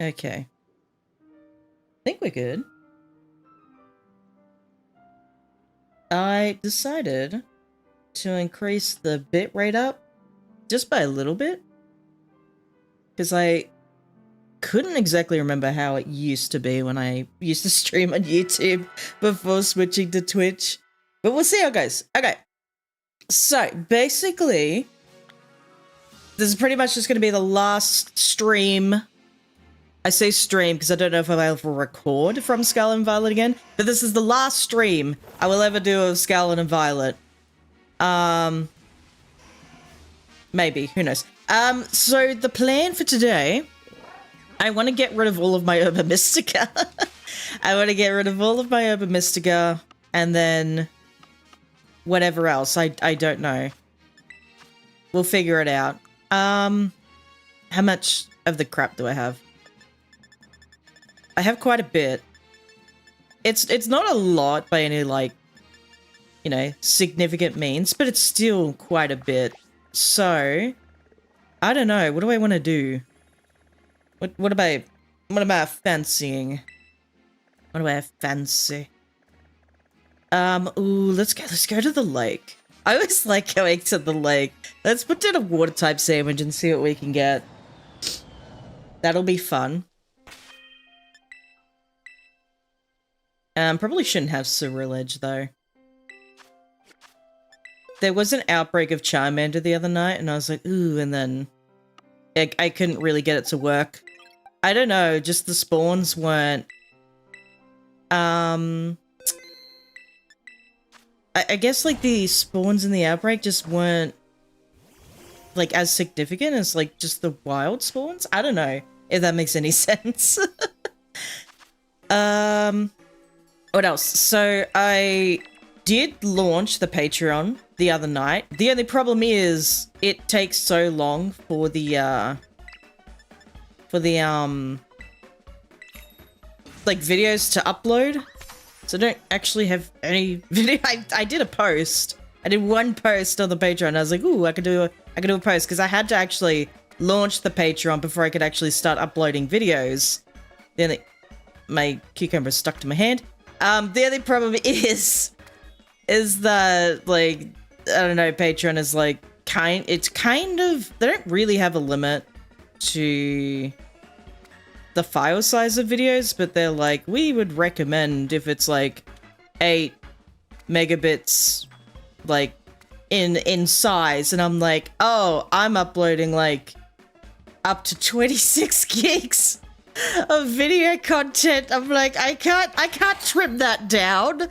Okay. I think we're good. I decided to increase the bit rate up just by a little bit. Because I couldn't exactly remember how it used to be when I used to stream on YouTube before switching to Twitch. But we'll see how it goes. Okay. So, basically, this is pretty much just going to be the last stream. I say stream because I don't know if I'll ever record from Scarlet and Violet again, but this is the last stream I will ever do of Scarlet and Violet. Maybe, who knows. So the plan for today, I want to get rid of all of my Urban Mystica. I want to get rid of all of my Urban Mystica, and then whatever else, I don't know. We'll figure it out. How much of the crap do I have? I have quite a bit. It's not a lot by any, like, you know, significant means, but it's still quite a bit. So, I don't know. What do I want to do? What am I fancying? What do I fancy? Ooh, let's go to the lake. I always like going to the lake. Let's put down a water type sandwich and see what we can get. That'll be fun. Probably shouldn't have Ceruledge, though. There was an outbreak of Charmander the other night, and I was like, ooh, and then I couldn't really get it to work. I don't know, just the spawns weren't... I guess, like, the spawns in the outbreak just weren't, like, as significant as, like, just the wild spawns? I don't know if that makes any sense. What else? So, I did launch the Patreon the other night. The only problem is, it takes so long for the, like, videos to upload. So I don't actually have any video. I did a post. I did one post on the Patreon. I was like, ooh, I could do a post, because I had to actually launch the Patreon before I could actually start uploading videos. Then my cucumber is stuck to my hand. The only problem is that, like, I don't know, Patreon is like it's kind of, they don't really have a limit to the file size of videos, but they're like, we would recommend if it's like 8 megabits, like, in size, and I'm like, oh, I'm uploading like up to 26 gigs of video content. I'm like, I can't trim that down.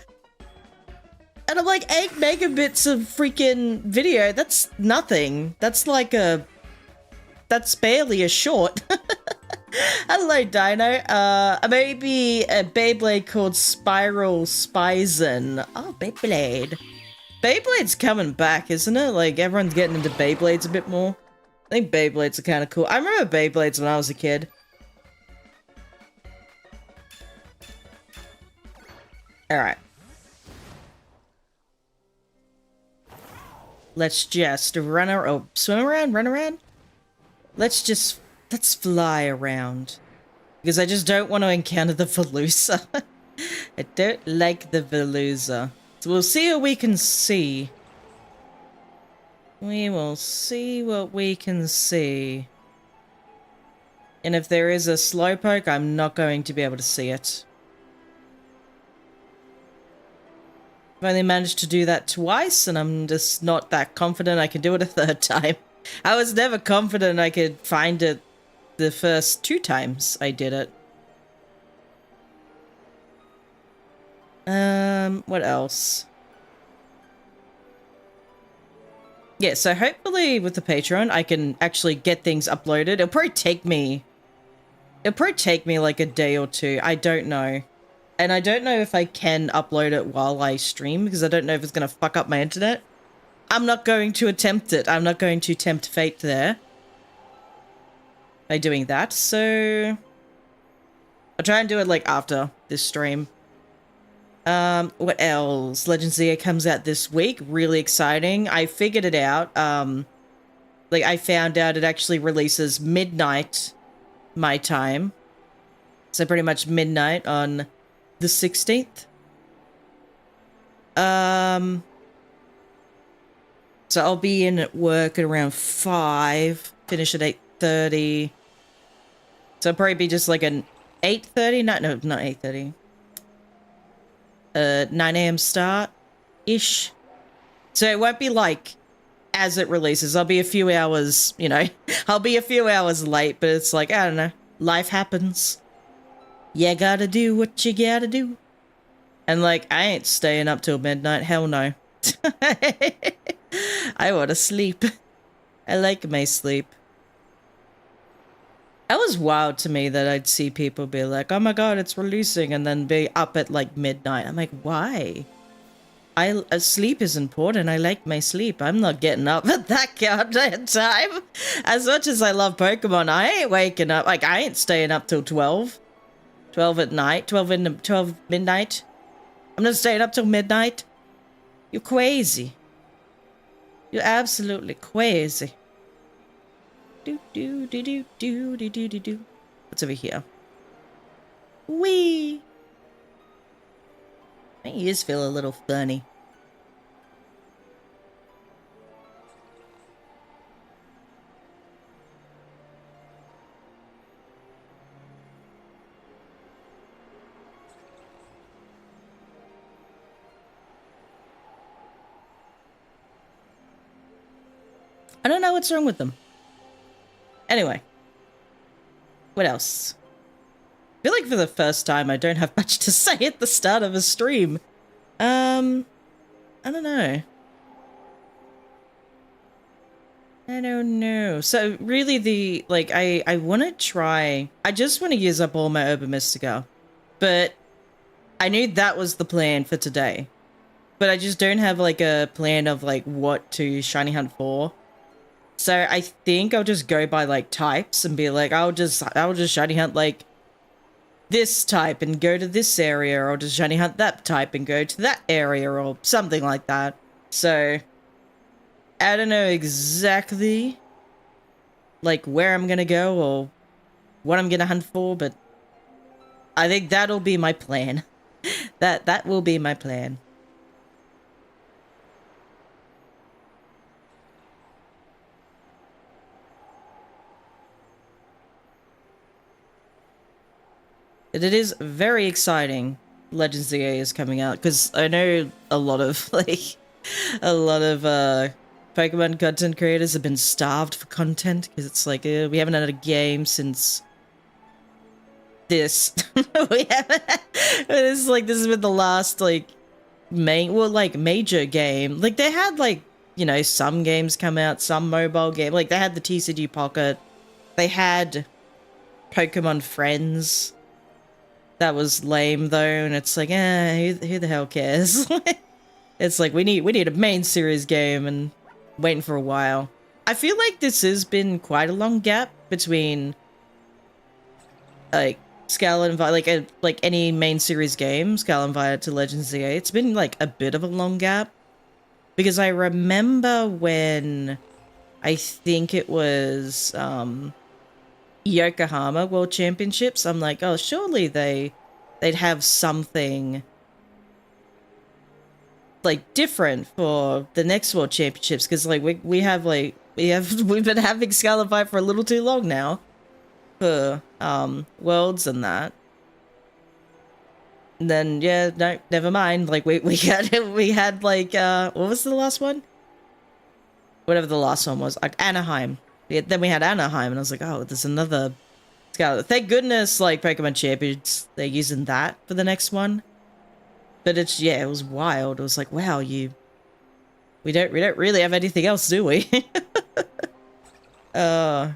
And I'm like, 8 megabits of freaking video, that's nothing. That's like that's barely a short. Hello, Dino. Maybe a Beyblade called Spiral Spizon. Oh, Beyblade. Beyblade's coming back, isn't it? Like, everyone's getting into Beyblades a bit more. I think Beyblades are kind of cool. I remember Beyblades when I was a kid. Alright. Let's just run around, oh, swim around, run around? Let's fly around. Because I just don't want to encounter the Veluza. I don't like the Veluza. So we'll see what we can see. We will see what we can see. And if there is a Slowpoke, I'm not going to be able to see it. I've only managed to do that twice, and I'm just not that confident I can do it a third time. I was never confident I could find it the first 2 times I did it. What else? Yeah, so hopefully with the Patreon, I can actually get things uploaded. It'll probably take me like a day or 2. I don't know. And I don't know if I can upload it while I stream, because I don't know if it's going to fuck up my internet. I'm not going to attempt it. I'm not going to tempt fate there by doing that. So I'll try and do it like after this stream. What else? Legend Z comes out this week. Really exciting. I figured it out. Like, I found out it actually releases midnight my time. So pretty much midnight on the 16th. So I'll be in at work at around 5, finish at 8:30. So it'll probably be just like an 8:30, no, not 8:30. 9 a.m. start-ish. So it won't be like as it releases. I'll be a few hours, you know, I'll be a few hours late, but it's like, I don't know, life happens. You gotta do what you gotta do. And like, I ain't staying up till midnight, hell no. I want to sleep. I like my sleep. That was wild to me that I'd see people be like, oh my god, it's releasing, and then be up at like midnight. I'm like, why? Sleep is important. I like my sleep. I'm not getting up at that goddamn time. As much as I love Pokemon, I ain't waking up. Like, I ain't staying up till 12. 12 at night. 12 midnight. I'm not staying up till midnight. You're crazy. You're absolutely crazy. Do do do do do do do do do. What's over here? Wee. My ears feel a little funny. I don't know what's wrong with them. Anyway. What else? I feel like for the first time I don't have much to say at the start of a stream. I don't know. I don't know. So really I want to try, I just want to use up all my Urban Mystica. But I knew that was the plan for today. But I just don't have like a plan of like what to shiny hunt for. So I think I'll just go by like types and be like, I'll just shiny hunt like this type and go to this area, or just shiny hunt that type and go to that area, or something like that. So I don't know exactly like where I'm gonna go or what I'm gonna hunt for, but I think that'll be my plan. That will be my plan. It is very exciting. Legends ZA is coming out, because I know a lot of Pokemon content creators have been starved for content, because it's like we haven't had a game since this. We haven't. This has been the last like major game. Like they had like, you know, some games come out, some mobile game. Like they had the TCG Pocket. They had Pokemon Friends. That was lame though, and it's like, who the hell cares? It's like we need a main series game, and waiting for a while. I feel like this has been quite a long gap between like Scarlet and Violet, like any main series game, Scarlet and Violet to Legends ZA. It's been like a bit of a long gap, because I remember when I think it was Yokohama World Championships, I'm like, oh, surely they'd have something like different for the next World Championships, because like we've been having Scarlet Violet for a little too long now for Worlds and that. And then yeah, no, never mind. Like we had like what was the last one? Whatever the last one was, like Anaheim. Then we had Anaheim, and I was like, oh, there's another Scarlet. Thank goodness, like Pokemon Champions, they're using that for the next one. But it's, yeah, it was wild. It was like, wow, we don't really have anything else, do we? I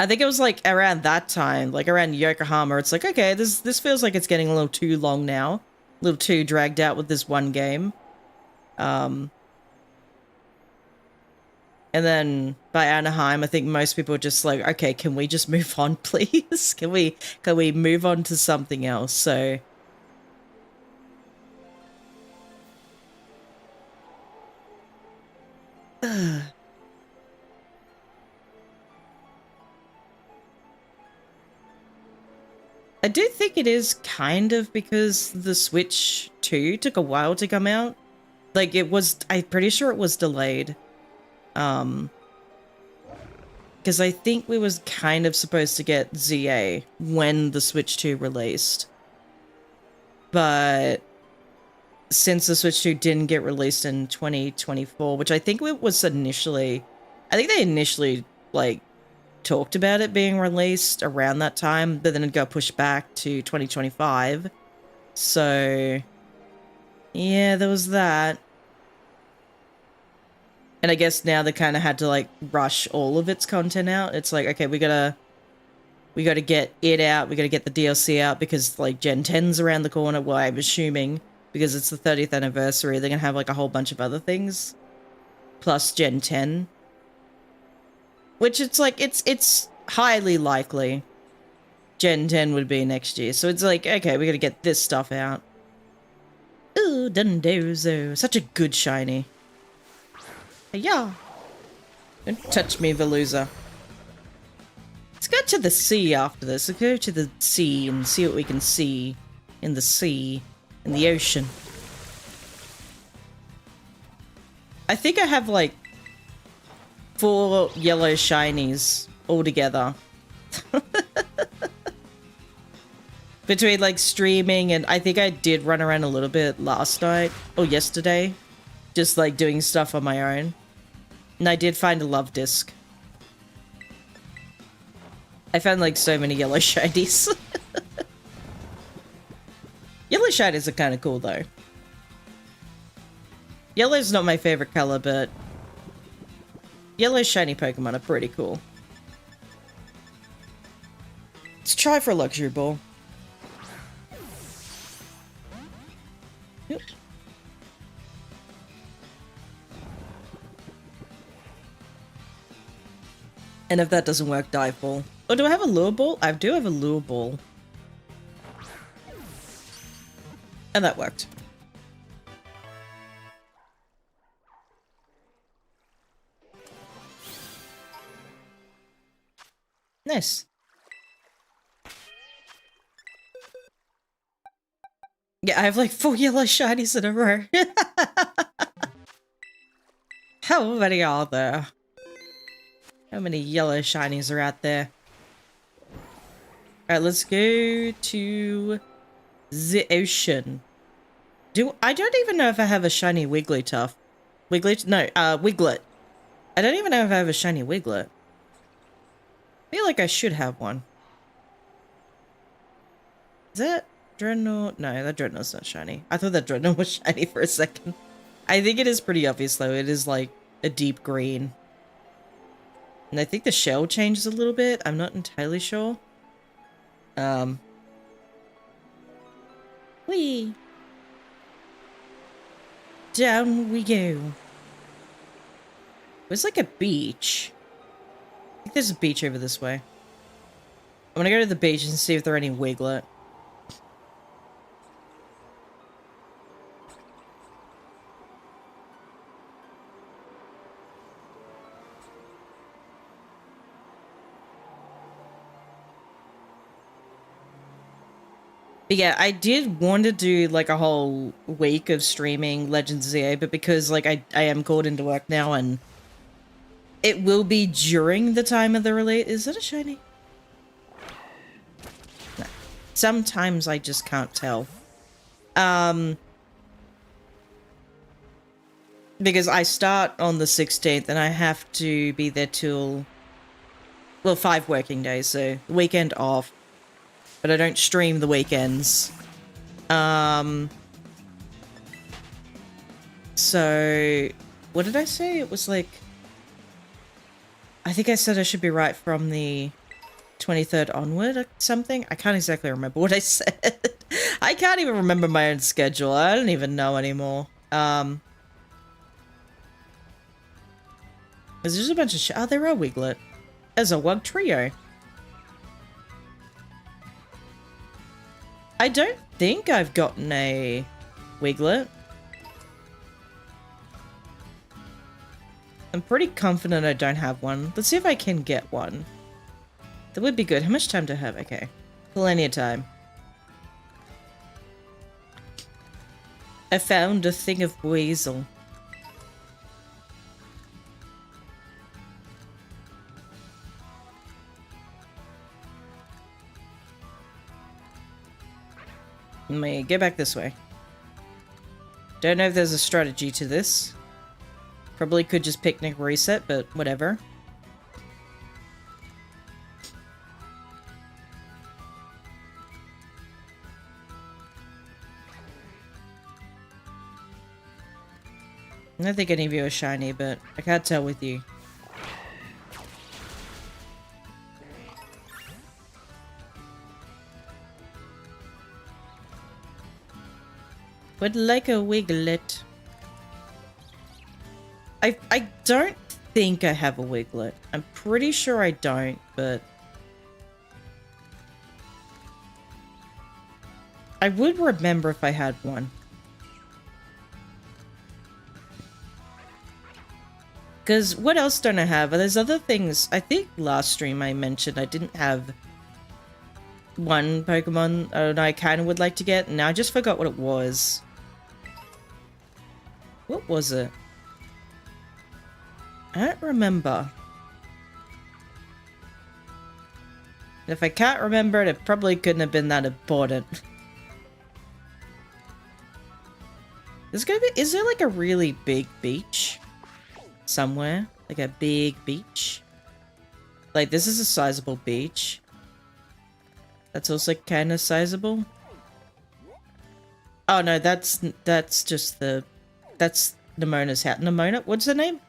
think it was like around that time, like around Yokohama. It's like, okay, this feels like it's getting a little too long now, a little too dragged out with this one game. And then by Anaheim, I think most people are just like, okay, can we just move on, please? Can we move on to something else? So I do think it is kind of because the Switch 2 took a while to come out. Like, it was, I'm pretty sure it was delayed. Because I think we was kind of supposed to get ZA when the Switch 2 released. But since the Switch 2 didn't get released in 2024, which I think it was initially, I think they initially, like, talked about it being released around that time, but then it got pushed back to 2025. So, yeah, there was that. And I guess now they kind of had to, like, rush all of its content out. It's like, okay, we gotta get it out, we gotta get the DLC out, because, like, Gen 10's around the corner, well, I'm assuming, because it's the 30th anniversary, they're gonna have, like, a whole bunch of other things, plus Gen 10. Which it's like, it's highly likely Gen 10 would be next year. So it's like, okay, we gotta get this stuff out. Ooh, Dundozo. Such a good shiny. Yeah. Don't touch me, Veluza. Let's go to the sea after this. Let's go to the sea and see what we can see in the sea, in the ocean. I think I have, like, 4 yellow shinies all together. Between, like, streaming and I think I did run around a little bit last night or yesterday, just, like, doing stuff on my own. And I did find a love disc. I found, like, so many yellow shinies. Yellow shinies are kind of cool, though. Yellow's not my favorite color, but yellow shiny Pokemon are pretty cool. Let's try for a luxury ball. Yep. And if that doesn't work, dive ball. Or do I have a lure ball? I do have a lure ball. And that worked. Nice. Yeah, I have like 4 yellow shinies in a row. How many are there? How many yellow shinies are out there? Alright, let's go to the ocean. I don't even know if I have a shiny Wigglytuff. Wiglet. I don't even know if I have a shiny Wiglet. I feel like I should have one. Is that Dreadnought? No, that Dreadnought's not shiny. I thought that Dreadnought was shiny for a second. I think it is pretty obvious though. It is like a deep green. And I think the shell changes a little bit. I'm not entirely sure. Whee! Down we go. There's like a beach. I think there's a beach over this way. I'm gonna go to the beach and see if there are any Wiglet. But yeah, I did want to do like a whole week of streaming Legends ZA, but because like I am called into work now and it will be during the time of the release. Is it a shiny? No. Sometimes I just can't tell. Because I start on the 16th and I have to be there till, well, 5 working days, so the weekend off. But I don't stream the weekends. So, what did I say? It was like, I think I said I should be right from the 23rd onward or something. I can't exactly remember what I said. I can't even remember my own schedule. I don't even know anymore. There's just a bunch of oh, there are Wiglet. There's a Wug Trio. I don't think I've gotten a Wiglet. I'm pretty confident I don't have one. Let's see if I can get one. That would be good. How much time do I have? Okay. Plenty of time. I found a thing of weasel. Let me get back this way. Don't know if there's a strategy to this. Probably could just picnic reset, but whatever. I don't think any of you are shiny, but I can't tell with you. Would like a Wiglet. I don't think I have a Wiglet. I'm pretty sure I don't, but I would remember if I had one. Because what else don't I have? There's other things. I think last stream I mentioned I didn't have one Pokemon and I kind of would like to get, and I just forgot what it was. What was it? I don't remember. If I can't remember it, it probably couldn't have been that important. Is there like a really big beach? Somewhere? Like a big beach? Like this is a sizable beach. That's also kind of sizable. Oh no, that's just that's Nemona's hat. Nemona? What's her name?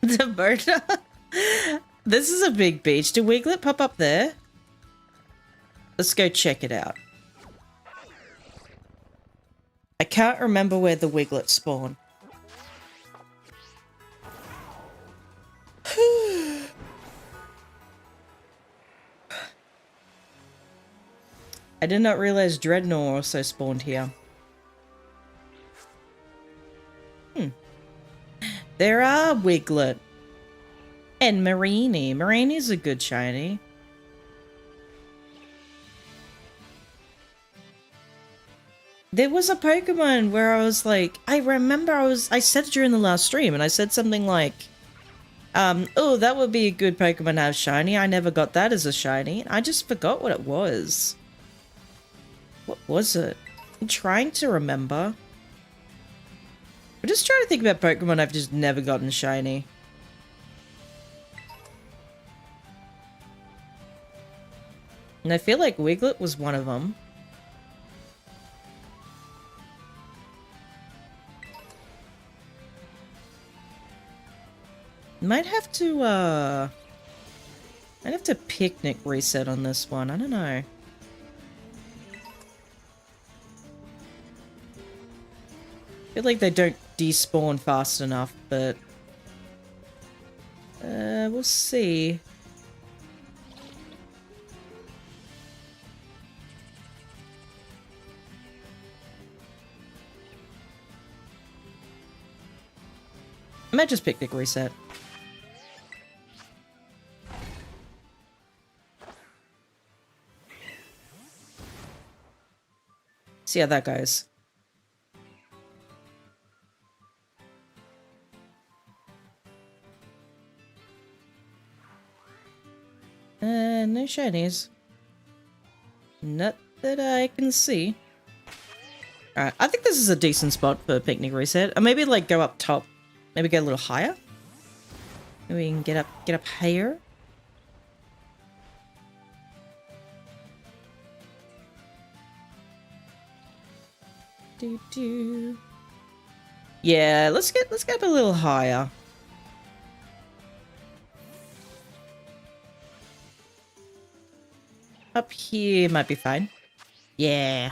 Nemona? This is a big beach. Did Wiglet pop up there? Let's go check it out. I can't remember where the Wiglet spawned. I did not realize Dreadnought also spawned here. There are Wiglet. And Marini. Marini's a good shiny. There was a Pokemon where I was like, I remember I said it during the last stream, and I said something like, oh, that would be a good Pokemon to have shiny. I never got that as a shiny. I just forgot what it was. What was it? I'm trying to remember. I'm just trying to think about Pokemon I've just never gotten shiny. And I feel like Wiglet was one of them. Might have to picnic reset on this one. I don't know. I feel like they don't despawn fast enough, but we'll see. I might just picnic reset. See how that goes. No shinies. Not that I can see. Alright, I think this is a decent spot for picnic reset. Or maybe like go up top. Maybe get a little higher. Maybe we can get up higher. Yeah, let's get up a little higher. Up here might be fine. Yeah.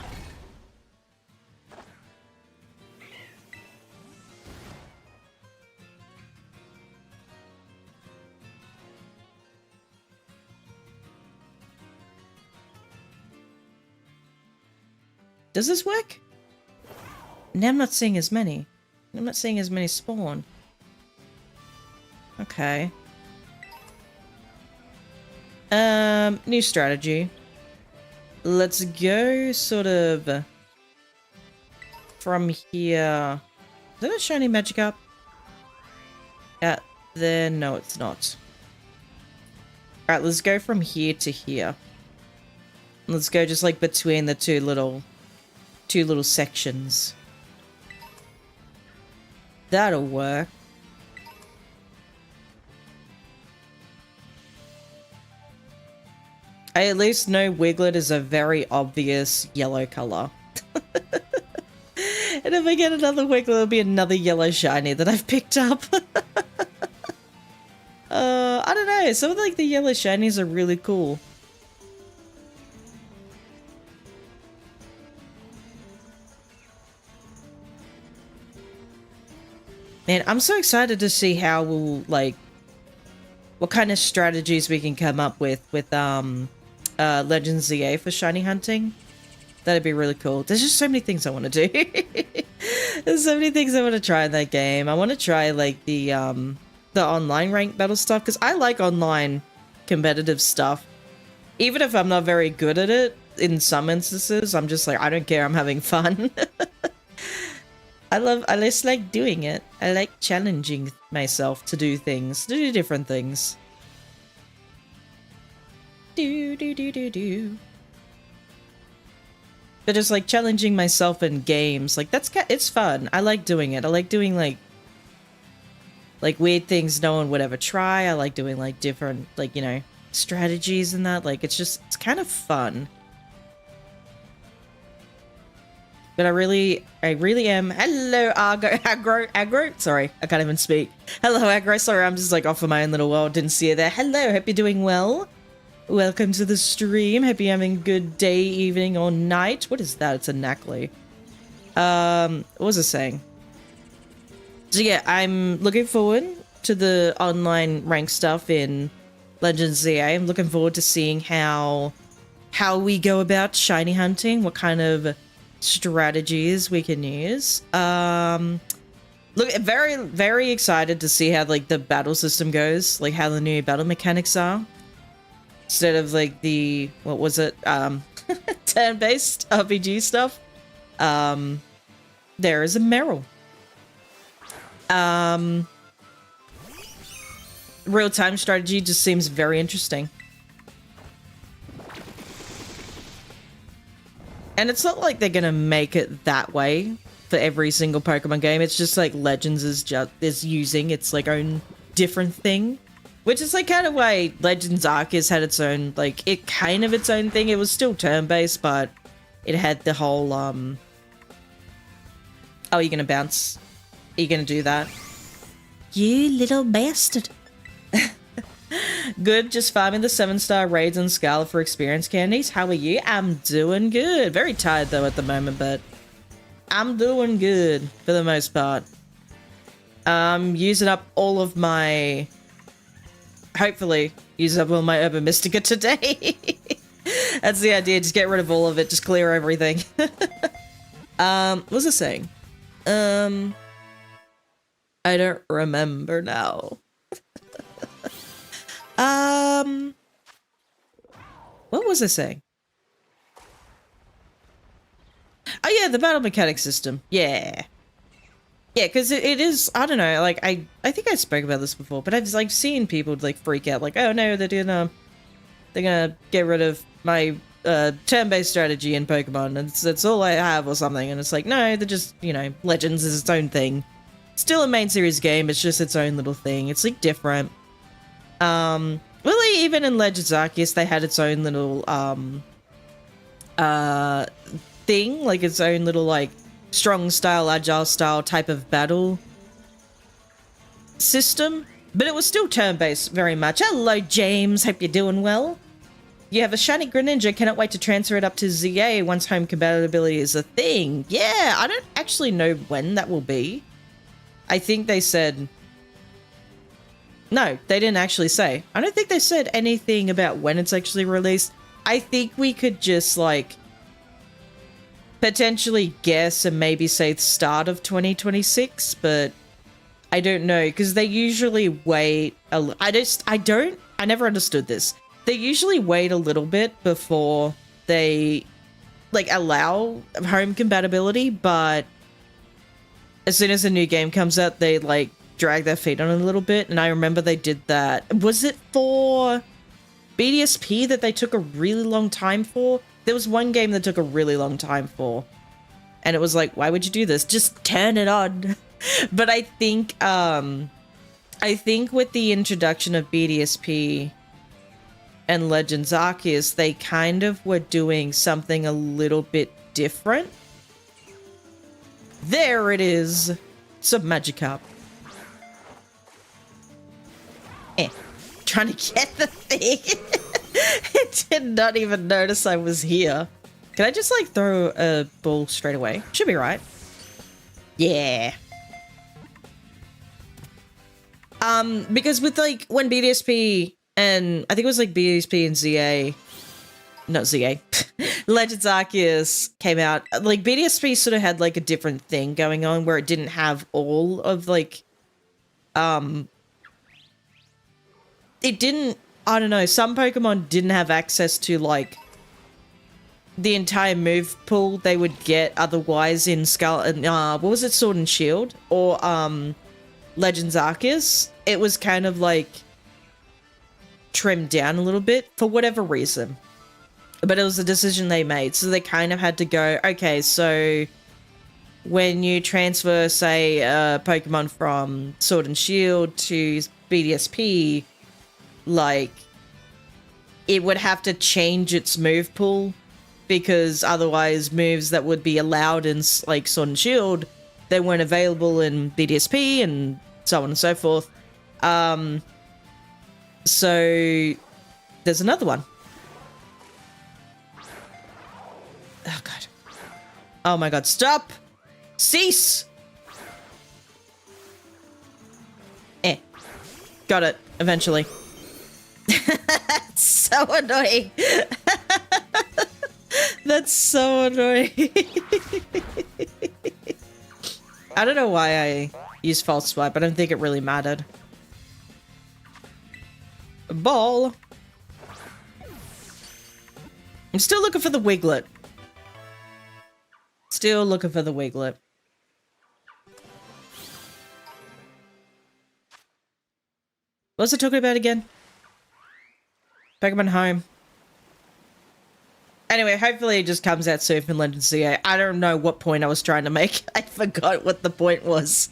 Does this work? Now I'm not seeing as many. I'm not seeing as many spawn. Okay. New strategy. Let's go sort of from here. Is that a shiny magic up? Yeah, there. No, it's not. Alright, let's go from here to here. Let's go just like between the two little sections. That'll work. I at least know Wiglet is a very obvious yellow color. And if I get another Wiglet, it'll be another yellow shiny that I've picked up. I don't know. Some of like the yellow shinies are really cool. Man, I'm so excited to see how we'll like what kind of strategies we can come up with Legends ZA for shiny hunting. That'd be really cool. There's just so many things I want to do. There's so many things I want to try in that game. I want to try like the online ranked battle stuff because I like online competitive stuff. Even if I'm not very good at it, in some instances, I'm just like, I don't care, I'm having fun. I just like doing it. I like challenging myself to do things, to do different things. But just like challenging myself in games, like it's fun. I like doing it. I like doing like weird things no one would ever try. I like doing like different like, you know, strategies and that. Like it's kind of fun. But I really am. Hello, Aggro. Sorry, I can't even speak. Hello, Aggro. Sorry, I'm just like off of my own little world. Didn't see you there. Hello, hope you're doing well. Welcome to the stream. Hope you're having a good day, evening, or night. What is that? It's a Knackley. What was I saying? So yeah, I'm looking forward to the online rank stuff in Legends ZA. I'm looking forward to seeing how we go about shiny hunting, what kind of strategies we can use. Look, very, very excited to see how like the battle system goes, like how the new battle mechanics are. Instead of like the, what was it, turn-based RPG stuff. There is a Meryl. Real-time strategy just seems very interesting. And it's not like they're gonna make it that way for every single Pokemon game. It's just like Legends is using its like own different thing. Which is like kind of why Legends Arceus had its own, like, its own thing. It was still turn-based, but it had the whole, oh, you're gonna bounce? Are you gonna do that? You little bastard. Good, just farming the 7-star raids on Scarlet for experience candies. How are you? I'm doing good. Very tired, though, at the moment, but I'm doing good, for the most part. Using up all of my... Hopefully, use up all my Urban Mystica today. That's the idea, just get rid of all of it, just clear everything. What was I saying? I don't remember now. What was I saying? Oh yeah, the battle mechanic system. Yeah. Yeah, because it is, I don't know, like, I think I spoke about this before, but I've, like, seen people, like, freak out, like, oh no, they're gonna get rid of my, turn-based strategy in Pokemon, and it's all I have or something, and it's like, no, they're just, you know, Legends is its own thing. Still a main series game, it's just its own little thing, it's, like, different. Really, even in Legends Arceus, they had its own little, thing, like, its own little, like, strong style, agile style type of battle system, but it was still turn-based very much. Hello, James. Hope you're doing well. You have a shiny Greninja. Cannot wait to transfer it up to ZA once home compatibility is a thing. Yeah, I don't actually know when that will be. I think they said... No, they didn't actually say. I don't think they said anything about when it's actually released. I think we could just, like... potentially guess and maybe say the start of 2026, but I don't know, because they usually wait I never understood this. they usually wait a little bit before they like allow home compatibility, but as soon as a new game comes out, they like drag their feet on it a little bit. And I remember they did that. Was it for BDSP that they took a really long time for? There was one game that took a really long time for. And it was like, why would you do this? Just turn it on. But I think with the introduction of BDSP and Legends Arceus, they kind of were doing something a little bit different. There it is. Some Magikarp. Trying to get the thing. It did not even notice I was here. Can I just like throw a ball straight away? Should be right. Yeah. Because with like when BDSP and I think it was like BDSP and ZA, not ZA, Legends Arceus came out, like BDSP sort of had like a different thing going on where it didn't have all of like, it didn't, I don't know, some Pokemon didn't have access to like the entire move pool they would get otherwise in Scarlet, what was it, Sword and Shield or Legends Arceus. It was kind of like trimmed down a little bit for whatever reason, but it was a decision they made, so they kind of had to go, okay, so when you transfer, say, a Pokemon from Sword and Shield to BDSP, like, it would have to change its move pool, because otherwise moves that would be allowed in, like, Sword and Shield, they weren't available in BDSP, and so on and so forth. So, there's another one. Oh, God. Oh, my God. Stop! Cease! Got it. Eventually. That's so annoying. That's so annoying. I don't know why I used false swipe. I don't think it really mattered. A ball. I'm still looking for the Wiglet. Still looking for the Wiglet. What was I talking about again? Pokemon Home. Anyway, hopefully it just comes out soon from Legends CA. I don't know what point I was trying to make. I forgot what the point was.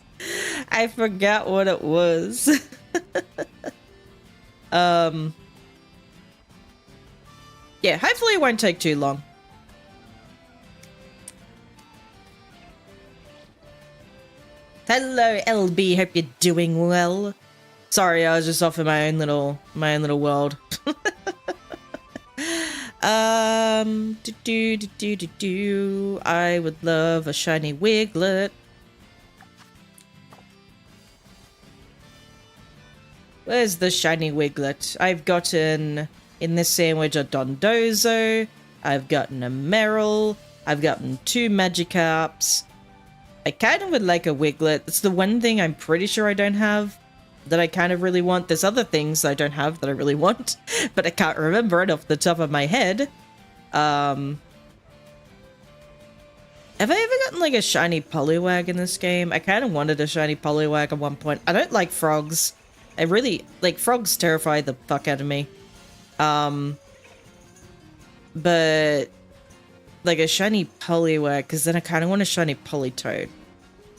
I forgot what it was. Yeah, hopefully it won't take too long. Hello, LB. Hope you're doing well. Sorry, I was just off in my own little world. I would love a shiny Wiglet. Where's the shiny Wiglet? I've gotten, in this sandwich, a Dondozo. I've gotten a Meryl. I've gotten 2 Magikarps. I kind of would like a Wiglet. It's the one thing I'm pretty sure I don't have that I kind of really want. There's other things I don't have that I really want, but I can't remember it off the top of my head. Have I ever gotten like a shiny Poliwag in this game? I kind of wanted a shiny Poliwag at one point. I don't like frogs. I really, like, frogs terrify the fuck out of me. But like a shiny Poliwag, because then I kind of want a shiny Politoed.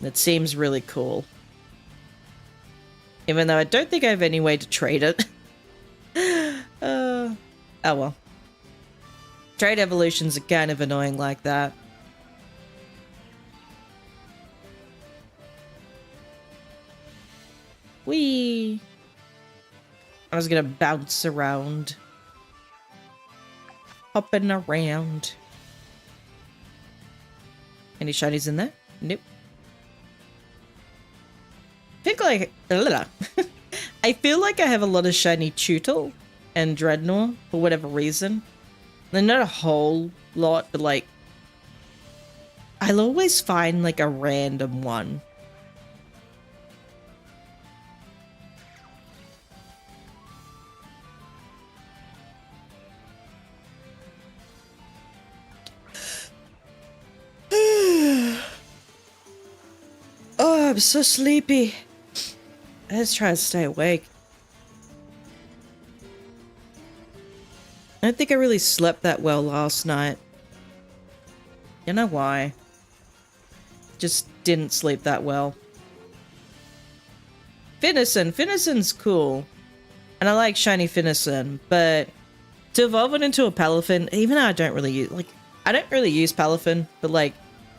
That seems really cool. Even though I don't think I have any way to trade it. Oh well. Trade evolutions are kind of annoying like that. Whee! I was gonna bounce around. Hopping around. Any shinies in there? Nope. I think like I feel like I have a lot of shiny Tootle and Dreadnought for whatever reason. They're not a whole lot, but like I'll always find like a random one. Oh, I'm so sleepy. Let's try to stay awake. I don't think I really slept that well last night. You know why? Just didn't sleep that well. Finison. Finison's cool. And I like shiny Finison, but to evolve it into a Palafin, even though I don't really use, like, I don't really use Palafin, but like,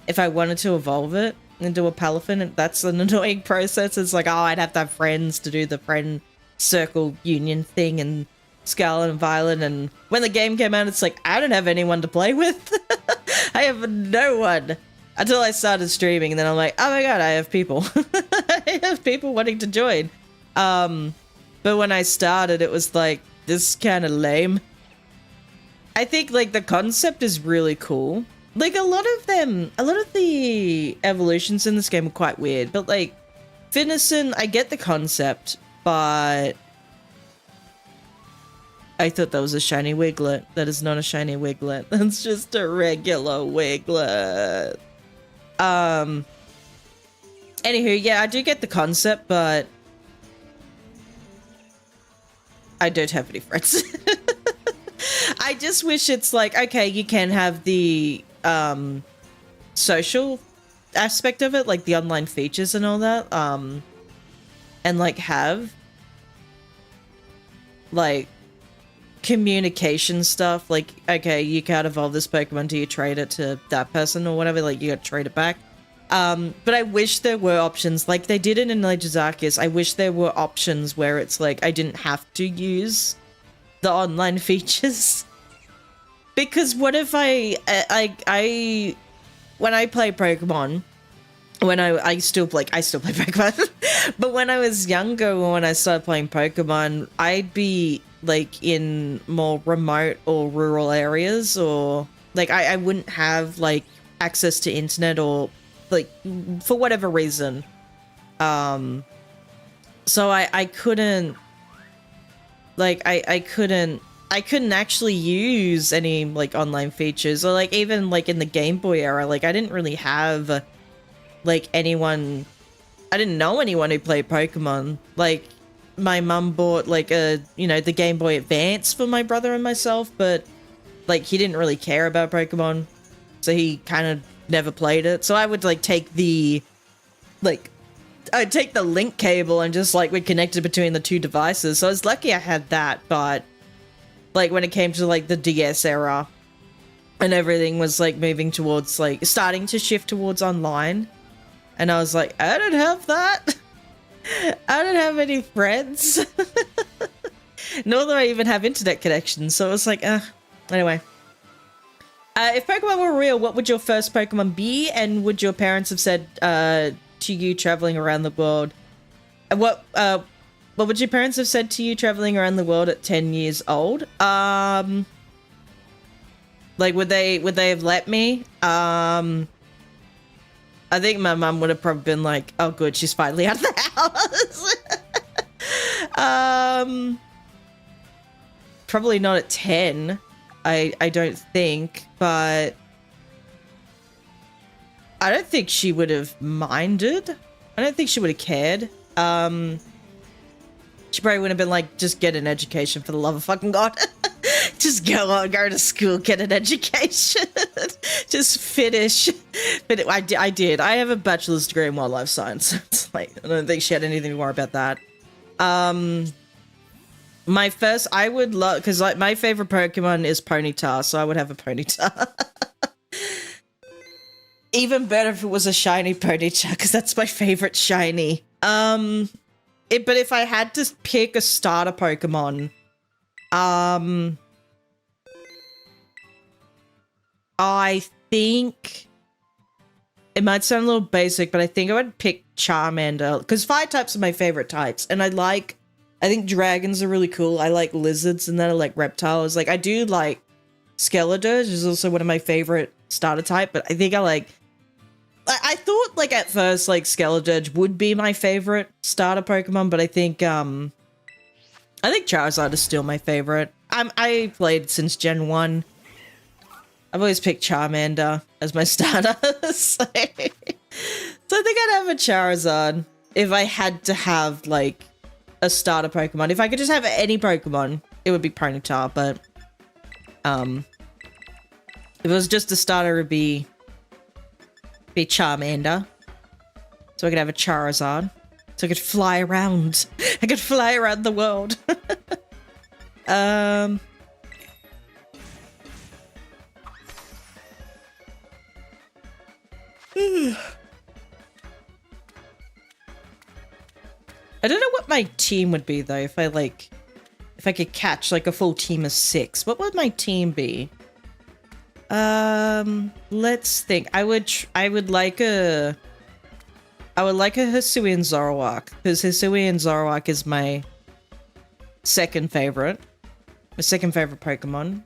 if I wanted to evolve it into a Palafin, that's an annoying process. It's like, oh, I'd have to have friends to do the friend circle union thing and Scarlet and Violet, and when the game came out, it's like, I don't have anyone to play with. I have no one. Until I started streaming, and then I'm like, oh my god, I have people. I have people wanting to join. But when I started, it was like, this is kind of lame. I think, like, the concept is really cool. Like, a lot of the evolutions in this game are quite weird, but, like, Finison, I get the concept, but I thought that was a shiny Wiglet. That is not a shiny Wiglet. That's just a regular Wiglet. Anywho, yeah, I do get the concept, but I don't have any friends. I just wish it's like, okay, you can have the social aspect of it, like the online features and all that, and like have like communication stuff, like, okay, you can't evolve this Pokemon, do you trade it to that person or whatever, like you gotta trade it back. But I wish there were options, like they did it in Legends Arceus. I wish there were options where it's like I didn't have to use the online features. Because what if I when I play Pokemon, when I still play Pokemon, but when I was younger, or when I started playing Pokemon, I'd be like in more remote or rural areas, or like I wouldn't have like access to internet, or like for whatever reason. So I couldn't, like I couldn't actually use any like online features, or like even like in the Game Boy era, like I didn't really have like anyone, I didn't know anyone who played Pokemon. Like my mum bought like a, you know, the Game Boy Advance for my brother and myself, but like he didn't really care about Pokemon, so he kind of never played it. So I would like take the I'd take the link cable and just like would connect it between the two devices. So I was lucky I had that, but like when it came to like the DS era and everything was like moving towards like starting to shift towards online, and I was like, I don't have that. I don't have any friends. Nor do I even have internet connections. So it was like, anyway. If Pokemon were real, what would your first Pokemon be? And would your parents have said to you traveling around the world? What would your parents have said to you traveling around the world at 10 years old? Like, would they have let me? I think my mum would have probably been like, oh good, she's finally out of the house. Probably not at 10. I don't think, but I don't think she would have minded. I don't think she would have cared. She probably would have been like, just get an education for the love of fucking God. Just go to school, get an education. Just finish. But I did. I have a bachelor's degree in wildlife science. It's like, I don't think she had anything to worry about that. My first, I would love, because like my favorite Pokemon is Ponyta, so I would have a Ponyta. Even better if it was a shiny Ponyta, because that's my favorite shiny. But if I had to pick a starter Pokemon, I think it might sound a little basic, but I think I would pick Charmander, because fire types are my favorite types, and I think dragons are really cool. I like lizards, and then I like reptiles. Like, I do like Skeletor, which is also one of my favorite starter type, but I think I thought, like, at first, like, Skeletor would be my favorite starter Pokemon, but I think Charizard is still my favorite. I played since Gen 1. I've always picked Charmander as my starter. So I think I'd have a Charizard if I had to have, like, a starter Pokemon. If I could just have any Pokemon, it would be Ponyta, but, if it was just a starter, it would be Charmander. So I could have a Charizard. So I could fly around. I could fly around the world. I don't know what my team would be though if I could catch like a full team of 6. What would my team be? Let's think. I would like a Hisuian Zoroark, because Hisuian Zoroark is my second favorite Pokemon.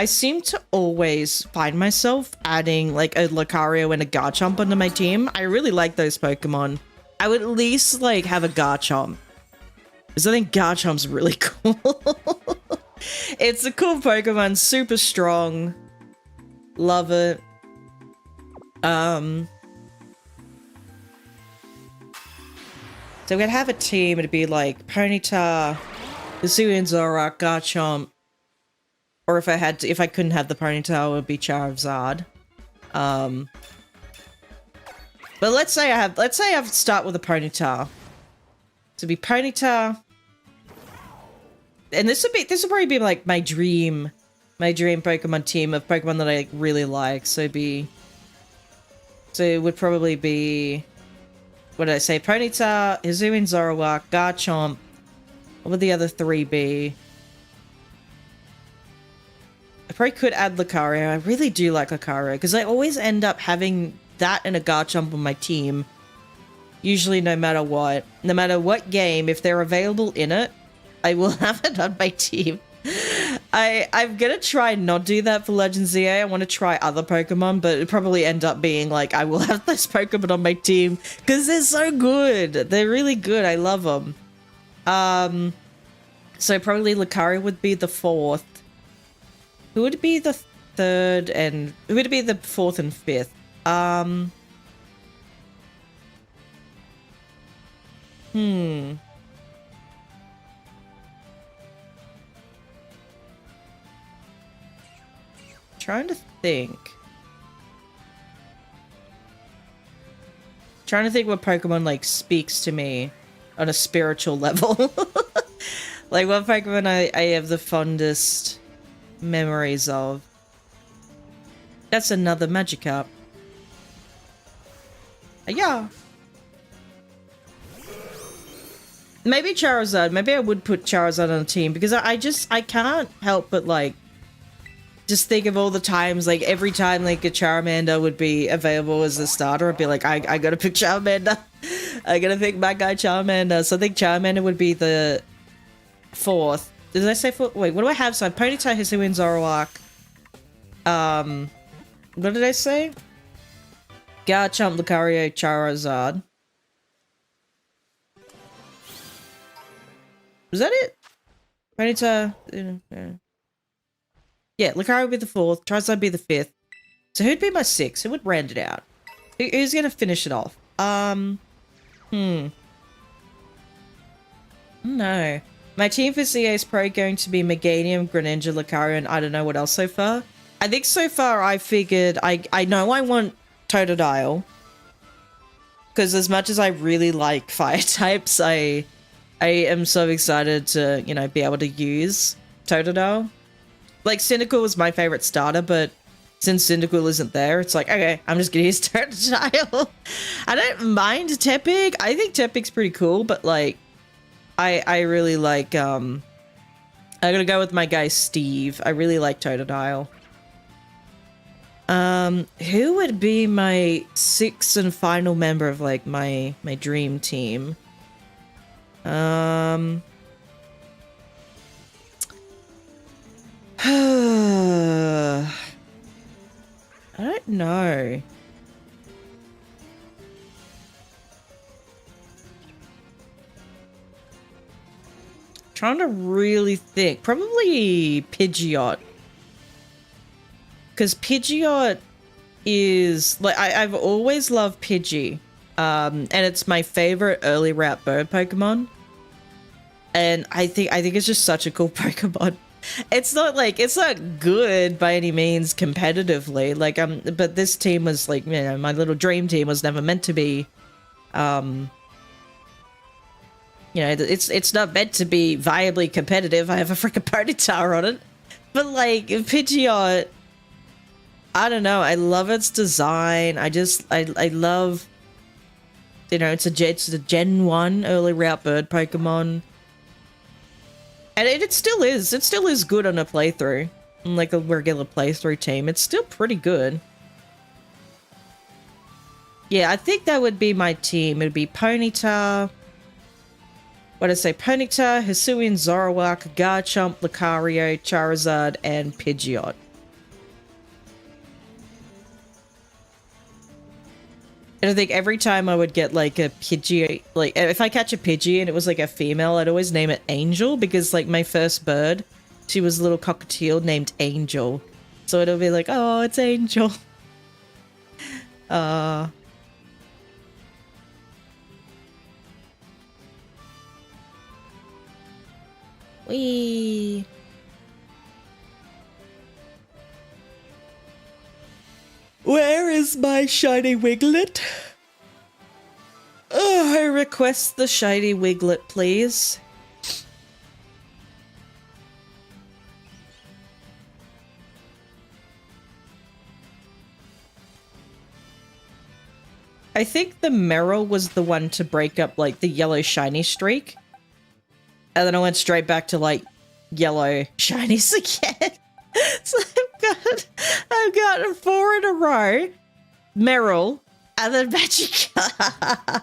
I seem to always find myself adding like a Lucario and a Garchomp onto my team. I really like those Pokemon. I would at least like have a Garchomp, because I think Garchomp's really cool. It's a cool Pokemon, super strong. Love it. So we'd have a team, it'd be like Ponyta, Hisuian Zoroark, Garchomp, or if I couldn't have the Ponyta, it would be Charizard. But let's say I start with a Ponyta. To be Ponyta, and this would probably be like my dream Pokemon team of Pokemon that I really like. So it would probably be, what did I say? Ponyta, Hisuian Zoroark, Garchomp. What would the other 3 be? I probably could add Lucario. I really do like Lucario, because I always end up having that and a Garchomp on my team. Usually no matter what game, if they're available in it, I will have it on my team. I'm gonna try not do that for Legends ZA. I want to try other Pokemon, but it'd probably end up being like, I will have this Pokemon on my team, because they're so good. They're really good. I love them. So probably Lucario would be the 4th. Who would be the 3rd and who would be the 4th and 5th? Trying to think what Pokemon like speaks to me on a spiritual level. Like what Pokemon I have the fondest memories of. That's another Magikarp. Yeah. Maybe Charizard. Maybe I would put Charizard on a team, because I can't help but like just think of all the times, like every time like a Charmander would be available as a starter, I'd be like, I gotta pick Charmander. I gotta pick my guy Charmander. So I think Charmander would be the 4th. Did I say 4th? Wait, what do I have? So I have Ponyta, Hisuian Zoroark. What did I say? Garchomp, Lucario, Charizard. Was that it? Ponyta. Yeah, Lucario would be the 4th. Charizard would be the 5th. So who'd be my 6th? Who would round it out? Who's gonna finish it off? No. My team for CA is probably going to be Meganium, Greninja, Lucario, and I don't know what else so far. I think so far I figured I know I want Totodile. Because as much as I really like fire types, I am so excited to, you know, be able to use Totodile. Like, Cyndaquil was my favorite starter, but since Cyndaquil isn't there, it's like, okay, I'm just gonna use Totodile. I don't mind Tepig. I think Tepig's pretty cool, but like, I really like, I'm gonna go with my guy Steve. I really like Totodile. Who would be my 6th and final member of like my dream team? I don't know. Trying to really think. Probably Pidgeot. because Pidgeot is like I've always loved Pidgey, and it's my favorite early route bird Pokemon. And I think it's just such a cool Pokemon. It's not good by any means competitively. Like but this team was like, you know, my little dream team was never meant to be. You know, it's not meant to be viably competitive. I have a freaking Ponyta on it. But like Pidgeot, I don't know. I love its design. I love, you know, it's a Gen 1 early route bird Pokemon. And it still is. It still is good on a playthrough. On like a regular playthrough team. It's still pretty good. Yeah, I think that would be my team. It would be Ponyta. What did I say? Ponyta, Hisuian Zoroark, Garchomp, Lucario, Charizard, and Pidgeot. And I think every time I would get like a Pidgey, like if I catch a Pidgey and it was like a female, I'd always name it Angel because like my first bird, she was a little cockatiel named Angel. So it'll be like, oh, it's Angel. Wee. Where is my shiny Wiglet? Oh, I request the shiny Wiglet, please. I think the Meryl was the one to break up, like, the yellow shiny streak. And then I went straight back to, like, yellow shinies again. So I've got 4 in a row. Meryl, and then Magikarp.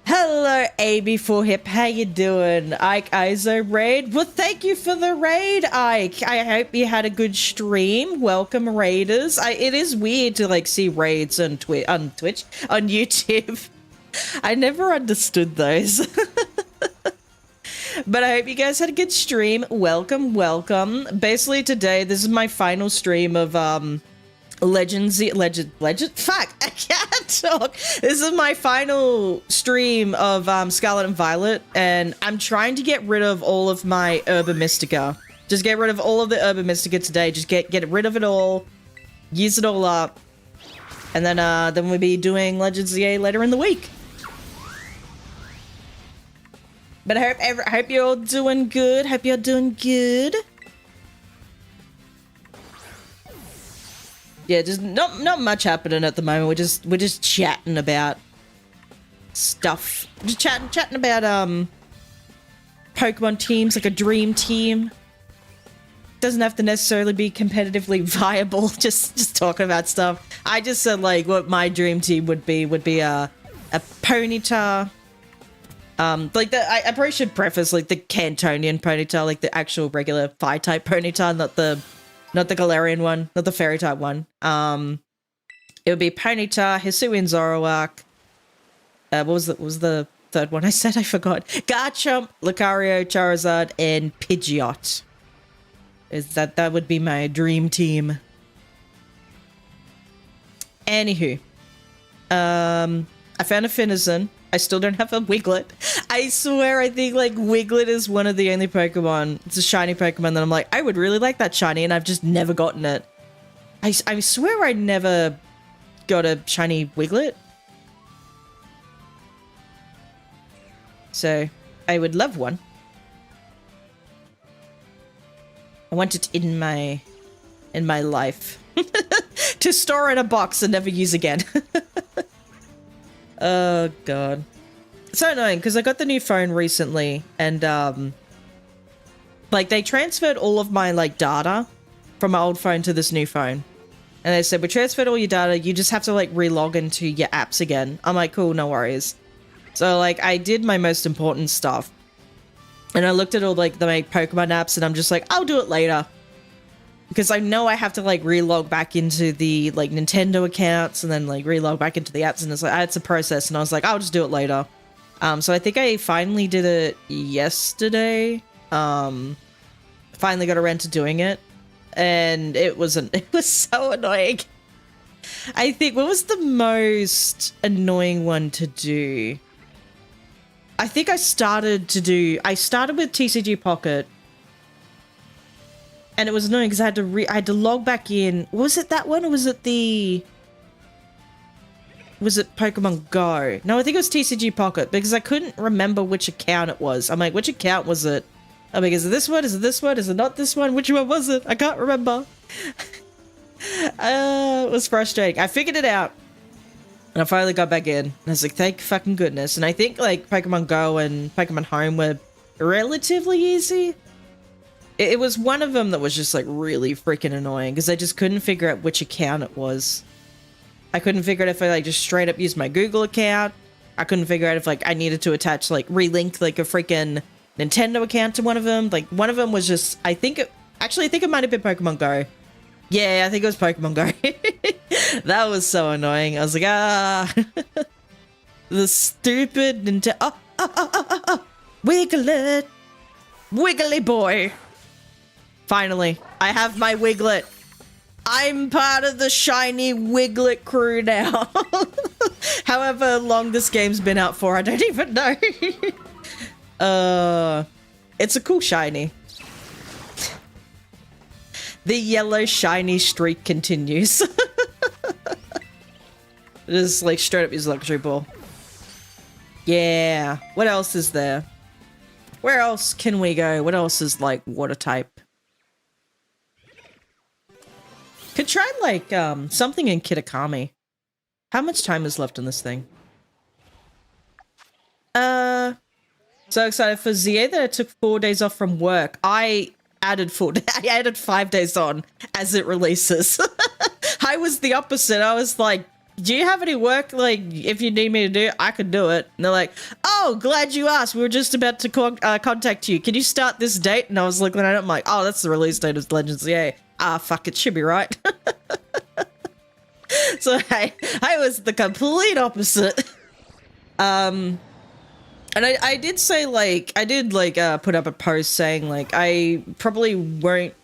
Hello, AB4Hip. How you doing? Ike Izo raid. Well, thank you for the raid, Ike. I hope you had a good stream. Welcome, raiders. It is weird to like see raids on Twitch, on YouTube. I never understood those. But I hope you guys had a good stream. Welcome, welcome. Basically today, this is my final stream of Legend. Fuck, I can't talk. This is my final stream of Scarlet and Violet, and I'm trying to get rid of all of my Herba Mystica. Just get rid of all of the Herba Mystica today. Just get rid of it all, use it all up, and then we'll be doing Legends ZA later in the week. But I hope you're all doing good. Hope you're doing good. Yeah, just not much happening at the moment. We're just chatting about stuff. Just chatting about Pokemon teams, like a dream team. Doesn't have to necessarily be competitively viable. Just talking about stuff. I just said like what my dream team would be a Ponyta. Like I probably should preface like the Cantonian Ponyta, like the actual regular fire type Ponyta, not the Galarian one, not the fairy type one. It would be Ponyta, Hisuian Zoroark. What was the third one I said? I forgot. Garchomp, Lucario, Charizard, and Pidgeot. That would be my dream team. Anywho, I found a Finizen. I still don't have a Wiglet. I swear, I think, like, Wiglet is one of the only Pokemon, it's a shiny Pokemon that I'm like, I would really like that shiny, and I've just never gotten it. I swear I never got a shiny Wiglet. So, I would love one. I want it in my life. To store in a box and never use again. Oh god. It's so annoying because I got the new phone recently and like they transferred all of my like data from my old phone to this new phone. And they said, we transferred all your data, you just have to like re-log into your apps again. I'm like, cool, no worries. So like I did my most important stuff. And I looked at all like the Pokemon apps and I'm just like, I'll do it later. Because I know I have to like re-log back into the like Nintendo accounts and then like re-log back into the apps, and it's like it's a process, and I was like, I'll just do it later. So I think I finally did it yesterday. finally got around to doing it, and it was so annoying. I think, what was the most annoying one to do? I think I started with TCG Pocket, and it was annoying because I had to log back in. Was it that one, or was it Pokemon Go? No, I think it was TCG Pocket, because I couldn't remember which account it was. I'm like, which account was it? I'm like, is it this one? Is it this one? Is it not this one? Which one was it? I can't remember. It was frustrating. I figured it out, and I finally got back in. And I was like, thank fucking goodness. And I think like Pokemon Go and Pokemon Home were relatively easy. It was one of them that was just like really freaking annoying, because I just couldn't figure out which account it was. I couldn't figure out if I like just straight up used my Google account. I couldn't figure out if like I needed to attach like relink like a freaking Nintendo account to one of them. Like one of them was just, I think it might have been Pokemon Go. Yeah, I think it was Pokemon Go. That was so annoying. I was like, the stupid Nintendo. Wiglet. Wiggly boy. Finally, I have my Wiglet. I'm part of the shiny Wiglet crew now. However long this game's been out for, I don't even know. It's a cool shiny. The yellow shiny streak continues. Just like straight up his luxury ball. Yeah. What else is there? Where else can we go? What else is like water type? Could try like something in Kitakami. How much time is left in this thing? So excited for ZA that I took 4 days off from work. I added 5 days on as it releases. I was the opposite. I was like, do you have any work? Like, if you need me to do it, I could do it. And they're like, oh, glad you asked. We were just about to contact you. Can you start this date? And I was looking at it. I'm like, oh, that's the release date of Legends ZA. Fuck, it should be right. So I was the complete opposite. And I did say, like, put up a post saying, like, I probably won't,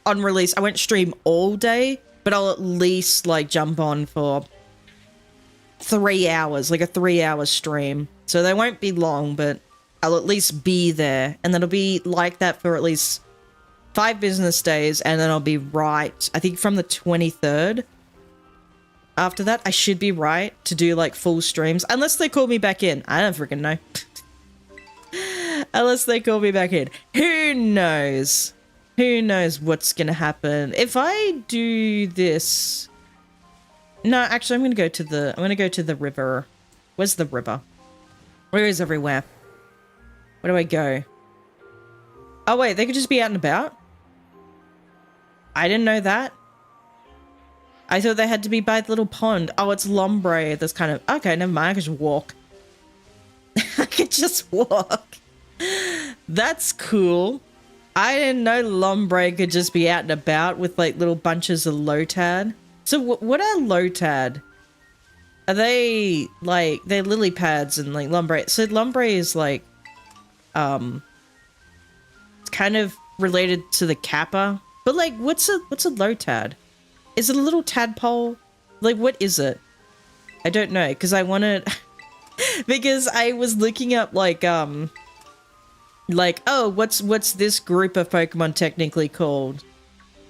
on release, I won't stream all day, but I'll at least, like, jump on for 3 hours, like a 3-hour stream. So they won't be long, but I'll at least be there. And then it'll be like that for at least 5 business days, and then I'll be right, I think from the 23rd. After that, I should be right to do, like, full streams. Unless they call me back in. I don't freaking know. Unless they call me back in. Who knows? Who knows what's gonna happen? If I do this... No, actually, I'm gonna go to the river. Where's the river? Where is everywhere? Where do I go? Oh, wait, they could just be out and about? I didn't know that. I thought they had to be by the little pond. Oh, it's Lombre. That's kind of... Okay, never mind. I can just walk. I could just walk. That's cool. I didn't know Lombre could just be out and about with, like, little bunches of Lotad. So, what are Lotad? Are they, like... They're lily pads and, like, Lombre. So, Lombre is, like... It's kind of related to the Kappa. But, like, what's a Lotad? Is it a little tadpole? Like, what is it? I don't know, because I wanted... because I was looking up, like, oh, what's this group of Pokemon technically called?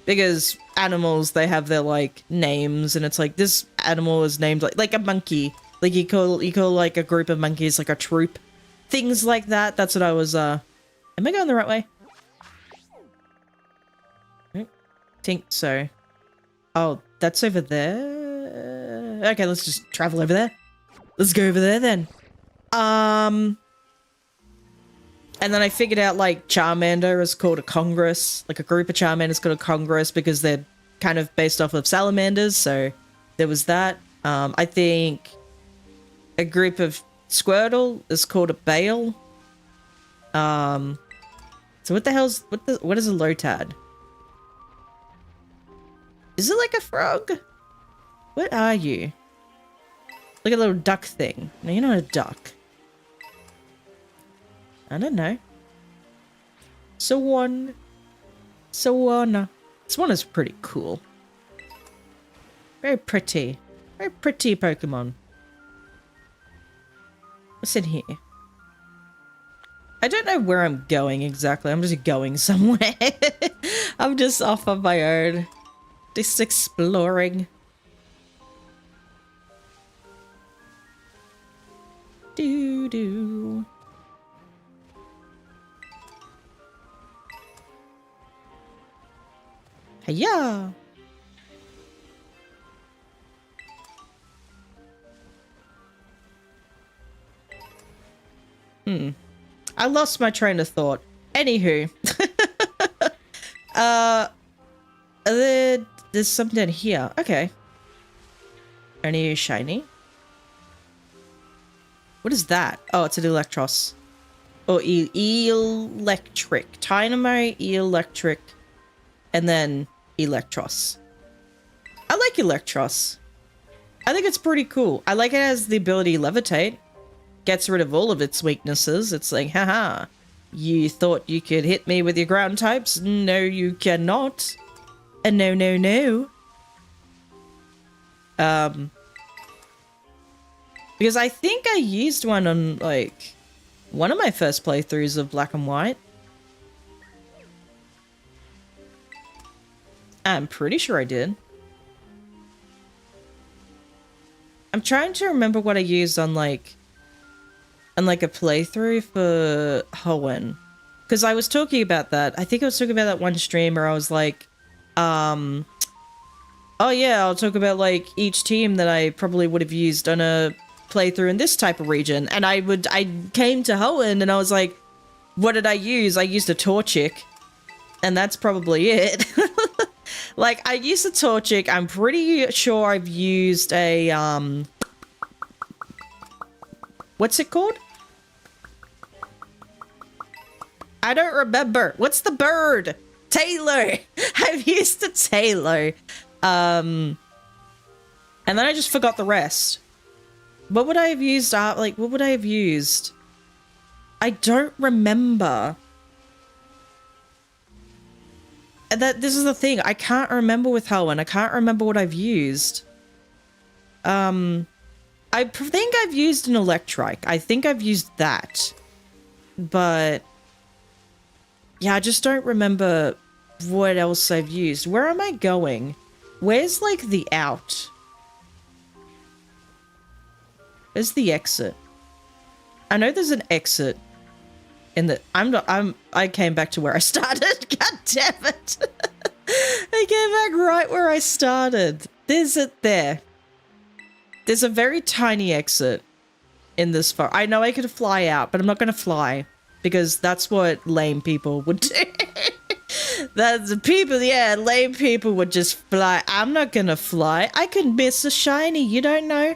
Because animals, they have their, like, names, and it's like, this animal is named, like a monkey. Like, you call, like, a group of monkeys, like, a troop. Things like that. That's what I was, Am I going the right way? I think so. Oh, that's over there? Okay, let's just travel over there. Let's go over there then. And then I figured out, like, Charmander is called a Congress. Like, a group of Charmanders called a Congress because they're kind of based off of salamanders, so there was that. I think a group of Squirtle is called a Bale. So what the hell's... What is a Lotad? Is it like a frog? What are you? Like a little duck thing. No, you're not a duck. I don't know. Swan. Swanna. Swanna's pretty cool. Very pretty. Very pretty Pokemon. What's in here? I don't know where I'm going exactly. I'm just going somewhere. I'm just off on my own. Just exploring. Doo-doo. Hiya! I lost my train of thought. Anywho. There's something down here. Okay. Only shiny. What is that? Oh, it's an Electros. Or electric. Dynamo, electric, and then Electros. I like Electros. I think it's pretty cool. I like it as the ability to levitate. Gets rid of all of its weaknesses. It's like, haha, you thought you could hit me with your ground types? No, you cannot. No, no, no. Because I think I used one on, like, one of my first playthroughs of Black and White. I'm pretty sure I did. I'm trying to remember what I used on, like a playthrough for Hoenn. Because I was talking about that. I think I was talking about that one stream where I was like, oh yeah, I'll talk about, like, each team that I probably would have used on a playthrough in this type of region. And I came to Hoenn and I was like, what did I use? I used a Torchic. And that's probably it. Like, I used a Torchic. I'm pretty sure I've used a, what's it called? I don't remember. What's the bird? Taylor. I've used a Taylor. And then I just forgot the rest. What would I have used? What would I have used? I don't remember. And this is the thing. I can't remember with Hoenn. I can't remember what I've used. I think I've used an Electrike. I think I've used that. But yeah, I just don't remember what else I've used. Where am I going? Where's, like, the out? Where's the exit? I know there's an exit in the... I came back to where I started. God damn it. I came back right where I started. There's it there. There's a very tiny exit in this far. I know I could fly out, but I'm not going to fly. Because that's what lame people would do. That's the people, yeah, lame people would just fly. I'm not gonna fly. I could miss a shiny, you don't know.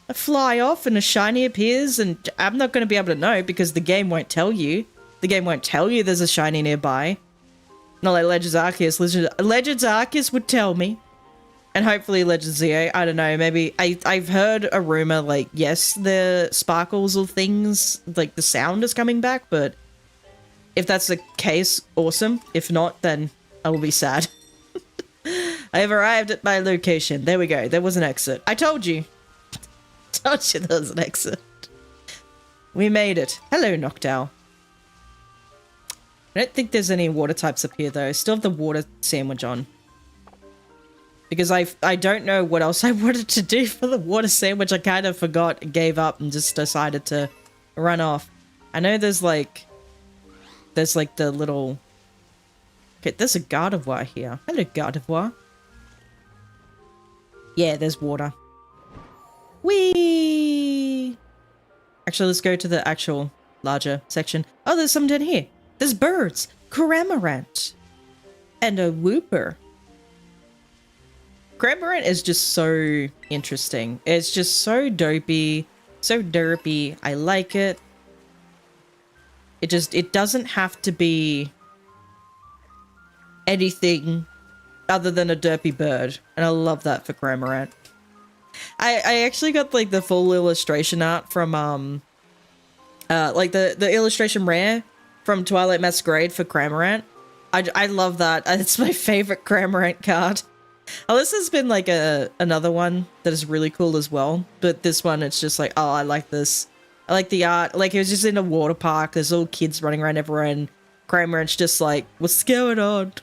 I fly off and a shiny appears and I'm not gonna be able to know because the game won't tell you. The game won't tell you there's a shiny nearby. Not like Legends Arceus. Legends Arceus would tell me. And hopefully Legends Zeo, I don't know, maybe, I've heard a rumor, like, yes, the sparkles or things, like, the sound is coming back, but if that's the case, awesome. If not, then I will be sad. I have arrived at my location. There we go. There was an exit. I told you. Told you there was an exit. We made it. Hello, Noctowl. I don't think there's any water types up here, though. Still have the water sandwich on. Because I don't know what else I wanted to do for the water sandwich. I kind of forgot, gave up, and just decided to run off. I know there's like the little... Okay, there's a Gardevoir here. Hello, Gardevoir. Yeah, there's water. Whee! Actually, let's go to the actual larger section. Oh, there's something down here. There's birds. Cramorant. And a Wooper. Cramorant is just so interesting. It's just so dopey, so derpy. I like it. It doesn't have to be anything other than a derpy bird. And I love that for Cramorant. I actually got like the full illustration art from like the illustration rare from Twilight Masquerade for Cramorant. I love that. It's my favorite Cramorant card. Oh, this has been like another one that is really cool as well. But this one, it's just like, oh, I like this. I like the art. Like, it was just in a water park. There's all kids running around everywhere, and Cramorant's just like, what's going on?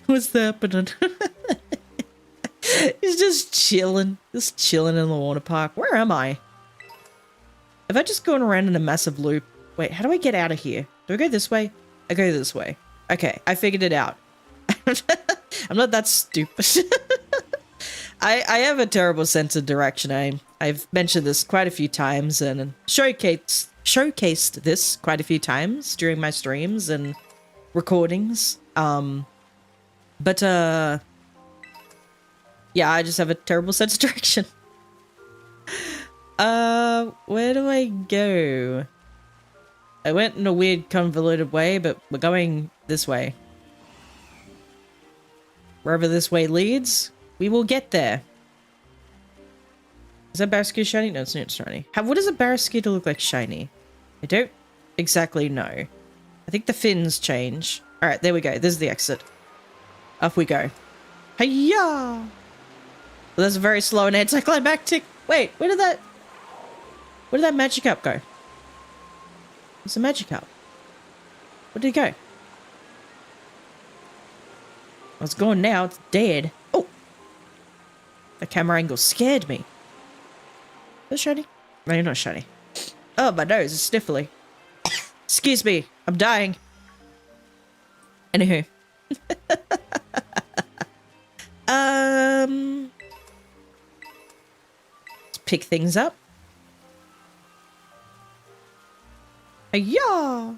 What's happening? He's just chilling in the water park. Where am I? Have I just gone around in a massive loop? Wait, how do I get out of here? Do I go this way? I go this way. Okay, I figured it out. I'm not that stupid. I have a terrible sense of direction. I've mentioned this quite a few times and showcased this quite a few times during my streams and recordings. Yeah, I just have a terrible sense of direction. Where do I go? I went in a weird convoluted way, but we're going this way. Wherever this way leads, we will get there. Is that Barraskewda shiny? No, it's not shiny. What does a Barraskewda look like shiny? I don't exactly know. I think the fins change. Alright, there we go. This is the exit. Off we go. Hiya! Well, that's very slow and anticlimactic. Wait, where did that Magikarp go? It's a Magikarp. Where did it go? Oh, it's gone now. It's dead. Oh! The camera angle scared me. Is that shiny? No, you're not shiny. Oh, my nose is sniffly. Excuse me. I'm dying. Anywho. Let's pick things up. Yeah.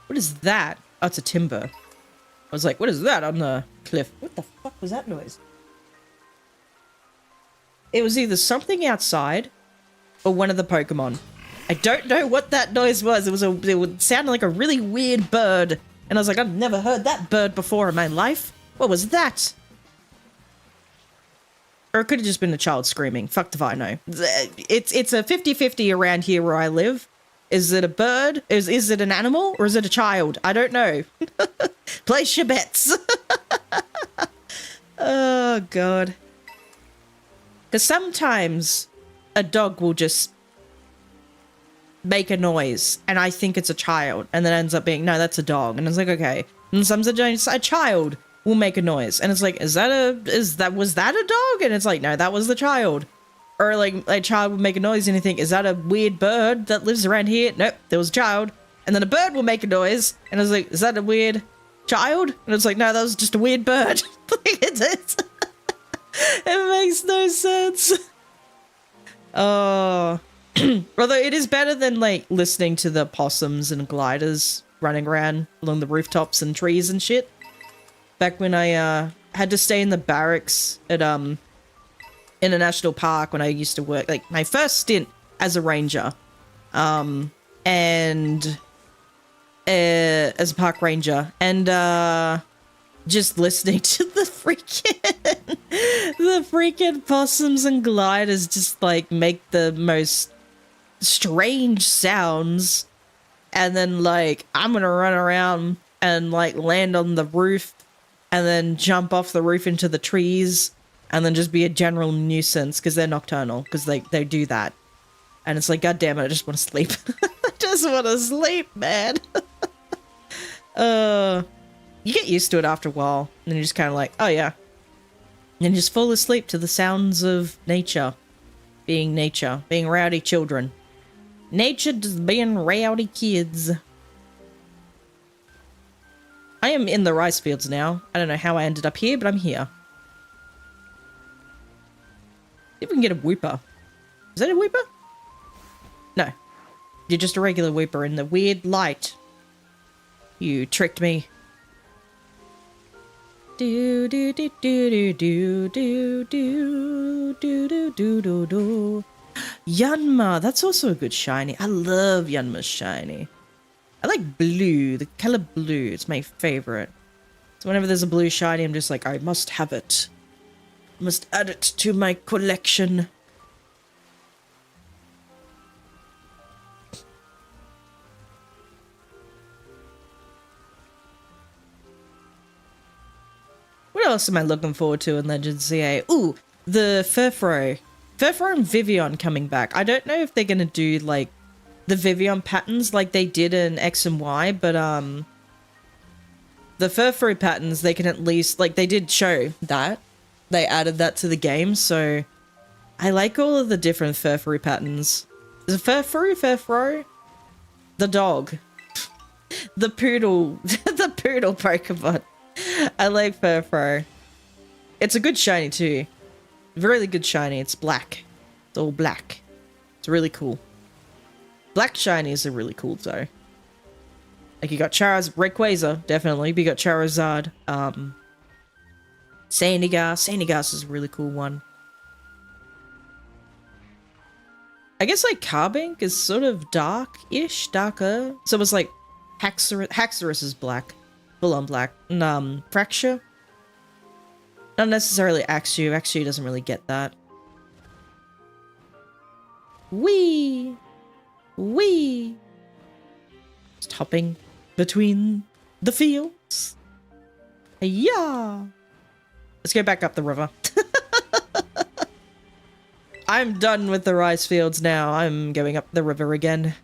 What is that? Oh, it's a timber. I was like, what is that on the cliff? What the fuck was that noise? It was either something outside or one of the Pokemon. I don't know what that noise was. It would sound like a really weird bird. And I was like, I've never heard that bird before in my life. What was that? Or it could have just been a child screaming. Fuck if I know. It's a 50-50 around here where I live. Is it a bird? Is it an animal? Or is it a child? I don't know. Place your bets. Oh, God. Because sometimes a dog will just make a noise and I think it's a child and then it ends up being, no, that's a dog. And it's like, okay. And sometimes a child will make a noise and it's like, was that a dog? And it's like, no, that was the child. Or like a child will make a noise and you think, is that a weird bird that lives around here? Nope, there was a child. And then a bird will make a noise and it's like, is that a weird child? And it's like, no, that was just a weird bird. It makes no sense. Oh. Although it is better than like listening to the possums and gliders running around along the rooftops and trees and shit. Back when I had to stay in the barracks at in a national park when I used to work, like my first stint as a ranger, and as a park ranger, and just listening to the freaking possums and gliders just like make the most strange sounds, and then like I'm gonna run around and like land on the roof and then jump off the roof into the trees and then just be a general nuisance because they're nocturnal, because they do that. And it's like, god damn it, I just want to sleep. I just want to sleep, man. You get used to it after a while and then you're just kind of like, oh yeah, and you just fall asleep to the sounds of nature being rowdy children. Nature just being rowdy kids. I am in the rice fields now. I don't know how I ended up here, but I'm here. See if we can get a Wooper. Is that a Wooper? No. You're just a regular Wooper in the weird light. You tricked me. Do do do do do do do do do do do do. Yanma, that's also a good shiny. I love Yanma's shiny. I like blue, the color blue. It's my favorite. So whenever there's a blue shiny, I'm just like, I must have it. I must add it to my collection. else am I looking forward to in Legends CA? Ooh, the Furfro. Furfro and Vivian coming back. I don't know if they're going to do, like, the Vivian patterns like they did in X and Y, but, the Furfro patterns, they can at least, like, they did show that. They added that to the game, so I like all of the different Furfro patterns. Is it Furfro? The dog. The poodle. The poodle Pokemon. I like Furfro. It's a good shiny too. Really good shiny. It's black. It's all black. It's really cool. Black shinies are really cool though. Like you got Rayquaza, definitely. But you got Charizard. Sandygast is a really cool one. I guess like Carbink is sort of darker. So it's like Haxorus is black. Full on black. And Fracture. Not necessarily Axew. Axew doesn't really get that. Wee! Just hopping between the fields. Yeah! Let's go back up the river. I'm done with the rice fields now. I'm going up the river again.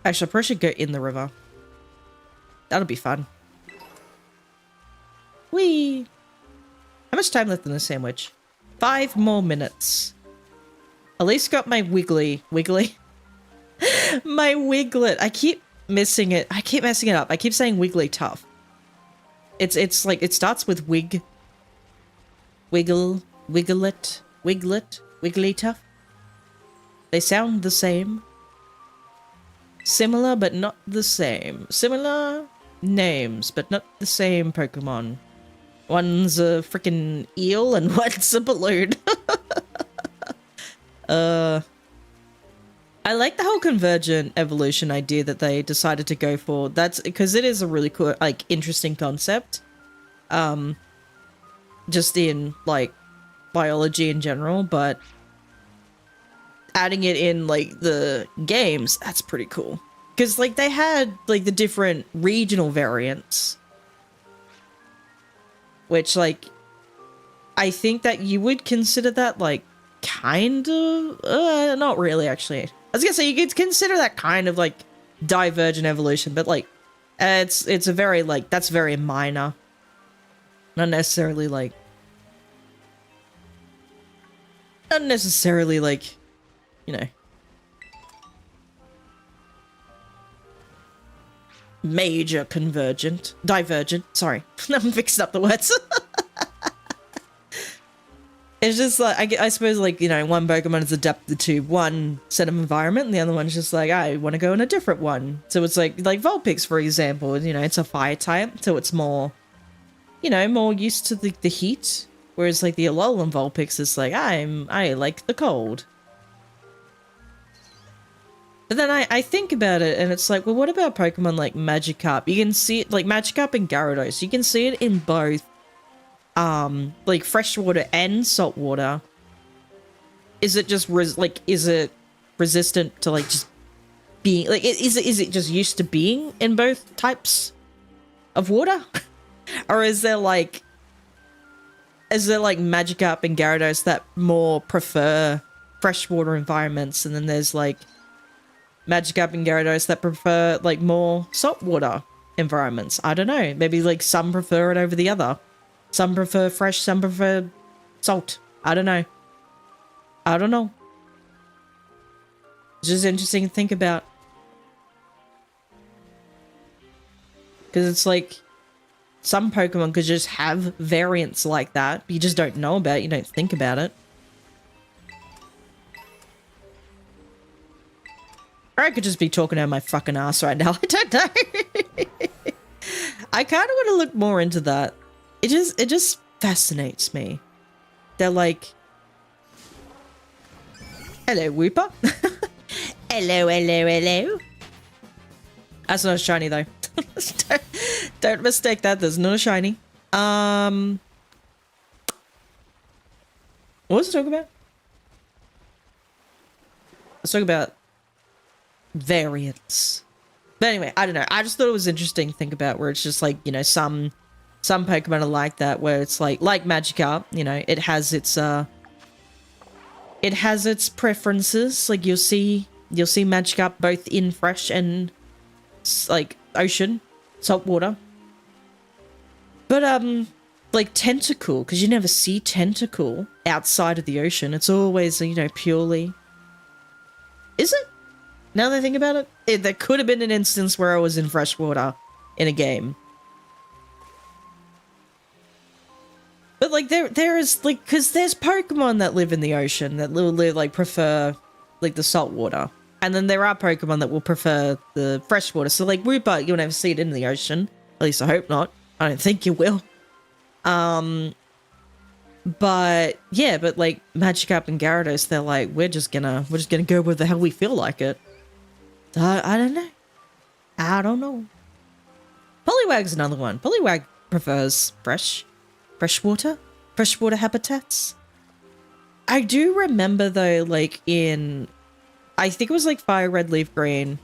Actually, I probably should go in the river. That'll be fun. Whee! How much time left in the sandwich? 5 more minutes. At least got my Wiggly. My Wiglet. I keep missing it. I keep messing it up. I keep saying Wiggly tough. It's like, it starts with Wiglet, Wiggly tough. They sound the same. Similar, but not the same. Similar names, but not the same Pokemon. One's a freaking eel and one's a balloon. I like the whole convergent evolution idea that they decided to go for. That's because it is a really cool, like, interesting concept. Just in, like, biology in general, but adding it in, like, the games, that's pretty cool. Because, like, they had, like, the different regional variants. Which, like, I think that you would consider that, like, kind of... not really, actually. I was gonna say, you could consider that kind of, like, divergent evolution, but, like, it's a very, like, that's very minor. Not necessarily, like... Not necessarily, like, you know... Major convergent. Divergent, sorry. I'm mixing up the words. It's just like, I suppose, like, you know, one Pokemon is adapted to one set of environment, and the other one's just like, I want to go in a different one. So it's like Vulpix, for example, you know, it's a fire type, so it's more, you know, more used to the heat. Whereas, like, the Alolan Vulpix is like, I like the cold. But then I think about it, and it's like, well, what about Pokemon like Magikarp? You can see it, like, Magikarp and Gyarados, you can see it in both, like, freshwater and saltwater. Is it just, is it resistant to, like, just being, like, is it just used to being in both types of water? Or is there, like, Magikarp and Gyarados that more prefer freshwater environments, and then there's, like, Magikarp and Gyarados that prefer, like, more saltwater environments? I don't know. Maybe, like, some prefer it over the other. Some prefer fresh, some prefer salt. I don't know. I don't know. It's just interesting to think about. Because it's like, some Pokemon could just have variants like that, but you just don't know about it, you don't think about it. Or I could just be talking out my fucking ass right now. I don't know. I kind of want to look more into that. It just fascinates me. They're like, hello, Whooper. hello. That's not a shiny though. don't mistake that. There's not a shiny. What was I talking about? Let's talk about variants. But anyway, I don't know. I just thought it was interesting to think about where it's just like, you know, some Pokemon are like that, where it's like Magikarp, you know, it has its preferences. Like you'll see Magikarp both in fresh and like ocean, salt water. But like Tentacool, because you never see Tentacool outside of the ocean. It's always, you know, purely. Is it? Now that I think about it, there could have been an instance where I was in freshwater in a game. But like there is like, because there's Pokemon that live in the ocean that will like prefer like the salt water, and then there are Pokemon that will prefer the freshwater. So like Wooper, you'll never see it in the ocean. At least I hope not. I don't think you will. But yeah, but like Magikarp and Gyarados, they're like, we're just gonna go where the hell we feel like it. So I don't know. I don't know. Poliwag's another one. Poliwag prefers freshwater habitats. I do remember though, like in, I think it was like Fire Red Leaf Green,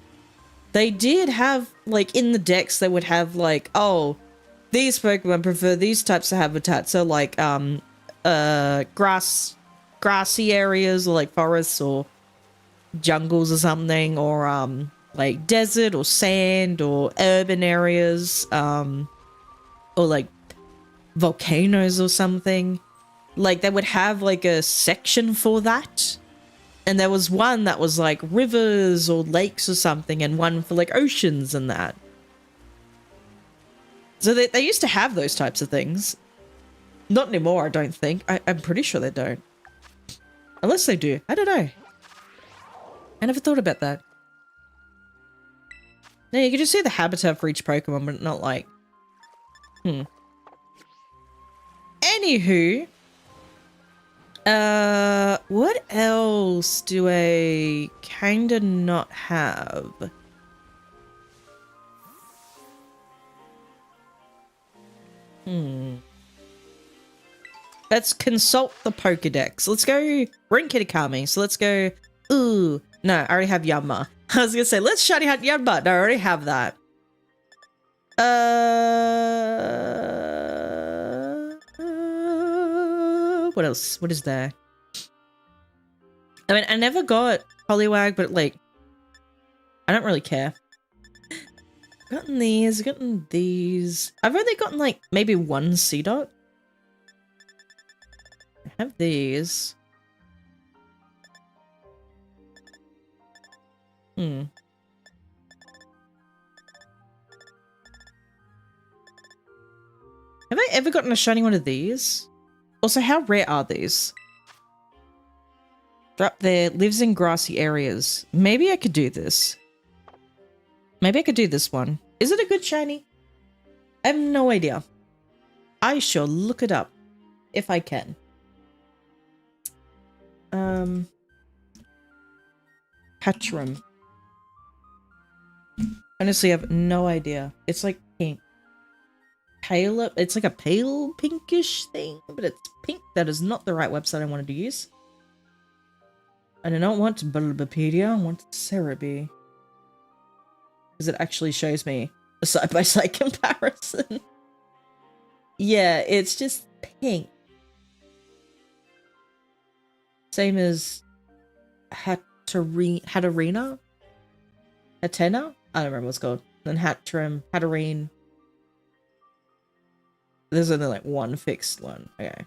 they did have like in the decks they would have like, oh, these Pokemon prefer these types of habitats. So like grassy areas or like forests or jungles or something, or like desert or sand or urban areas, or like volcanoes or something. Like they would have like a section for that, and there was one that was like rivers or lakes or something, and one for like oceans and that. So they used to have those types of things. Not anymore, I don't think. I'm pretty sure they don't. Unless they do. I don't know. I never thought about that. No, you can just see the habitat for each Pokemon, but not like... Anywho. What else do I kinda not have? Let's consult the Pokedex. Let's go. We're in Kitakami, so let's go. Ooh, no, I already have Yanma. I was gonna say, let's shiny hunt Yanma. No, I already have that. What else? What is there? I mean, I never got Poliwag, but like, I don't really care. Gotten these. I've only gotten like maybe one Seedot. I have these. Have I ever gotten a shiny one of these? Also, how rare are these? They're up there, lives in grassy areas. Maybe I could do this. Maybe I could do this one. Is it a good shiny? I have no idea. I shall look it up if I can. Hatchram. Honestly, I have no idea. It's like pink. Pale, it's like a pale pinkish thing, but it's pink. That is not the right website I wanted to use. I do not want Bulbapedia, I want Cerebi. Because it actually shows me a side-by-side comparison. Yeah, it's just pink. Same as Hatterena? Hatena? I don't remember what it's called. Then Hattrem, Hatterene. There's only like one fixed one. Okay.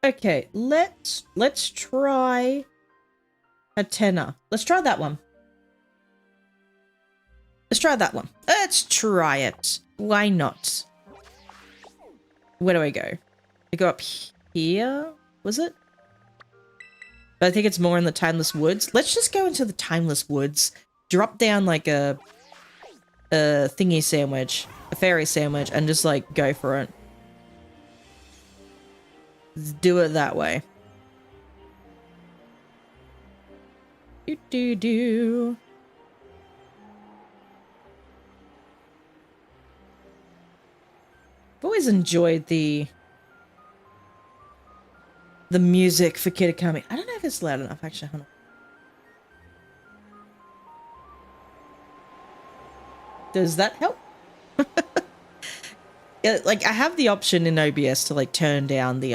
Okay, let's try Hatena. Let's try that one. Let's try that one. Let's try it. Why not? Where do I go? I go up here? Was it? But I think it's more in the Timeless Woods. Let's just go into the Timeless Woods. Drop down like a thingy sandwich. A fairy sandwich. And just like go for it. Let's do it that way. Do. I've always enjoyed the the music for Kitakami. I don't know if it's loud enough, actually. Hold on. Does that help? Yeah, like, I have the option in OBS to, like, turn down the,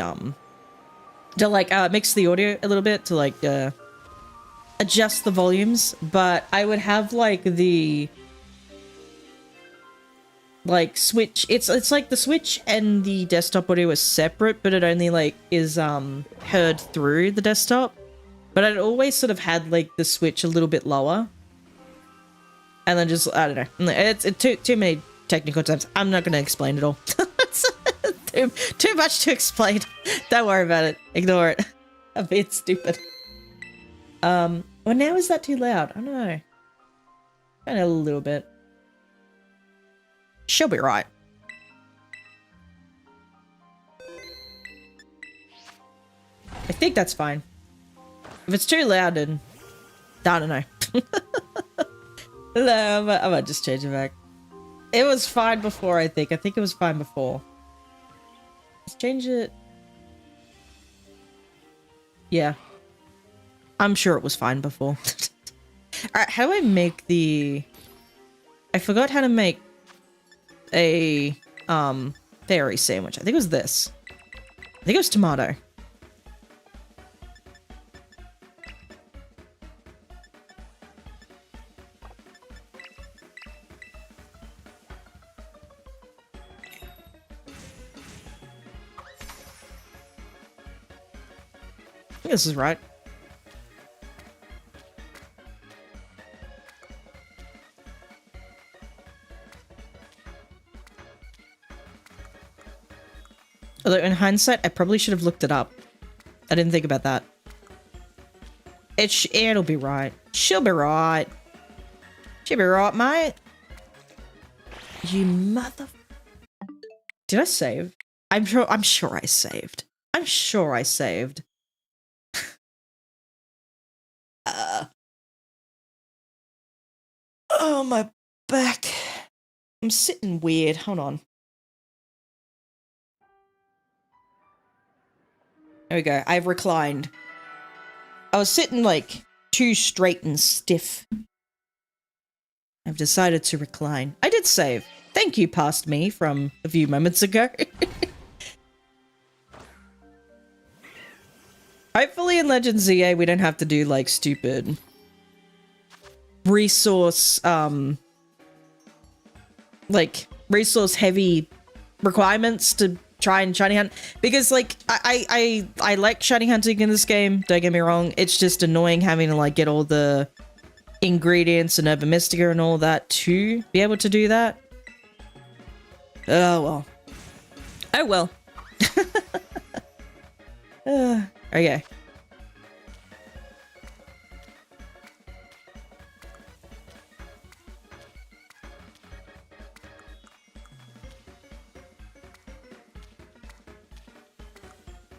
to, like, mix the audio a little bit to, like, adjust the volumes, but I would have, like, the, like, switch. It's like the Switch and the desktop audio is separate, but it only, like, is, heard through the desktop. But I'd always sort of had, like, the Switch a little bit lower. And then just, I don't know. It's too many technical terms. I'm not going to explain it all. too much to explain. Don't worry about it. Ignore it. I'm being stupid. Well, now is that too loud? I don't know. Kind of a little bit. She'll be right. I think that's fine. If it's too loud, then I don't know. No, I might just change it back. It was fine before, I think. I think it was fine before. Let's change it. Yeah. I'm sure it was fine before. Alright, how do I make the... I forgot how to make a, fairy sandwich. I think it was this. I think it was tomato. I think this is right. Although in hindsight, I probably should have looked it up. I didn't think about that. It'll be right. She'll be right. She'll be right, mate. You mother... Did I save? I'm sure I saved. I'm sure I saved. Oh, my back. I'm sitting weird. Hold on. There we go. I've reclined. I was sitting like too straight and stiff. I've decided to recline. I did save. Thank you, past me, from a few moments ago. Hopefully in Legends ZA we don't have to do like stupid resource heavy requirements to try and shiny hunt, because like I like shiny hunting in this game, don't get me wrong. It's just annoying having to like get all the ingredients and Urban Mystica and all that to be able to do that. Oh well. Oh well. Okay.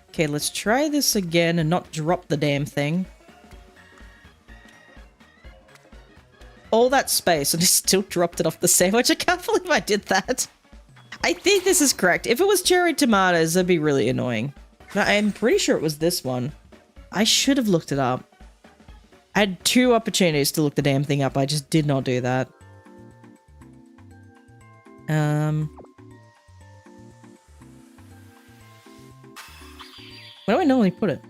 Okay, let's try this again and not drop the damn thing. All that space and I still dropped it off the sandwich. I can't believe I did that. I think this is correct. If it was cherry tomatoes, that'd be really annoying. But I'm pretty sure it was this one. I should have looked it up. I had 2 opportunities to look the damn thing up. I just did not do that. Where do I normally put it?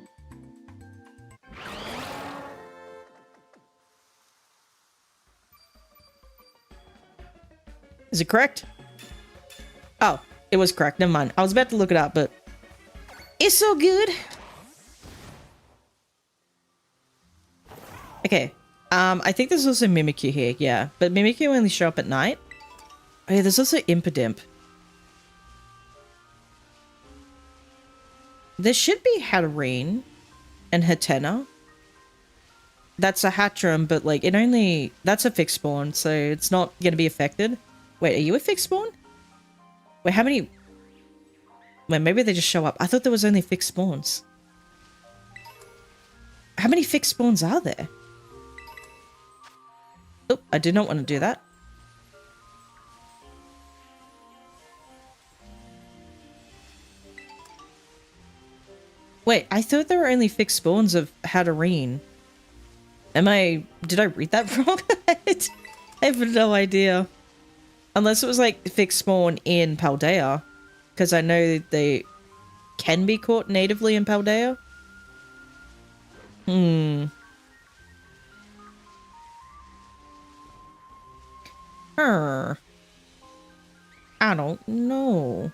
Is it correct? Oh, it was correct. Never mind. I was about to look it up, but it's so good. Okay. I think there's also Mimikyu here. Yeah, but Mimikyu only show up at night. Oh yeah, there's also Impidimp. There should be Hatterene and Hatena. That's a Hatchram, but like it only... That's a fixed spawn, so it's not going to be affected. Wait, are you a fixed spawn? Wait, how many... Wait, maybe they just show up. I thought there was only fixed spawns. How many fixed spawns are there? Oh, I did not want to do that. Wait, I thought there were only fixed spawns of Hatterene. Did I read that wrong? I have no idea. Unless it was like fixed spawn in Paldea. Because I know they can be caught natively in Paldea. I don't know.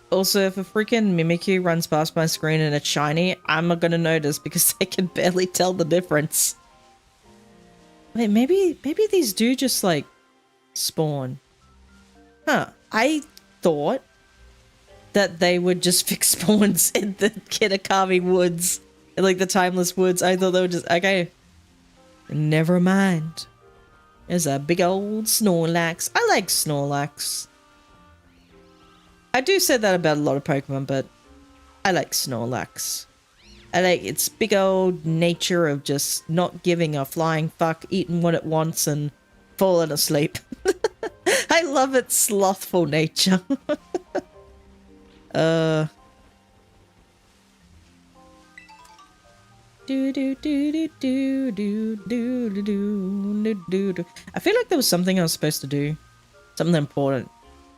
Also, if a freaking Mimikyu runs past my screen and it's shiny, I'm not gonna notice because I can barely tell the difference. Wait, maybe these do just, like, spawn. Huh. I thought that they would just fix spawns in the Kitakami woods. In, like, the Timeless Woods. I thought they would just... Okay. Never mind. There's a big old Snorlax. I like Snorlax. I do say that about a lot of Pokemon, but I like Snorlax. I like its big old nature of just not giving a flying fuck, eating what it wants, and falling asleep. I love its slothful nature. I feel like there was something I was supposed to do. Something important.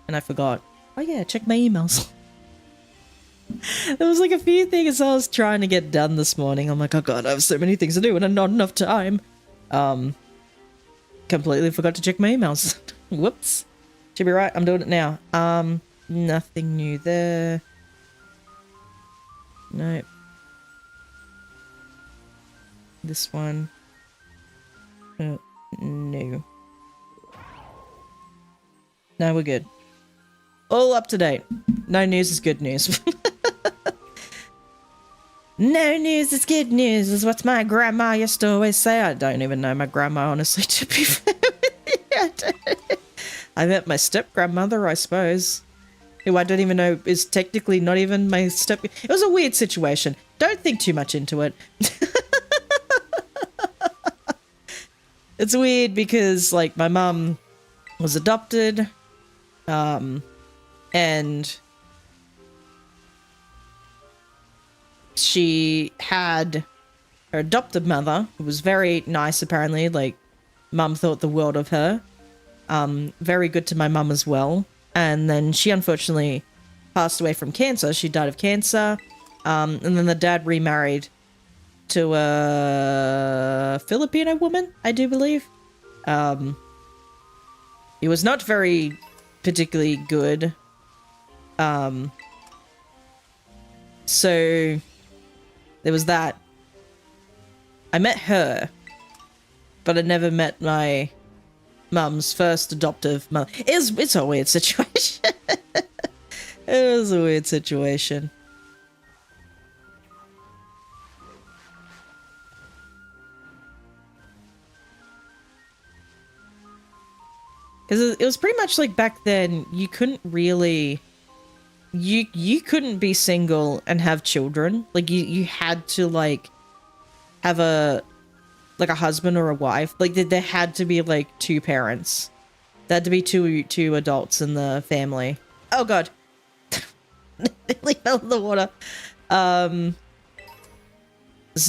And I forgot. Oh yeah, check my emails. There was like a few things I was trying to get done this morning. I'm like, oh god, I have so many things to do and not enough time. Completely forgot to check my emails. Whoops. Should be right, I'm doing it now. Nothing new there. Nope. This one. No. No, we're good. All up to date. No news is good news. No news is good news is what my grandma used to always say. I don't even know my grandma, honestly, to be fair with you. I met my step-grandmother, I suppose. Who I don't even know is technically not even my step... It was a weird situation. Don't think too much into it. It's weird because, like, my mum was adopted, and she had her adopted mother, who was very nice, apparently. Like, mum thought the world of her. Very good to my mum as well. And then she unfortunately passed away from cancer. She died of cancer. And then the dad remarried to a Filipino woman, I do believe. He was not very particularly good. So there was that. I met her, but I never met my mum's first adoptive mother. It's a weird situation. It was a weird situation. Because it was pretty much like back then, you couldn't really... You couldn't be single and have children. Like, you had to, like, have a husband or a wife. Like, there had to be, like, two parents. There had to be two adults in the family. Oh, God. Nearly fell in the water. So,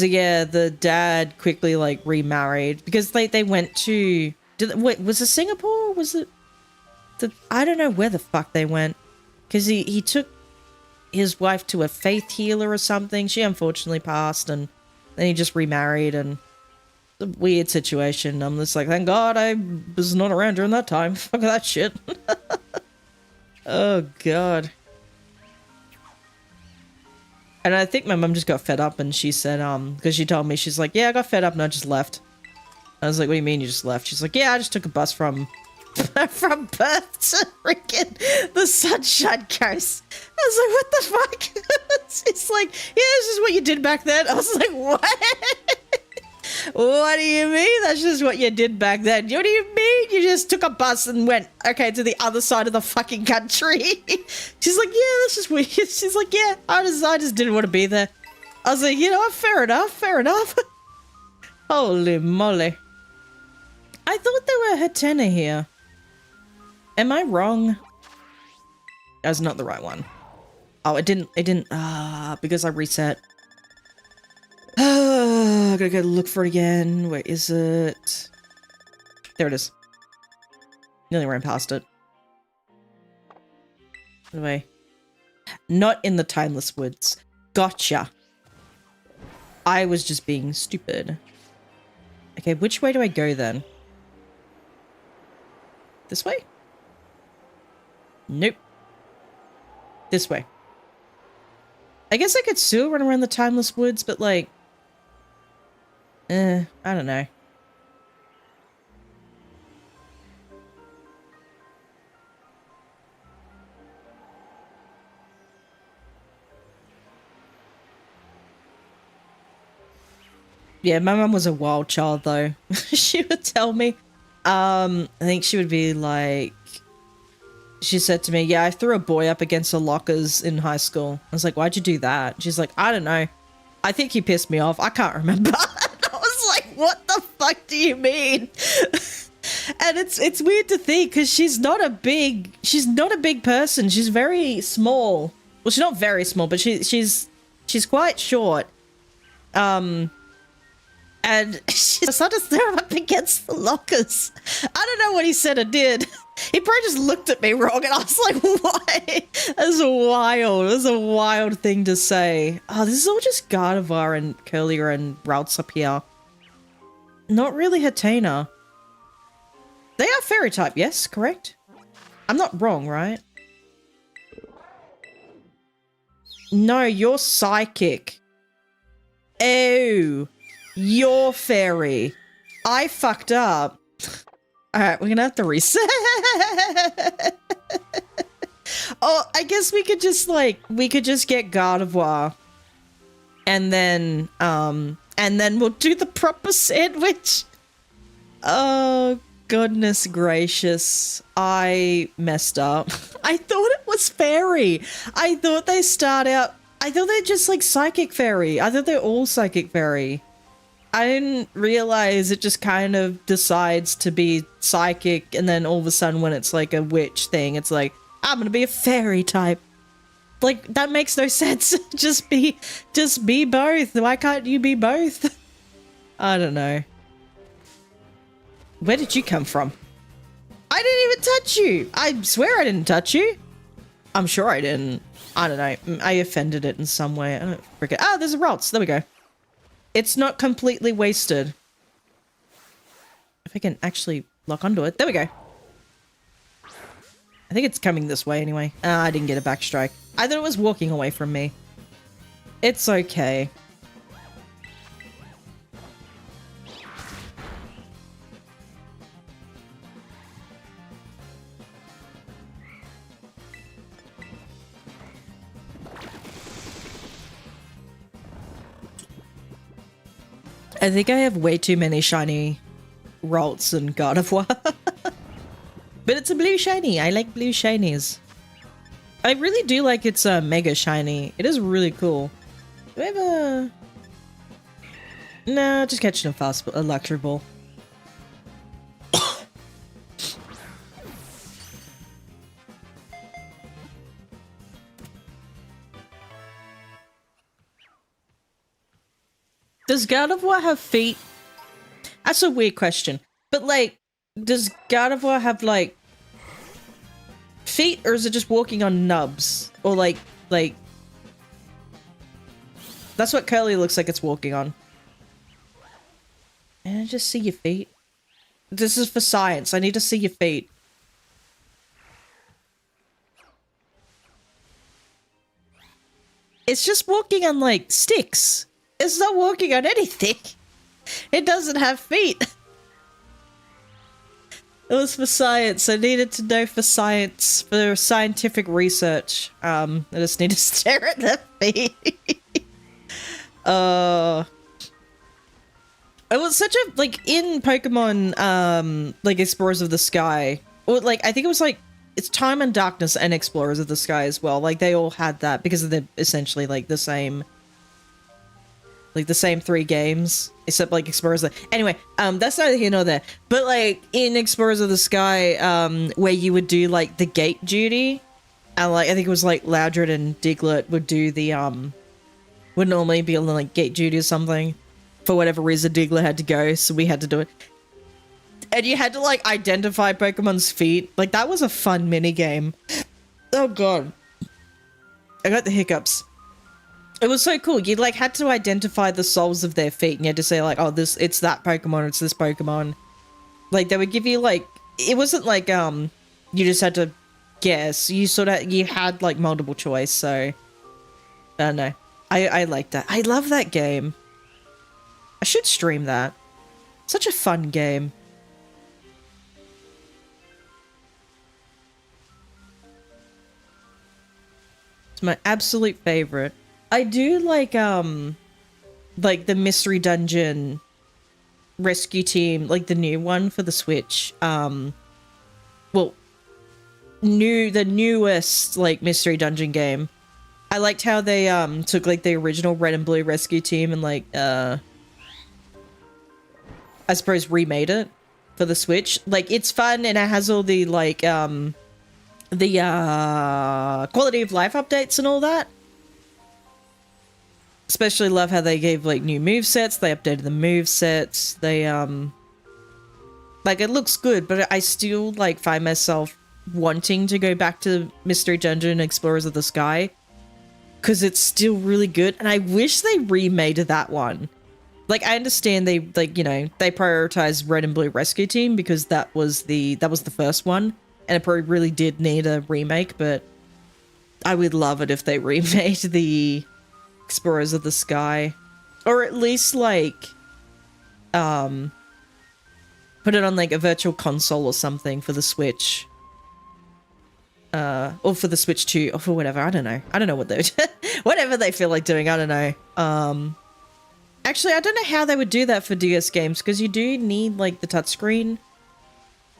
yeah, the dad quickly, like, remarried. Because, like, they went to... Wait, was it Singapore? Was it... I don't know where the fuck they went. Because he took his wife to a faith healer or something. She unfortunately passed, and then he just remarried, and it's a weird situation. I'm just like, thank God I was not around during that time. Fuck that shit. Oh, God. And I think my mum just got fed up, and she said, because she told me, she's like, yeah, I got fed up, and I just left. I was like, what do you mean you just left? She's like, yeah, I just took a bus from Perth to freaking the Sunshine Coast. I was like, what the fuck? She's like, yeah, this is what you did back then. I was like, what? What do you mean? That's just what you did back then. What do you mean? You just took a bus and went, okay, to the other side of the fucking country. She's like, yeah, that's just weird. She's like, yeah, I just didn't want to be there. I was like, you know what? Fair enough, fair enough. Holy moly. I thought there were Hatena here. Am I wrong? That's not the right one. Oh, it didn't, because I reset. I gotta go look for it again. Where is it? There it is. Nearly ran past it. Anyway. Not in the Timeless Woods. Gotcha. I was just being stupid. Okay, which way do I go then? This way? Nope. This way. I guess I could still run around the Timeless Woods, but like... I don't know. Yeah, my mum was a wild child though. She would tell me, I think she would be like, she said to me, yeah, I threw a boy up against the lockers in high school. I was like, why'd you do that? She's like, I don't know. I think he pissed me off. I can't remember. I was like, what the fuck do you mean? And it's weird to think because she's not a big person. She's very small. Well, she's not very small, but she's quite short. And she started to throw him up against the lockers. I don't know what he said or did. He probably just looked at me wrong, and I was like, why? That's wild. That's a wild thing to say. Oh, this is all just Gardevoir and Curlier and routes up here. Not really Hatena. They are fairy type, yes, correct? I'm not wrong, right? No, you're psychic. Oh. You're fairy. I fucked up. Alright, we're gonna have to reset. Oh, I guess we could just get Gardevoir. And then we'll do the proper sandwich. Oh, goodness gracious. I messed up. I thought it was fairy. I thought they're just like psychic fairy. I thought they're all psychic fairy. I didn't realize it just kind of decides to be psychic, and then all of a sudden when it's like a witch thing, it's like, I'm gonna be a fairy type. Like, that makes no sense. Just be both. Why can't you be both? I don't know. Where did you come from? I didn't even touch you. I swear I didn't touch you. I'm sure I didn't. I don't know. I offended it in some way. I don't forget. Ah, there's a routes. There we go. It's not completely wasted. If I can actually lock onto it. There we go. I think it's coming this way anyway. Ah, I didn't get a backstrike. I thought it was walking away from me. It's okay. I think I have way too many shiny Ralts and Gardevoir. But it's a blue shiny. I like blue shinies. I really do like its mega shiny. It is really cool. Do I have a... No, just catching a luxury ball. Does Gardevoir have feet? That's a weird question. But, like, does Gardevoir have, like, feet, or is it just walking on nubs? Or, like... That's what Curly looks like it's walking on. And I just see your feet. This is for science. I need to see your feet. It's just walking on, like, sticks. It's not walking on anything. It doesn't have feet. It was for science. I needed to know for science, for scientific research. I just need to stare at the feet. It was such a, like, in Pokemon, like, Explorers of the Sky, or, like, I think it was, like, it's Time and Darkness and Explorers of the Sky as well. Like, they all had that because they're essentially, like, the same... Like, the same 3 games, except, like, Explorers... Anyway, that's neither here nor there. But, like, in Explorers of the Sky, where you would do, like, the gate duty, And like I think it was like Loudred and Diglett would do the would normally be on like gate duty or something. For whatever reason, Diglett had to go, so we had to do it. And you had to like identify Pokemon's feet. Like that was a fun mini game. Oh god, I got the hiccups. It was so cool. You like had to identify the soles of their feet, and you had to say like, "Oh, it's that Pokemon, it's this Pokemon." Like they would give you like, it wasn't like you just had to guess. You had like multiple choice. So I don't know. I like that. I love that game. I should stream that. Such a fun game. It's my absolute favorite. I do like the Mystery Dungeon Rescue Team, like the new one for the Switch. Well, the newest like Mystery Dungeon game. I liked how they took like the original Red and Blue Rescue Team and like I suppose remade it for the Switch. Like it's fun and it has all the like quality of life updates and all that. Especially love how they gave like new movesets. They updated the movesets. They like it looks good, but I still like find myself wanting to go back to Mystery Dungeon Explorers of the Sky because it's still really good, and I wish they remade that one. Like I understand they like, you know, they prioritized Red and Blue Rescue Team because that was the first one, and it probably really did need a remake, but I would love it if they remade the Explorers of the Sky, or at least like put it on like a virtual console or something for the Switch, or for the Switch 2 or for whatever. I don't know what they would whatever they feel like doing. I don't know. Actually I don't know how they would do that for DS games, because you do need like the touchscreen,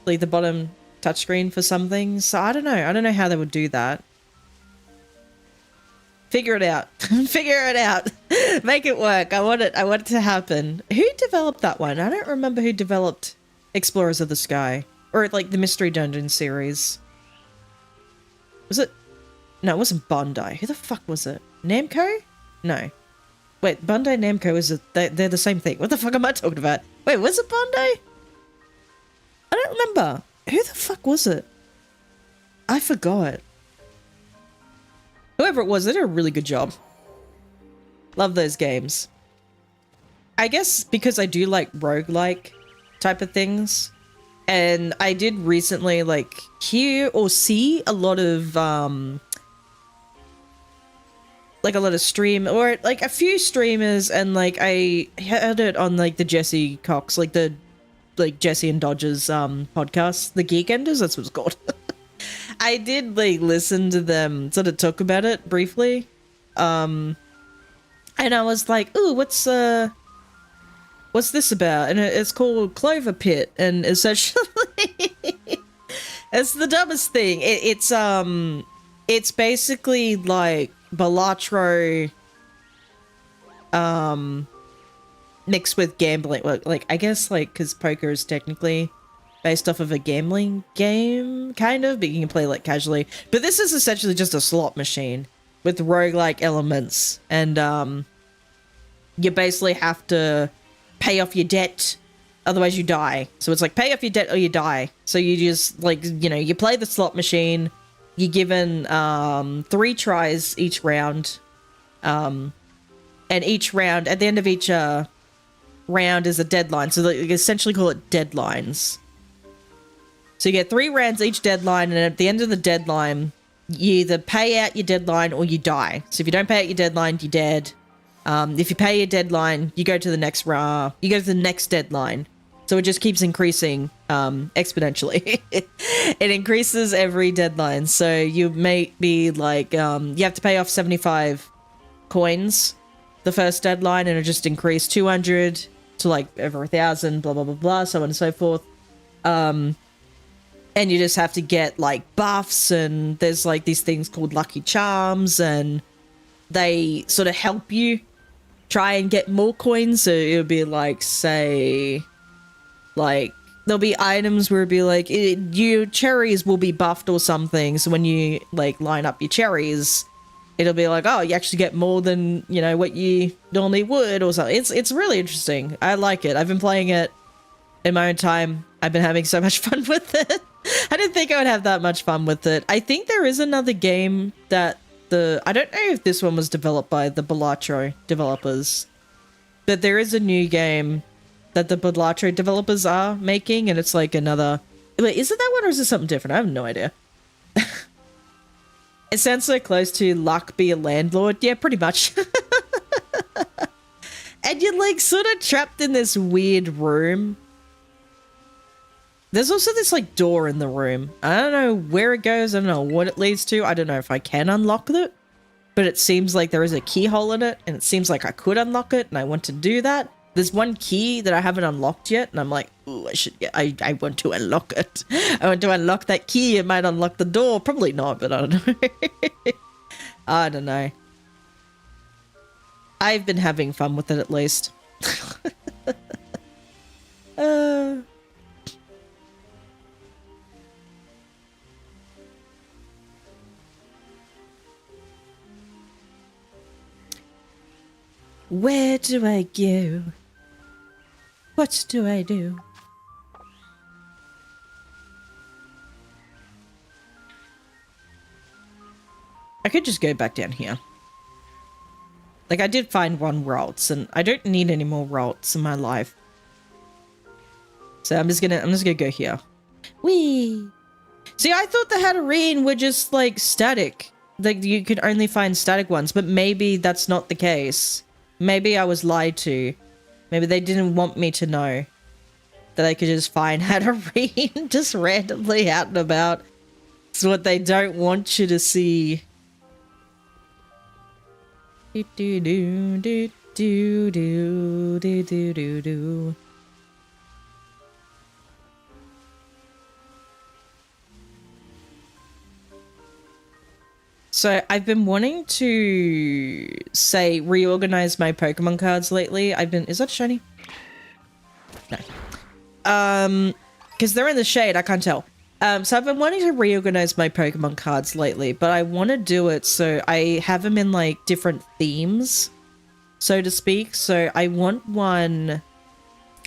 like the bottom touchscreen for some things. So I don't know how they would do that. Figure it out. Figure it out. Make it work. I want it to happen. Who developed that one? I don't remember who developed Explorers of the Sky. Or like the Mystery Dungeon series. Was it? No, it wasn't Bandai. Who the fuck was it? Namco? No. Wait, Bandai and Namco they're the same thing. What the fuck am I talking about? Wait, was it Bandai? I don't remember. Who the fuck was it? I forgot. Whoever it was, they did a really good job. Love those games. I guess because I do like roguelike type of things. And I did recently like hear or see a lot of stream, or like a few streamers, and like I heard it on like the Jesse Cox, like the Jesse and Dodger's podcast, the Geek Enders, that's what it's called. I did like listen to them sort of talk about it briefly. And I was like, ooh, what's this about? And it's called Clover Pit, and essentially it's the dumbest thing. It's basically like Balatro mixed with gambling. Like I guess like because poker is technically based off of a gambling game, kind of, but you can play like casually. But this is essentially just a slot machine with roguelike elements, and you basically have to pay off your debt, otherwise you die. So it's like pay off your debt or you die. So you just like, you know, you play the slot machine, you're given 3 tries each round, and each round, at the end of each round is a deadline. So they essentially call it deadlines. So you get 3 rounds each deadline, and at the end of the deadline, you either pay out your deadline or you die. So if you don't pay out your deadline, you're dead. If you pay your deadline, you go to the next you go to the next deadline. So it just keeps increasing exponentially. It increases every deadline. So you may be like, you have to pay off 75 coins the first deadline, and it just increased 200 to like over 1,000, blah, blah, blah, blah, so on and so forth. And you just have to get like buffs, and there's like these things called lucky charms, and they sort of help you try and get more coins. So it would be like, say, like there'll be items where it'll be like, your cherries will be buffed or something. So when you like line up your cherries, it'll be like, oh, you actually get more than, you know, what you normally would or something. It's really interesting. I like it. I've been playing it in my own time. I've been having so much fun with it. I didn't think I would have that much fun with it. I think there is another game that I don't know if this one was developed by the Balatro developers, but there is a new game that the Balatro developers are making, and it's like another... Wait, is it that one or is it something different? I have no idea. It sounds so close to Luck Be a Landlord. Yeah, pretty much. And you're like sort of trapped in this weird room. There's also this like door in the room. I don't know where it goes. I don't know what it leads to. I don't know if I can unlock it, but it seems like there is a keyhole in it, and it seems like I could unlock it, and I want to do that. There's one key that I haven't unlocked yet, and I'm like, ooh, I want to unlock it. I want to unlock that key. It might unlock the door. Probably not, but I don't know. I don't know. I've been having fun with it at least. Where do I go? What do I do? I could just go back down here. Like, I did find one routes, and I don't need any more routes in my life. So I'm just gonna go here. Whee! See, I thought the Hatterene were just, like, static. Like, you could only find static ones, but maybe that's not the case. Maybe I was lied to. Maybe they didn't want me to know that I could just find Hatterene just randomly out and about. It's what they don't want you to see. Do do do do do do do do do do. So I've been wanting to, say, reorganize my Pokemon cards lately. Is that shiny? No. Because they're in the shade, I can't tell. So I've been wanting to reorganize my Pokemon cards lately, but I want to do it so I have them in, like, different themes, so to speak. So I want one,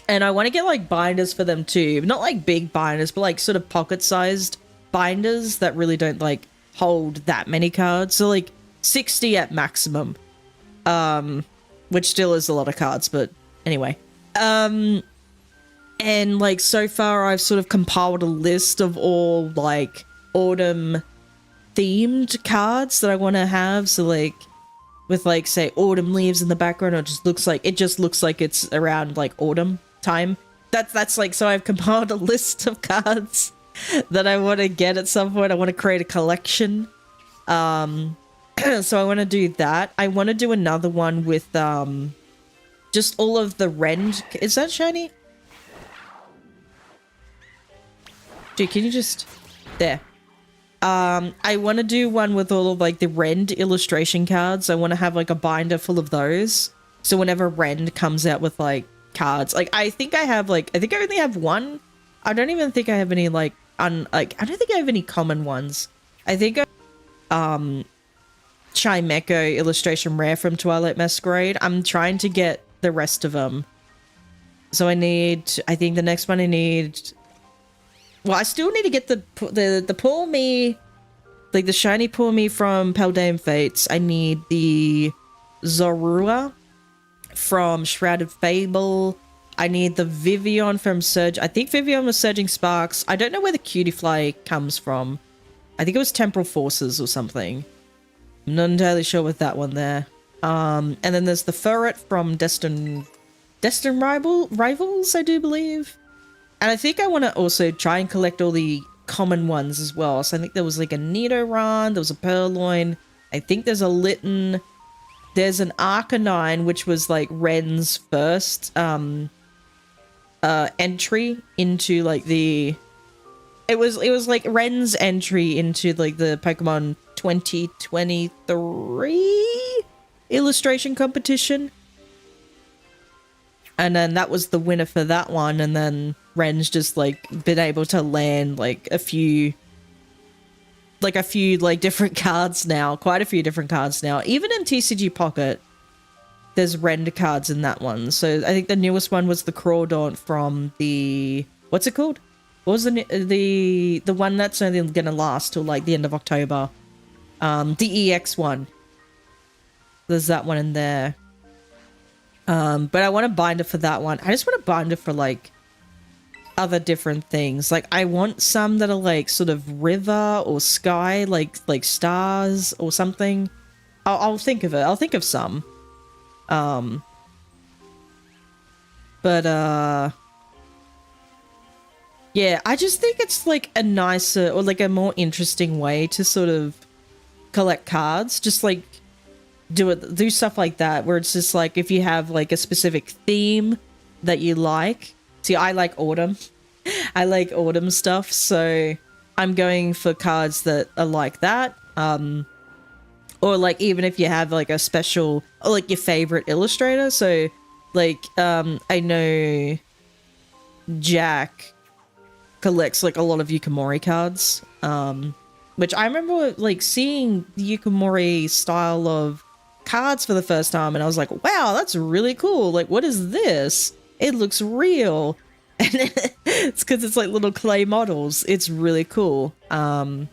and I want to get, like, binders for them too. Not, like, big binders, but, like, sort of pocket-sized binders that really don't, like, hold that many cards. So, like, 60 at maximum. Which still is a lot of cards, but anyway. And, like, so far I've sort of compiled a list of all, like, autumn-themed cards that I want to have. So, like, with, like, say, autumn leaves in the background, it just looks like it's around, like, autumn time. That's, like, so I've compiled a list of cards that I want to get at some point. I want to create a collection. So I want to do that. I want to do another one with, just all of the Rend. Is that shiny? Dude, can you just... There. I want to do one with all of, like, the Rend illustration cards. I want to have, like, a binder full of those. So whenever Rend comes out with, like, cards... Like, I think I only have one. I don't even think I have any, like, I don't think I have any common ones. I think Chimecho illustration rare from Twilight Masquerade. I'm trying to get the rest of them. So I think the next one I need... Well, I still need to get the Poor Me, like the shiny Poor Me from Paldean Fates. I need the Zorua from Shrouded Fable. I need the Vivian from Surge. I think Vivian was Surging Sparks. I don't know where the Cutiefly comes from. I think it was Temporal Forces or something. I'm not entirely sure with that one there. And then there's the Ferret from Destined Rivals, I do believe. And I think I want to also try and collect all the common ones as well. So I think there was like a Nidoran, there was a Purloin. I think there's a Litten. There's an Arcanine, which was like Ren's first entry into like the... It was like Ren's entry into like the Pokemon 2023 illustration competition. And then that was the winner for that one. And then Ren's just like been able to land like a few like different cards now, quite a few different cards now. Even in TCG Pocket, there's render cards in that one. So I think the newest one was the Crawdaunt from the, what's it called? What was the one that's only gonna last till like the end of October? The EX one. There's that one in there. But I want a binder for that one. I just want a binder for like other different things. Like I want some that are like sort of river or sky, like stars or something. I'll think of it. I'll think of some. Yeah, I just think it's like a nicer or like a more interesting way to sort of collect cards. Just like do stuff like that where it's just like if you have like a specific theme that you like. See, I like autumn. I like autumn stuff, so I'm going for cards that are like that. Or like even if you have like a special or like your favorite illustrator. So like I know Jack collects like a lot of Yukimori cards. Which I remember like seeing the Yukimori style of cards for the first time and I was like, wow, that's really cool. Like, what is this? It looks real. And it's because it's like little clay models. It's really cool. But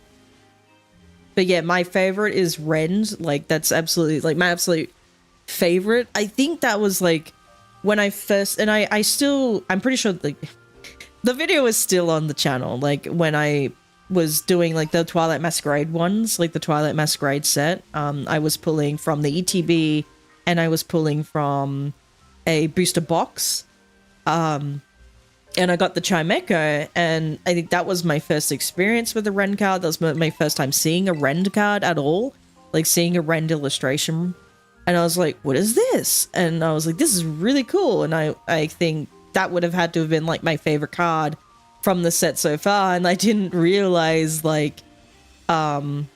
yeah, my favorite is Rend. Like that's absolutely like my absolute favorite. I think that was like when I first, and I still, I'm pretty sure like the video is still on the channel. Like when I was doing like the Twilight Masquerade ones, like the Twilight Masquerade set, I was pulling from the ETB and I was pulling from a booster box. And I got the Chimeco, and I think that was my first experience with a Rend card. That was my first time seeing a Rend card at all. Like seeing a Rend illustration. And I was like, what is this? And I was like, this is really cool. And I think that would have had to have been like my favorite card from the set so far. And I didn't realize like, there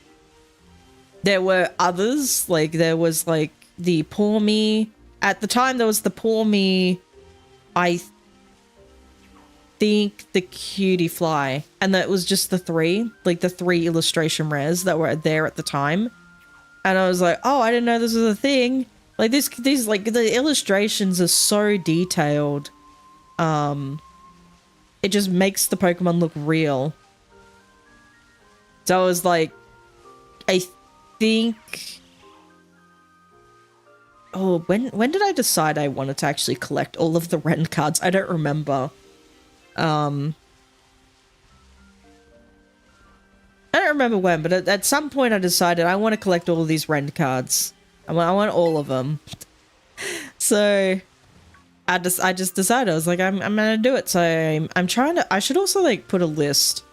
were others. Like there was like the Poor Me. At the time there was the Poor Me, I think the Cutie Fly, and that was just the three illustration rares that were there at the time. And I was like, oh, I didn't know this was a thing. Like these like the illustrations are so detailed. It just makes the Pokemon look real. So I was like, I think, oh, when did I decide I wanted to actually collect all of the Rend cards? I don't remember. I don't remember when, but at some point I decided I want to collect all of these Rend cards. I want all of them. So I just decided, I was like, I'm gonna do it. So I'm trying to, I should also like put a list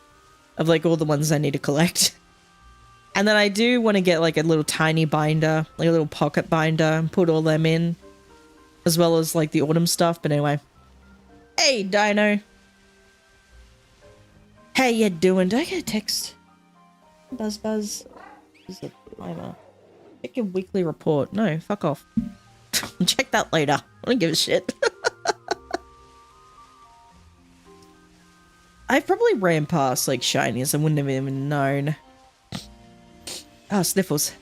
of like all the ones I need to collect. And then I do want to get like a little tiny binder, like a little pocket binder, and put all them in, as well as like the autumn stuff. But anyway, hey Dino, how you doing? Did I get a text? Buzz. Is it timer? Check your weekly report. No, fuck off. Check that later. I don't give a shit. I probably ran past like shinies. I wouldn't have even known. Ah, sniffles.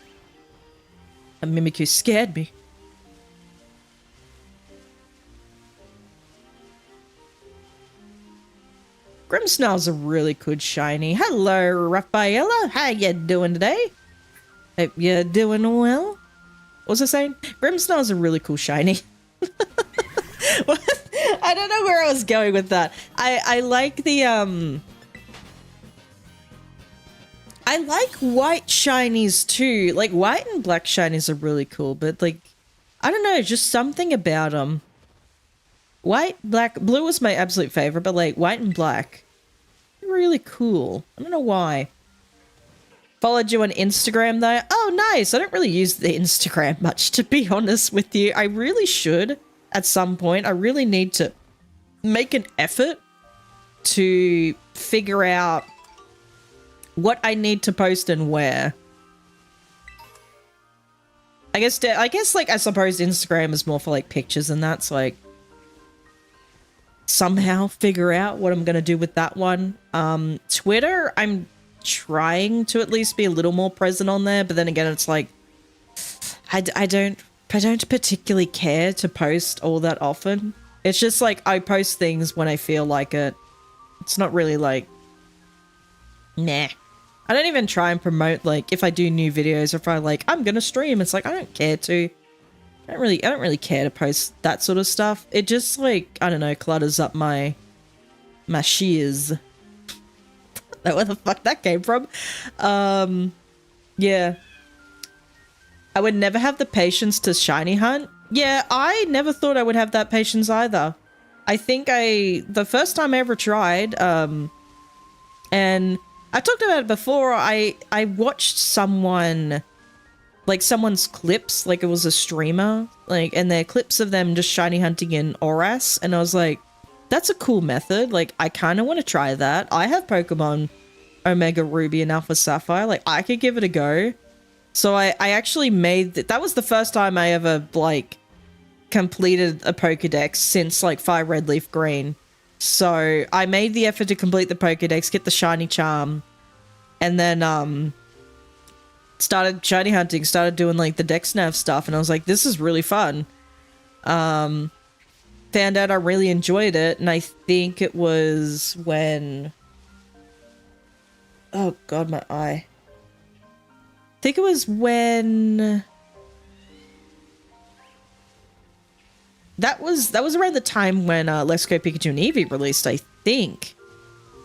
A Mimikyu scared me. Grimmsnarl's a really good shiny. Hello, Raffaella. How you doing today? Hope you're doing well. What was I saying? Grimmsnarl's a really cool shiny. I don't know where I was going with that. I like the I like white shinies too. Like white and black shinies are really cool, but like I don't know, just something about them. White, black, blue was my absolute favorite, but like white and black, really cool. I don't know why. Followed you on Instagram though. Oh, nice. I don't really use the Instagram much, to be honest with you. I really should at some point. I really need to make an effort to figure out what I need to post and where. I guess like I suppose Instagram is more for like pictures and that's like somehow figure out what I'm going to do with that one. Twitter, I'm trying to at least be a little more present on there, but then again, it's like, I don't particularly care to post all that often. It's just like, I post things when I feel like it. It's not really like, nah. I don't even try and promote, like, if I do new videos, or if I like, I'm gonna stream, it's like, I don't care to. I don't really care to post that sort of stuff. It just, like, I don't know, clutters up my shears. Where the fuck that came from. Yeah. I would never have the patience to shiny hunt. Yeah, I never thought I would have that patience either. I think the first time I ever tried, and I talked about it before, I watched someone's clips, like it was a streamer, like, and their clips of them just shiny hunting in Oras, and I was like, that's a cool method, like, I kind of want to try that. I have Pokemon Omega Ruby and Alpha Sapphire, like, I could give it a go. So I actually made that was the first time I ever, like, completed a Pokedex since, like, Fire Red Leaf Green. So I made the effort to complete the Pokedex, get the shiny charm, and then started shiny hunting, started doing like the Dex Nav stuff, and I was like, this is really fun. Found out I really enjoyed it, and I think it was when, oh god, my eye. I think it was when that was around the time when Let's Go Pikachu and Eevee released, I think.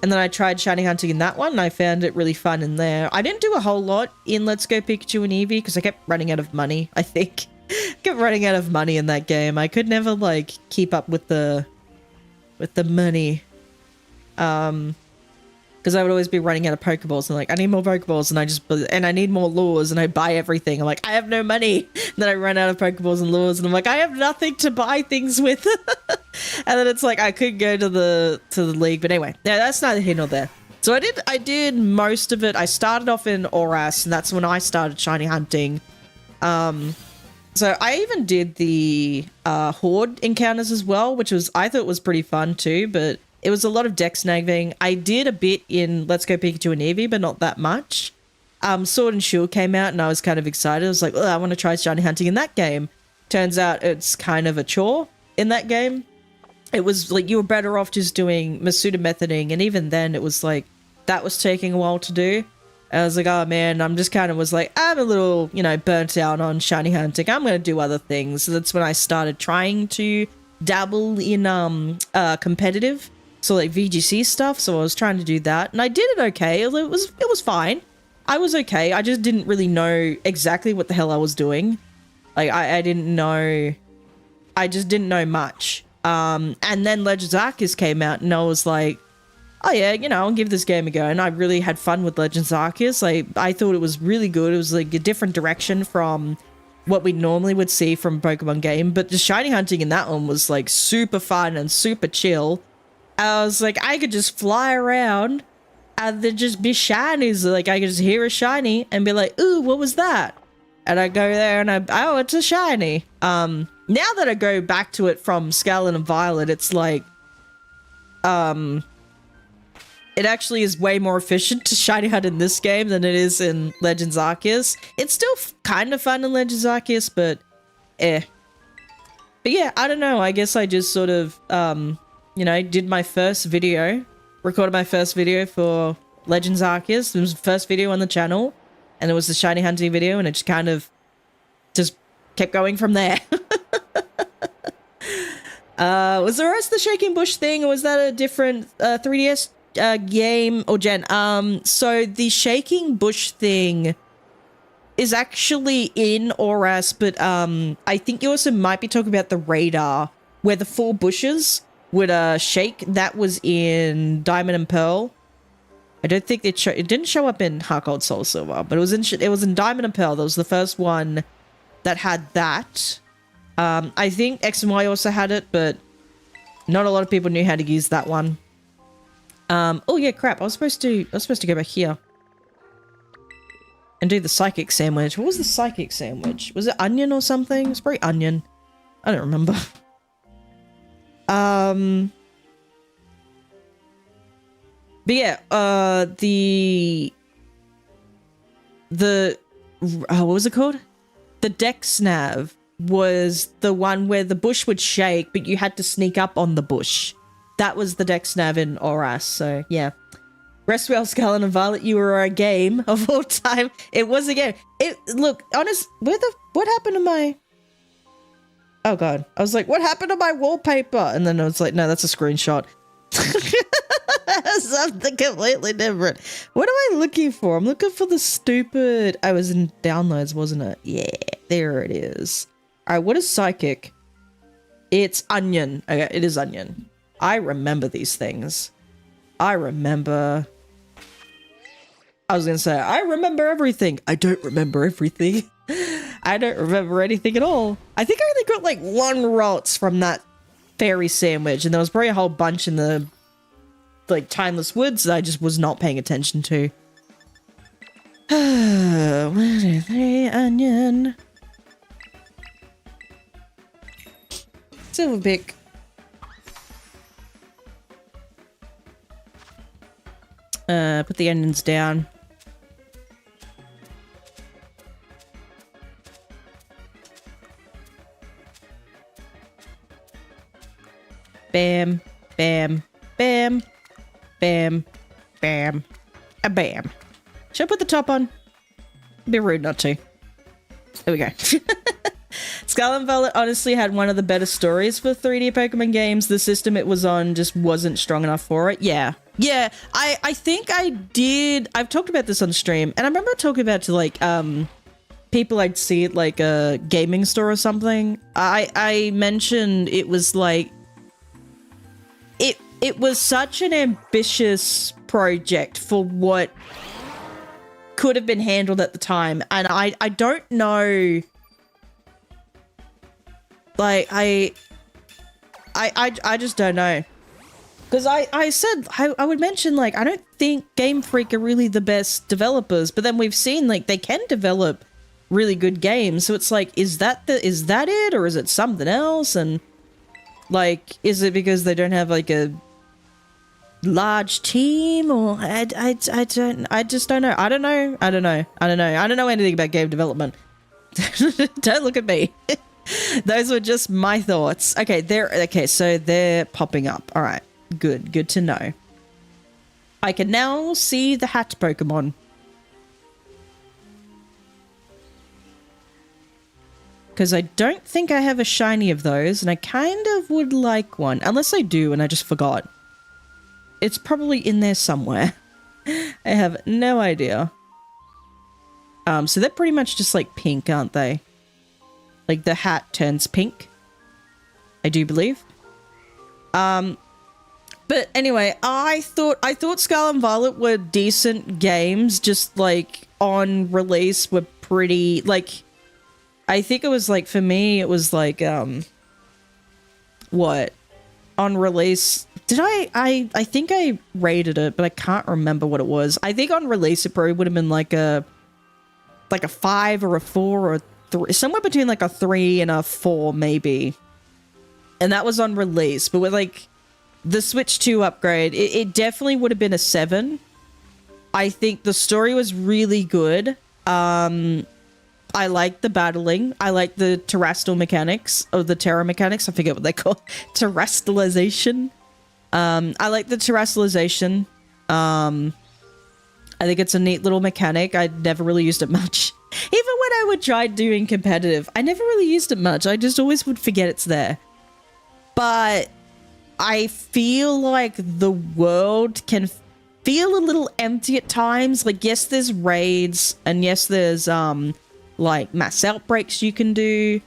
And then I tried shiny hunting in that one, and I found it really fun in there. I didn't do a whole lot in Let's Go Pikachu and Eevee because I kept running out of money, I think. Kept running out of money in that game. I could never, like, keep up with the money. Because I would always be running out of Pokeballs, and like, I need more Pokeballs, and I need more lures, and I buy everything. I'm like, I have no money. And then I run out of Pokeballs and lures, and I'm like, I have nothing to buy things with. And then it's like, I could go to the league, but anyway, yeah, that's neither here nor there. So I did most of it. I started off in Oras, and that's when I started shiny hunting. So I even did the Horde encounters as well, which I thought was pretty fun too, but it was a lot of deck snagging. I did a bit in Let's Go Pikachu and Eevee, but not that much. Sword and Shield came out, and I was kind of excited. I was like, oh, I want to try shiny hunting in that game. Turns out it's kind of a chore in that game. It was like, you were better off just doing Masuda methoding, and even then it was like, that was taking a while to do. And I was like, oh man, I'm just kind of was like, I'm a little, burnt out on shiny hunting. I'm going to do other things. So that's when I started trying to dabble in competitive. So like VGC stuff, so I was trying to do that, and I did it okay. It was fine. I was okay. I just didn't really know exactly what the hell I was doing. Like I didn't know. I just didn't know much. And then Legends Arceus came out, and I was like, oh yeah, I'll give this game a go. And I really had fun with Legends Arceus. I thought it was really good. It was like a different direction from what we normally would see from a Pokemon game. But the shiny hunting in that one was like super fun and super chill. I was like, I could just fly around and then just be shinies. Like, I could just hear a shiny and be like, ooh, what was that? And I go there and oh, it's a shiny. Now that I go back to it from Scarlet and Violet, it's like, it actually is way more efficient to shiny hunt in this game than it is in Legends Arceus. It's still kind of fun in Legends Arceus, but But yeah, I don't know. I guess I just sort of, did my first video, recorded my first video for Legends Arceus. It was the first video on the channel, and it was the shiny hunting video, and it just kind of just kept going from there. Was the rest of the Shaking Bush thing, or was that a different 3DS game or gen? So the Shaking Bush thing is actually in Oras, but I think you also might be talking about the radar, where the 4 bushes would shake. That was in Diamond and Pearl. I don't think it didn't show up in Heart Gold Soul Silver, but it was in Diamond and Pearl. That was the first one that had that. I think X and Y also had it, but not a lot of people knew how to use that one. Oh yeah, crap! I was supposed to go back here and do the psychic sandwich. What was the psychic sandwich? Was it onion or something? It's probably onion. I don't remember. But yeah, the what was it called? The Dex Nav was the one where the bush would shake, but you had to sneak up on the bush. That was the Dex Nav in Oras. So yeah, Rest Well, Scarlet and Violet, you were a game of all time. It was a game. Look, honest. What happened to my? Oh god, I was like, what happened to my wallpaper? And then I was like, no, that's a screenshot. Something completely different. What am I looking for? I'm looking for the stupid... I was in downloads, wasn't it? Yeah, there it is. All right, what is psychic? It's onion. Okay, it is onion. I remember these things. I remember... I was gonna say, I remember everything. I don't remember everything. I don't remember anything at all. I think I only got like 1 Ralts from that fairy sandwich, and there was probably a whole bunch in the like Timeless Woods that I just was not paying attention to. 1, 2, 3, onion. Silverpick. Put the onions down. Bam, bam, bam, bam, bam, a bam. Should I put the top on? It'd be rude not to. There we go. Scarlet and Violet honestly had one of the better stories for 3D Pokemon games. The system it was on just wasn't strong enough for it. Yeah. Yeah, I think I did. I've talked about this on stream, and I remember talking about to like people I'd see at like a gaming store or something. I mentioned it was like it was such an ambitious project for what could have been handled at the time, and I don't know. Like I just don't know. Because I said, I would mention, like, I don't think Game Freak are really the best developers, but then we've seen, like, they can develop really good games, so it's like, is that it, or is it something else? And, like, is it because they don't have, like, a large team, or I just don't know. I don't know anything about game development. Don't look at me. Those were just my thoughts. Okay, so they're popping up. All right. Good to know. I can now see the hat Pokemon. Because I don't think I have a shiny of those, and I kind of would like one. Unless I do, and I just forgot. It's probably in there somewhere. I have no idea. So they're pretty much just like pink, aren't they? Like the hat turns pink. I do believe. But anyway, I thought Scarlet and Violet were decent games, just like on release were pretty, like, I think it was like, for me, it was like, what? On release, did I think I rated it, but I can't remember what it was. I think on release it probably would have been like a 5 or a 4 or a 3, somewhere between like a 3 and a 4 maybe. And that was on release, but with like the Switch 2 upgrade, it definitely would have been a 7. I think the story was really good. I like the battling. I like the terrestrial mechanics, or the terra mechanics. I forget what they call terrestrialization. I like the terrestrialization. I think it's a neat little mechanic. I never really used it much. Even when I would try doing competitive, I never really used it much. I just always would forget it's there. But I feel like the world can feel a little empty at times. Like, yes, there's raids, and yes, there's like mass outbreaks you can do.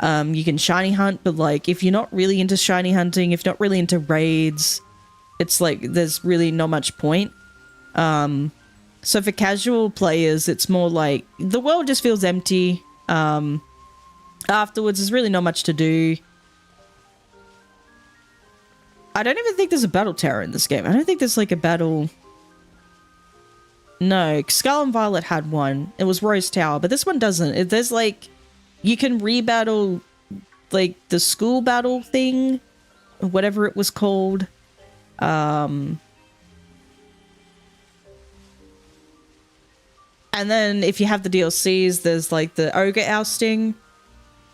You can shiny hunt, but like if you're not really into shiny hunting, if you're not really into raids, it's like there's really not much point. So for casual players, it's more like the world just feels empty. Afterwards, there's really not much to do. I don't even think there's a battle tower in this game. I don't think there's like a battle... No, Scarlet and Violet had one. It was Rose Tower, but this one doesn't. There's like... You can re-battle like the school battle thing, or whatever it was called. And then if you have the DLCs, there's like the ogre ousting.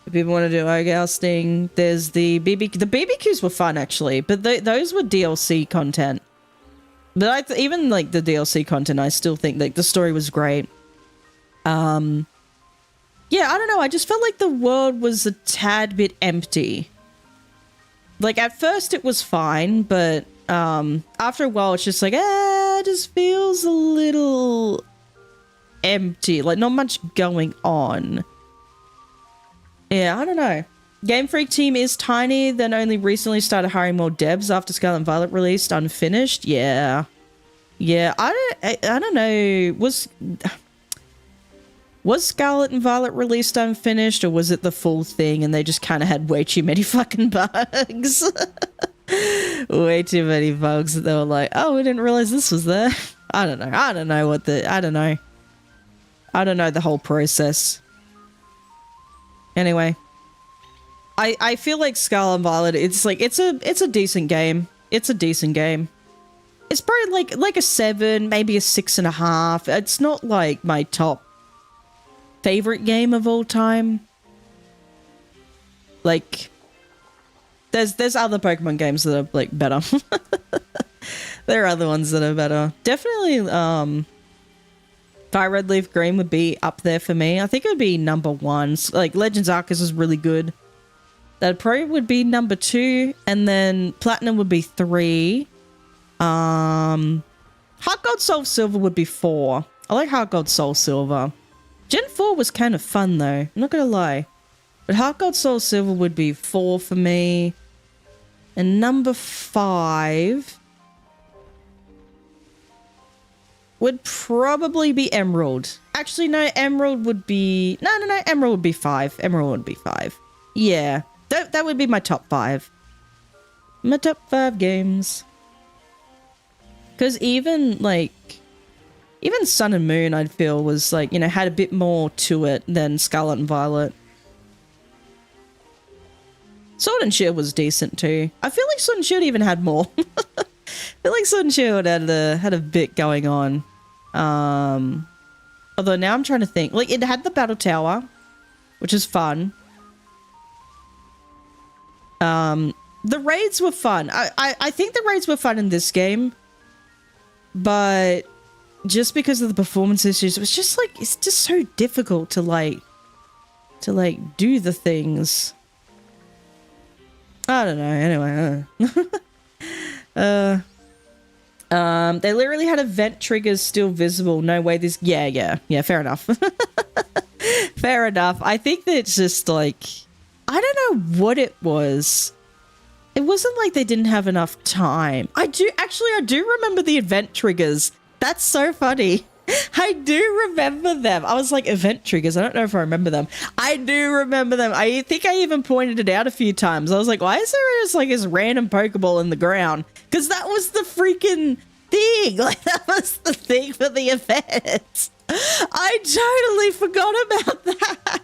If people want to do ogre ousting, there's the BBQ. The BBQs were fun actually, but those were DLC content. But even like the DLC content, I still think like the story was great. Yeah, I don't know. I just felt like the world was a tad bit empty. Like at first it was fine, but after a while it's just like, it just feels a little empty. Like not much going on. Yeah, I don't know. Game Freak team is tiny, then only recently started hiring more devs after Scarlet and Violet released unfinished. Yeah. Yeah, I don't know. Was Scarlet and Violet released unfinished, or was it the full thing and they just kind of had way too many fucking bugs? Way too many bugs that they were like, oh, we didn't realize this was there. I don't know. I don't know the whole process. Anyway. I feel like Scarlet and Violet, it's like, it's a decent game. It's a decent game. It's probably like a 7, maybe a 6.5. It's not like my top favorite game of all time. Like there's other Pokemon games that are like better. There are other ones that are better. Definitely Fire Red Leaf Green would be up there for me. I think it would be number 1. Like Legends Arceus is really good. That probably would be number 2, and then Platinum would be 3. Heart Gold Soul Silver would be 4. I like Heart Gold Soul Silver. Gen 4 was kind of fun though, I'm not gonna lie. But Heart Gold Soul Silver would be 4 for me. And number 5 would probably be Emerald. Actually, no, Emerald would be... No, Emerald would be 5. Emerald would be 5. Yeah, that would be my top 5. My top 5 games. Because even, like... Even Sun and Moon, I'd feel, was like, you know, had a bit more to it than Scarlet and Violet. Sword and Shield was decent too. I feel like Sword and Shield even had more. I feel like Sword and Shield had a bit going on. Although now I'm trying to think. Like, it had the Battle Tower, which is fun. The raids were fun. I think the raids were fun in this game. But... just because of the performance issues, it was just like, it's just so difficult to do the things. I don't know. Anyway, they literally had event triggers still visible. No way this, yeah, fair enough. Fair enough. I think that it's just like, I don't know what it was. It wasn't like they didn't have enough time. I do remember the event triggers. That's so funny. I do remember them. I was like, event triggers. I don't know if I remember them. I do remember them. I think I even pointed it out a few times. I was like, why is there just like this random Pokeball in the ground? Because that was the freaking thing. Like, that was the thing for the event. I totally forgot about that.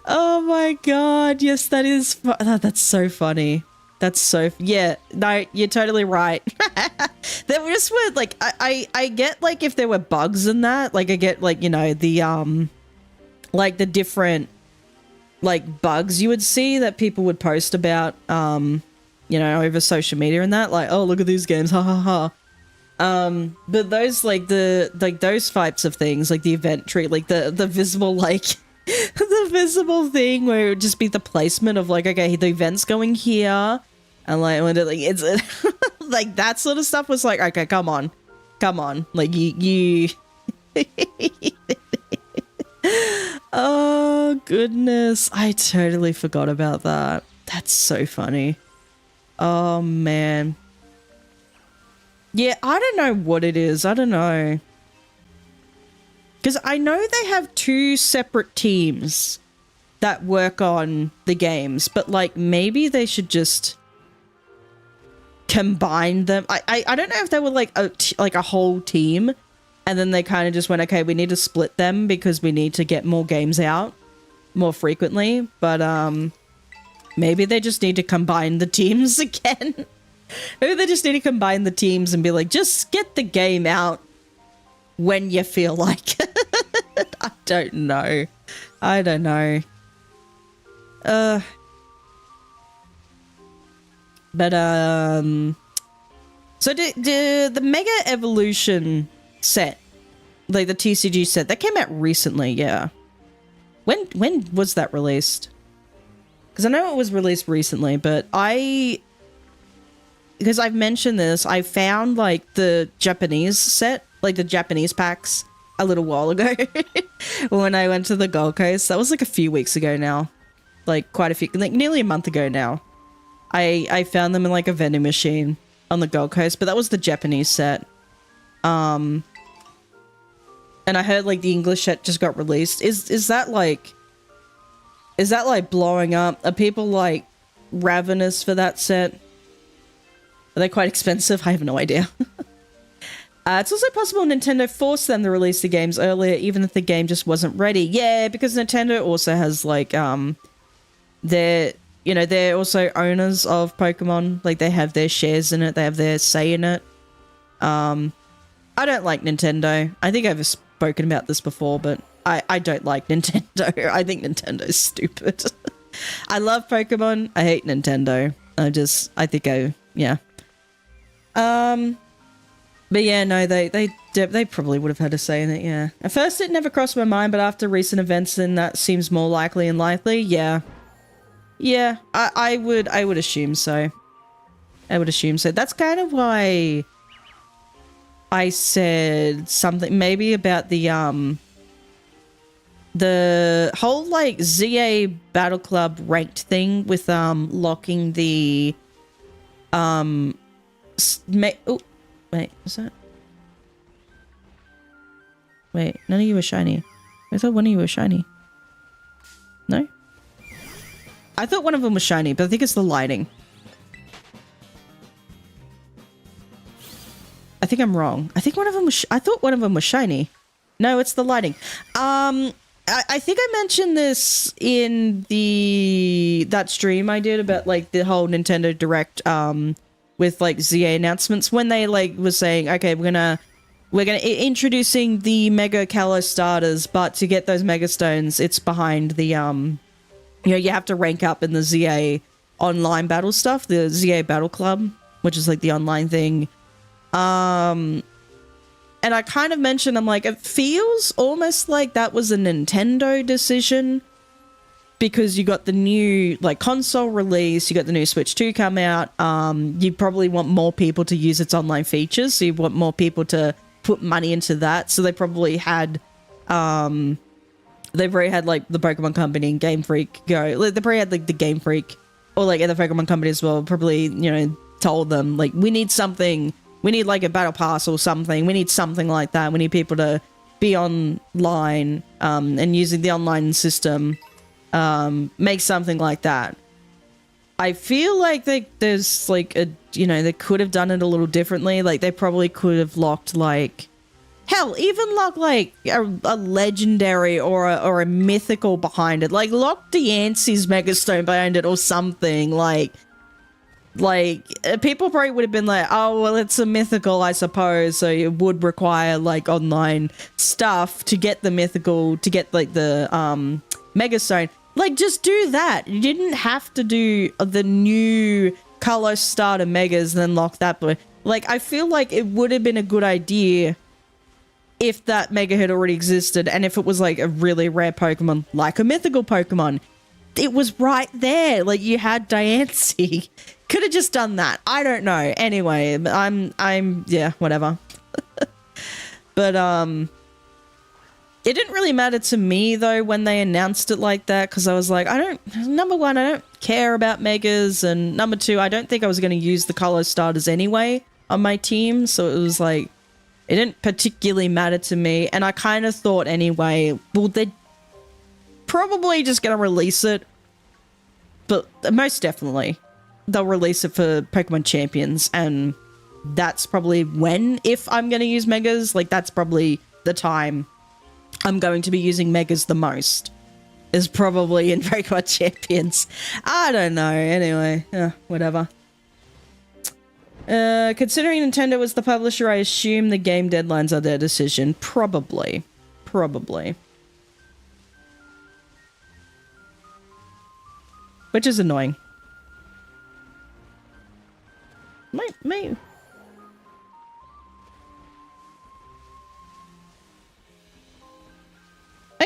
Oh my god. Yes, that is. That's so funny. That's so, yeah, no, you're totally right. There were just were like, I get like if there were bugs in that, like I get like, you know, the, like the different like bugs you would see that people would post about, you know, over social media and that, like, oh, look at these games, ha ha ha. But those like those types of things, like the event tree, like the visible, like the visible thing where it would just be the placement of like, okay, the event's going here. And like, when it, like, it's like that sort of stuff was like, okay, come on, like you. Oh goodness, I totally forgot about that. That's so funny. Oh man. Yeah, I don't know what it is. I don't know. Because I know they have 2 separate teams that work on the games, but like maybe they should just combine them. I don't know if they were like a whole team, and then they kind of just went, okay, we need to split them because we need to get more games out more frequently. But maybe they just need to combine the teams again. Maybe they just need to combine the teams and be like, just get the game out when you feel like it. I don't know. I don't know. So the Mega Evolution set, like the TCG set, that came out recently, yeah. When was that released? Because I know it was released recently, but because I've mentioned this, I found like the Japanese set, like the Japanese packs, a little while ago when I went to the Gold Coast. That was like a few weeks ago now, like quite a few, like nearly a month ago now. I found them in like a vending machine on the Gold Coast, but that was the Japanese set. And I heard like the English set just got released. Is that like blowing up? Are people like ravenous for that set? Are they quite expensive? I have no idea. It's also possible Nintendo forced them to release the games earlier, even if the game just wasn't ready. Yeah, because Nintendo also has like they're also owners of Pokemon. Like they have their shares in it. They have their say in it. I don't like Nintendo. I think I've spoken about this before, but I don't like Nintendo. I think Nintendo's stupid. I love Pokemon. I hate Nintendo. Yeah. But yeah, no, they probably would have had a say in it, yeah. At first it never crossed my mind, but after recent events then that seems more likely and likely, yeah. Yeah, I would assume so. I would assume so. That's kind of why I said something maybe about the whole like ZA Battle Club ranked thing with locking the oh wait, was that? Wait, none of you were shiny. I thought one of you were shiny. No? I thought one of them was shiny, but I think it's the lighting. I think I'm wrong. I think one of them was I thought one of them was shiny. No, it's the lighting. I think I mentioned this in that stream I did about like the whole Nintendo Direct with like ZA announcements when they like was saying, okay, we're gonna introducing the Mega Kalos starters, but to get those Mega Stones, it's behind the you have to rank up in the ZA online battle stuff, the ZA Battle Club, which is like the online thing. And I kind of mentioned, I'm like, it feels almost like that was a Nintendo decision because you got the new like console release, you got the new Switch 2 come out. You probably want more people to use its online features, so you want more people to put money into that. So they probably had, they've already had like the Pokemon Company and Game Freak go. Like, they probably had like the Game Freak or like other Pokemon Company as well. Probably told them like we need something. We need like a battle pass or something. We need something like that. We need people to be online and using the online system. Make something like that. I feel like there's like a, they could have done it a little differently. Like they probably could have locked like, hell, even lock like a legendary or a mythical behind it. Like lock Diancie's Megastone behind it or something. Like people probably would have been like, oh well, it's a mythical, I suppose, so it would require like online stuff to get the mythical, to get like the Megastone. Like just do that. You didn't have to do the new Kalos starter megas and then lock that. But like I feel like it would have been a good idea if that mega had already existed, and if it was like a really rare Pokemon, like a mythical Pokemon. It was right there. Like you had Diancie. Could have just done that. I don't know. Anyway, I'm yeah, whatever. But it didn't really matter to me though when they announced it like that, because I was like, number one, I don't care about megas, and number two, I don't think I was going to use the Kalos starters anyway on my team, so it was like it didn't particularly matter to me. And I kind of thought anyway, well, they're probably just going to release it, but most definitely they'll release it for Pokemon Champions, and that's probably when, if I'm going to use megas, like that's probably the time I'm going to be using megas the most, is probably in Pokemon Champions. I don't know. Anyway, yeah, whatever. Considering Nintendo was the publisher, I assume the game deadlines are their decision. Probably. Probably. Which is annoying. My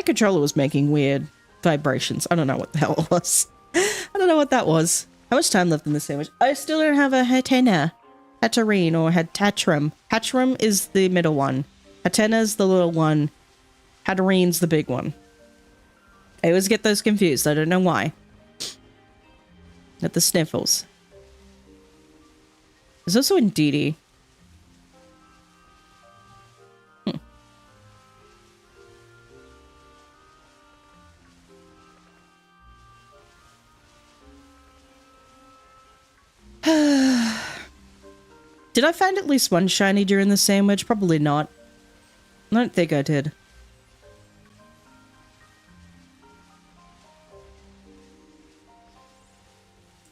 controller was making weird vibrations. I don't know what the hell it was. I don't know what that was. How much time left in the sandwich? I still don't have a Hatena. Hatterene or Hatchrum. Hatchrum is the middle one. Hatena's the little one. Hatterene's the big one. I always get those confused. I don't know why. At the sniffles. There's also Indeedee. Did I find at least one shiny during the sandwich? Probably not. I don't think I did.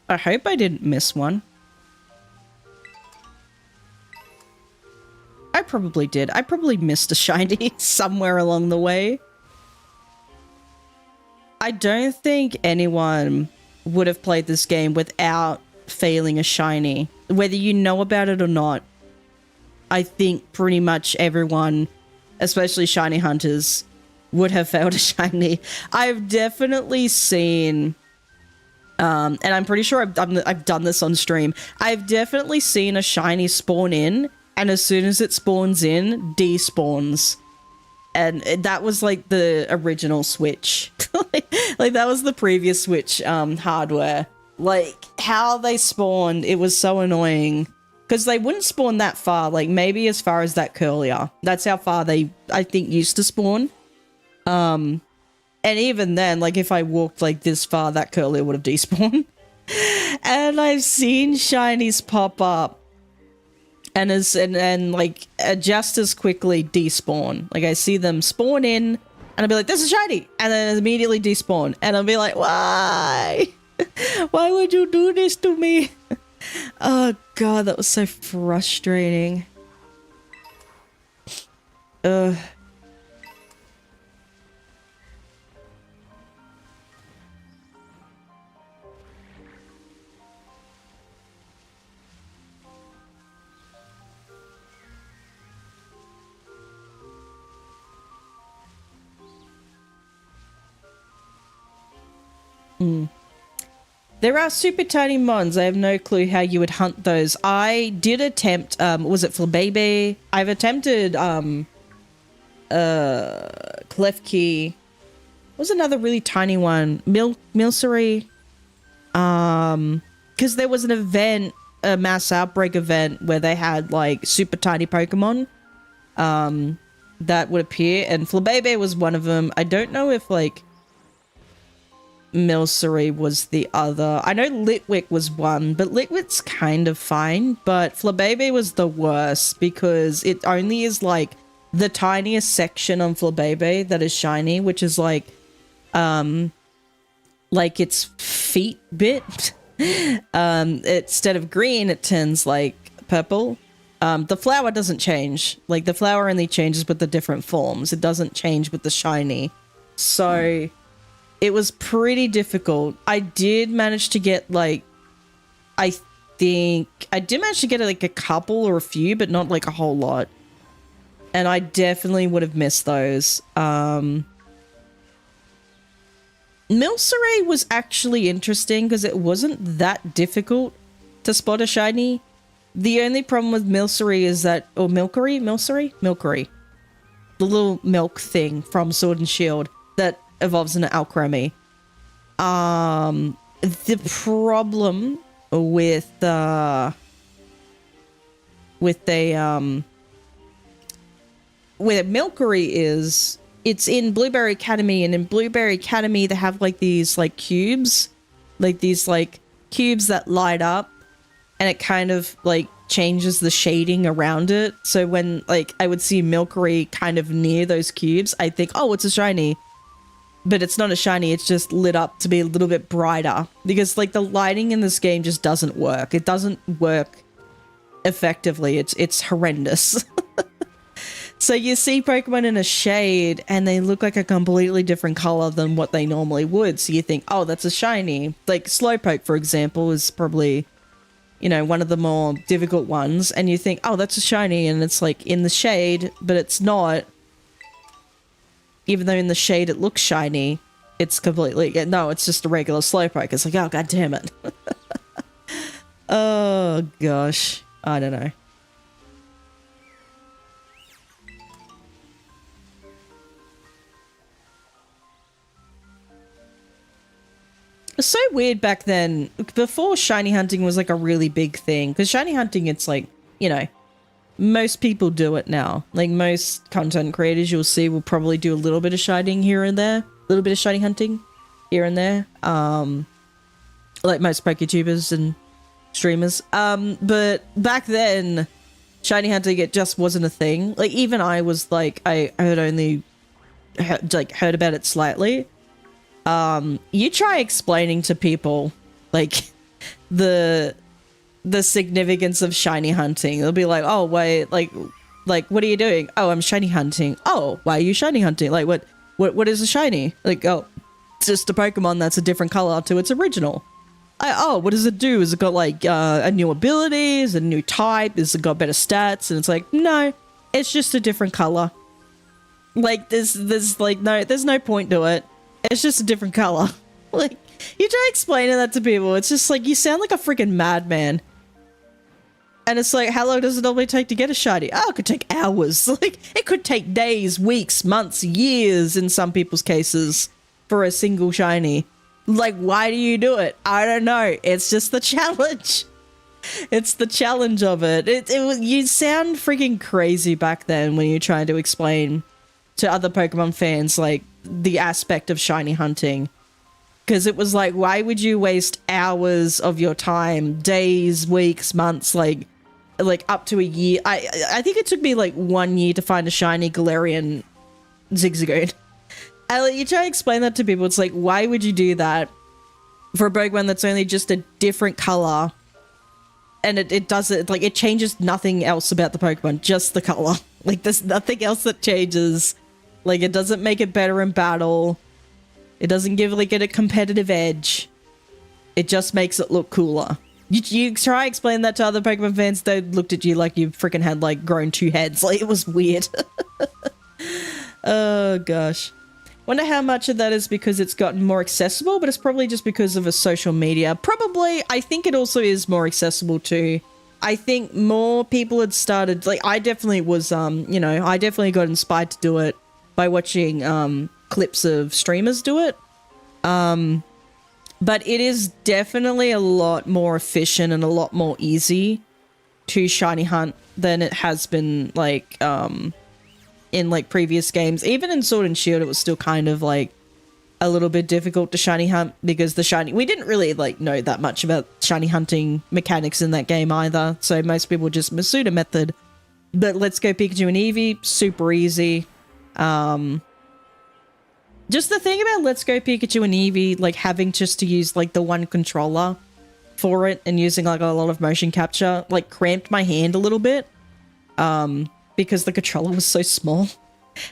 I hope I didn't miss one. I probably did. I probably missed a shiny somewhere along the way. I don't think anyone would have played this game without failing a shiny. Whether you know about it or not, I think pretty much everyone, especially shiny hunters, would have failed a shiny. I've definitely seen, and I'm pretty sure I've done this on stream, I've definitely seen a shiny spawn in, and as soon as it spawns in, despawns. And that was like the original Switch. like that was the previous Switch hardware. Like, how they spawned, it was so annoying. Because they wouldn't spawn that far, like, maybe as far as that Curlier. That's how far they, I think, used to spawn. And even then, like, if I walked, like, this far, that Curlier would have despawned. And I've seen shinies pop up. And like, just as quickly despawn. Like, I see them spawn in, and I'll be like, this is shiny! And then immediately despawn. And I'll be like, why? Why would you do this to me? Oh god, that was so frustrating. Ugh. There are super tiny mons. I have no clue how you would hunt those. I did attempt, was it Flabébé? I've attempted, Klefki. What was another really tiny one? Milcery. Because there was an event, a mass outbreak event, where they had, like, super tiny Pokemon, that would appear, and Flabébé was one of them. I don't know if, like, Milcery was the other. I know Litwick was one, but Litwick's kind of fine, but Flabébé was the worst because it only is like the tiniest section on Flabébé that is shiny, which is like its feet bit. Instead of green, it turns like purple. The flower doesn't change. Like the flower only changes with the different forms. It doesn't change with the shiny. So it was pretty difficult. I did manage to get, like, I think... I did manage to get, like, a couple or a few, but not, like, a whole lot. And I definitely would have missed those. Milcery was actually interesting because it wasn't that difficult to spot a shiny. The only problem with Milcery is that... Or Milcery? Milcery. The little milk thing from Sword and Shield that evolves into Alcremie. The problem with a Milcery is it's in Blueberry Academy, and in Blueberry Academy they have like these like cubes, that light up, and it kind of like changes the shading around it. So when like I would see Milcery kind of near those cubes, I think, oh, it's a shiny. But it's not a shiny, it's just lit up to be a little bit brighter. Because, like, the lighting in this game just doesn't work. It doesn't work effectively. It's horrendous. So you see Pokemon in a shade and they look like a completely different color than what they normally would. So you think, oh, that's a shiny. Like Slowpoke, for example, is probably, you know, one of the more difficult ones. And you think, oh, that's a shiny. And it's like in the shade, but it's not. Even though in the shade it looks shiny, it's completely, no, it's just a regular Slowpoke. It's like, oh, god damn it. Oh, gosh. I don't know. It was so weird back then, before shiny hunting was like a really big thing, because shiny hunting, it's like, you know, most people do it now. Like most content creators you'll see will probably do a little bit of shining here and there, a little bit of shiny hunting here and there, like most PokeTubers and streamers. But back then, shiny hunting, it just wasn't a thing. Like even I was like, I had only heard about it slightly. You try explaining to people like the significance of shiny hunting. They'll be like, oh wait, like what are you doing? Oh, I'm shiny hunting. Oh, why are you shiny hunting? Like what is a shiny? Like, oh, it's just a Pokemon that's a different color to its original. Oh, what does it do? Has it got like a new ability? Is it a new type? Has it got better stats? And it's like, no, it's just a different color. Like there's like there's no point to it. It's just a different color. Like, you try explaining that to people, it's just like, you sound like a freaking madman. And it's like, how long does it normally take to get a shiny? Oh, it could take hours. Like, it could take days, weeks, months, years in some people's cases for a single shiny. Like, why do you do it? I don't know. It's just the challenge. It's the challenge of it. You sound freaking crazy back then when you're trying to explain to other Pokemon fans, like, the aspect of shiny hunting. Because it was like, why would you waste hours of your time, days, weeks, months, like up to a year? I think it took me like 1 year to find a shiny Galarian Zigzagoon. And you try to explain that to people, it's like, why would you do that for a Pokemon that's only just a different color? And it doesn't, like, it changes nothing else about the Pokemon, just the color. Like, there's nothing else that changes. Like, it doesn't make it better in battle. It doesn't give, like, it a competitive edge. It just makes it look cooler. You try to explain that to other Pokemon fans, they looked at you like you freaking had, like, grown 2 heads. Like, it was weird. Oh, gosh. Wonder how much of that is because it's gotten more accessible, but it's probably just because of a social media. Probably, I think it also is more accessible too. I think more people had started, like, I definitely was, you know, I definitely got inspired to do it by watching clips of streamers do it. But it is definitely a lot more efficient and a lot more easy to shiny hunt than it has been, like, in, like, previous games. Even in Sword and Shield, it was still kind of, like, a little bit difficult to shiny hunt because the shiny... We didn't really, like, know that much about shiny hunting mechanics in that game either. So most people just Masuda method. But Let's Go Pikachu and Eevee, super easy. Just the thing about Let's Go Pikachu and Eevee, like, having just to use, like, the one controller for it and using, like, a lot of motion capture, like, cramped my hand a little bit. Because the controller was so small.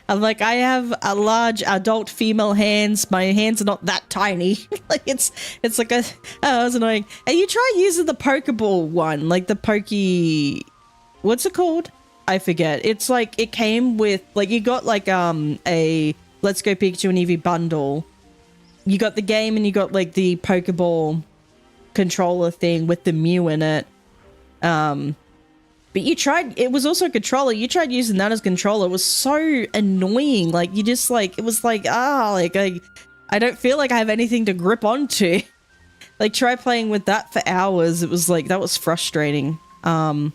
I'm like, I have a large adult female hands. My hands are not that tiny. Like, it's like a... Oh, it was annoying. And you try using the Pokeball one, like the what's it called? I forget. It's like, it came with, like, you got, like, a Let's Go Pikachu and Eevee bundle. You got the game and you got, like, the Pokeball controller thing with the Mew in it. But you tried, it was also a controller. You tried using that as controller. It was so annoying. Like, you just, like, it was like, like, I don't feel like I have anything to grip onto. Like, try playing with that for hours. It was like, that was frustrating. But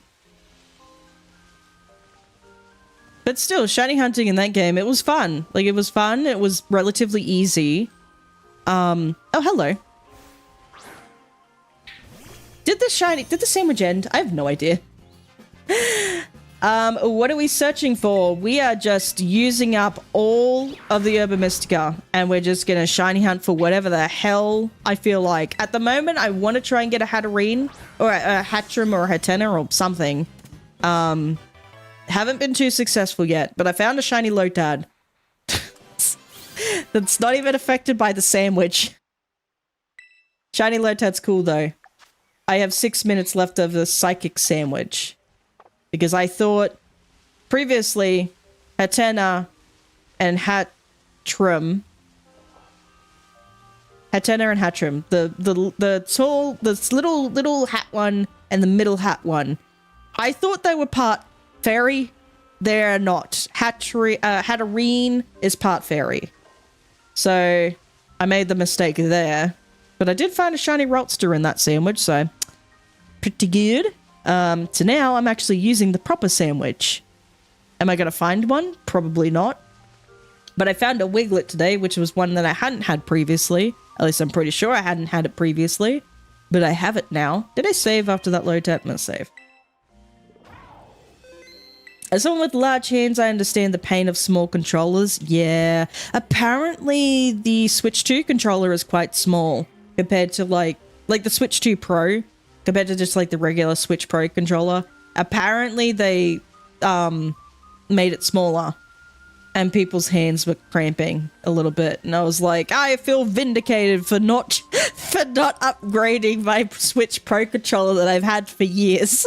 still, shiny hunting in that game, it was fun. Like, it was fun. It was relatively easy. Oh, hello. Did the sandwich end? I have no idea. What are we searching for? We are just using up all of the Herba Mystica, and we're just gonna shiny hunt for whatever the hell I feel like. At the moment, I want to try and get a Hatterene, or a Hatchrim, or a Hatena, or something. Haven't been too successful yet, but I found a shiny Lotad. That's not even affected by the sandwich. Shiny Lotad's cool, though. I have 6 minutes left of the Psychic Sandwich. Because I thought previously Hatena and Hatchrim. Hatena and Hatchrim. The tall, this little hat one and the middle hat one. I thought they were part fairy. They're not. Hatterene is part fairy. So I made the mistake there. But I did find a shiny Rolster in that sandwich, so pretty good. So now I'm actually using the proper sandwich. Am I going to find one? Probably not. But I found a Wiglet today, which was one that I hadn't had previously. At least I'm pretty sure I hadn't had it previously. But I have it now. Did I save after that low tap? I'm going to save. As someone with large hands, I understand the pain of small controllers. Yeah. Apparently, the Switch 2 controller is quite small compared to like the Switch 2 Pro. Compared to just like the regular Switch Pro controller. Apparently they made it smaller and people's hands were cramping a little bit, and I was like, I feel vindicated for not upgrading my Switch Pro controller that I've had for years.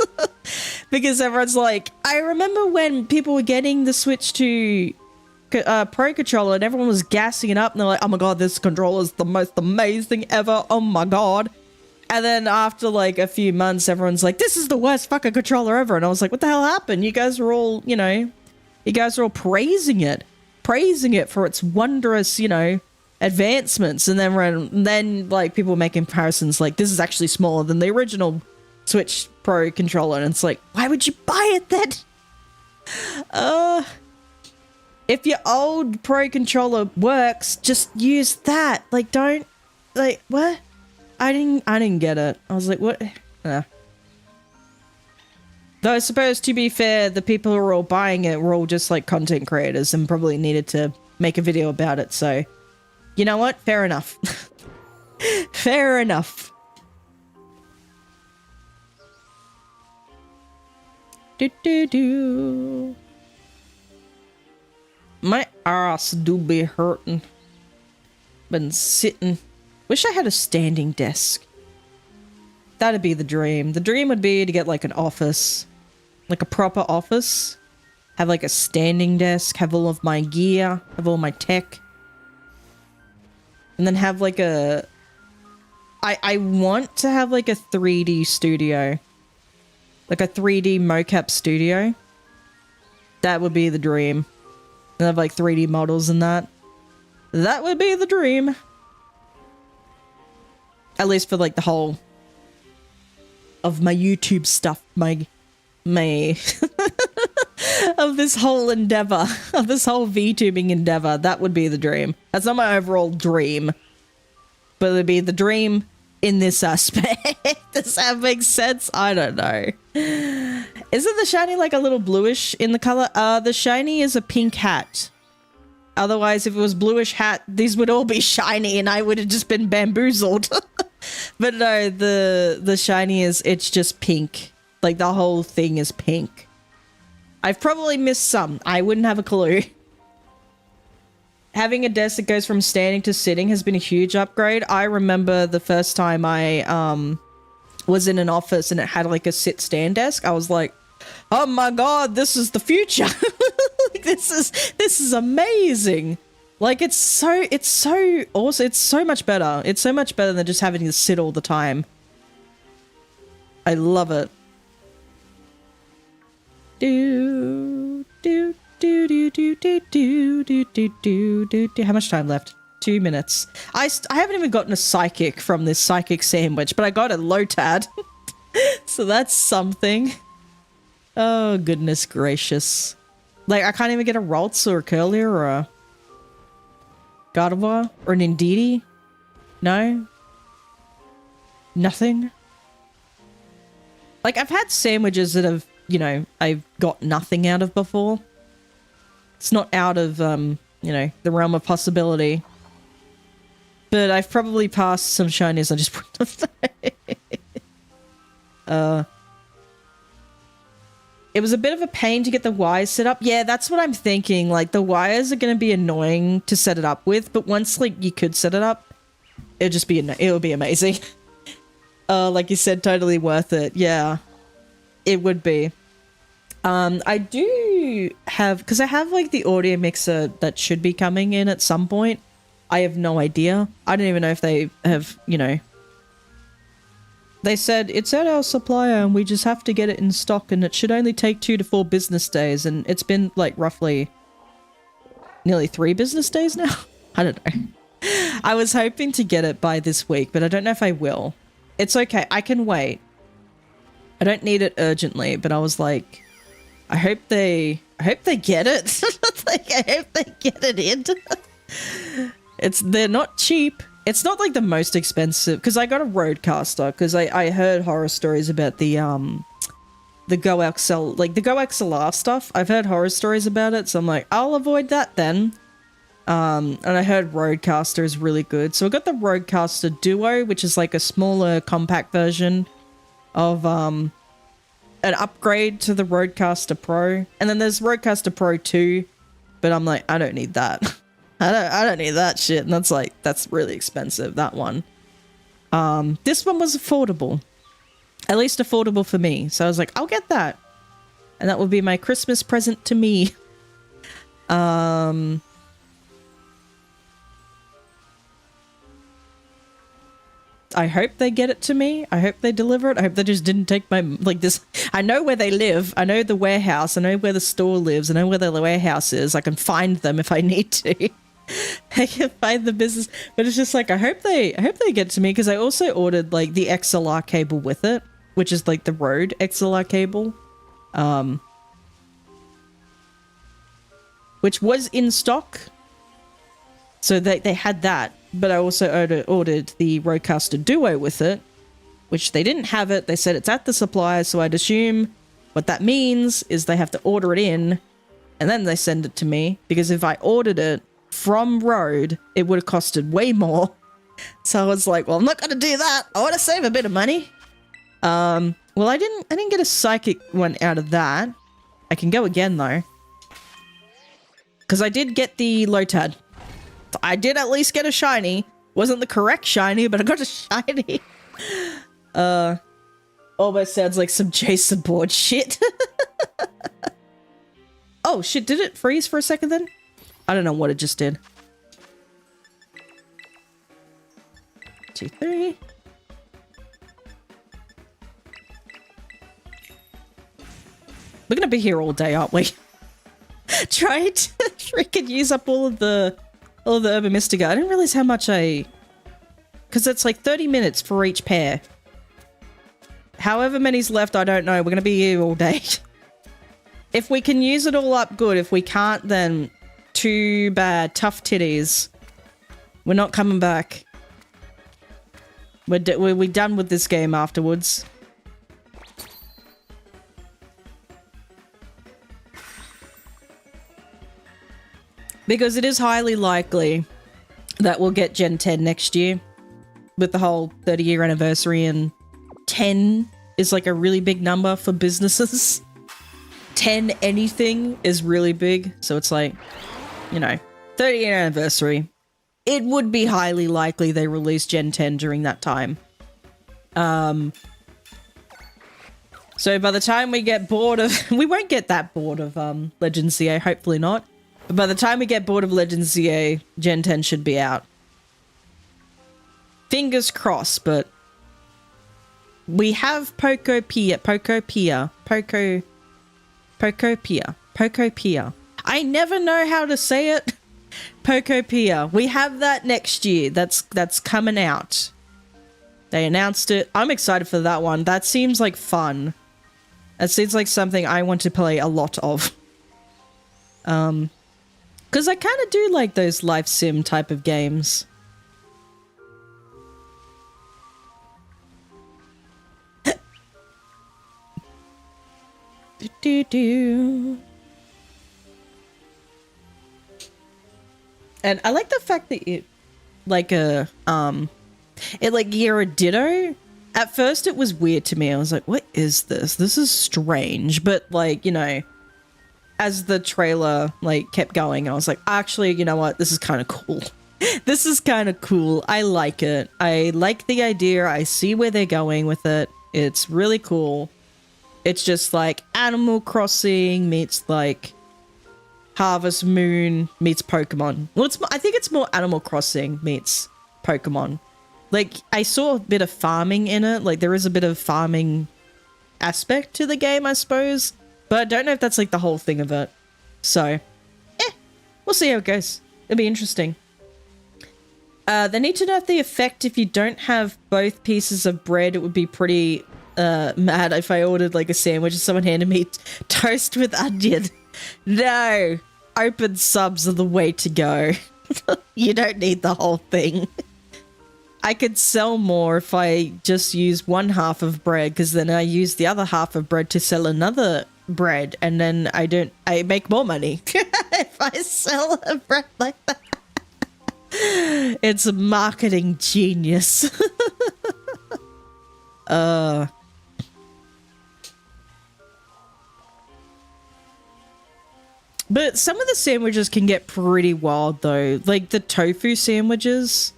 Because everyone's like, I remember when people were getting the Switch 2 Pro controller and everyone was gassing it up and they're like, oh my god, this controller is the most amazing ever, oh my god. And then after like a few months, everyone's like, this is the worst fucking controller ever. And I was like, what the hell happened? You guys were all, you know, you guys are all praising it for its wondrous, you know, advancements. And then like people make comparisons like, this is actually smaller than the original Switch Pro controller. And it's like, why would you buy it then? If your old Pro controller works, just use that. Like, don't, like, what? I didn't get it. I was like, what? Though I suppose, to be fair, the people who were all buying it were all just like content creators and probably needed to make a video about it. So, you know what? Fair enough. Fair enough. Do. My ass do be hurting. Been sitting. Wish I had a standing desk. That'd be the dream. The dream would be to get like an office. Like a proper office. Have like a standing desk. Have all of my gear. Have all my tech. And then have like a... I want to have like a 3D studio. Like a 3D mocap studio. That would be the dream. And have like 3D models and that. That would be the dream. At least for like the whole of my YouTube stuff, my of this whole endeavor, of this whole VTubing endeavor. That would be the dream. That's not my overall dream, but it'd be the dream in this aspect. Does that make sense? I don't know. Isn't the shiny like a little bluish in the color? The shiny is a pink hat. Otherwise, if it was bluish hat, these would all be shiny and I would have just been bamboozled. But no, the shiny is, it's just pink. Like the whole thing is pink. I've probably missed some. I wouldn't have a clue. Having a desk that goes from standing to sitting has been a huge upgrade. I remember the first time I was in an office and it had like a sit-stand desk. I was like, oh my god, this is the future. This is amazing. Like it's so awesome. It's so much better. It's so much better than just having to sit all the time. I love it. How much time left? 2 minutes. I haven't even gotten a psychic from this psychic sandwich, but I got a Lotad. So that's something. Oh, goodness gracious. Like, I can't even get a Ralts or a Curlier or a Gardevoir or an Indeedee. No? Nothing? Like, I've had sandwiches that have you know, I've got nothing out of before. It's not out of, you know, the realm of possibility. But I've probably passed some shinies I just put them. It was a bit of a pain to get the wires set up. Yeah, that's what I'm thinking. Like, the wires are going to be annoying to set it up with, but once, like, you could set it up, it'll be amazing. Like you said, totally worth it. Yeah, it would be. I do have, because I have, like, the audio mixer that should be coming in at some point. I have no idea. I don't even know if they have, you know. They said, it's at our supplier and we just have to get it in stock and it should only take 2 to 4 business days. And it's been like roughly nearly 3 business days now. I don't know. I was hoping to get it by this week, but I don't know if I will. It's okay. I can wait. I don't need it urgently, but I was like, I hope they get it. Like, I hope they get it in. They're not cheap. It's not like the most expensive, because I got a Roadcaster, because I heard horror stories about the Go XL, like the Go XLR stuff. I've heard horror stories about it, so I'm like, I'll avoid that then. And I heard Roadcaster is really good. So I got the Roadcaster Duo, which is like a smaller compact version of an upgrade to the Roadcaster Pro. And then there's Roadcaster Pro 2, but I'm like, I don't need that. I don't need that shit, and that's really expensive, that one. This one was affordable. At least affordable for me. So I was like, I'll get that. And that will be my Christmas present to me. I hope they get it to me. I hope they deliver it. I hope they just didn't take my, like, this. I know where they live. I know the warehouse. I know where the store lives. I know where the warehouse is. I can find them if I need to. I can find the business, but it's just like, I hope they get to me, because I also ordered like the XLR cable with it, which is like the Rode XLR cable, which was in stock. So they had that, but I also ordered the Rodecaster Duo with it, which they didn't have it. They said it's at the supplier, so I'd assume what that means is they have to order it in, and then they send it to me, because if I ordered it from Rode, it would have costed way more. So I was like, well, I'm not going to do that. I want to save a bit of money. Well, I didn't get a psychic one out of that. I can go again though, because I did get the Lotad. I did at least get a shiny. Wasn't the correct shiny, but I got a shiny. Almost sounds like some Jason board shit. Oh shit, did it freeze for a second then? I don't know what it just did. 2, 3. We're gonna be here all day, aren't we? Try to freaking use up all of the Urban Mystica. I didn't realize how much because it's like 30 minutes for each pair. However many's left, I don't know. We're gonna be here all day. If we can use it all up, good. If we can't, then too bad. Tough titties. We're not coming back. We're done with this game afterwards. Because it is highly likely that we'll get Gen 10 next year with the whole 30-year anniversary, and 10 is like a really big number for businesses. 10 anything is really big, so it's like, you know, 30-year anniversary. It would be highly likely they release Gen 10 during that time. So by the time we get bored of... we won't get that bored of Legends CA, hopefully not. But by the time we get bored of Legends CA, Gen 10 should be out. Fingers crossed, but... we have Pokopia. I never know how to say it. Pokopia. We have that next year. That's coming out. They announced it. I'm excited for that one. That seems like fun. That seems like something I want to play a lot of. Because I kind of do like those life sim type of games. And I like the fact that it, like you're a ditto. At first it was weird to me. I was like, what is this? This is strange. But like, you know, as the trailer like kept going, I was like, actually, you know what? This is kind of cool. This is kind of cool. I like it. I like the idea. I see where they're going with it. It's really cool. It's just like Animal Crossing meets like Harvest Moon meets Pokemon. Well, I think it's more Animal Crossing meets Pokemon. Like, I saw a bit of farming in it. Like, there is a bit of farming aspect to the game, I suppose. But I don't know if that's like the whole thing of it. So, we'll see how it goes. It'll be interesting. They need to know if the effect if you don't have both pieces of bread. It would be pretty mad if I ordered like a sandwich and someone handed me toast with onion. No, open subs are the way to go. You don't need the whole thing. I could sell more if I just use one half of bread, because then I use the other half of bread to sell another bread, and then I make more money if I sell a bread like that. It's a marketing genius. But some of the sandwiches can get pretty wild though. Like the tofu sandwiches,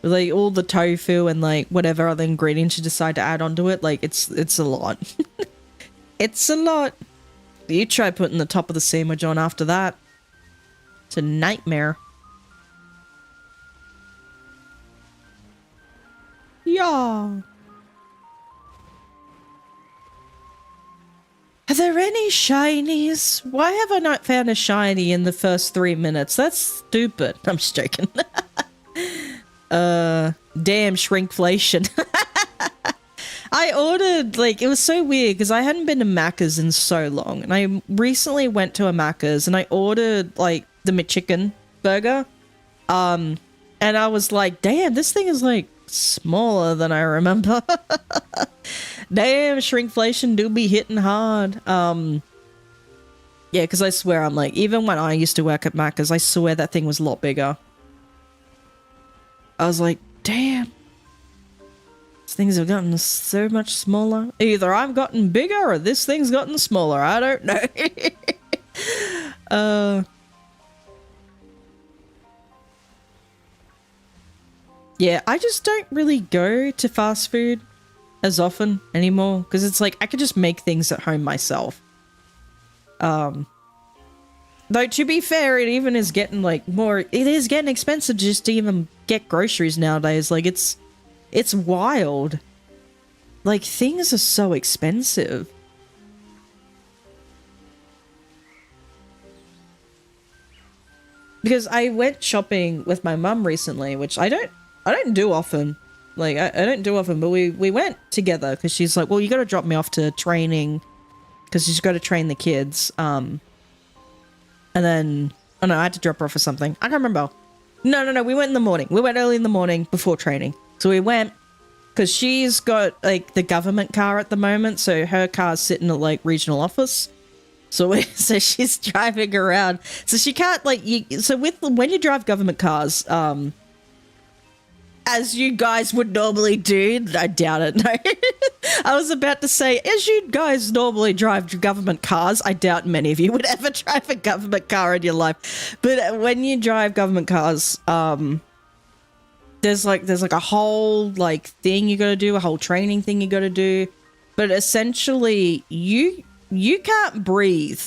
like all the tofu and like whatever other ingredients you decide to add onto it, like it's a lot. It's a lot. You try putting the top of the sandwich on after that. It's a nightmare. Yeah. Are there any shinies? Why have I not found a shiny in the first 3 minutes? That's stupid. I'm just joking. Damn shrinkflation. I ordered, like, it was so weird because I hadn't been to Macca's in so long. And I recently went to a Macca's and I ordered, like, the McChicken burger. And I was like, damn, this thing is, like, smaller than I remember. Damn, shrinkflation do be hitting hard. Yeah, because I swear, I'm like, even when I used to work at Macca's, I swear that thing was a lot bigger. I was like, damn. These things have gotten so much smaller. Either I've gotten bigger or this thing's gotten smaller. I don't know. Yeah, I just don't really go to fast food as often anymore because it's like I could just make things at home myself. Though to be fair, it even is getting like more. It is getting expensive just to even get groceries nowadays. Like it's wild. Like things are so expensive. Because I went shopping with my mum recently, which I don't do often. Like, I don't do often, but we went together because she's like, well, you got to drop me off to training because she's got to train the kids. And then, oh no, I had to drop her off for something. I can't remember. No, we went in the morning. We went early in the morning before training. So we went because she's got, like, the government car at the moment. So her car's sitting at, like, regional office. So she's driving around. So she can't, like, when you drive government cars, as you guys would normally do. I doubt it, no. I was about to say, as you guys normally drive government cars, I doubt many of you would ever drive a government car in your life. But when you drive government cars, there's like a whole like thing you gotta do, a whole training thing you gotta do. But essentially, you can't breathe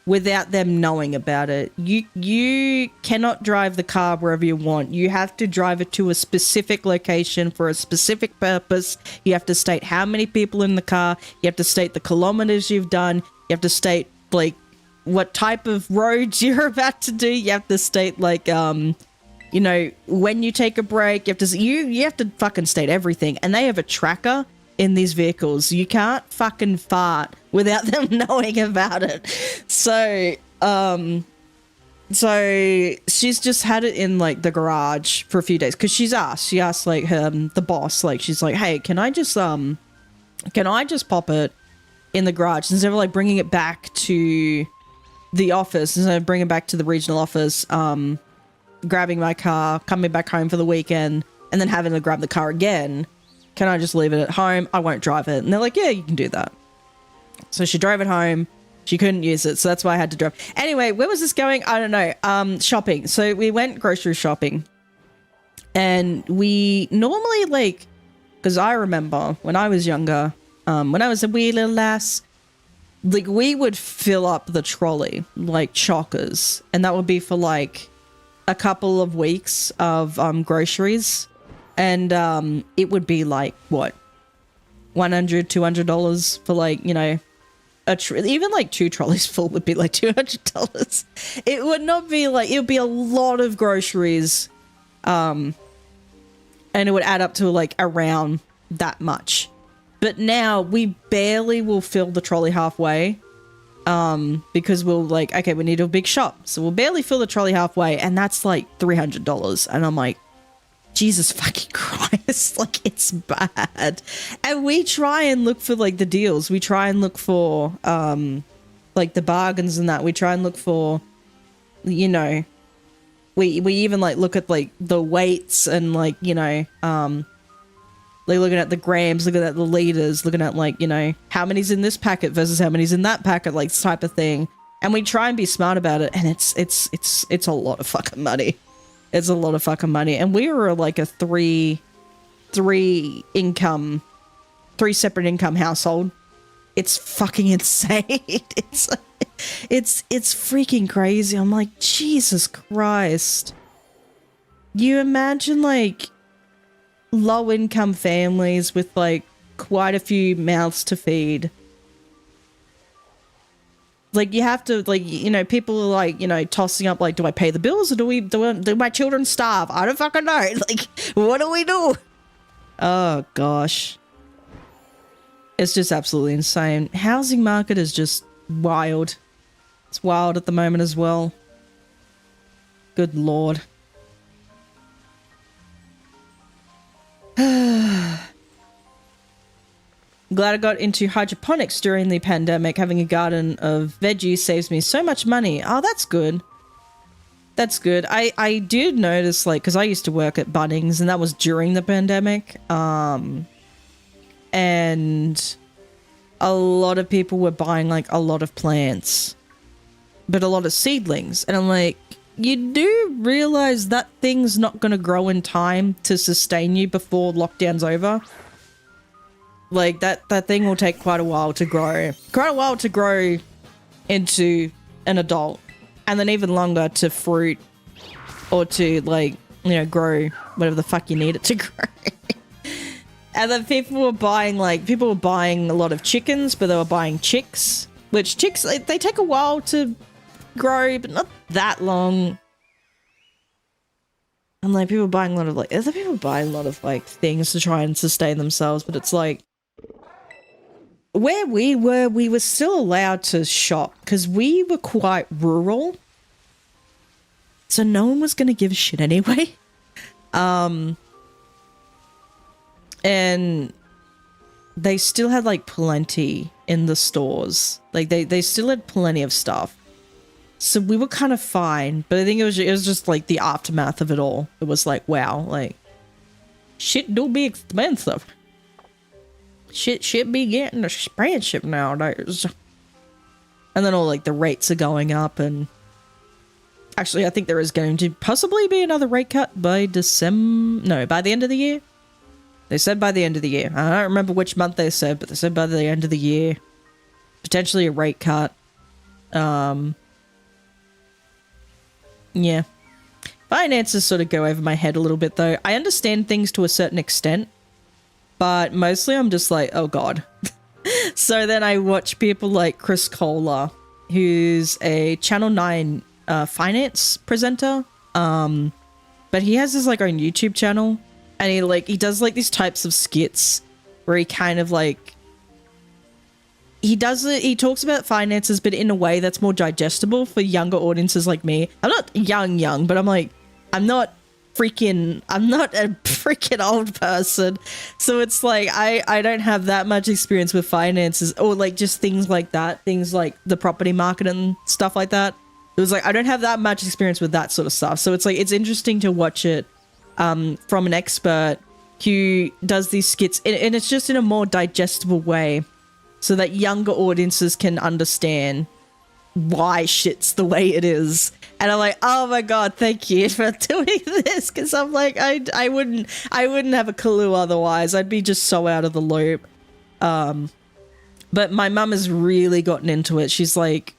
without them knowing about it. You cannot drive the car wherever you want. You have to drive it to a specific location for a specific purpose. You have to state how many people in the car. You have to state the kilometers you've done. You have to state like what type of roads you're about to do. You have to state like you know, when you take a break. You have to fucking state everything. And they have a tracker in these vehicles. You can't fucking fart without them knowing about it. So she's just had it in like the garage for a few days because she asked like the boss, like she's like, hey, can I just pop it in the garage instead of like bringing it back to the office, instead of bringing it back to the regional office, grabbing my car, coming back home for the weekend, and then having to grab the car again. Can I just leave it at home? I won't drive it. And they're like, yeah, you can do that. So she drove it home. She couldn't use it, so that's why I had to drive. Anyway, where was this going? I don't know. Shopping. So we went grocery shopping. And we normally, like, because I remember when I was younger, when I was a wee little lass, like, we would fill up the trolley, like, chockers. And that would be for, like, a couple of weeks of groceries. And it would be, like, what? $100, $200 for, like, you know, even like 2 trolleys full would be like $200. It would not be like, it would be a lot of groceries. And it would add up to like around that much. But now we barely will fill the trolley halfway. Because we'll like, okay, we need to do a big shop. So we'll barely fill the trolley halfway, and that's like $300. And I'm like, Jesus fucking Christ, like, it's bad. And we try and look for like the deals. We try and look for like the bargains and that. We try and look for, you know, we even like look at like the weights and like, you know, like looking at the grams, looking at the liters, looking at like, you know, how many's in this packet versus how many's in that packet, like this type of thing. And we try and be smart about it, and it's a lot of fucking money. It's a lot of fucking money. And we were like a three separate income household. It's fucking insane. It's freaking crazy. I'm like, Jesus Christ. You imagine like low income families with like quite a few mouths to feed. Like, you have to, like, you know, people are like, you know, tossing up, like, do I pay the bills or do my children starve? I don't fucking know. Like, what do we do? Oh, gosh. It's just absolutely insane. Housing market is just wild. It's wild at the moment as well. Good Lord. Glad I got into hydroponics during the pandemic. Having a garden of veggies saves me so much money. Oh, that's good. That's good. I did notice, like, because I used to work at Bunnings, and that was during the pandemic. And a lot of people were buying, like, a lot of plants. But a lot of seedlings. And I'm like, you do realize that thing's not going to grow in time to sustain you before lockdown's over? Like, that thing will take quite a while to grow. Quite a while to grow into an adult. And then even longer to fruit. Or to, like, you know, grow whatever the fuck you need it to grow. And then people were buying a lot of chickens, but they were buying chicks. Which chicks, they take a while to grow, but not that long. And, like, people buying a lot of, like, other people buying a lot of, like, things to try and sustain themselves, but it's like, where we were still allowed to shop because we were quite rural. So no one was going to give a shit anyway. And they still had like plenty in the stores. Like they still had plenty of stuff. So we were kind of fine. But I think it was just like the aftermath of it all. It was like, wow, like shit do be expensive. Shit be getting expensive nowadays. And then all like the rates are going up, and actually I think there is going to possibly be another rate cut by by the end of the year. They said by the end of the year. I don't remember which month they said, but they said by the end of the year. Potentially a rate cut. Yeah. Finances sort of go over my head a little bit though. I understand things to a certain extent. But mostly I'm just like, oh God. So then I watch people like Chris Kohler, who's a Channel 9 finance presenter. But he has his like own YouTube channel. And he does like these types of skits where he kind of like, he talks about finances, but in a way that's more digestible for younger audiences like me. I'm not young, but I'm not freaking old person. So it's like, I don't have that much experience with finances or like just things like that. Things like the property market and stuff like that. It was like, I don't have that much experience with that sort of stuff. So it's like, it's interesting to watch it from an expert who does these skits. And it's just in a more digestible way so that younger audiences can understand why shit's the way it is. And I'm like, oh my god, thank you for doing this, because I'm like, I wouldn't have a clue otherwise. I'd be just so out of the loop. But my mum has really gotten into it. She's like,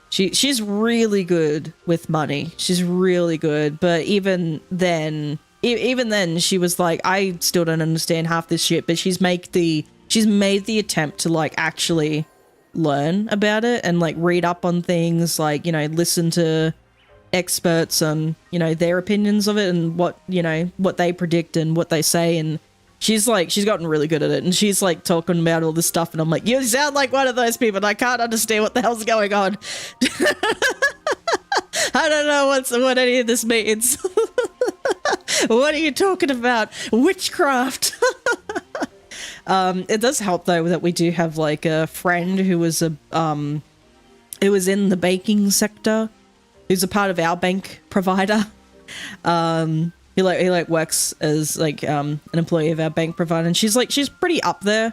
she's really good with money. She's really good. But even then she was like, I still don't understand half this shit. But she's made the attempt to like actually learn about it and like read up on things, like, you know, listen to experts on, you know, their opinions of it and what, you know, what they predict and what they say. And she's gotten really good at it, and she's like talking about all this stuff, and I'm like, you sound like one of those people and I can't understand what the hell's going on. I don't know what any of this means. What are you talking about? Witchcraft. It does help though that we do have like a friend who was who was in the banking sector, who's a part of our bank provider. He works as like an employee of our bank provider, and she's pretty up there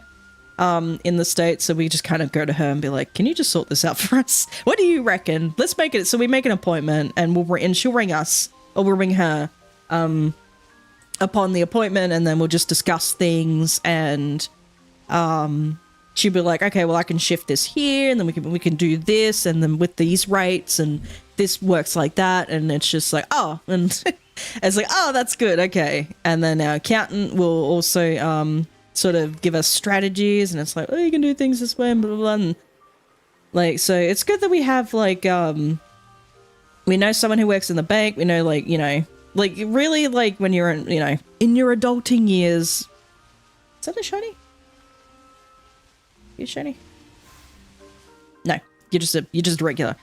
in the States, so we just kind of go to her and be like, can you just sort this out for us? What do you reckon? Let's make it so we make an appointment, and she'll ring us, or we'll ring her upon the appointment, and then we'll just discuss things, and she'll be like, okay, well, I can shift this here, and then we can do this, and then with these rates, and this works like that, and it's just like, oh, and it's like, oh, that's good, okay. And then our accountant will also sort of give us strategies, and it's like, oh, you can do things this way, and blah, blah, blah. And like, so it's good that we have like we know someone who works in the bank. We know, like, you know, like really, like when you're in, you know, in your adulting years. Is that a shiny? You shiny? No, you're just regular.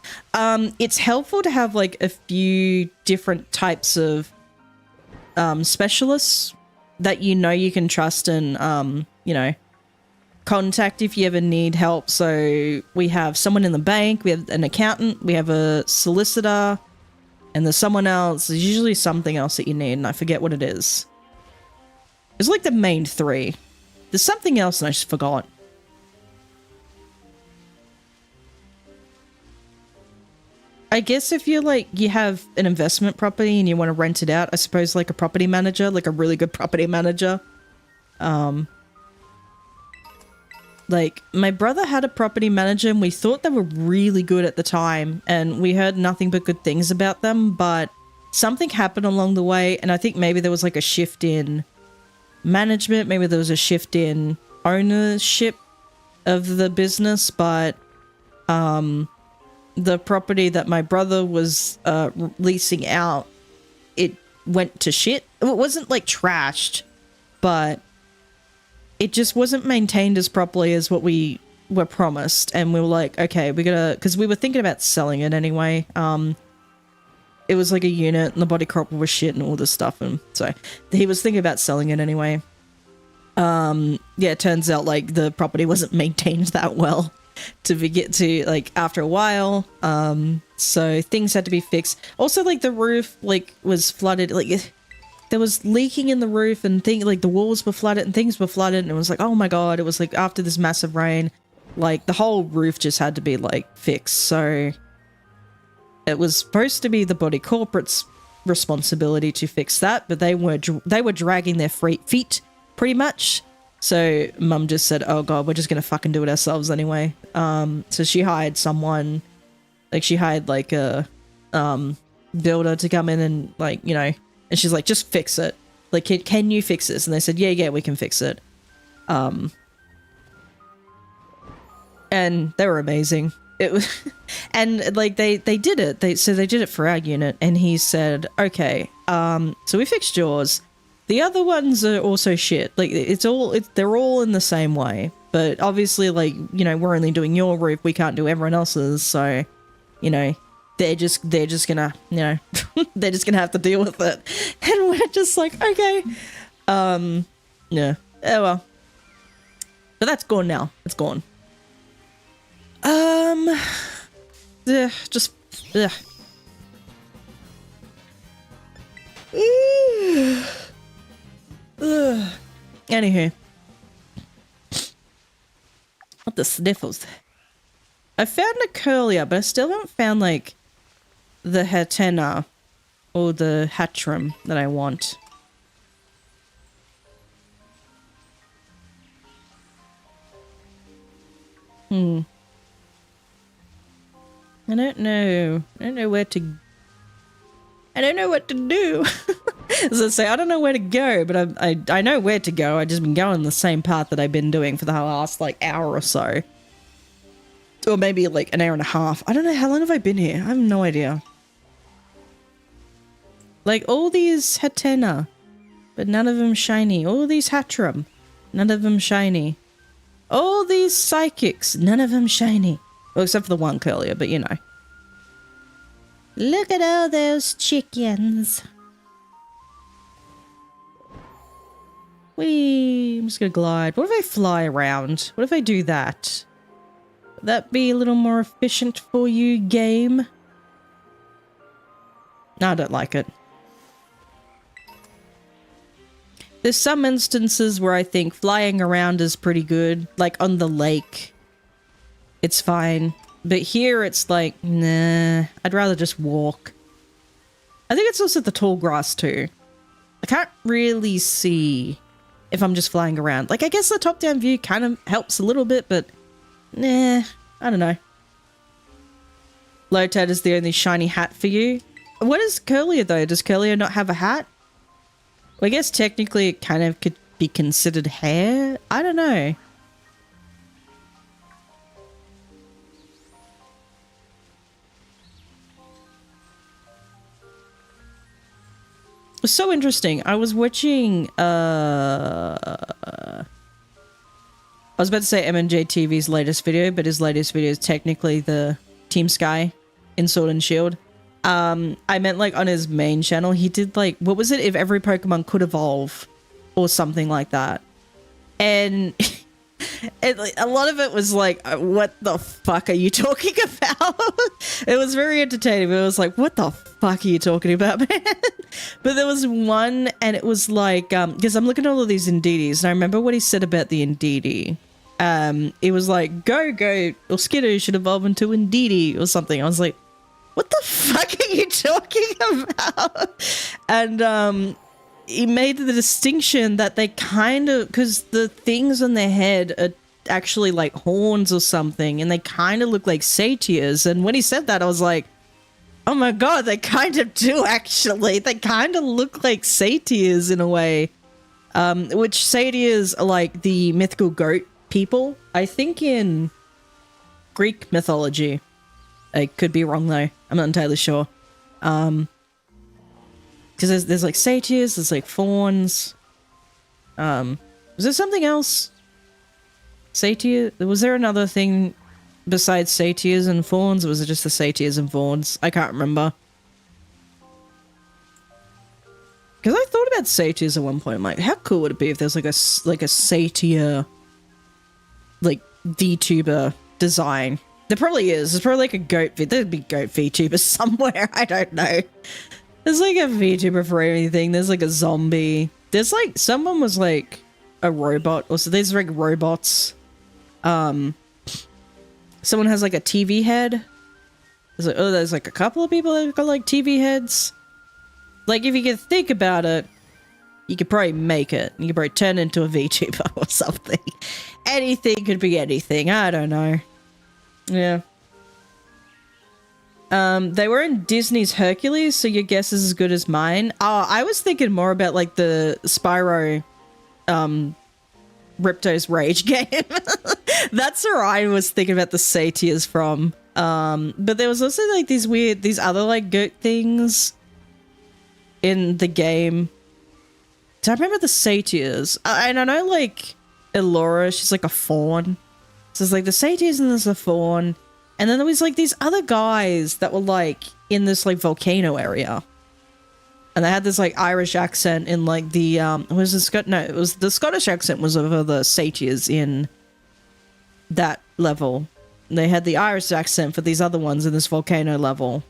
It's helpful to have like a few different types of specialists that you know you can trust and you know, contact if you ever need help. So we have someone in the bank, we have an accountant, we have a solicitor, and there's someone else. There's usually something else that you need, and I forget what it is. It's like the main three. There's something else and I just forgot. I guess if you're like, you have an investment property and you want to rent it out, I suppose like a property manager, like a really good property manager. Like my brother had a property manager and we thought they were really good at the time and we heard nothing but good things about them, but something happened along the way, and I think maybe there was like a shift in management, maybe there was a shift in ownership of the business, but the property that my brother was leasing out, it went to shit. It wasn't like trashed, but it just wasn't maintained as properly as what we were promised. And we were like, okay, we gotta, because we were thinking about selling it anyway. It was like a unit and the body crop was shit and all this stuff. And so he was thinking about selling it anyway. Yeah, it turns out like the property wasn't maintained that well to get to, like, after a while. So things had to be fixed. Also, like, the roof like was flooded, like there was leaking in the roof and things, like the walls were flooded and things were flooded, and it was like, oh my god, it was like after this massive rain, like the whole roof just had to be like fixed. So it was supposed to be the body corporate's responsibility to fix that, but they were dragging their feet pretty much. So mum just said, oh god, we're just gonna fucking do it ourselves anyway. So she hired someone, like she hired like a builder to come in and, like, you know, and she's like, just fix it. Like, can you fix this? And they said, yeah, we can fix it. And they were amazing. It was, and like they did it. They did it for our unit, and he said, okay, so we fixed yours. The other ones are also shit. Like, they're all in the same way. But obviously, like, you know, we're only doing your roof. We can't do everyone else's. So, you know, they're just gonna, you know, they're just gonna have to deal with it. And we're just like, okay. Yeah. Oh well. But that's gone now. It's gone. Yeah, just, yeah. Anywho. What the sniffles? I found a curlier, but I still haven't found, like, the Hatena or the Hatchram that I want. I don't know. I don't know where to... I don't know what to do. As I say, I don't know where to go, but I know where to go. I've just been going the same path that I've been doing for the last, like, hour or so. Or maybe, like, an hour and a half. I don't know. How long have I been here? I have no idea. Like, all these Hatena, but none of them shiny. All these Hatchram, none of them shiny. All these Psychics, none of them shiny. Well, except for the one curlier, but you know. Look at all those chickens. Whee! I'm just gonna glide. What if I fly around? What if I do that? Would that be a little more efficient for you, game? No, I don't like it. There's some instances where I think flying around is pretty good. Like on the lake. It's fine. But here it's like, nah. I'd rather just walk. I think it's also the tall grass too. I can't really see if I'm just flying around. Like, I guess the top-down view kind of helps a little bit, but nah, I don't know. Lotad is the only shiny hat for you. What is Curlier though? Does Curlier not have a hat? Well, I guess technically it kind of could be considered hair. I don't know. It was so interesting. I was watching, I was about to say MNJ TV's latest video, but his latest video is technically the Team Sky in Sword and Shield. I meant like on his main channel, he did like, what was it? If every Pokemon could evolve or something like that. And a lot of it was like, what the fuck are you talking about? It was very entertaining. It was like, what the fuck are you talking about, man? But there was one, and it was like, because I'm looking at all of these Indeedis, and I remember what he said about the Indeedee. It was like, go, or Skidoo should evolve into Indeedee or something. I was like, what the fuck are you talking about? And he made the distinction that they kind of, because the things on their head are actually like horns or something, and they kind of look like satyrs. And when he said that, I was like, oh my god, they kind of do actually. They kind of look like satyrs in a way. Which satyrs are like the mythical goat people. I think in Greek mythology. I could be wrong though. I'm not entirely sure. Because there's like satyrs, there's like fawns. Was there something else? Satyr? Was there another thing besides satyrs and fawns, or was it just the satyrs and fawns? I can't remember. Because I thought about satyrs at one point. I'm like, how cool would it be if there's like a satyr, like VTuber design? There probably is. There's probably like a goat. There'd be goat VTubers somewhere. I don't know. There's like a VTuber for anything. There's like a zombie. There's like, someone was like a robot. Also, there's like robots. Someone has like a TV head. There's like, oh, there's like a couple of people that got like TV heads. Like, if you could think about it, you could probably make it. You could probably turn into a VTuber or something. Anything could be anything. I don't know. Yeah. They were in Disney's Hercules, so your guess is as good as mine. Oh, I was thinking more about like the Spyro, Ripto's Rage game. That's where I was thinking about the satyrs from. But there was also like these other like goat things in the game. Do I remember the satyrs? And I know like Elora, she's like a fawn. So there's like the satyrs and there's the fawn. And then there was like these other guys that were like in this like volcano area. And they had this like Irish accent in like the it was the Scottish accent was over the satyrs in that level. And they had the Irish accent for these other ones in this volcano level,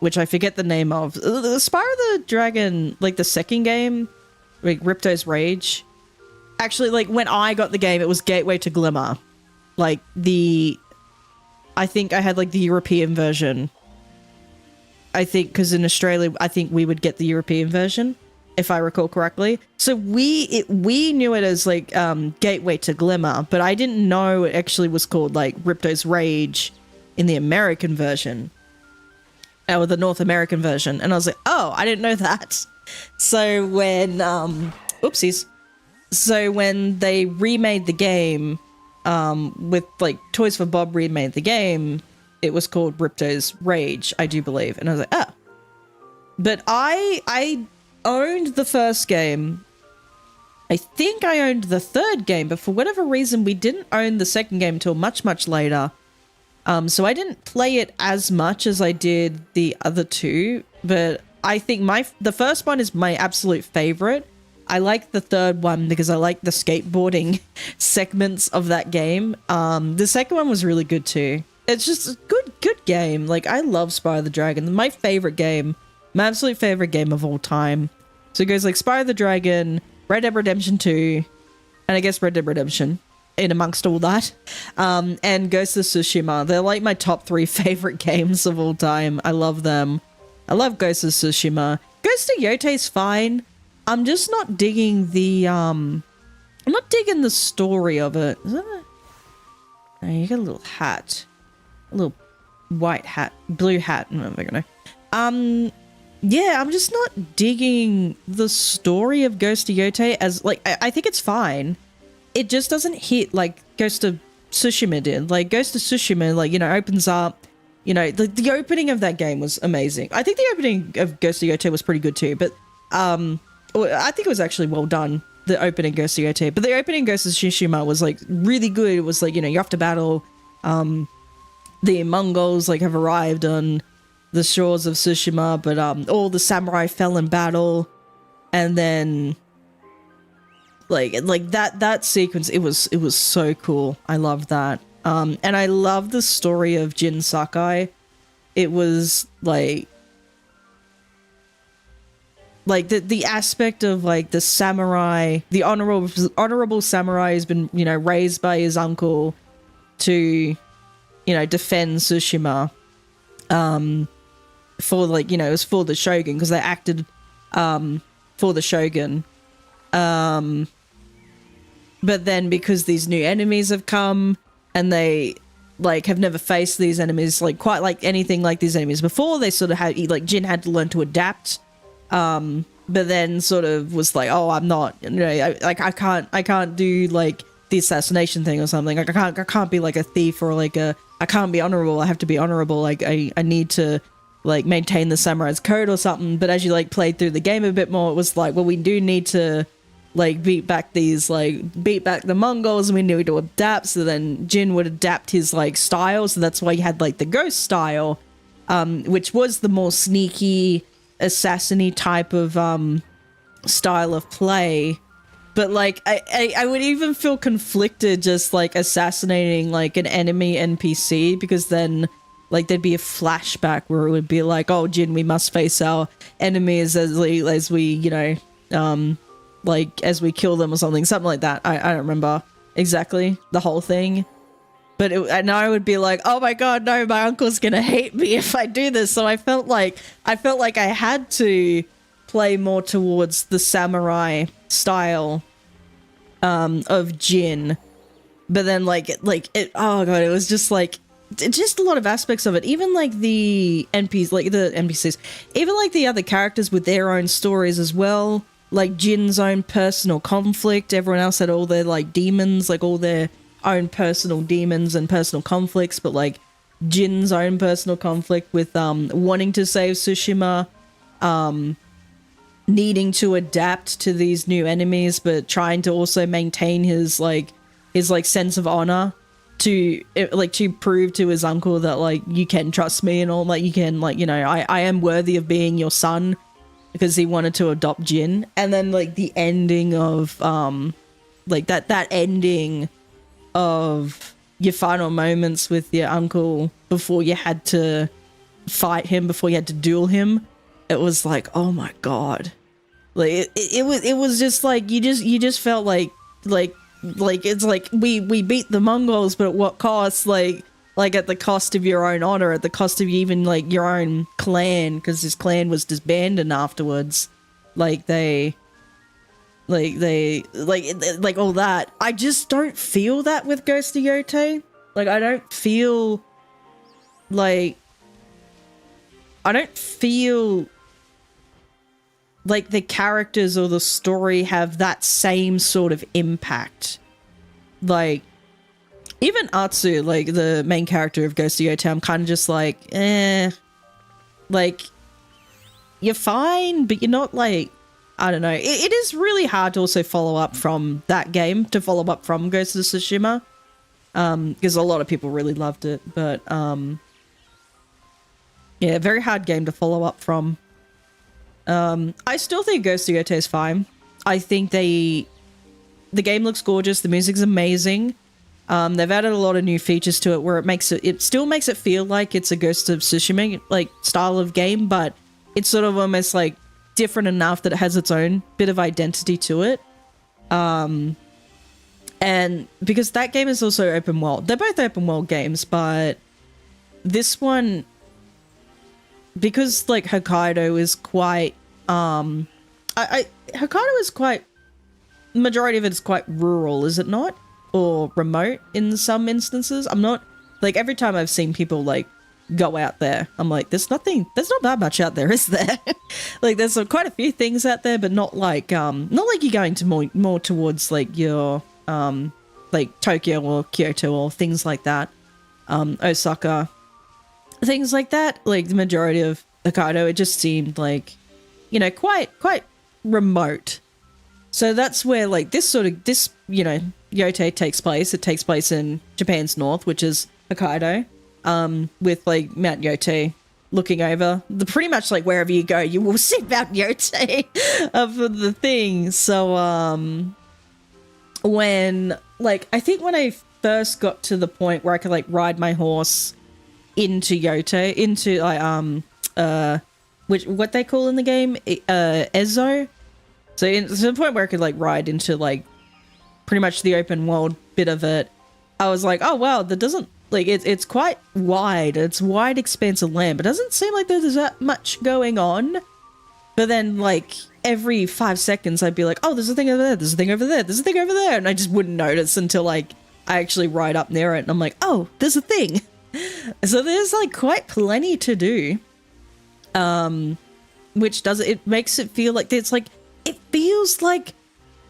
which I forget the name of. The Spyro the Dragon, like the second game, like Ripto's Rage. Actually, like when I got the game, it was Gateway to Glimmer. Like I think I had like the European version. I think because in Australia, I think we would get the European version, if I recall correctly. So we knew it as like Gateway to Glimmer, but I didn't know it actually was called like Ripto's Rage in the American version, or the North American version. And I was like, oh, I didn't know that. So when oopsies. So when they remade the game, with like Toys for Bob remade the game, it was called Ripto's Rage, I do believe. And I was like, oh. But I owned the first game. I think I owned the third game, but for whatever reason, we didn't own the second game until much, much later. So I didn't play it as much as I did the other two, but I think the first one is my absolute favorite. I like the third one because I like the skateboarding segments of that game. The second one was really good too. It's just a good game. Like, I love Spyro the Dragon. My favorite game. My absolute favorite game of all time. So it goes like Spyro the Dragon, Red Dead Redemption 2, and I guess Red Dead Redemption in amongst all that. And Ghost of Tsushima. They're like my top 3 favorite games of all time. I love them. I love Ghost of Tsushima. Ghost of Yote's fine. I'm just not digging the, I'm not digging the story of it. Is that oh, you got a little hat. A little white hat, blue hat. I don't know. Yeah, I'm just not digging the story of Ghost of Yote as, like, I think it's fine. It just doesn't hit like Ghost of Tsushima did. Like, Ghost of Tsushima, like, you know, opens up, you know, the opening of that game was amazing. I think the opening of Ghost of Yote was pretty good too, but, I think it was actually well done, the opening Ghost of Yote. But the opening Ghost of Tsushima was, like, really good. It was, like, you know, you have to battle, the Mongols, like, have arrived on the shores of Tsushima, but all the samurai fell in battle, and then like that sequence, it was so cool. I loved that. And I love the story of Jin Sakai. It was like the aspect of like the samurai, the honorable samurai has been, you know, raised by his uncle to, you know, defend Tsushima, for, like, you know, it was for the shogun because they acted for the shogun, but then because these new enemies have come and they like have never faced these enemies like quite like anything like these enemies before, they sort of had, like, Jin had to learn to adapt, but then sort of was like, oh, I'm not, you know, I can't do like the assassination thing or something. Like, I can't be like a thief, or like I can't be honorable. I have to be honorable. Like, I need to like maintain the samurai's code or something. But as you like played through the game a bit more, it was like, well, we do need to like beat back the Mongols, and we need to adapt. So then Jin would adapt his like style. So that's why you had like the ghost style, which was the more sneaky, assassin-y type of style of play. But like I would even feel conflicted just like assassinating like an enemy NPC, because then like there'd be a flashback where it would be like, oh, Jin, we must face our enemies as we you know, like as we kill them or something like that. I don't remember exactly the whole thing, but and I would be like, oh my god, no, my uncle's gonna hate me if I do this. So I felt like I had to play more towards the samurai style of Jin. But then like it, oh god, it was just like just a lot of aspects of it. Even like the NPCs, even like the other characters with their own stories as well. Like Jin's own personal conflict. Everyone else had all their like demons, like all their own personal demons and personal conflicts. But like Jin's own personal conflict with wanting to save Tsushima, needing to adapt to these new enemies, but trying to also maintain his sense of honor. to prove to his uncle that like you can trust me and all, like you can, like, you know, I am worthy of being your son, because he wanted to adopt Jin. And then like the ending of like that ending of your final moments with your uncle before you had to fight him, before you had to duel him, it was like, oh my god, like it was just like you just felt like it's like we beat the Mongols, but at what cost? Like at the cost of your own honor, at the cost of even like your own clan, because his clan was disbanded afterwards. Like all that. I just don't feel that with Ghost of Yotei. Like I don't feel like the characters or the story have that same sort of impact. Like, even Atsu, like the main character of Ghost of Yotei, I'm kind of just like, like, you're fine, but you're not like, I don't know. It is really hard to also follow up from that game, to follow up from Ghost of Tsushima, because a lot of people really loved it, but, yeah, very hard game to follow up from. I still think Ghost of Yotei is fine. I think the game looks gorgeous. The music's amazing. They've added a lot of new features to it where it still makes it feel like it's a Ghost of Tsushima like style of game, but it's sort of almost like different enough that it has its own bit of identity to it. And because that game is also open world. They're both open world games, but this one, because like Hokkaido is quite Hokkaido is quite, majority of it is quite rural, is it not? Or remote in some instances. I'm not, like, every time I've seen people like go out there, I'm like, there's not that much out there, is there? Like there's quite a few things out there, but not like you're going to more towards like your like Tokyo or Kyoto or things like that, Osaka, things like that. Like the majority of Hokkaido, it just seemed like, you know, quite remote. So that's where like this, you know, Yotei takes place. It takes place in Japan's north, which is Hokkaido, with like Mount Yotei looking over pretty much like wherever you go, you will see Mount Yotei of the thing. So when like, I think when I first got to the point where I could like ride my horse into Yotei, into like what they call in the game, Ezo. So to the point where I could like ride into like pretty much the open world bit of it, I was like, oh wow, that doesn't, like, it's quite wide. It's wide expanse of land, but it doesn't seem like there's that much going on. But then like every 5 seconds I'd be like, oh, there's a thing over there, there's a thing over there, there's a thing over there, and I just wouldn't notice until like I actually ride up near it and I'm like, oh, there's a thing. So there's like quite plenty to do, which it makes it feel like it's like, it feels like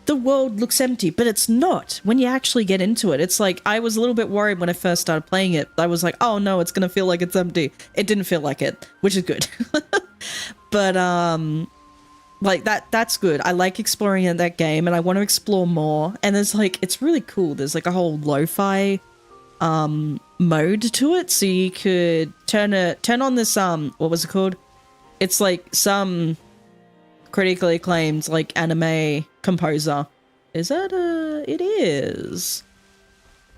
the world looks empty, but it's not when you actually get into it. It's like, I was a little bit worried when I first started playing it. I was like, oh no, it's gonna feel like it's empty. It didn't feel like it, which is good. But like that's good. I like exploring in that game and I want to explore more. And there's like, it's really cool. There's like a whole lo-fi mode to it, so you could turn on this what was it called? It's like some critically acclaimed like anime composer. Is that it is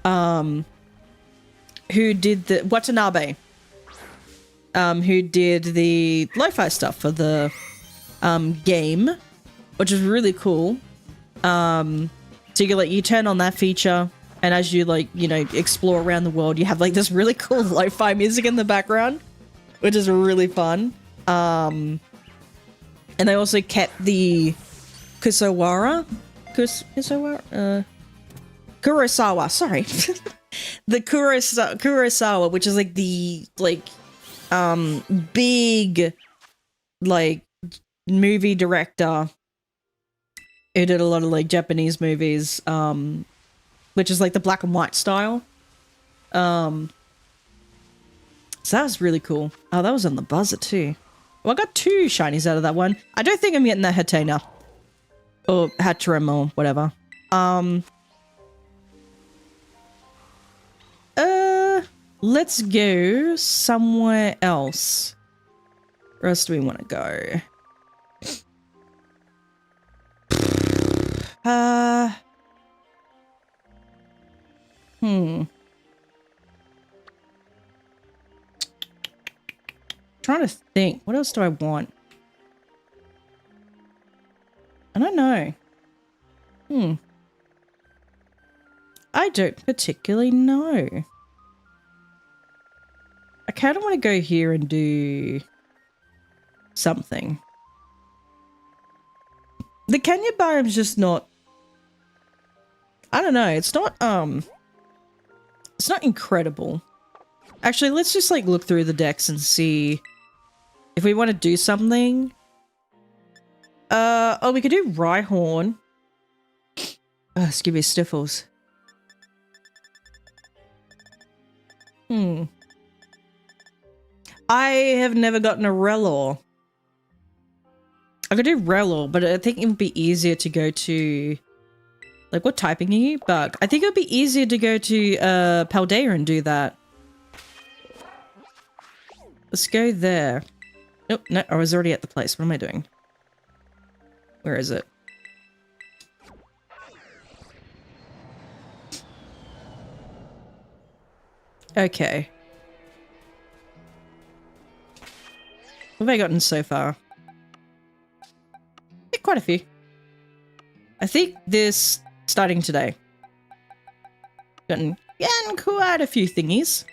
who did the Watanabe, who did the lo-fi stuff for the game, which is really cool. So you turn on that feature, and as you like, you know, explore around the world, you have like this really cool lo-fi music in the background, which is really fun. And they also kept the Kurosawa, sorry. The Kurosawa, which is like the big like movie director who did a lot of like Japanese movies, which is like the black and white style. So that was really cool. Oh, that was on the buzzer too. Well, I got 2 shinies out of that one. I don't think I'm getting that Hatena. Or Hatterem or whatever. let's go somewhere else. Where else do we want to go? Trying to think. What else do I want? I don't know. I don't particularly know. I kind of want to go here and do something. The Kenya biome's just not... I don't know. It's not incredible. Actually, let's just like look through the decks and see if we want to do something. Oh, we could do Rhyhorn. Let's give you Sniffles. I have never gotten a Relor. I could do Relor, but I think it would be easier to go to... Like, what typing are you? Bug. I think it would be easier to go to Paldea and do that. Let's go there. Nope, no, I was already at the place. What am I doing? Where is it? Okay. What have I gotten so far? Yeah, quite a few. I think this starting today. Gotten quite a few thingies.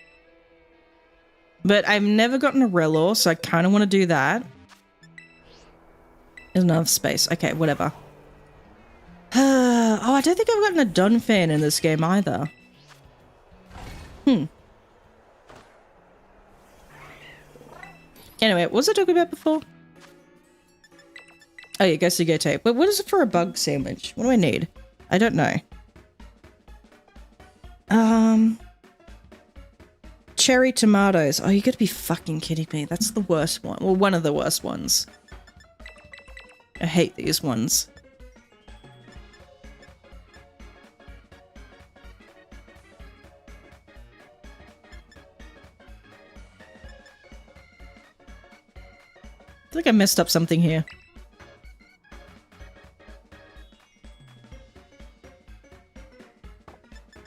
But I've never gotten a Relor, so I kind of want to do that. There's enough space. Okay, whatever. Oh, I don't think I've gotten a Dunfan in this game either. Anyway, what was I talking about before? Oh yeah, go tape. But what is it for a bug sandwich? What do I need? I don't know. Cherry tomatoes. Oh, you gotta be fucking kidding me. That's the worst one. Well, one of the worst ones. I hate these ones. I feel like I messed up something here.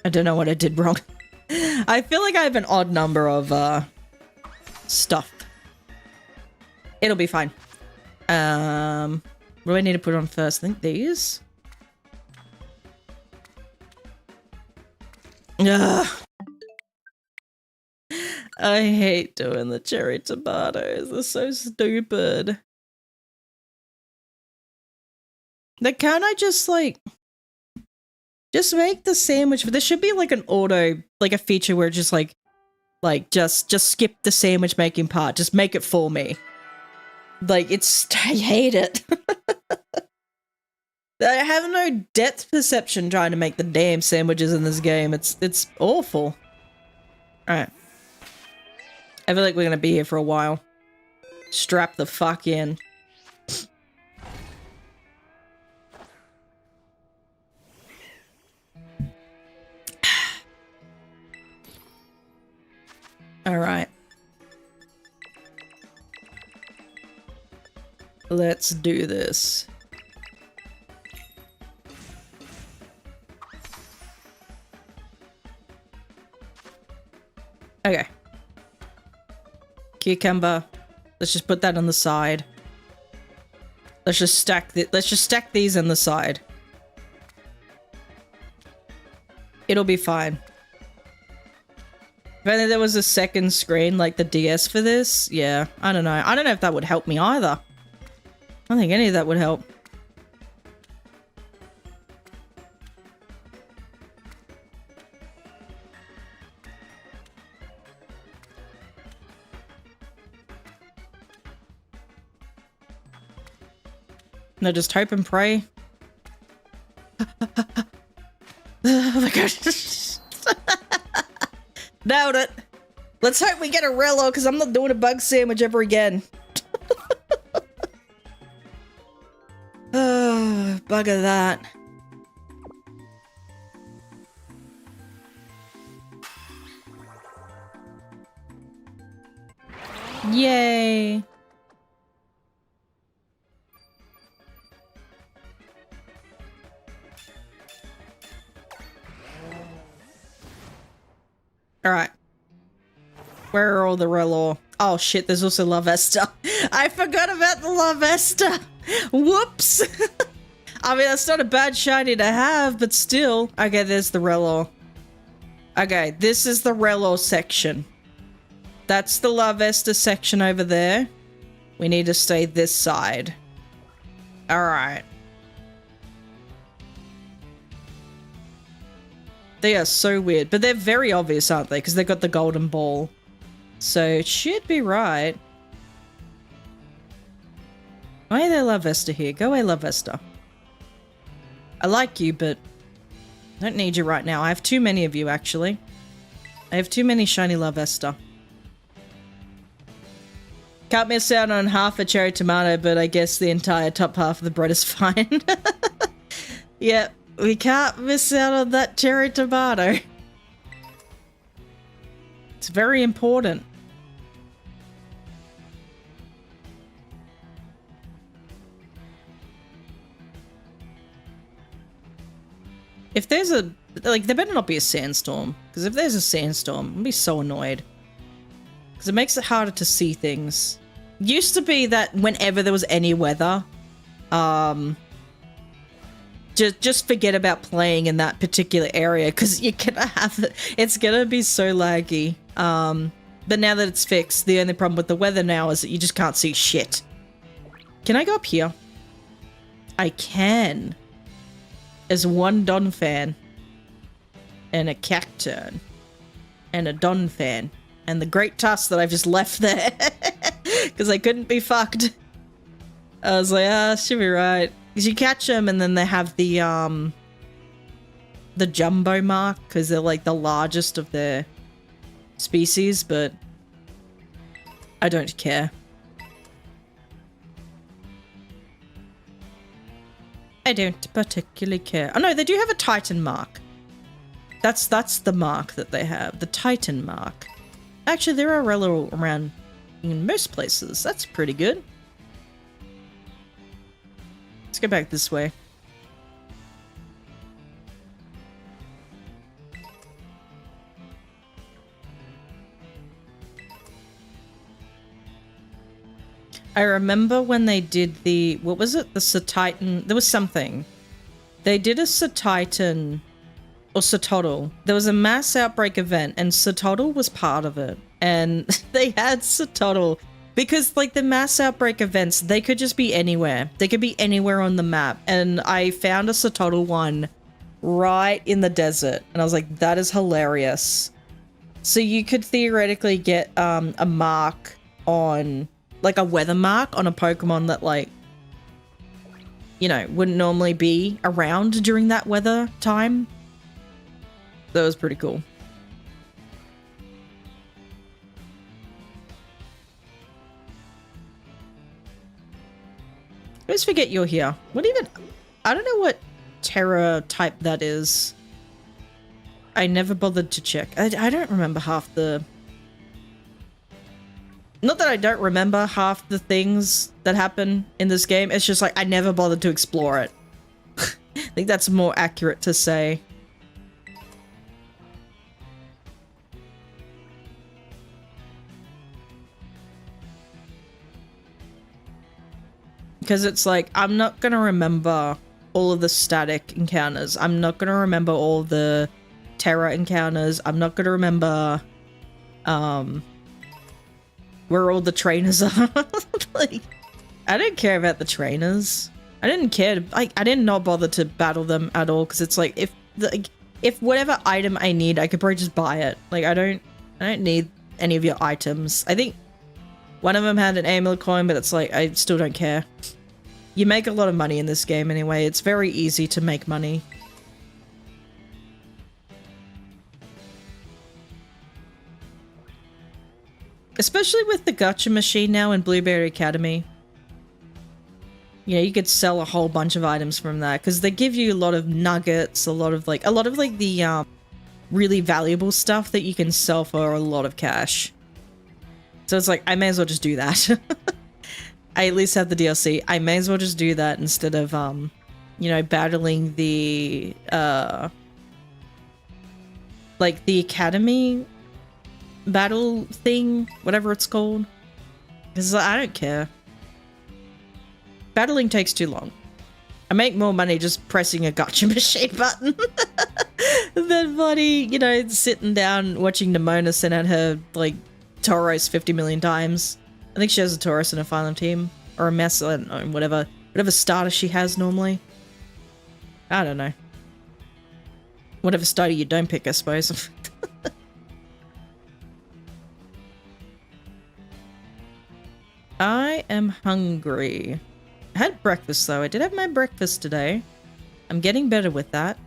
I don't know what I did wrong. I feel like I have an odd number of stuff. It'll be fine. What do I need to put on first? I think these. Ugh. I hate doing the cherry tomatoes. They're so stupid. Like, can't I just like... Just make the sandwich. There should be like an auto, like a feature where just just skip the sandwich making part. Just make it for me. Like, it's, I hate it. I have no depth perception trying to make the damn sandwiches in this game. It's awful. Alright. I feel like we're gonna be here for a while. Strap the fuck in. Alright. Let's do this. Okay. Cucumber. Let's just put that on the side. Let's just stack these on the side. It'll be fine. If only there was a second screen like the DS for this, yeah, I don't know. I don't know if that would help me either. I don't think any of that would help. No, just hope and pray. Oh my god. Nailed it. Let's hope we get a Rello, because I'm not doing a bug sandwich ever again. Oh, bugger that. Yay! Alright. Where are all the Relor? Oh shit, there's also La Vesta. I forgot about the La Vesta! Whoops! I mean, that's not a bad shiny to have, but still. Okay, there's the Relor. Okay, this is the Relor section. That's the La Vesta section over there. We need to stay this side. Alright. They are so weird, but they're very obvious, aren't they? Because they've got the golden ball. So it should be right. Why are there La Vesta here? Go away, La Vesta. I like you, but I don't need you right now. I have too many of you, actually. I have too many shiny La Vesta. Can't miss out on half a cherry tomato, but I guess the entire top half of the bread is fine. Yeah, we can't miss out on that cherry tomato. It's very important. If there's a... like, there better not be a sandstorm. Because if there's a sandstorm, I'll be so annoyed. Because it makes it harder to see things. Used to be that whenever there was any weather, just forget about playing in that particular area. Because you're gonna have it. It's gonna be so laggy. But now that it's fixed, the only problem with the weather now is that you just can't see shit. Can I go up here? I can. There's one Don fan, and a Cacturn, and a Don fan, and the Great Tusk that I've just left there because I couldn't be fucked. I was like, should be right. Because you catch them, and then they have the jumbo mark because they're like the largest of their species, but I don't care. I don't particularly care. Oh no, they do have a Titan mark. That's the mark that they have. The Titan mark. Actually, there are Relor around in most places. That's pretty good. Let's go back this way. I remember when they did the... what was it? The Satitan... there was something. They did a Satitan... or Satotl. There was a mass outbreak event, and Satotl was part of it. And they had Satotl... because, like, the mass outbreak events, they could just be anywhere. They could be anywhere on the map. And I found a Satotl one right in the desert. And I was like, that is hilarious. So you could theoretically get a mark on... like a weather mark on a Pokemon that, like, you know, wouldn't normally be around during that weather time. That was pretty cool. I always forget you're here. What even... I don't know what Terra type that is. I never bothered to check. I don't remember half the... not that I don't remember half the things that happen in this game. It's just like I never bothered to explore it. I think that's more accurate to say. Because it's like, I'm not going to remember all of the static encounters. I'm not going to remember all the Terra encounters. I'm not going to remember... where all the trainers are. Like, I don't care about the trainers. I didn't care. I did not bother to battle them at all because it's like if whatever item I need, I could probably just buy it. Like I don't need any of your items. I think one of them had an amulet coin, but it's like I still don't care. You make a lot of money in this game anyway. It's very easy to make money. Especially with the gacha machine now in Blueberry Academy. You know, you could sell a whole bunch of items from that because they give you a lot of nuggets, a lot of the really valuable stuff that you can sell for a lot of cash. So it's like, I may as well just do that. I at least have the DLC. I may as well just do that instead of, you know, battling the, like the academy battle thing, whatever it's called. Because I don't care. Battling takes too long. I make more money just pressing a gotcha machine button than bloody, you know, sitting down watching Nimona send out her, like, Tauros 50 million times. I think she has a Tauros in her final team. Or a mess, I don't know, whatever starter she has normally. I don't know. Whatever starter you don't pick, I suppose. I am hungry. I had breakfast though. I did have my breakfast today. I'm getting better with that.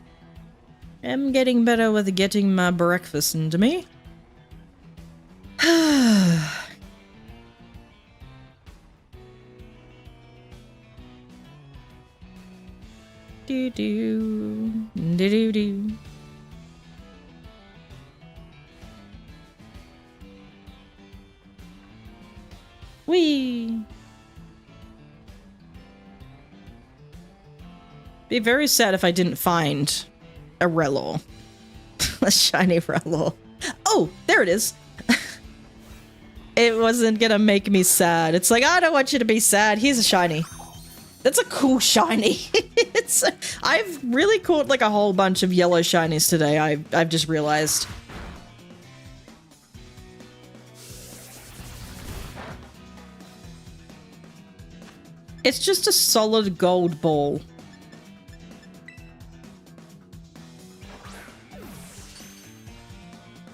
I'm getting better with getting my breakfast into me. Do do do do do. Whee! Be very sad if I didn't find a Relor. A shiny Relor. Oh, there it is. It wasn't gonna make me sad. It's like, I don't want you to be sad. Here's a shiny. That's a cool shiny. I've really caught like a whole bunch of yellow shinies today. I've just realized. It's just a solid gold ball.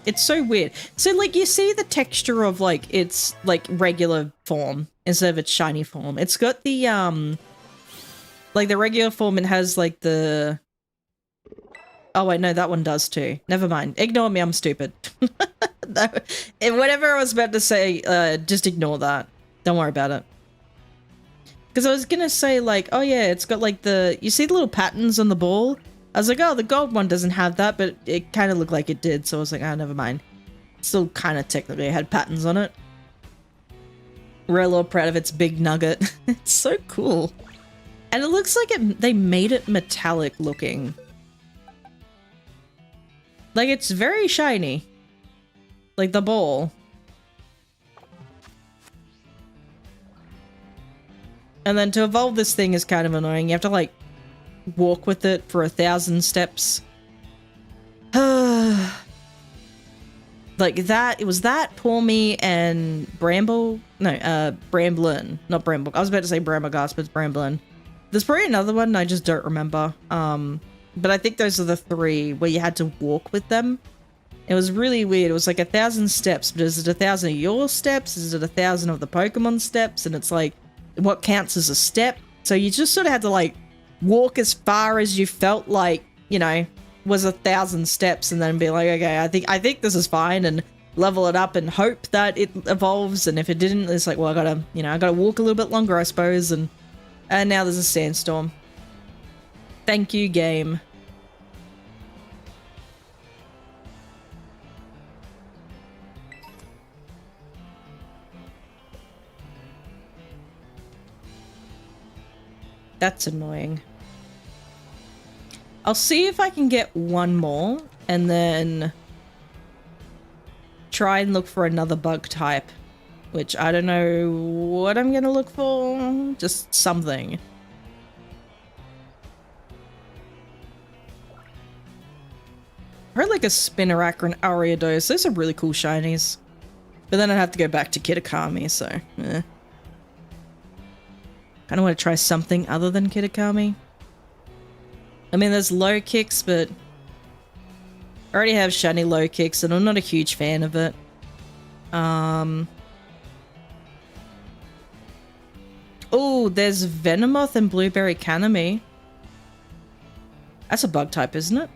It's so weird. So like you see the texture of like its like regular form instead of its shiny form. It's got the like the regular form, it has like the... Oh wait, no, that one does too. Never mind. Ignore me, I'm stupid. No, whatever I was about to say, just ignore that. Don't worry about it. Because I was gonna say like, oh yeah, it's got like the... You see the little patterns on the ball? I was like, oh, the gold one doesn't have that, but it kind of looked like it did, so I was like, oh, never mind. Still kind of technically had patterns on it. Real proud of its big nugget. It's so cool. And it looks like they made it metallic looking. Like, it's very shiny. Like the ball. And then to evolve this thing is kind of annoying. You have to, like, walk with it for 1,000 steps. Like that, it was that, Poor Me, and Bramble. No, Bramblin. Not Bramble. I was about to say Brambleghast, but it's Bramblin. There's probably another one, I just don't remember. But I think those are the three where you had to walk with them. It was really weird. It was like 1,000 steps, but is it 1,000 of your steps? Is it 1,000 of the Pokemon steps? And it's like, what counts as a step? So you just sort of had to like walk as far as you felt like, you know, was 1,000 steps, and then be like, okay, I think this is fine, and level it up and hope that it evolves. And if it didn't, it's like, well, I gotta walk a little bit longer, I suppose. And now there's a sandstorm. Thank you, game. That's annoying. I'll see if I can get one more and then try and look for another bug type, which I don't know what I'm gonna look for. Just something. I heard like a Spinarak or an Ariados. Those are really cool shinies. But then I'd have to go back to Kitakami, so eh. I don't want to try something other than Kitakami. I mean, there's low kicks, but I already have shiny low kicks, and I'm not a huge fan of it. Oh, there's Venomoth and Blueberry Kanami. That's a bug type, isn't it?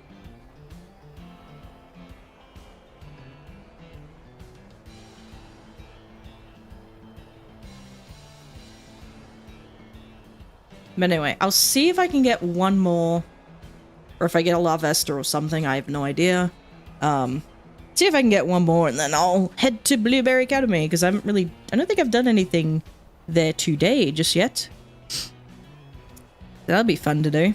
But anyway, I'll see if I can get one more. Or if I get a Larvesta or something, I have no idea. See if I can get one more and then I'll head to Blueberry Academy because I don't think I've done anything there today just yet. That'll be fun to do.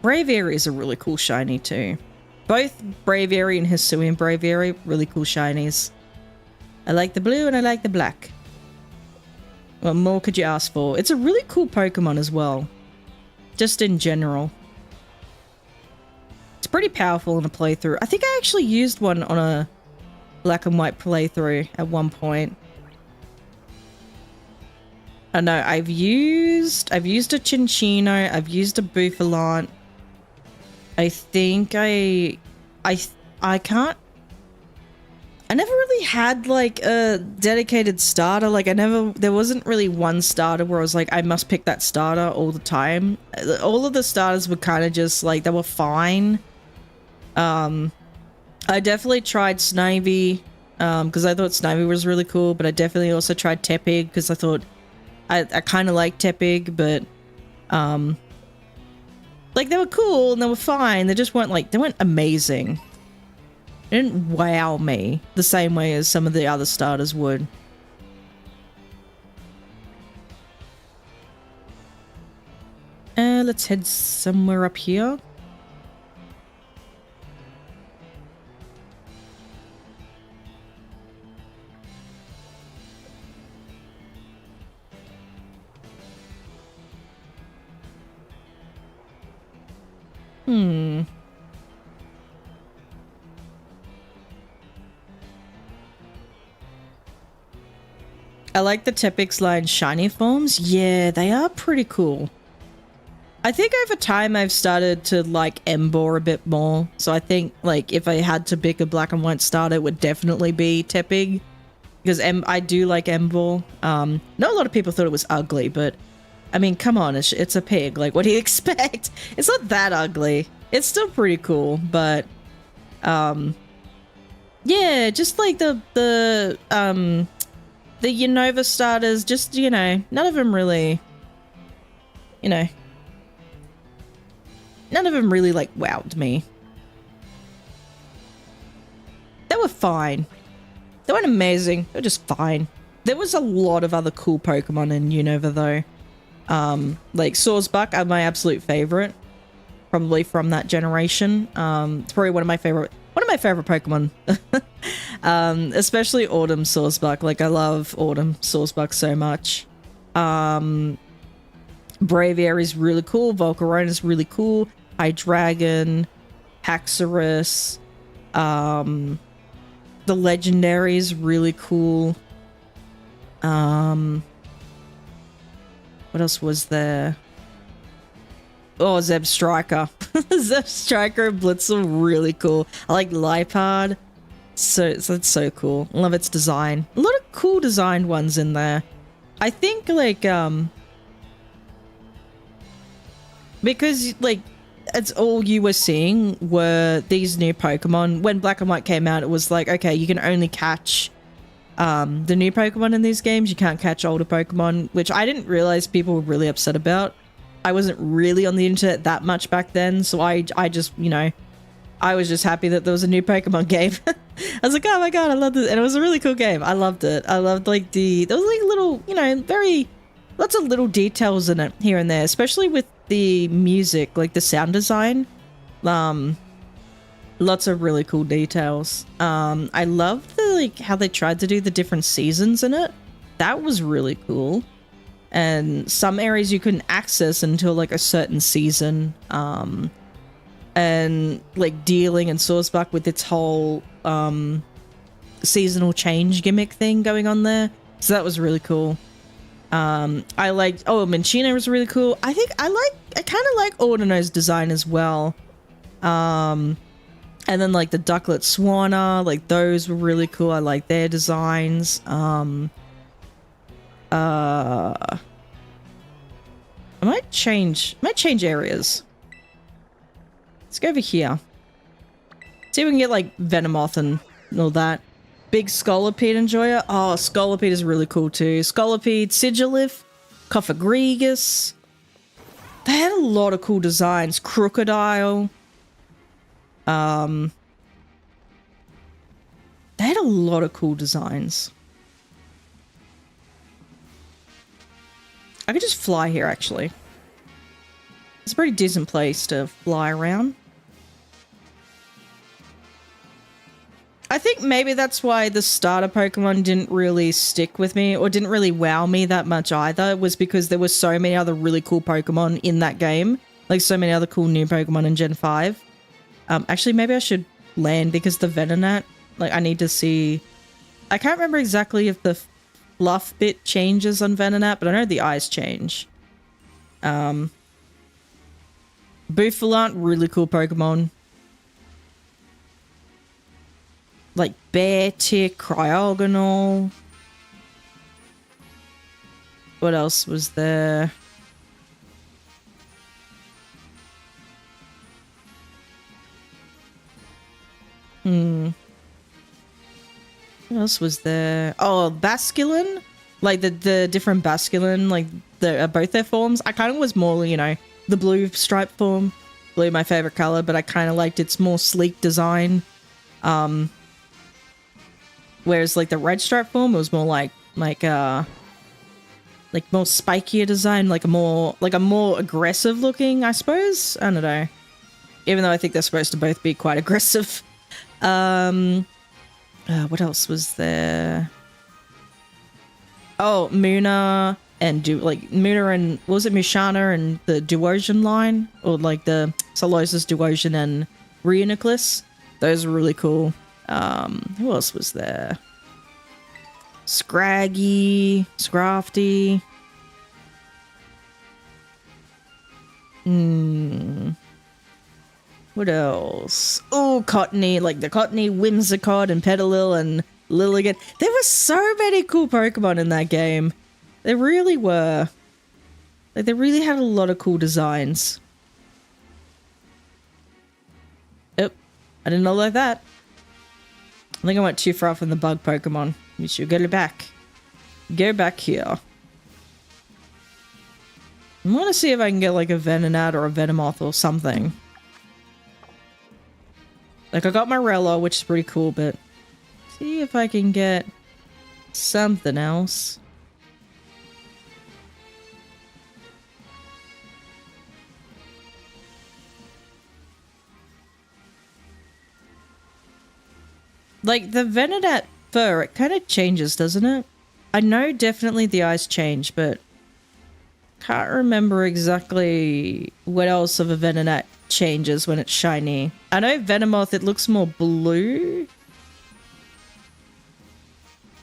Braviary is a really cool shiny too. Both Braviary and Hisuian Braviary, really cool shinies. I like the blue and I like the black. What more could you ask for? It's a really cool Pokemon as well. Just in general. It's pretty powerful in a playthrough. I think I actually used one on a black and white playthrough at one point. I know I've used a Chinchino, I've used a Bouffalant. I think I never really had like a dedicated starter. Like there wasn't really one starter where I was like, I must pick that starter all the time. All of the starters were kind of just like, they were fine. I definitely tried Snivy, because I thought Snivy was really cool, but I definitely also tried Tepig because I thought I kind of liked Tepig, but like they were cool and they were fine. They just weren't like, they weren't amazing. They didn't wow me the same way as some of the other starters would. Let's head somewhere up here. I like the Tepix line shiny forms. Yeah, they are pretty cool. I think over time I've started to like Emboar a bit more. So I think like if I had to pick a black and white starter, it would definitely be Tepig. Because I do like Emboar. Not a lot of people thought it was ugly, but I mean, come on, it's a pig. Like, what do you expect? It's not that ugly. It's still pretty cool, but yeah, just like the Unova starters, just, you know, none of them really like wowed me. They were fine. They weren't amazing. They were just fine. There was a lot of other cool Pokemon in Unova though. Like Sawsbuck are my absolute favorite, probably from that generation. It's probably one of my favorite Pokemon. Especially Autumn Sawsbuck. Like, I love Autumn Sawsbuck so much. Braviary is really cool. Volcarona is really cool. Hydreigon, Haxorus, the Legendary is really cool. What else was there? Oh, Zeb Striker. Zeb Striker and Blitzel, really cool. I like Lipard. So it's so cool. Love its design. A lot of cool designed ones in there. I think like because like it's all you were seeing were these new Pokemon. When Black and White came out, it was like, okay, you can only catch the new Pokemon in these games. You can't catch older Pokemon, which I didn't realize people were really upset about. I wasn't really on the internet that much back then, so I just, you know, I was just happy that there was a new Pokemon game. I was like, oh my god, I love this. And it was a really cool game. I loved it. I loved like there was like little, you know, lots of little details in it here and there, especially with the music, like the sound design. Lots of really cool details. I loved like how they tried to do the different seasons in it. That was really cool. And some areas you couldn't access until like a certain season. And like dealing and Sawsbuck with its whole seasonal change gimmick thing going on there. So that was really cool. I liked, Minchino was really cool. I kind of like Ordino's design as well. And then like the Ducklet Swanna, like those were really cool. I like their designs. I might change areas. Let's go over here. See if we can get like Venomoth and all that. Big Scolipede enjoyer. Oh, Scolipede is really cool too. Scolipede, Sigilif. Cophagregus. They had a lot of cool designs. Crocodile. They had a lot of cool designs. I could just fly here, actually. It's a pretty decent place to fly around. I think maybe that's why the starter Pokemon didn't really stick with me or didn't really wow me that much either, was because there were so many other really cool Pokemon in that game. Like so many other cool new Pokemon in Gen 5. Actually, maybe I should land because the Venonat, like I need to see... I can't remember exactly if the fluff bit changes on Venonat, but I know the eyes change. Bouffalant, really cool Pokemon. Like Beartick, Cryogonal. What else was there? What else was there? Oh, Basculin? Like the different Basculin, like both their forms. I kind of was more, you know, the blue stripe form. Blue, my favorite color, but I kind of liked its more sleek design. Whereas like the red stripe form was more like more spikier design, like a more aggressive looking, I suppose. I don't know. Even though I think they're supposed to both be quite aggressive. What else was there? Oh, Muna and Muna and what was it, Mushana and the Duosion line, or like the Solosis, Duosion and Reuniclus. Those are really cool. Who else was there? Scraggy, Scrafty. What else? Oh, Cottony, like the Cottony, Whimsicott, and Petalil, and Lilligant. There were so many cool Pokemon in that game. There really were. Like, they really had a lot of cool designs. Oh, I didn't know like that. I think I went too far from the bug Pokemon. We should get it back. Go back here. I want to see if I can get like a Venonat or a Venomoth or something. Like, I got my Rella, which is pretty cool, but see if I can get something else. Like, the Venonat fur, it kind of changes, doesn't it? I know definitely the eyes change, but can't remember exactly what else of a Venonat changes when it's shiny. I know Venomoth, it looks more blue.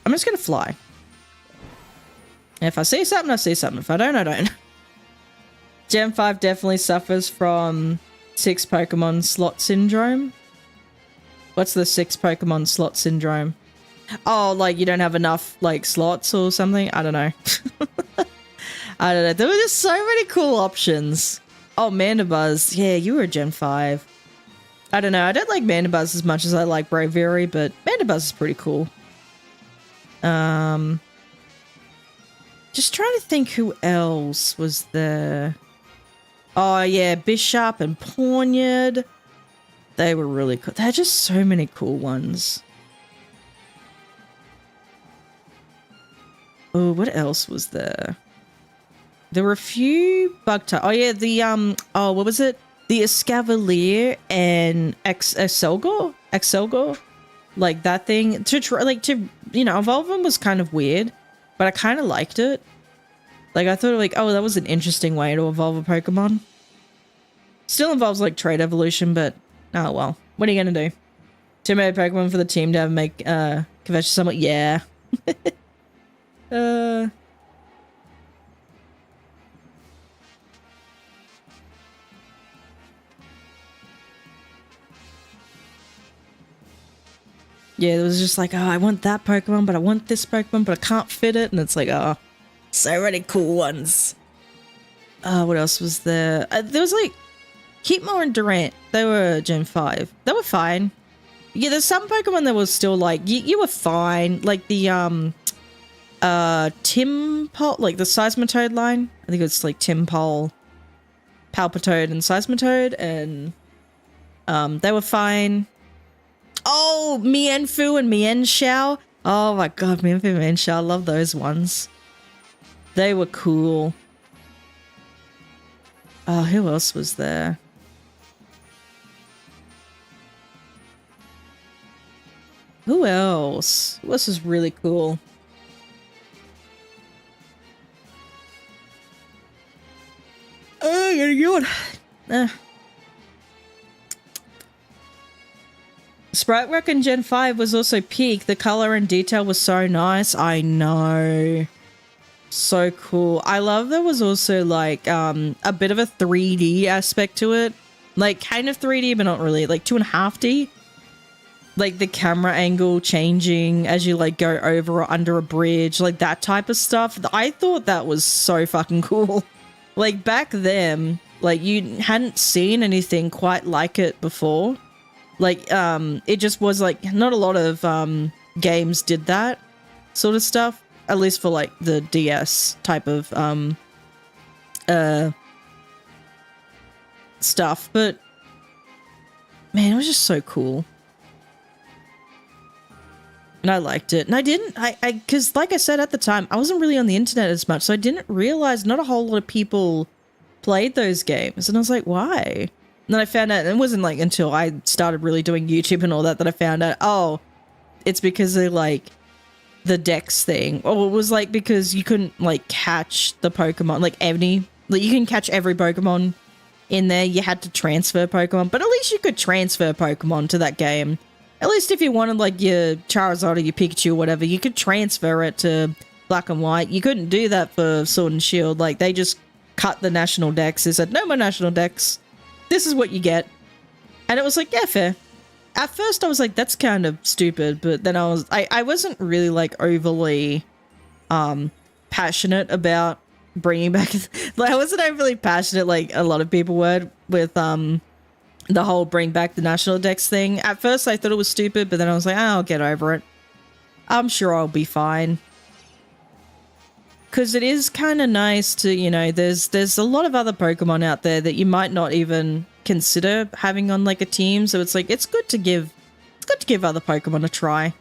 I'm just gonna fly. If I see something, I see something. If I don't, I don't. Gen 5 definitely suffers from 6 Pokemon slot syndrome. What's the 6 Pokemon slot syndrome? Oh, like you don't have enough like slots or something? I don't know. I don't know. There were just so many cool options. Oh, Mandibuzz. Yeah, you were a Gen 5. I don't know. I don't like Mandibuzz as much as I like Braviary, but Mandibuzz is pretty cool. Just trying to think who else was there. Oh, yeah. Bishop and Pawniard. They were really cool. There are just so many cool ones. Oh, what else was there? There were a few bug types. Oh yeah, the oh, what was it? The Escavalier and Excelgor, like that thing. To try, like to evolve them was kind of weird, but I kind of liked it. Like I thought, like, oh, that was an interesting way to evolve a Pokemon. Still involves like trait evolution, but oh well. What are you gonna do? Too many Pokemon for the team to have make Kvetch somewhat. Yeah. Yeah, it was just like, oh, I want that Pokemon, but I want this Pokemon, but I can't fit it. And it's like, oh, so many cool ones. What else was there? There was like Heatmore and Durant. They were Gen 5. They were fine. Yeah, there's some Pokemon that was still like, you were fine. Like the, Timpole, like the Seismitoad line. I think it's like Timpole, Palpitoad, and Seismitoad, and they were fine. Oh, Mienfoo and Mienshao. Oh my god, Mienfoo and Mienshao. I love those ones. They were cool. Oh, who else was there? Who else? Who else is really cool? Oh, I gotta yawn. Sprite Work in Gen 5 was also peak. The color and detail was so nice. I know. So cool. I love there was also like a bit of a 3D aspect to it. Like kind of 3D, but not really. Like 2.5D. Like the camera angle changing as you like go over or under a bridge. Like that type of stuff. I thought that was so fucking cool. Like back then, like you hadn't seen anything quite like it before. Like it just was like not a lot of games did that sort of stuff, at least for like the DS type of stuff. But man, it was just so cool. And I liked it. And because like I said at the time, I wasn't really on the internet as much, so I didn't realize not a whole lot of people played those games. And I was like, why? And then I found out, and it wasn't like until I started really doing YouTube and all that, that I found out, oh, it's because of like the Dex thing. Or it was like because you couldn't like catch the Pokemon, like you can catch every Pokemon in there. You had to transfer Pokemon, but at least you could transfer Pokemon to that game. At least if you wanted like your Charizard or your Pikachu or whatever, you could transfer it to Black and White. You couldn't do that for Sword and Shield. Like they just cut the national Dex. They said, no more national Dex. This is what you get. And it was like, yeah, fair. At first I was like, that's kind of stupid. But then I wasn't really like overly passionate about bringing back, like I wasn't overly passionate like a lot of people were with the whole bring back the national Dex thing. At first I thought it was stupid, but then I was like, oh, I'll get over it. I'm sure I'll be fine. Because it is kind of nice to, you know, there's a lot of other Pokemon out there that you might not even consider having on like a team. So it's like, it's good to give other Pokemon a try.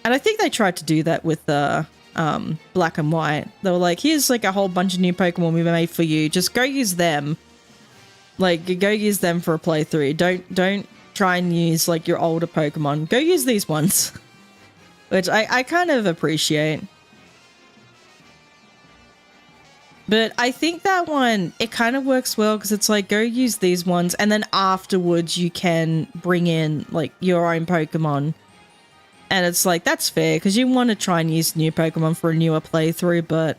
And I think they tried to do that with Black and White. They were like, here's like a whole bunch of new Pokemon we made for you. Just go use them. Like, go use them for a playthrough. Don't try and use like your older Pokemon. Go use these ones. Which I kind of appreciate. But I think that one, it kind of works well because it's like, go use these ones and then afterwards you can bring in like your own Pokemon. And it's like, that's fair because you want to try and use new Pokemon for a newer playthrough, but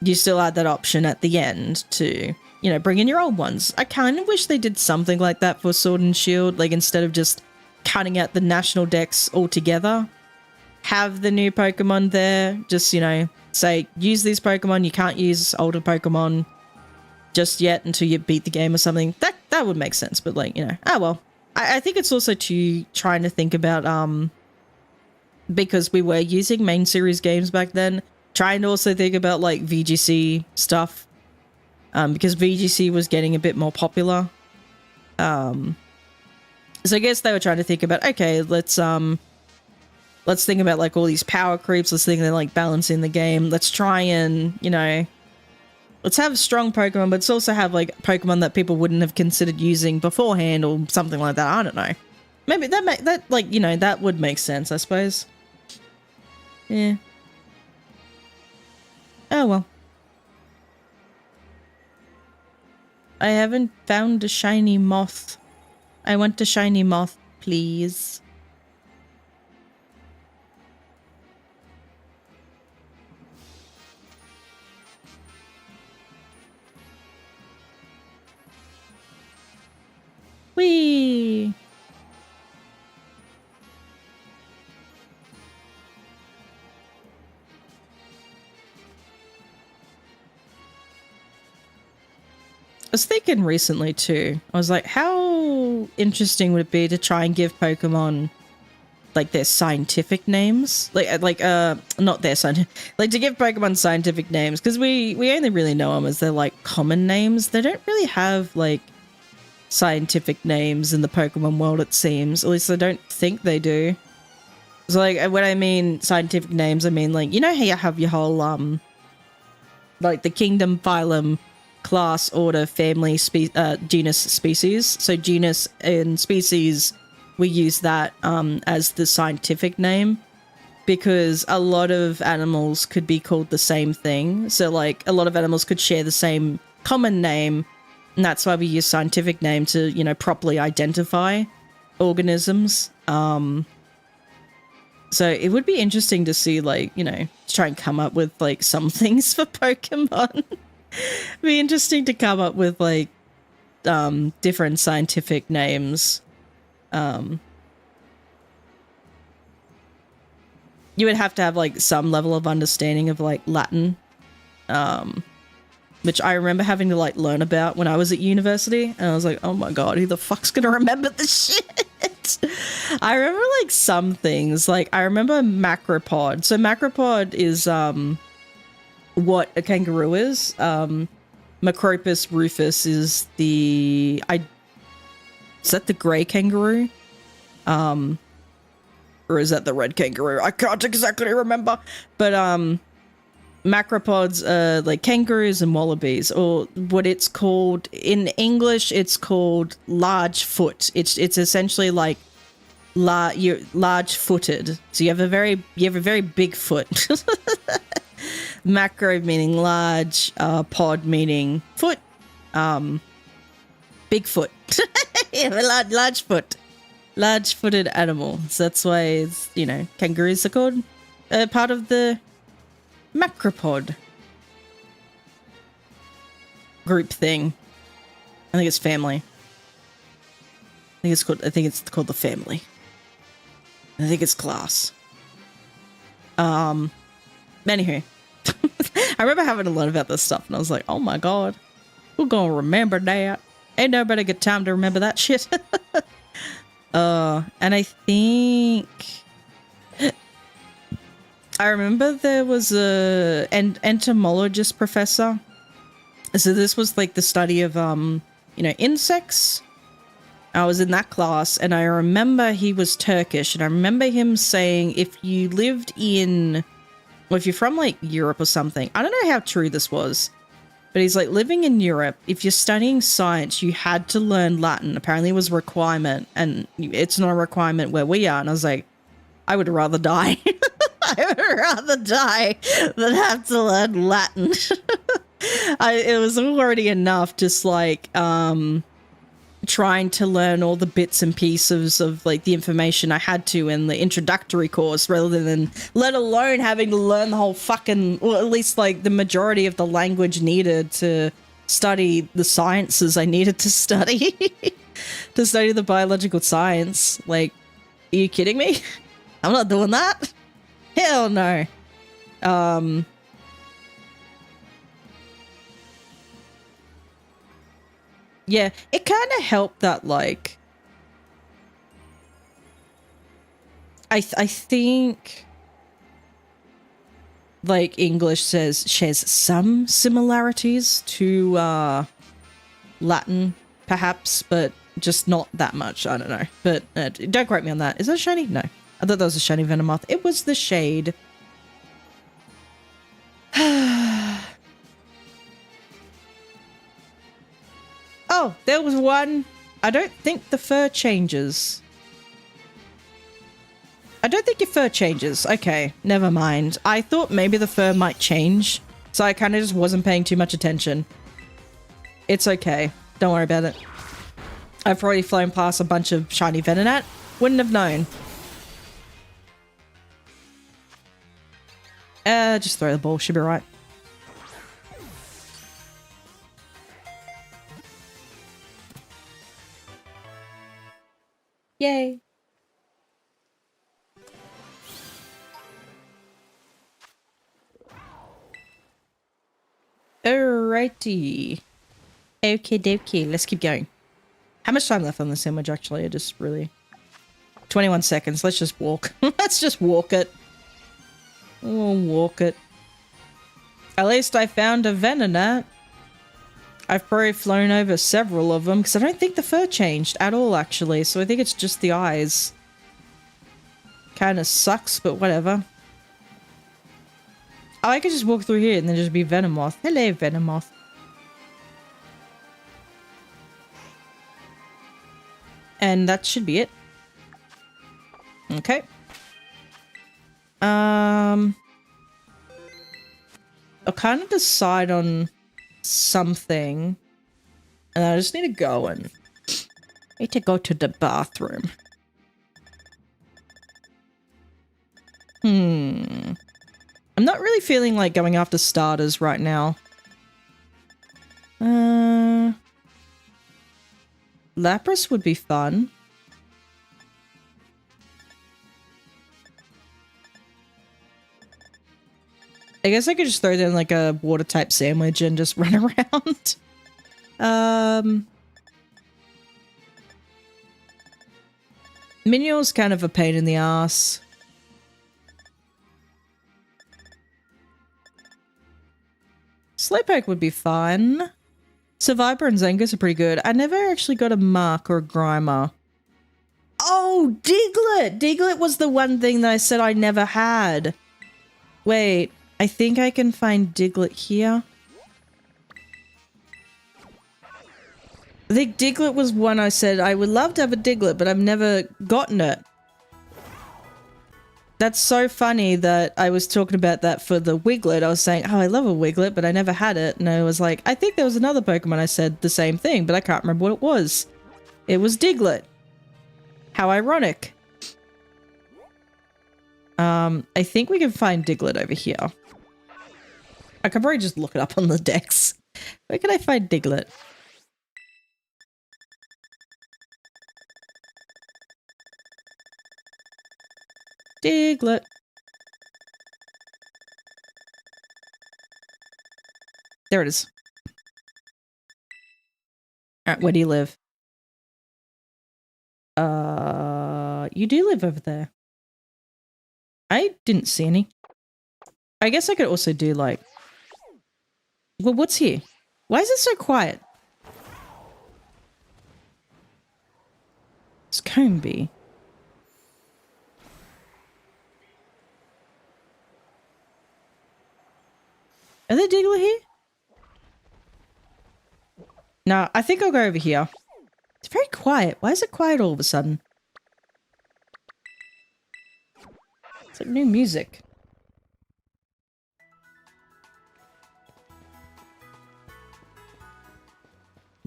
you still add that option at the end to, you know, bring in your old ones. I kind of wish they did something like that for Sword and Shield, like instead of just cutting out the national Dex altogether, have the new Pokemon there, just, you know, say, use these Pokemon, you can't use older Pokemon just yet until you beat the game or something. That would make sense, but like, you know, oh well. I think it's also trying to think about, because we were using main series games back then, trying to also think about like VGC stuff, because VGC was getting a bit more popular. So I guess they were trying to think about, okay, let's think about like all these power creeps. Let's think of like balancing the game. Let's try and, you know, let's have strong Pokemon, but let's also have like Pokemon that people wouldn't have considered using beforehand or something like that. I don't know. Maybe that like, you know, that would make sense, I suppose. Yeah. Oh well. I haven't found a shiny moth. I want a shiny moth, please. Whee! I was thinking recently too, I was like, how interesting would it be to try and give Pokemon like their scientific names, not their scientific, like to give Pokemon scientific names, because we only really know them as their like common names. They don't really have like scientific names in the Pokemon world, it seems. At least I don't think they do. So like when I mean scientific names, I mean like, you know how you have your whole like the kingdom, phylum, class, order, family, genus, species. So genus and species, we use that as the scientific name, because a lot of animals could be called the same thing. So like a lot of animals could share the same common name, and that's why we use scientific name to, you know, properly identify organisms. So it would be interesting to see, like, you know, try and come up with like some things for Pokemon. Be interesting to come up with like different scientific names. You would have to have like some level of understanding of like Latin, which I remember having to like learn about when I was at university, and I was like, oh my god, who the fuck's gonna remember this shit? I remember like some things, like I remember macropod. So macropod is what a kangaroo is. Macropus rufus is is that the grey kangaroo? Or is that the red kangaroo? I can't exactly remember. But macropods are like kangaroos and wallabies, or what it's called in English, it's called large foot. It's essentially like you're large footed. So you have a very big foot. Macro meaning large, pod meaning foot, big foot. Yeah, large foot. Large-footed animal. So that's why it's, you know, kangaroos are called part of the macropod group thing. I think it's family. I think it's called the family. I think it's class. Anywho, I remember having to learn about this stuff, and I was like, oh my god, we're gonna remember that. Ain't nobody got time to remember that shit. And I think I remember there was an entomologist professor. So this was like the study of you know, insects. I was in that class, and I remember he was Turkish, and I remember him saying if you lived in, well, if you're from like Europe or something, I don't know how true this was, but he's like, living in Europe, if you're studying science, you had to learn Latin. Apparently it was a requirement, and it's not a requirement where we are. And I was like, I would rather die. I would rather die than have to learn Latin. It was already enough just like trying to learn all the bits and pieces of like the information I had to in the introductory course, rather than let alone having to learn the whole fucking, or at least like the majority of the language needed to study the sciences I needed to study. To study the biological science. Like, are you kidding me? I'm not doing that. Hell no. Yeah, it kind of helped that, like, I think, like, English shares some similarities to Latin, perhaps, but just not that much. I don't know. But don't quote me on that. Is that shiny? No. I thought that was a shiny Venomoth. It was the shade. Oh, there was one. I don't think the fur changes. I don't think your fur changes. Okay, never mind. I thought maybe the fur might change, so I kind of just wasn't paying too much attention. It's okay. Don't worry about it. I've already flown past a bunch of shiny Venonat. Wouldn't have known. Just throw the ball. Should be right. Yay. Alrighty. Okie dokie. Let's keep going. How much time left on the sandwich, actually? I just really 21 seconds. Let's just walk. Let's just walk it. We'll walk it. At least I found a Venonat. I've probably flown over several of them because I don't think the fur changed at all, actually. So I think it's just the eyes. Kind of sucks, but whatever. Oh, I could just walk through here and then just be Venomoth. Hello, Venomoth. And that should be it. Okay. I'll kind of decide on something. And I just need to go and... I need to go to the bathroom. I'm not really feeling like going after starters right now. Lapras would be fun. I guess I could just throw down like a water type sandwich and just run around. Minion's kind of a pain in the ass. Slowpoke would be fun. Survivor and Zangus are pretty good. I never actually got a Mark or a Grimer. Oh, Diglett! Diglett was the one thing that I said I never had. Wait, I think I can find Diglett here. I think Diglett was one I said I would love to have a Diglett, but I've never gotten it. That's so funny that I was talking about that for the Wiglet. I was saying, oh, I love a Wiglet, but I never had it. And I was like, I think there was another Pokemon I said the same thing, but I can't remember what it was. It was Diglett. How ironic. I think we can find Diglett over here. I could probably just look it up on the decks. Where can I find Diglett? Diglett. There it is. Alright, where do you live? You do live over there. I didn't see any. I guess I could also do like... Well, what's here? Why is it so quiet? It's Combee. Are there Diglett here? No, I think I'll go over here. It's very quiet. Why is it quiet all of a sudden? It's like new music.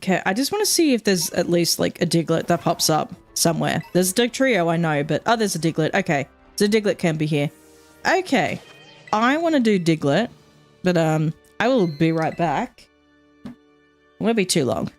Okay, I just want to see if there's at least like a Diglett that pops up somewhere. There's a Dugtrio, I know, but oh, there's a Diglett. Okay, so Diglett can be here. Okay, I want to do Diglett, but I will be right back. It won't be too long.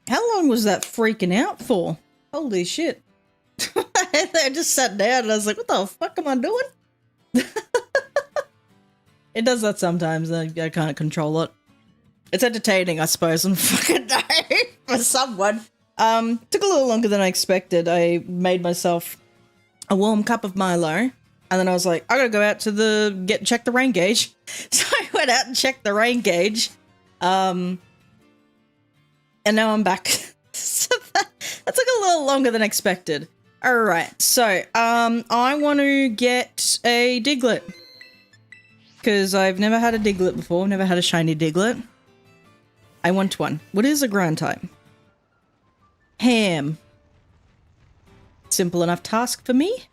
How long was that freaking out for? Holy shit. I just sat down and I was like, what the fuck am I doing? It does that sometimes. I can't control it. It's entertaining, I suppose, on fucking day for someone. Took a little longer than I expected. I made myself a warm cup of Milo, and then I was like, I gotta go out to check the rain gauge. So I went out and checked the rain gauge. And now I'm back. So that took a little longer than expected. Alright, so I want to get a Diglett. Because I've never had a Diglett before. I've never had a shiny Diglett. I want one. What is a ground type? Ham. Simple enough task for me.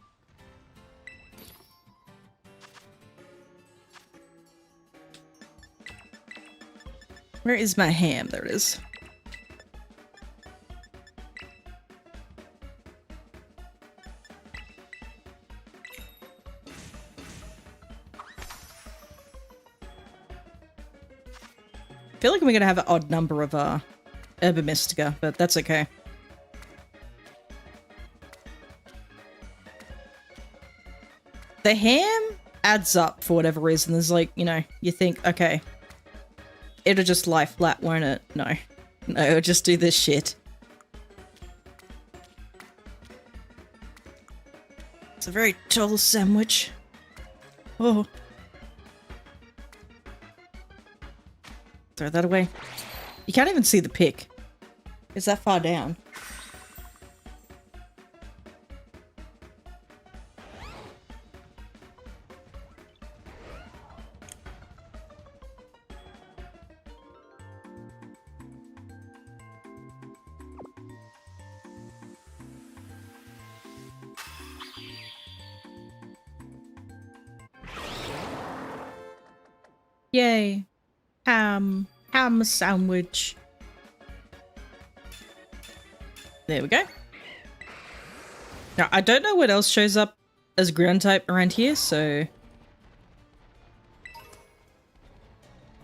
Where is my ham? There it is. I feel like we're gonna have an odd number of Herba Mystica, but that's okay. The ham adds up for whatever reason. There's like, you know, you think, okay, it'll just lie flat, won't it? No. No, it'll just do this shit. It's a very tall sandwich. Oh. Throw that away. You can't even see the pick. It's that far down. Yay. Ham sandwich. There we go. Now, I don't know what else shows up as ground type around here, so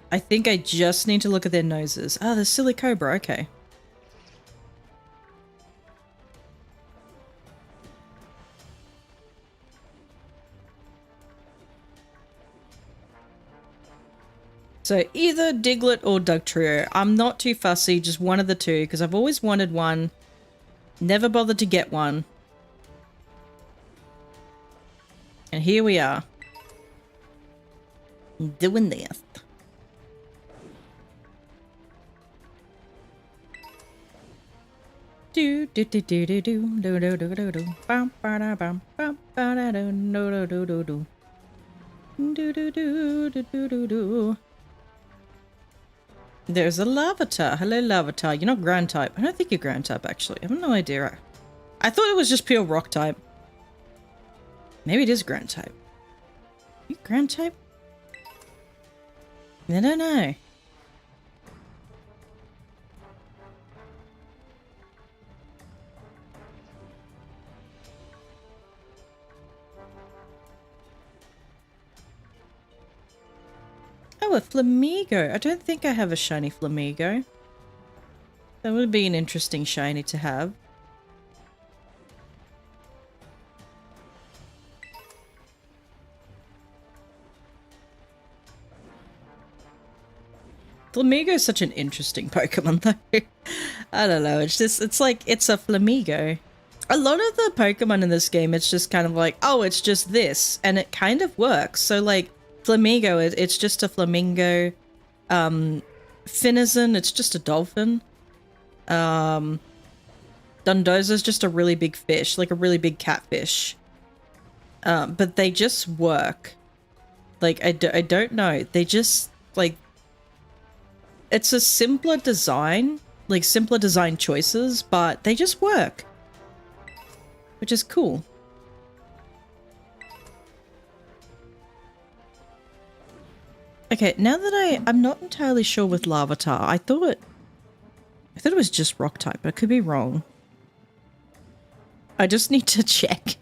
I think I just need to look at their noses. Oh, the silly cobra, okay. So either Diglett or Dugtrio. I'm not too fussy, just one of the two, because I've always wanted one. Never bothered to get one. And here we are. Doing this. Do do do do do do do do do do do bam ba da bam bam ba da do do do do do do do do do do do do. There's a Larvitar. Hello, Larvitar. You're not ground type. I don't think you're ground type, actually. I have no idea. I thought it was just pure rock type. Maybe it is ground type. You ground type? I don't know. Oh, a Flamigo. I don't think I have a shiny Flamigo. That would be an interesting shiny to have. Flamigo is such an interesting Pokemon though. I don't know, it's just, it's like, it's a Flamigo. A lot of the Pokemon in this game, it's just kind of like, oh, it's just this, and it kind of works. So like, Flamigo, it's just a flamingo. Finizen, it's just a dolphin. Dundoza's just a really big fish, like a really big catfish. But they just work. Like, I don't know. They just, like, it's a simpler design, like simpler design choices, but they just work. Which is cool. Okay, now that I'm not entirely sure with Larvitar. I thought it was just rock type, but I could be wrong. I just need to check.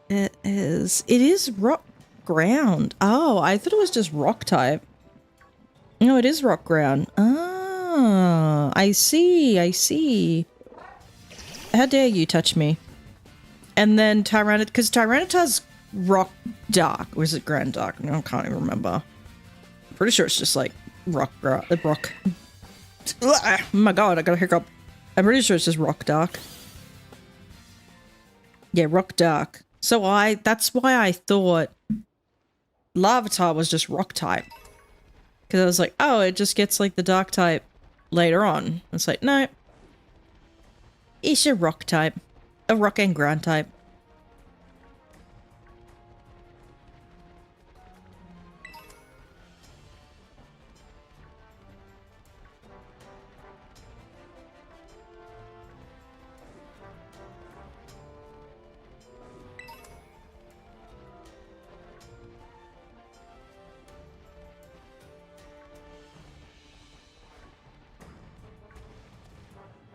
It is rock ground. Oh, I thought it was just rock type. No, it is rock ground. Oh, Ah, I see, I see. How dare you touch me? And then because Tyranitar's rock dark, or is it grand dark? No, I can't even remember. Pretty sure it's just like rock. Oh my god, I got a hiccup. I'm pretty sure it's just rock dark. Yeah, rock dark. So that's why I thought Larvitar was just rock type. Because I was like, oh, it just gets like the dark type later on. It's like, no. It's a rock type. A rock and ground type.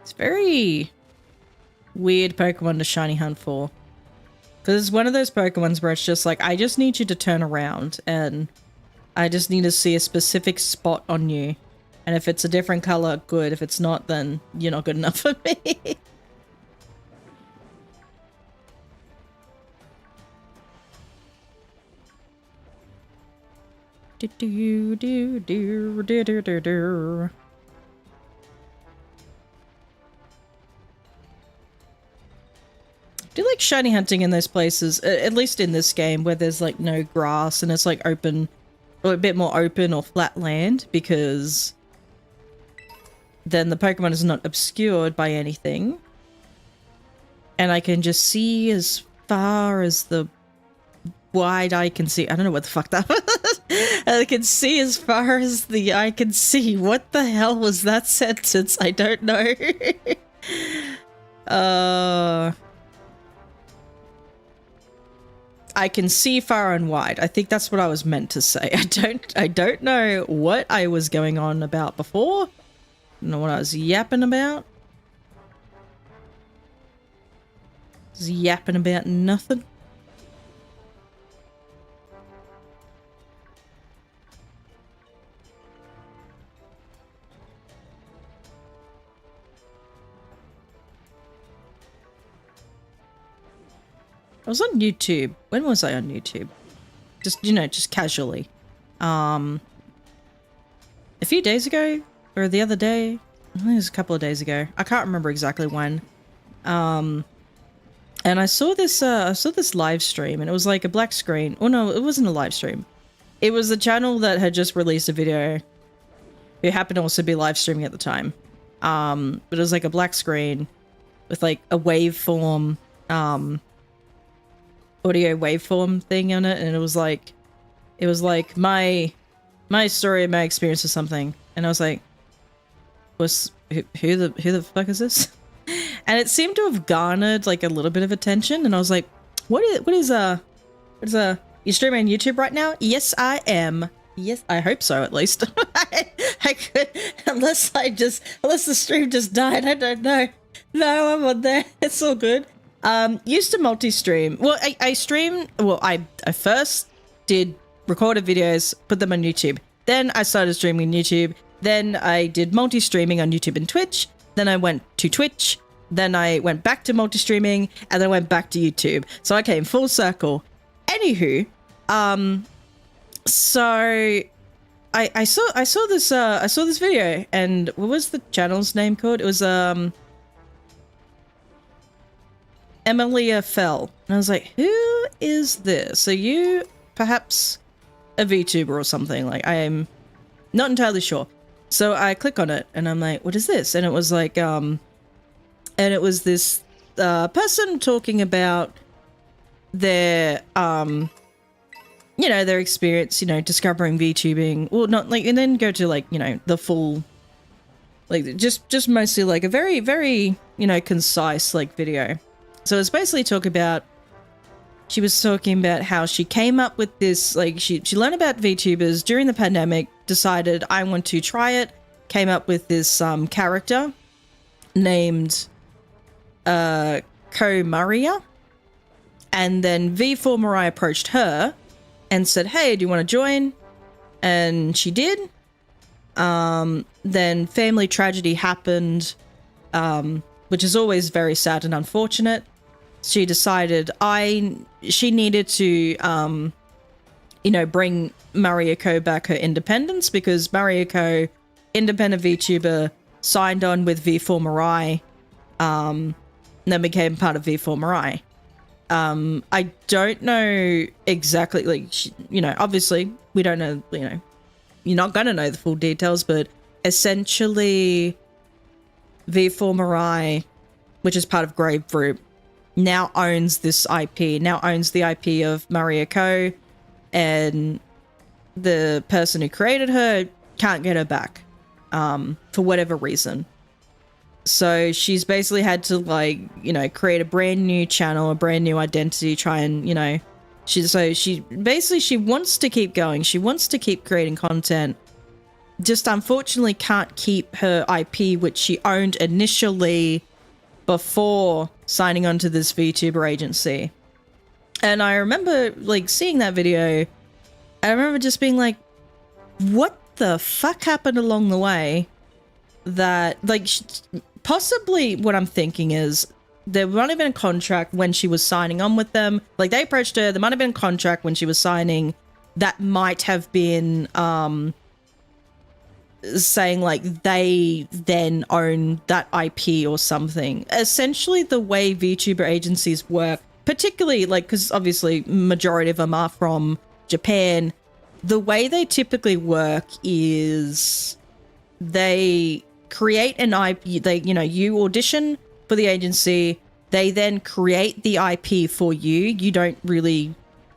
It's very weird Pokemon to shiny hunt for. Because it's one of those Pokemons where it's just like, I just need you to turn around and I just need to see a specific spot on you. And if it's a different color, good. If it's not, then you're not good enough for me. do do do do do do do do. I do like shiny hunting in those places, at least in this game, where there's like no grass and it's like open, or a bit more open or flat land, because then the Pokemon is not obscured by anything. And I can just see as far as the wide eye can see. I don't know what the fuck that was. I can see as far as the eye can see. What the hell was that sentence? I don't know. I can see far and wide. I think that's what I was meant to say. I don't know what I was going on about before. I don't know what I was yapping about. I was yapping about nothing. I was on YouTube. When was I on YouTube? Just, you know, just casually. A few days ago, or the other day. I think it was a couple of days ago. I can't remember exactly when. And I saw this live stream, and it was like a black screen. Oh no, it wasn't a live stream. It was the channel that had just released a video. It happened to also be live streaming at the time. But it was like a black screen with like a waveform, audio waveform thing on it, and it was like my story, my experience or something, and I was like, who the fuck is this? And it seemed to have garnered like a little bit of attention, and I was like, what is you streaming on YouTube right now? Yes, I am. Yes, I hope so, at least. I could, unless the stream just died, I don't know. No, I'm on there. It's all good. Used to multi-stream. Well, I stream. Well, I first did recorded videos, put them on YouTube. Then I started streaming on YouTube. Then I did multi-streaming on YouTube and Twitch. Then I went to Twitch. Then I went back to multi-streaming, and then I went back to YouTube. So I came full circle. Anywho, so I saw this video, and what was the channel's name called? It was Emilia Fell. And I was like, who is this? Are you perhaps a VTuber or something? Like, I am not entirely sure. So I click on it and I'm like, what is this? And it was like, and it was this person talking about their, you know, their experience, you know, discovering VTubing. Well, not like, and then go to like, you know, the full, like, just mostly like a very, very, you know, concise like video. So it's basically she was talking about how she came up with this, like, she learned about VTubers during the pandemic, decided I want to try it, came up with this character named Ko Maria, and then V4 Mariah approached her and said, hey, do you want to join? And she did. Then family tragedy happened, which is always very sad and unfortunate. She decided she needed to, bring Marioko back her independence, because Marioko, independent VTuber, signed on with V4 Mirai, and then became part of V4 Mirai. I don't know exactly, obviously we don't know, you're not going to know the full details, but essentially V4 Mirai, which is part of Grapefruit, now owns this IP, now owns the IP of Marioko, and the person who created her can't get her back, for whatever reason. So she's basically had to, create a brand new channel, a brand new identity, try and, she wants to keep going. She wants to keep creating content. Just unfortunately can't keep her IP, which she owned initially before signing on to this VTuber agency. And I remember, seeing that video. I remember just being like, what the fuck happened along the way? That, possibly what I'm thinking is there might have been a contract when she was signing on with them. They approached her. There might have been a contract when she was signing that might have been saying they then own that IP or something. Essentially, the way VTuber agencies work, particularly because obviously majority of them are from Japan, the way they typically work is they create an IP. You audition for the agency, they then create the IP for you. You don't really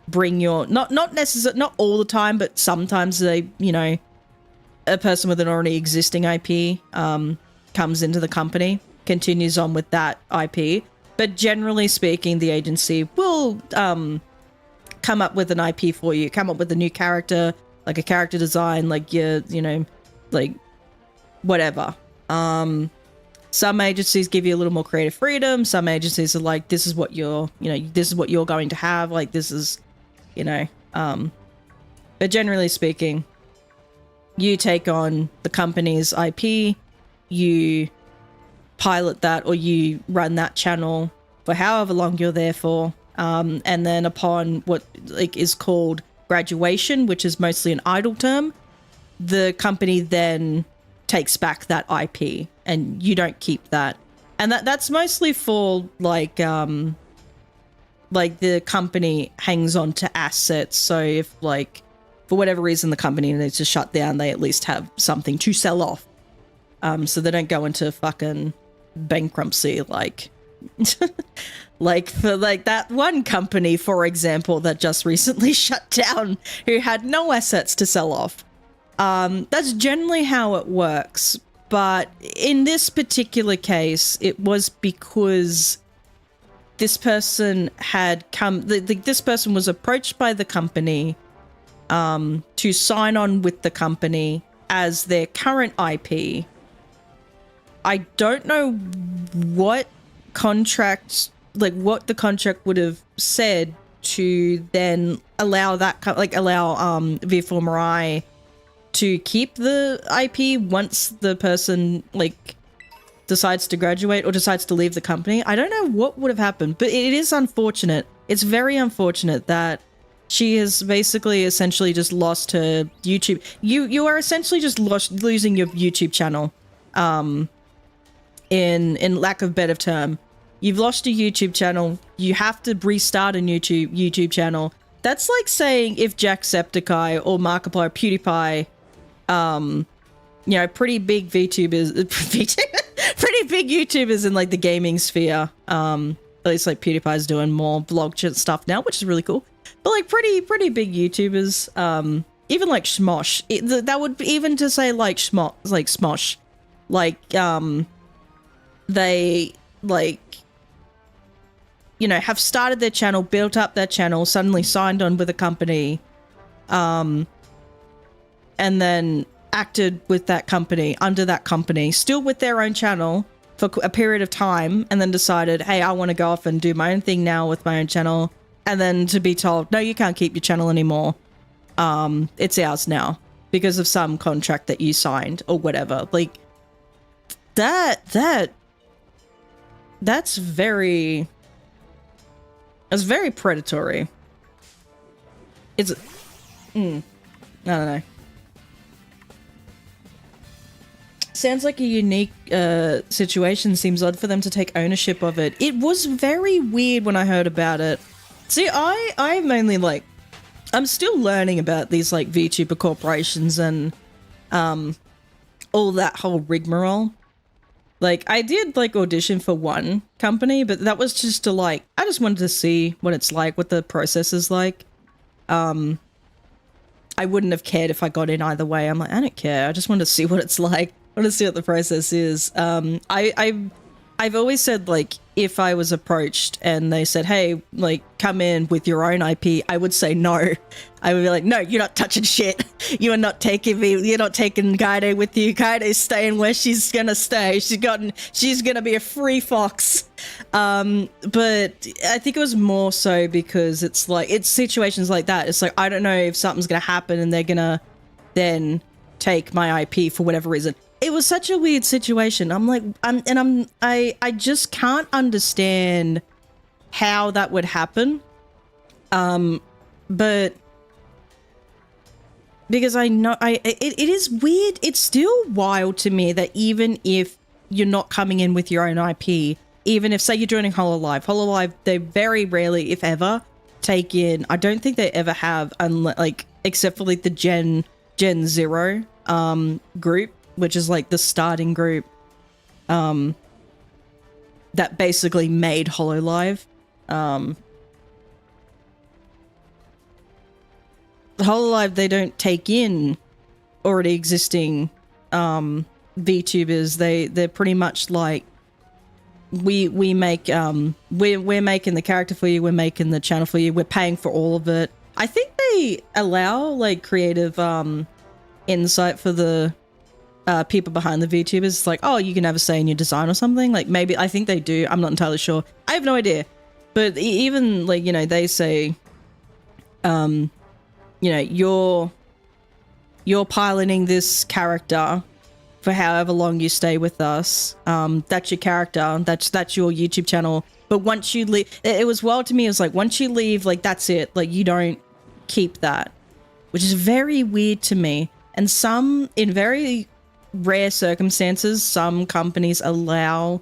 bring your, not necessarily, not all the time, but sometimes they, a person with an already existing IP comes into the company, continues on with that IP. But generally speaking, the agency will come up with an IP for you, come up with a new character, a character design, whatever. Some agencies give you a little more creative freedom. Some agencies are like, this is what you're, this is what you're going to have. This is, but generally speaking, you take on the company's IP, you pilot that, or you run that channel for however long you're there for. And then upon what is called graduation, which is mostly an idle term, the company then takes back that IP and you don't keep that. And that's mostly for the company hangs on to assets. So if for whatever reason the company needs to shut down, they at least have something to sell off. So they don't go into fucking bankruptcy for that one company, for example, that just recently shut down, who had no assets to sell off. That's generally how it works. But in this particular case, it was because this person had come, this person was approached by the company to sign on with the company as their current IP. I don't know what contract, what the contract would have said to then allow that, V4 Mirai to keep the IP once the person decides to graduate or decides to leave the company. I don't know what would have happened, but it is unfortunate. It's very unfortunate that she has basically essentially just lost her YouTube. You are essentially just losing your YouTube channel. In lack of better term, you've lost your YouTube channel. You have to restart a YouTube channel. That's like saying if Jacksepticeye or Markiplier, PewDiePie, pretty big VTubers, pretty big YouTubers in the gaming sphere. At least PewDiePie's doing more vlog stuff now, which is really cool. But pretty big YouTubers, even Smosh. That would even to say Smosh, they have started their channel, built up their channel, suddenly signed on with a company, and then acted with that company, under that company, still with their own channel for a period of time, and then decided, hey, I want to go off and do my own thing now with my own channel, and then to be told, no, you can't keep your channel anymore. It's ours now. because of some contract that you signed or whatever. Like that's very predatory. It's I don't know. Sounds like a unique situation. Seems odd for them to take ownership of it. It was very weird when I heard about it. See, I'm only like, I'm still learning about these like VTuber corporations and all that whole rigmarole. Like, I did like audition for one company, but that was just to like, I just wanted to see what it's like, what the process is like. I wouldn't have cared if I got in either way. I'm like, I don't care. I just want to see what it's like. I want to see what the process is. I've always said, like, if I was approached and they said, hey, like, come in with your own IP, I would say no. I would be like, no, you're not touching shit. You are not taking me. You're not taking Kaede with you. Kaede's staying where she's gonna stay. She's gonna be a free fox. But I think it was more so because it's like, it's situations like that. It's like, I don't know if something's gonna happen and they're gonna then take my IP for whatever reason. It was such a weird situation. I'm like, I just can't understand how that would happen. But because I know, it is weird. It's still wild to me that even if you're not coming in with your own IP, even if, say, you're joining Hololive, they very rarely, if ever, take in. I don't think they ever have, like, except for like the Gen 0 group, which is like the starting group that basically made Hololive. Hololive, they don't take in already existing VTubers. They're pretty much like, we make we're making the character for you, we're making the channel for you, we're paying for all of it. I think they allow like creative insight for the people behind the VTubers. It's like, oh, you can have a say in your design or something. Like, maybe, I think they do. I'm not entirely sure. I have no idea. But even like, you know, they say, you know, you're piloting this character for however long you stay with us. That's your character. That's your YouTube channel. But once you leave, it was wild to me. It was like, once you leave, like, that's it. Like, you don't keep that, which is very weird to me. And some, in very rare circumstances, some companies allow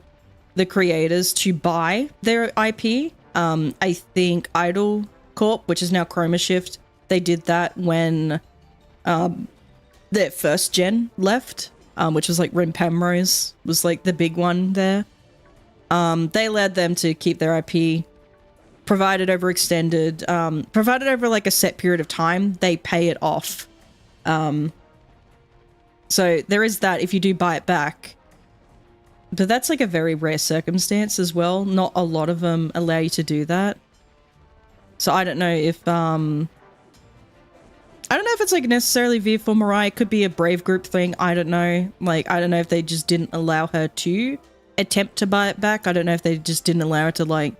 the creators to buy their IP. I think Idol Corp, which is now Chroma Shift, they did that when their first gen left, which was like Rim Penrose was like the big one there. They allowed them to keep their IP, provided over like a set period of time, they pay it off. So there is that if you do buy it back. But that's like a very rare circumstance as well. Not a lot of them allow you to do that. So I don't know if it's like necessarily Via for Mariah. It could be a Brave Group thing. I don't know. Like, I don't know if they just didn't allow her to attempt to buy it back. I don't know if they just didn't allow her to, like,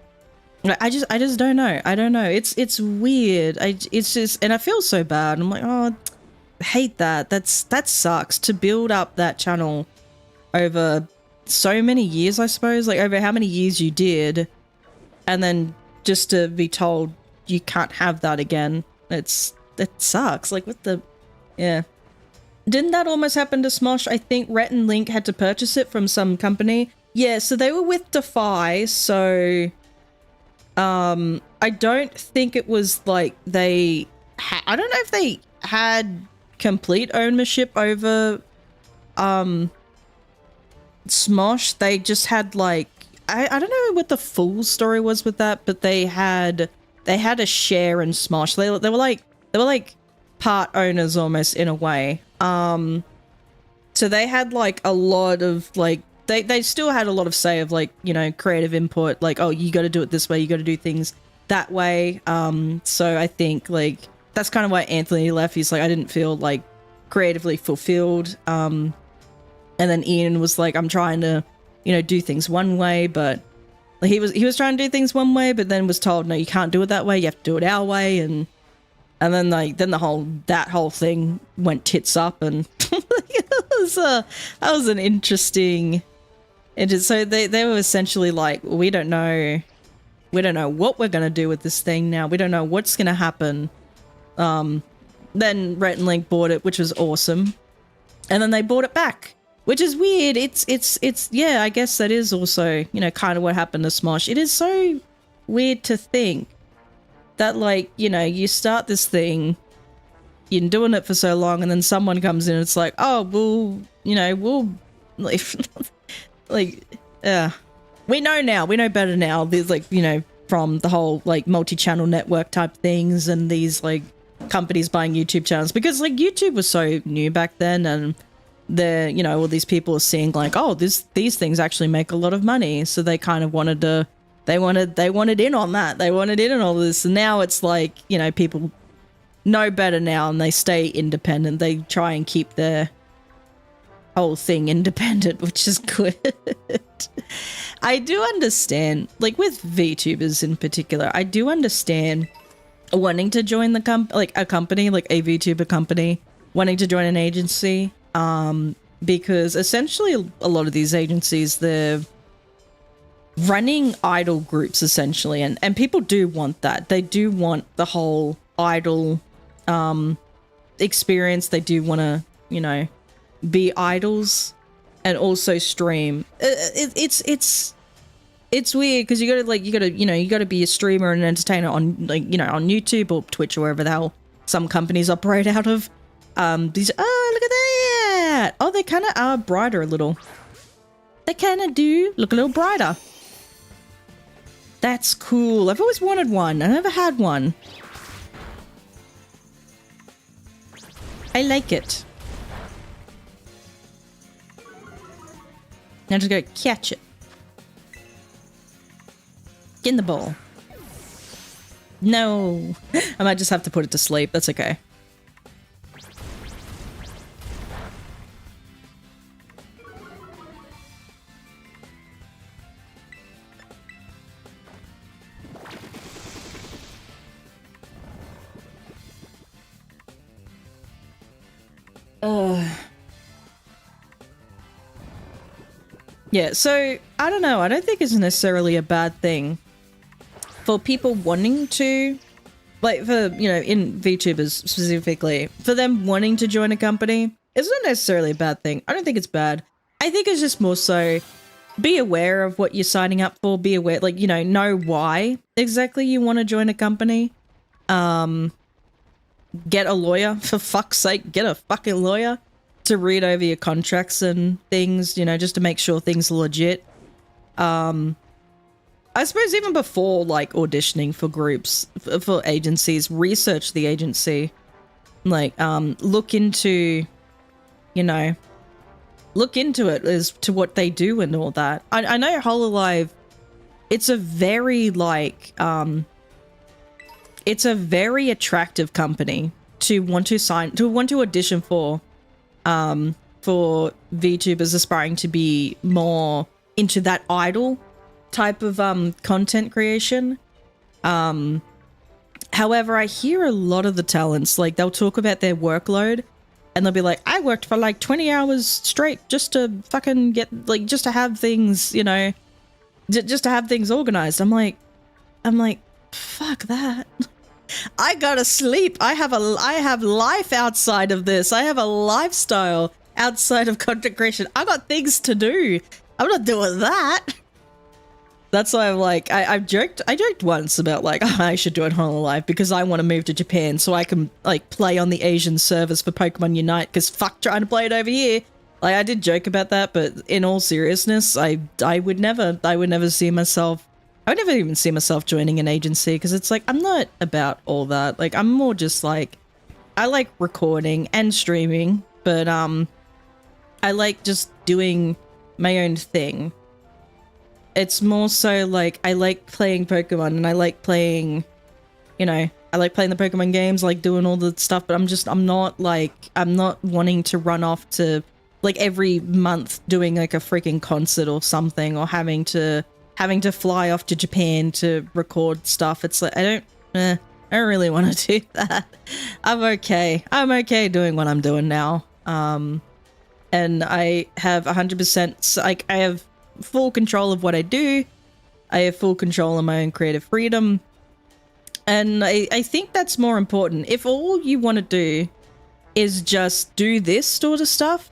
I just don't know. I don't know. It's weird. It's just, and I feel so bad. I'm like, oh, I hate that. That sucks to build up that channel over so many years, I suppose, like over how many years you did, and then just to be told you can't have that again. That sucks. Like, what the, yeah. Didn't that almost happen to Smosh? I think Rhett and Link had to purchase it from some company. Yeah, so they were with Defy, so I don't think it was like they I don't know if they had complete ownership over Smosh. They just had like, I don't know what the full story was with that, but they had a share in Smosh. They were like part owners almost in a way. So they had like a lot of like, they still had a lot of say of like, you know, creative input, like, oh, you got to do it this way, you got to do things that way. So I think like that's kind of why Anthony left. He's like, I didn't feel like creatively fulfilled. And then Ian was like, I'm trying to, you know, do things one way, but like, he was trying to do things one way, but then was told, no, you can't do it that way. You have to do it our way. And And then that whole thing went tits up, and that was an interesting. So they were essentially like, we don't know what we're gonna do with this thing now. We don't know what's gonna happen. Then Rhett and Link bought it, which was awesome, and then they bought it back, which is weird. It's yeah, I guess that is also, you know, kind of what happened to Smosh. It is so weird to think that, like, you know, you start this thing, you're doing it for so long, and then someone comes in and it's like, oh, well, you know, we'll like, we know better now. There's, like, you know, from the whole, like, multi-channel network type things and these, like, companies buying YouTube channels, because, like, YouTube was so new back then, and you know, all these people are seeing, like, oh, these things actually make a lot of money, so they kind of wanted in on that. They wanted in on all this, and now it's like, you know, people know better now, and they stay independent. They try and keep their whole thing independent, which is good. I do understand, like, with VTubers in particular, I do understand wanting to join a company, like a VTuber company, wanting to join an agency, because essentially a lot of these agencies, they're running idol groups essentially, and people do want that. They do want the whole idol experience. They do want to, you know, be idols and also stream. It's weird because you gotta be a streamer and an entertainer on, like, you know, on YouTube or Twitch or wherever the hell some companies operate out of. These, oh, look at that! Oh, they kind of are brighter a little. They kind of do look a little brighter. That's cool. I've always wanted one. I never had one. I like it. Now just go catch it. Get in the bowl. No. I might just have to put it to sleep. That's okay. Yeah, so, I don't know. I don't think it's necessarily a bad thing for people wanting to, like, for, you know, in VTubers specifically, for them wanting to join a company. It's not necessarily a bad thing. I don't think it's bad. I think it's just more so, be aware of what you're signing up for. Be aware, like, you know why exactly you want to join a company. Get a lawyer, for fuck's sake. Get a fucking lawyer to read over your contracts and things, you know, just to make sure things are legit. I suppose even before, like, auditioning for groups, for agencies, research the agency. Like, look into it as to what they do and all that. I know Hololive, it's a very, like, it's a very attractive company to want to audition for VTubers aspiring to be more into that idol type of content creation. However, I hear a lot of the talents, like, they'll talk about their workload and they'll be like, I worked for like 20 hours straight just to fucking get, like, just to have things, you know, just to have things organized. I'm like, fuck that. I gotta sleep. I have life outside of this. I have a lifestyle outside of content creation. I got things to do. I'm not doing that. That's why I'm like, I joked once about, like, oh, I should do it Hololive because I want to move to Japan so I can, like, play on the Asian servers for Pokemon Unite, because fuck trying to play it over here. Like, I did joke about that, but in all seriousness, I would never see myself, I would never even see myself joining an agency, because it's like, I'm not about all that. Like, I'm more just like, I like recording and streaming, but I like just doing my own thing. It's more so like, I like playing Pokemon and I like playing, you know, I like playing the Pokemon games, like doing all the stuff, but I'm not wanting to run off to, like, every month doing like a freaking concert or something, or having to fly off to Japan to record stuff. It's like, I I don't really want to do that. I'm okay. I'm okay doing what I'm doing now. And I have 100%, like, I have full control of what I do. I have full control of my own creative freedom. And I think that's more important. If all you want to do is just do this sort of stuff,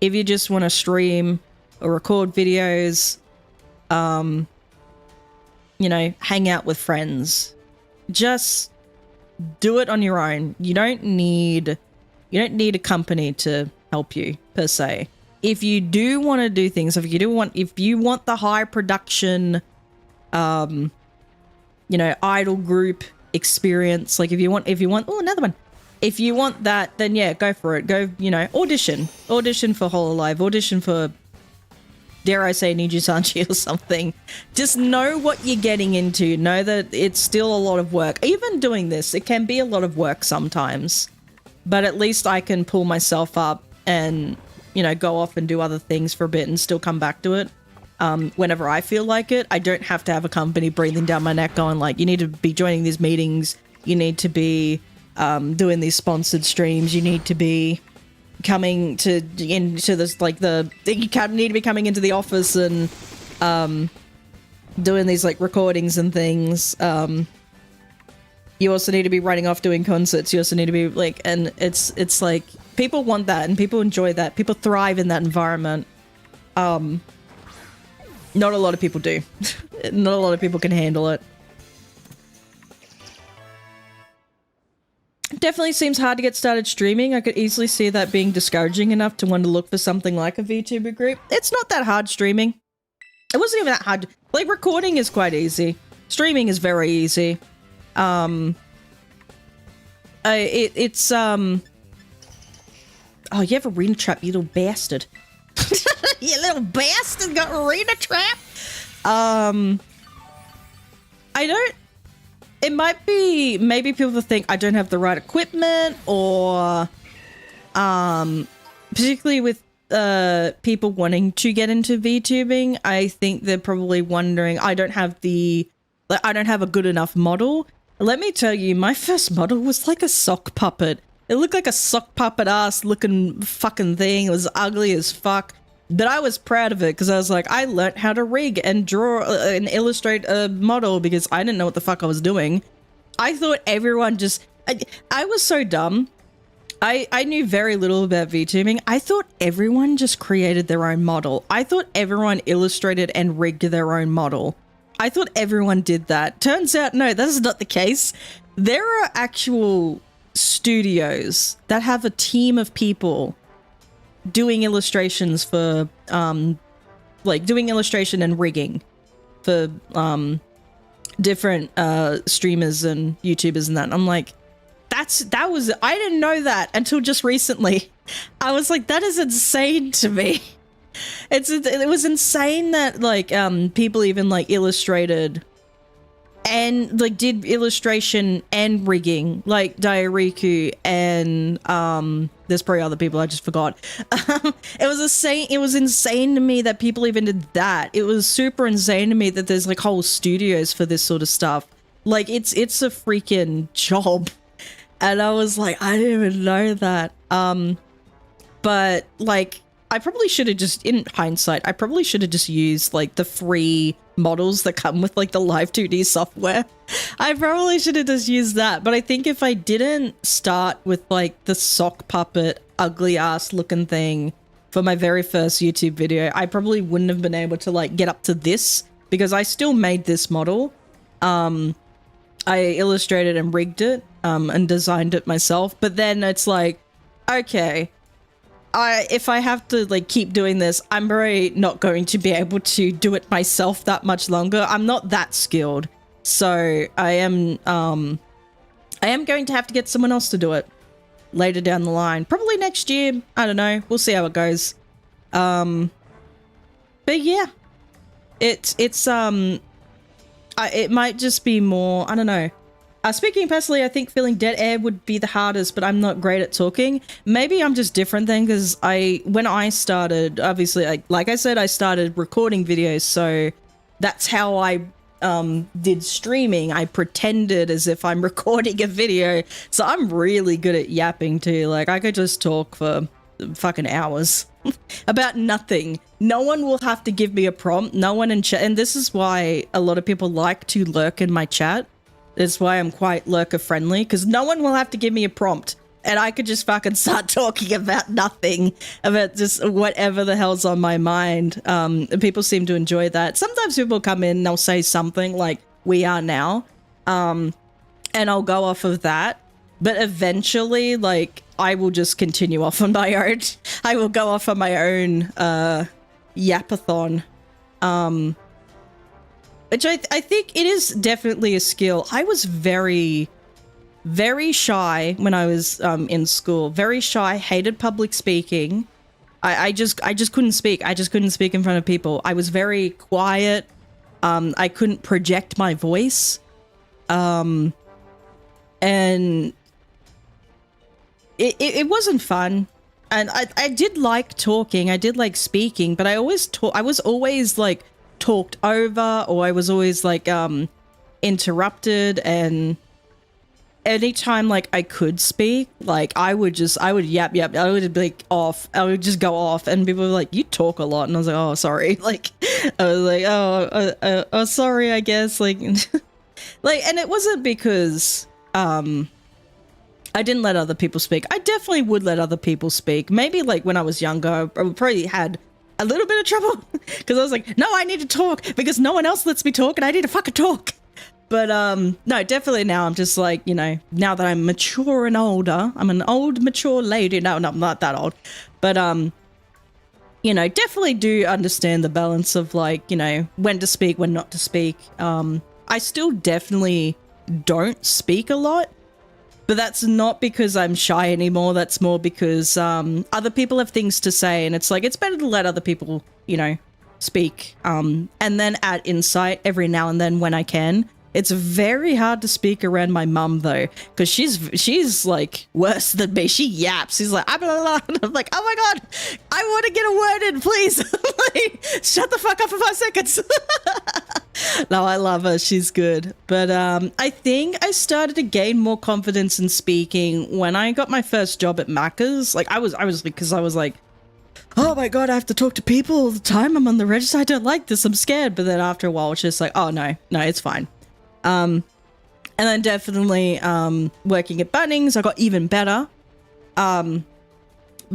if you just want to stream or record videos, you know, hang out with friends, just do it on your own. You don't need a company to help you per se. If you do want to do things, if you want the high production, you know, idol group experience, like if you want, oh, another one. If you want that, then yeah, go for it. Go, you know, audition for Hololive, audition for, dare I say, Niju Sanji or something. Just know what you're getting into. Know that it's still a lot of work. Even doing this, it can be a lot of work sometimes. But at least I can pull myself up and, you know, go off and do other things for a bit and still come back to it whenever I feel like it. I don't have to have a company breathing down my neck going like, you need to be joining these meetings. You need to be doing these sponsored streams. You need to be coming into this, like, you need to be coming into the office and doing these like recordings and things. You also need to be running off doing concerts. You also need to be like, and it's like people want that and people enjoy that. People thrive in that environment. Not a lot of people do. Not a lot of people can handle it. Definitely seems hard to get started streaming. I could easily see that being discouraging enough to want to look for something like a VTuber group. It's not that hard streaming. It wasn't even that hard. Like, recording is quite easy. Streaming is very easy. Oh, you have Arena Trap, you little bastard. You little bastard got Arena Trap. It might be, maybe people think I don't have the right equipment, or particularly with people wanting to get into VTubing, I think they're probably wondering, I don't have a good enough model. Let me tell you, my first model was like a sock puppet. It looked like a sock puppet ass looking fucking thing. It was ugly as fuck. But I was proud of it because I was like, I learnt how to rig and draw and illustrate a model because I didn't know what the fuck I was doing. I thought everyone just... I was so dumb. I knew very little about VTubing. I thought everyone just created their own model. I thought everyone illustrated and rigged their own model. I thought everyone did that. Turns out, no, that is not the case. There are actual studios that have a team of people doing illustrations for, like, doing illustration and rigging for, different, streamers and YouTubers and that. And I'm like, I didn't know that until just recently. I was like, that is insane to me. It was insane that, like, people even, like, illustrated and, like, did illustration and rigging, like Diariku and, there's probably other people I just forgot. It was insane to me that people even did that. It was super insane to me that there's, like, whole studios for this sort of stuff. Like, it's a freaking job. And I was like, I didn't even know that. But, like, I probably should have just, in hindsight, I probably should have just used, like, the free models that come with, like, the Live 2D software. I probably should have just used that. But I think if I didn't start with, like, the sock puppet, ugly ass looking thing for my very first YouTube video, I probably wouldn't have been able to, like, get up to this, because I still made this model. I illustrated and rigged it, and designed it myself. But then it's like, okay, if I have to, like, keep doing this, I'm very not going to be able to do it myself that much longer. I'm not that skilled. So I am going to have to get someone else to do it later down the line. Probably next year. I don't know. We'll see how it goes. But yeah, it might just be more, I don't know. Speaking personally, I think filling dead air would be the hardest, but I'm not great at talking. Maybe I'm just different then, because when I started, obviously, like I said, I started recording videos, so that's how I did streaming, I pretended as if I'm recording a video. So I'm really good at yapping too. Like, I could just talk for fucking hours about nothing. No one will have to give me a prompt. No one in chat. And this is why a lot of people like to lurk in my chat. That's why I'm quite lurker friendly, because no one will have to give me a prompt. And I could just fucking start talking about nothing, about just whatever the hell's on my mind. And people seem to enjoy that. Sometimes people come in and they'll say something like, we are now. And I'll go off of that. But eventually, like, I will just continue off on my own. I will go off on my own yapathon. Which I think it is definitely a skill. I was very shy when I was in school. Very shy, hated public speaking. I just couldn't speak. I just couldn't speak in front of people. I was very quiet. I couldn't project my voice. And it wasn't fun. And I did like talking. I did like speaking, but I was always like talked over, or I was always like interrupted. And anytime like I could speak, like I would yap, I would be like off, I would just go off, and people were like, you talk a lot, and I was like, oh sorry, like I was like, oh sorry, I guess, like like, and it wasn't because I didn't let other people speak. I definitely would let other people speak. Maybe like when I was younger, I probably had a little bit of trouble because I was like, no, I need to talk because no one else lets me talk and I need to fucking talk. But no, definitely now I'm just like, you know, now that I'm mature and older, I'm an old, mature lady. No, I'm not that old. But, you know, definitely do understand the balance of like, you know, when to speak, when not to speak. I still definitely don't speak a lot. But that's not because I'm shy anymore. That's more because other people have things to say. And it's like, it's better to let other people, you know, speak. And then add insight every now and then when I can. It's very hard to speak around my mum, though, because she's like worse than me. She yaps. She's like, blah, blah, blah. And I'm like, oh my God, I want to get a word in, please. Like, shut the fuck up for 5 seconds. No, I love her. She's good. But I think I started to gain more confidence in speaking when I got my first job at Macca's. Like, I was like, oh my God, I have to talk to people all the time. I'm on the register. I don't like this. I'm scared. But then after a while, it's just like, oh no, it's fine. And then definitely working at Bunnings, I got even better. But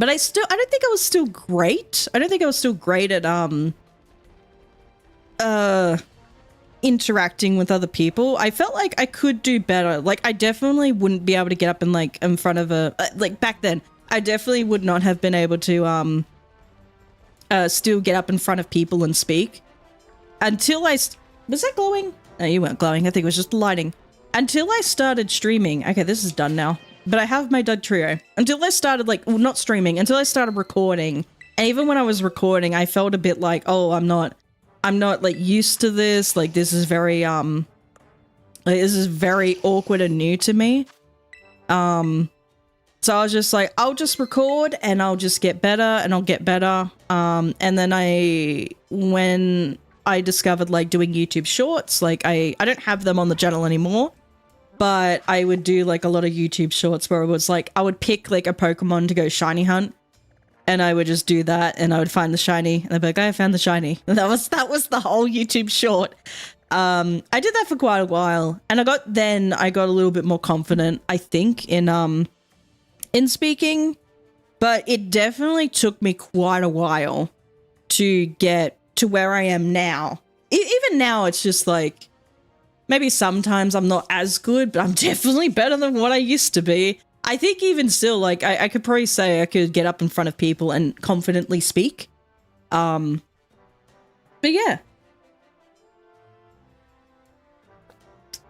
I don't think I was still great. I don't think I was still great at interacting with other people. I felt like I could do better. Like, I definitely wouldn't be able to get up and like in front of a like back then. I definitely would not have been able to still get up in front of people and speak until was that glowing? No, you weren't glowing. I think it was just lighting. Until I started streaming. Okay, this is done now. But I have my dud trio. Until I started like, well, not streaming, until I started recording. And even when I was recording, I felt a bit like, oh, I'm not like used to this. Like, this is very awkward and new to me. So I was just like, I'll just record and I'll just get better and I'll get better. And then when I discovered like doing YouTube shorts, like I don't have them on the channel anymore, but I would do like a lot of YouTube shorts where it was like, I would pick like a Pokemon to go shiny hunt and I would just do that and I would find the shiny and I'd be like, I found the shiny. And that was the whole YouTube short. I did that for quite a while and I got a little bit more confident, I think, in speaking, but it definitely took me quite a while to get to where I am now. Even now, it's just like, maybe sometimes I'm not as good, but I'm definitely better than what I used to be. I think even still, like, I could probably say I could get up in front of people and confidently speak. But yeah.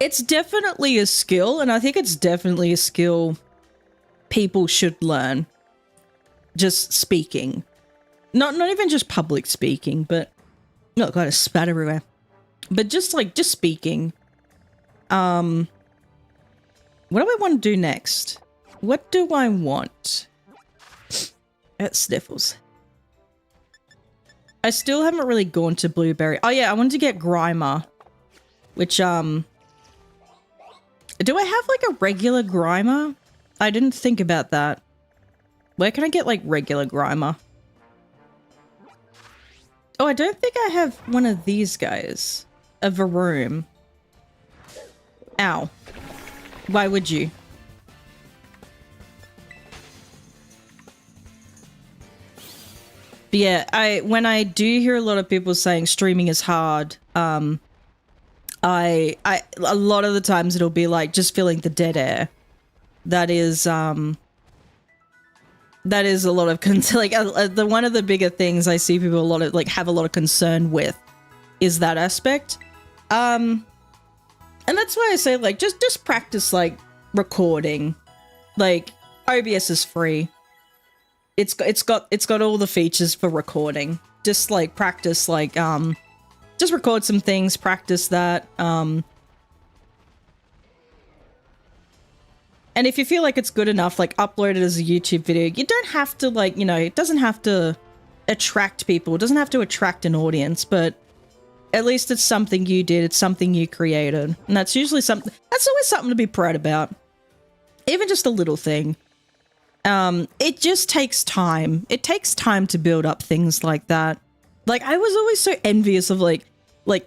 It's definitely a skill, and I think it's definitely a skill people should learn. Just speaking. Not even just public speaking, but oh God, a spat everywhere. But just speaking. What do I want to do next? What do I want? Sniffles. I still haven't really gone to Blueberry. Oh yeah, I wanted to get Grimer. which, do I have, like, a regular Grimer? I didn't think about that. Where can I get, like, regular Grimer? Oh, I don't think I have one of these guys. A Varoom. Ow. Why would you? But yeah, when I do hear a lot of people saying streaming is hard, a lot of the times it'll be like just feeling the dead air. That is a lot of like one of the bigger things I see people have a lot of concern with is that aspect. And that's why I say like just practice like recording. Like OBS is free. It's got all the features for recording. Just like practice like just record some things, practice that. And if you feel like it's good enough, like upload it as a YouTube video. You don't have to like, it doesn't have to attract people. It doesn't have to attract an audience, but at least it's something you did. It's something you created. And that's usually something, that's always something to be proud about. Even just a little thing. It just takes time. It takes time to build up things like that. Like, I was always so envious of like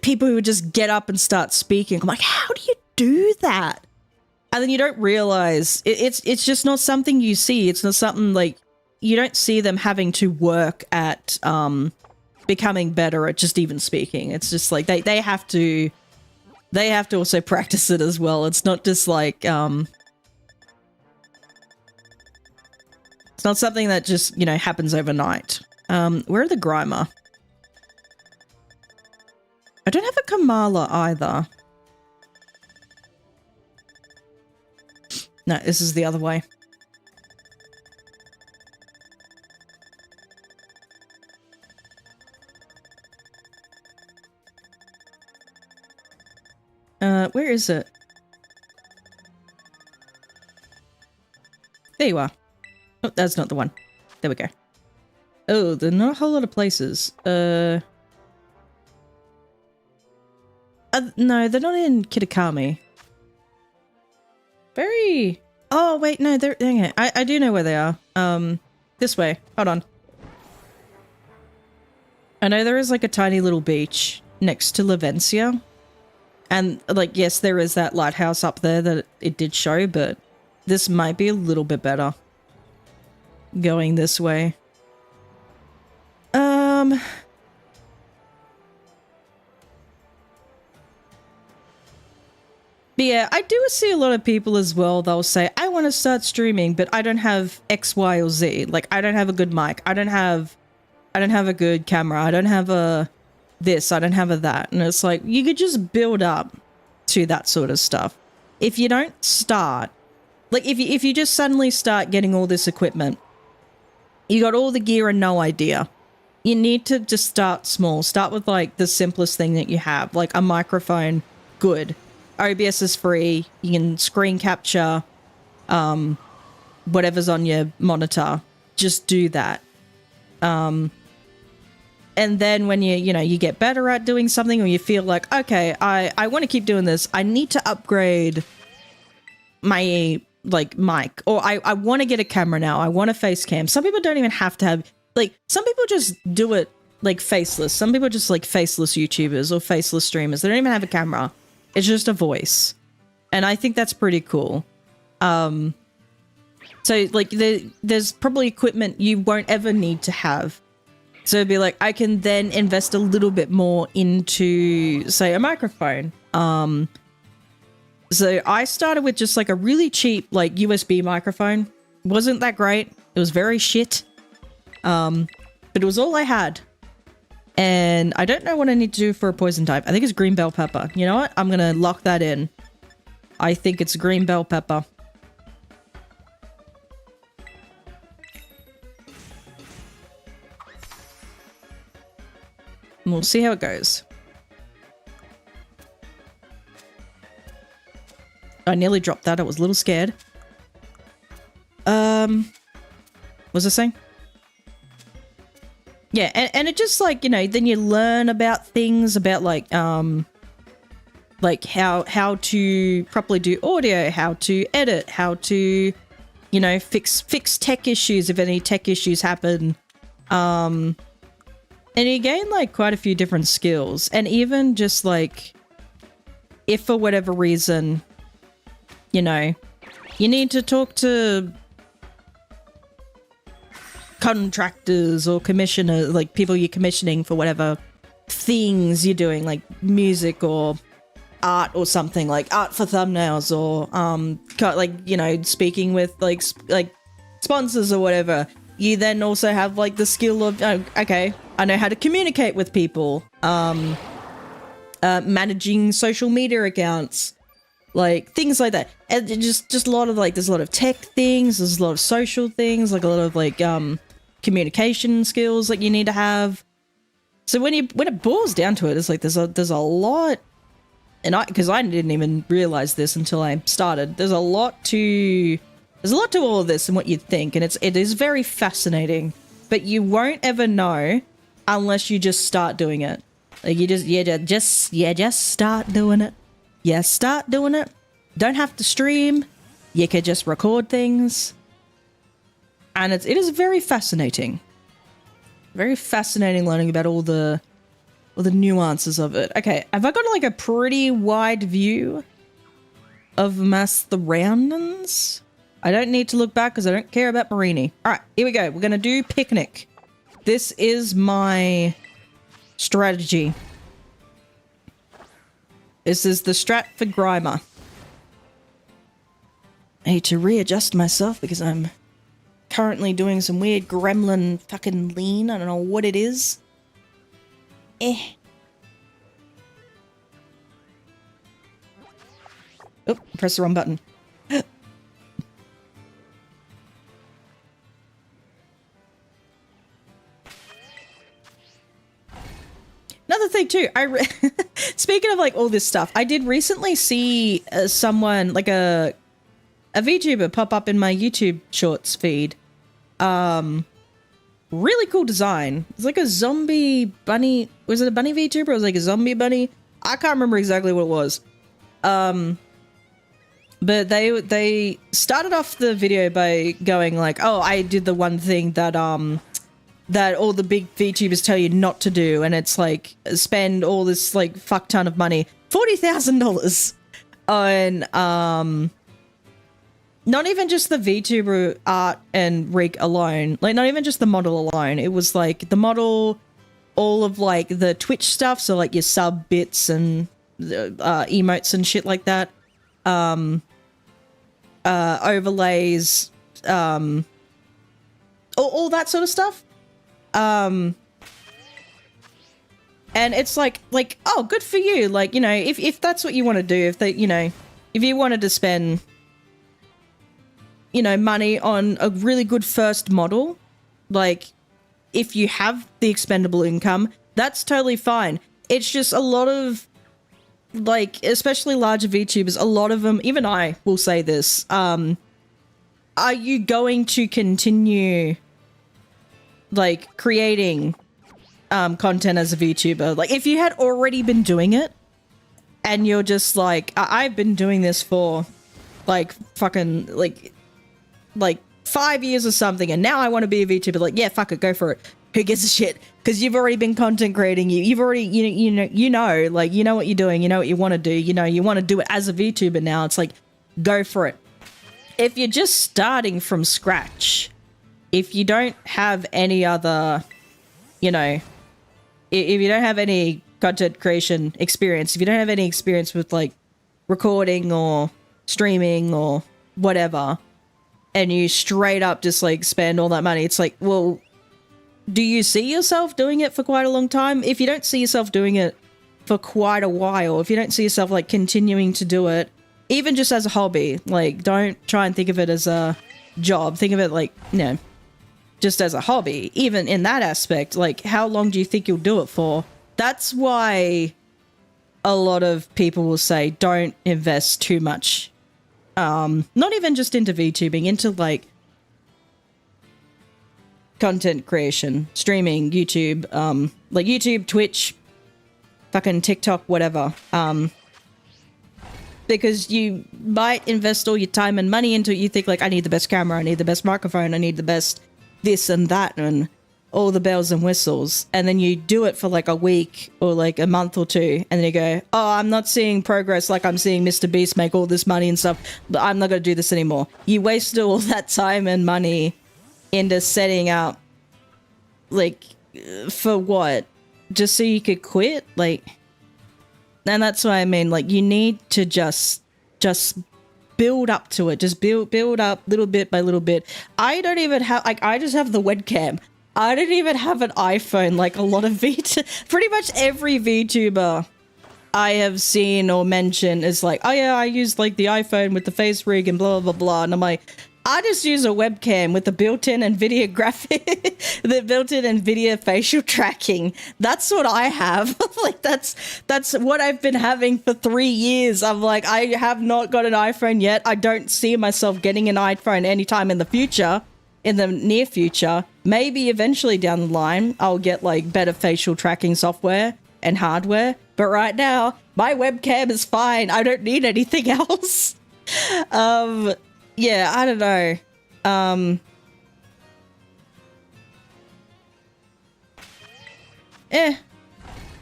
people who would just get up and start speaking. I'm like, how do you do that? And then you don't realize it's just not something you see. It's not something like you don't see them having to work at becoming better at just even speaking. It's just like they have to also practice it as well. It's not just like it's not something that just, happens overnight. Where are the Grimer? I don't have a Kamala either. No, this is the other way. Where is it? There you are. Oh, that's not the one. There we go. Oh, there are not a whole lot of places. No, they're not in Kitakami. Oh, wait, no, dang it. I do know where they are. This way. Hold on. I know there is like a tiny little beach next to Lavencia. And like, yes, there is that lighthouse up there that it did show, but this might be a little bit better. Going this way. But yeah, I do see a lot of people as well. They'll say, I want to start streaming, but I don't have X, Y, or Z. Like, I don't have a good mic. I don't have a good camera. I don't have a this. I don't have a that. And it's like, you could just build up to that sort of stuff. If you don't start, like if you just suddenly start getting all this equipment, you got all the gear and no idea. You need to just start small. Start with like the simplest thing that you have, like a microphone. Good. OBS is free. You can screen capture whatever's on your monitor. Just do that. And then when you get better at doing something, or you feel like, okay, I want to keep doing this. I need to upgrade my like mic, or I want to get a camera now. I want a face cam. Some people don't even have to have, like, some people just do it like faceless. Some people just like faceless YouTubers or faceless streamers. They don't even have a camera. It's just a voice. And I think that's pretty cool. So like there's probably equipment you won't ever need to have. So it'd be like, I can then invest a little bit more into, say, a microphone. So I started with just like a really cheap like USB microphone. Wasn't that great. It was very shit. But it was all I had. And I don't know what I need to do for a poison type. I think it's green bell pepper. You know what? I'm going to lock that in. I think it's green bell pepper. And we'll see how it goes. I nearly dropped that. I was a little scared. What was I saying? Yeah, and it just like, then you learn about things about like, like how to properly do audio, how to edit, how to, you know, fix tech issues if any tech issues happen. And you gain like quite a few different skills, and even just like if for whatever reason, you know, you need to talk to contractors or commissioners, like people you're commissioning for whatever things you're doing, like music or art or something, like art for thumbnails, or like, you know, speaking with like sponsors or whatever. You then also have like the skill of, oh, okay, I know how to communicate with people, managing social media accounts, like things like that. And just a lot of like, there's a lot of tech things, there's a lot of social things, like a lot of like communication skills that you need to have. So when it boils down to it, it's like there's a lot, and because I didn't even realize this until I started. There's a lot to all of this and what you'd think, and it is very fascinating. But you won't ever know unless you just start doing it. Like you just start doing it. Yeah, start doing it. Don't have to stream. You could just record things, and it is very fascinating. Very fascinating learning about all the nuances of it. Okay, have I got like a pretty wide view of my surroundings? I don't need to look back because I don't care about Marini. All right, here we go. We're going to do picnic. This is my strategy. This is the strat for Grimer. I need to readjust myself because I'm currently doing some weird gremlin fucking lean. I don't know what it is. Oh, press the wrong button. Another thing too, speaking of like all this stuff, I did recently see someone, like a VTuber, pop up in my YouTube Shorts feed. Really cool design. It's like a zombie bunny. Was it a bunny VTuber? It was like a zombie bunny. I can't remember exactly what it was. But they started off the video by going like, "Oh, I did the one thing that that all the big VTubers tell you not to do, and it's like spend all this like fuck ton of money, $40,000 on not even just the VTuber art and rig alone, like not even just the model alone. It was like the model, all of like the Twitch stuff, so like your sub bits and emotes and shit like that, overlays, all that sort of stuff. And it's like, oh, good for you. Like, you know, if that's what you want to do, if they, you know, if you wanted to spend, you know, money on a really good first model, like if you have the expendable income, that's totally fine. It's just a lot of like, especially larger VTubers, a lot of them, even I will say this, are you going to continue like creating content as a VTuber? Like if you had already been doing it and you're just like, I've been doing this for like fucking like 5 years or something, and now I want to be a VTuber, like, yeah, fuck it, go for it. Who gives a shit? Because you've already been content creating, you've already, you know, like, you know what you're doing, you know what you want to do, you know, you want to do it as a VTuber now. It's like, go for it. If you're just starting from scratch, if you don't have any other, you know, if you don't have any content creation experience, if you don't have any experience with like recording or streaming or whatever, and you straight up just like spend all that money, it's like, well, do you see yourself doing it for quite a long time? If you don't see yourself doing it for quite a while, if you don't see yourself like continuing to do it, even just as a hobby, like don't try and think of it as a job. Think of it like, you know, just as a hobby. Even in that aspect, like how long do you think you'll do it for? That's why a lot of people will say don't invest too much. Not even just into VTubing, into like content creation, streaming, YouTube, like YouTube, Twitch, fucking TikTok, whatever. because you might invest all your time and money into it. You think like, I need the best camera, I need the best microphone, I need the best this and that and all the bells and whistles, and then you do it for like a week or like a month or two, and then you go, oh, I'm not seeing progress like I'm seeing Mr. Beast make all this money and stuff, but I'm not going to do this anymore. You wasted all that time and money into setting up, like, for what? Just so you could quit? Like, and that's what I mean, like, you need to just build up to it. Just build up little bit by little bit. I don't even have, like, I just have the webcam. I don't even have an iPhone like a lot of pretty much every VTuber I have seen or mentioned is like, oh yeah, I use like the iPhone with the face rig and blah, blah, blah. And I'm like, I just use a webcam with the built-in NVIDIA graphic, the built-in NVIDIA facial tracking. That's what I have. Like, that's what I've been having for 3 years. I'm like, I have not got an iPhone yet. I don't see myself getting an iPhone anytime in the future. In the near future, maybe eventually down the line, I'll get like better facial tracking software and hardware. But right now, my webcam is fine. I don't need anything else. Yeah, I don't know.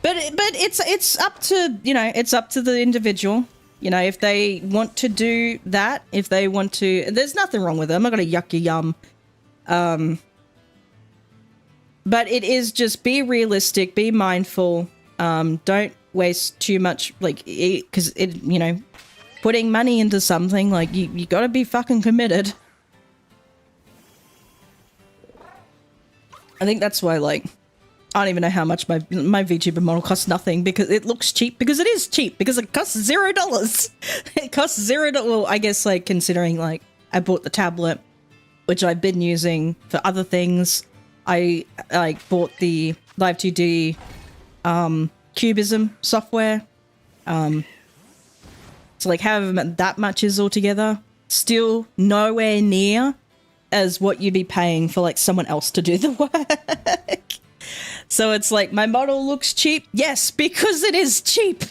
But it's up to, you know, it's up to the individual. You know, if they want to do that, if they want to, there's nothing wrong with it. I'm not gonna yuck your yum. But it is just be realistic, be mindful. Don't waste too much, like, because it, you know, putting money into something, like, you gotta be fucking committed. I think that's why, like, I don't even know how much my VTuber model costs. Nothing, because it looks cheap, because it is cheap, because it costs $0. It costs $0. Well, I guess, like, considering, like, I bought the tablet, which I've been using for other things. I, like, bought the Live2D Cubism software. So, like, however that much is altogether, still nowhere near as what you'd be paying for, like, someone else to do the work. So it's like, my model looks cheap. Yes, because it is cheap.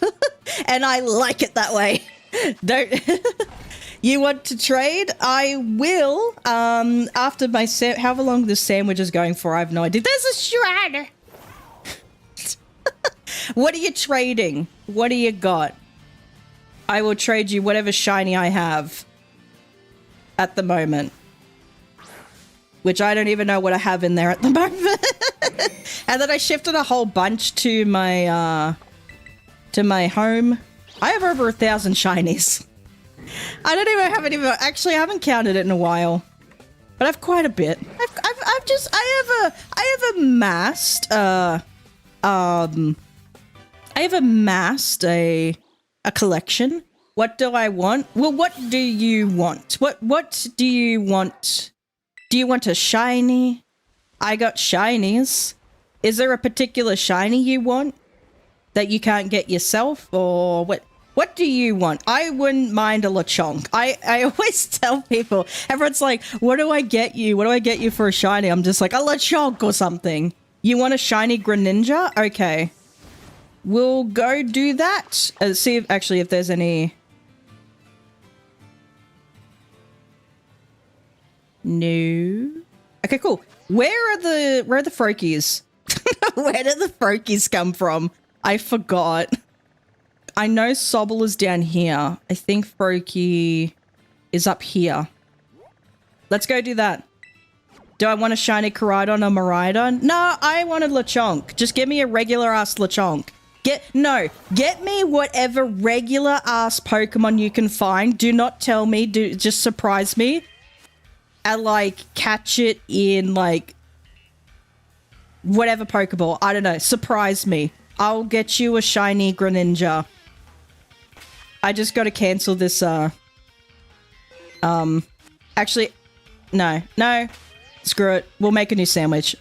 And I like it that way. Don't... You want to trade? I will. After my however long this sandwich is going for, I have no idea. There's a shred! What are you trading? What do you got? I will trade you whatever shiny I have. At the moment. Which I don't even know what I have in there at the moment. And then I shifted a whole bunch to my home. I have over 1,000 shinies. I don't even have any more. Actually, I haven't counted it in a while, but I've quite a bit. I have amassed a collection. What do I want? Well, what do you want? What do you want? Do you want a shiny? I got shinies. Is there a particular shiny you want that you can't get yourself, or what? What do you want? I wouldn't mind a Lechonk. I always tell people, everyone's like, what do I get you? What do I get you for a shiny? I'm just like, a Lechonk or something. You want a shiny Greninja? Okay. We'll go do that. See if, actually, if there's any... No. Okay, cool. Where are the Froakies? Where did the Froakies come from? I forgot. I know Sobble is down here. I think Froakie is up here. Let's go do that. Do I want a shiny Koraidon or Miraidon? No, I wanted Lechonk. Just give me a regular ass Lechonk. Get me whatever regular ass Pokemon you can find. Do not tell me. Just surprise me. And, like, catch it in, like, whatever Pokeball. I don't know. Surprise me. I'll get you a shiny Greninja. I just got to cancel this, actually, no. Screw it. We'll make a new sandwich.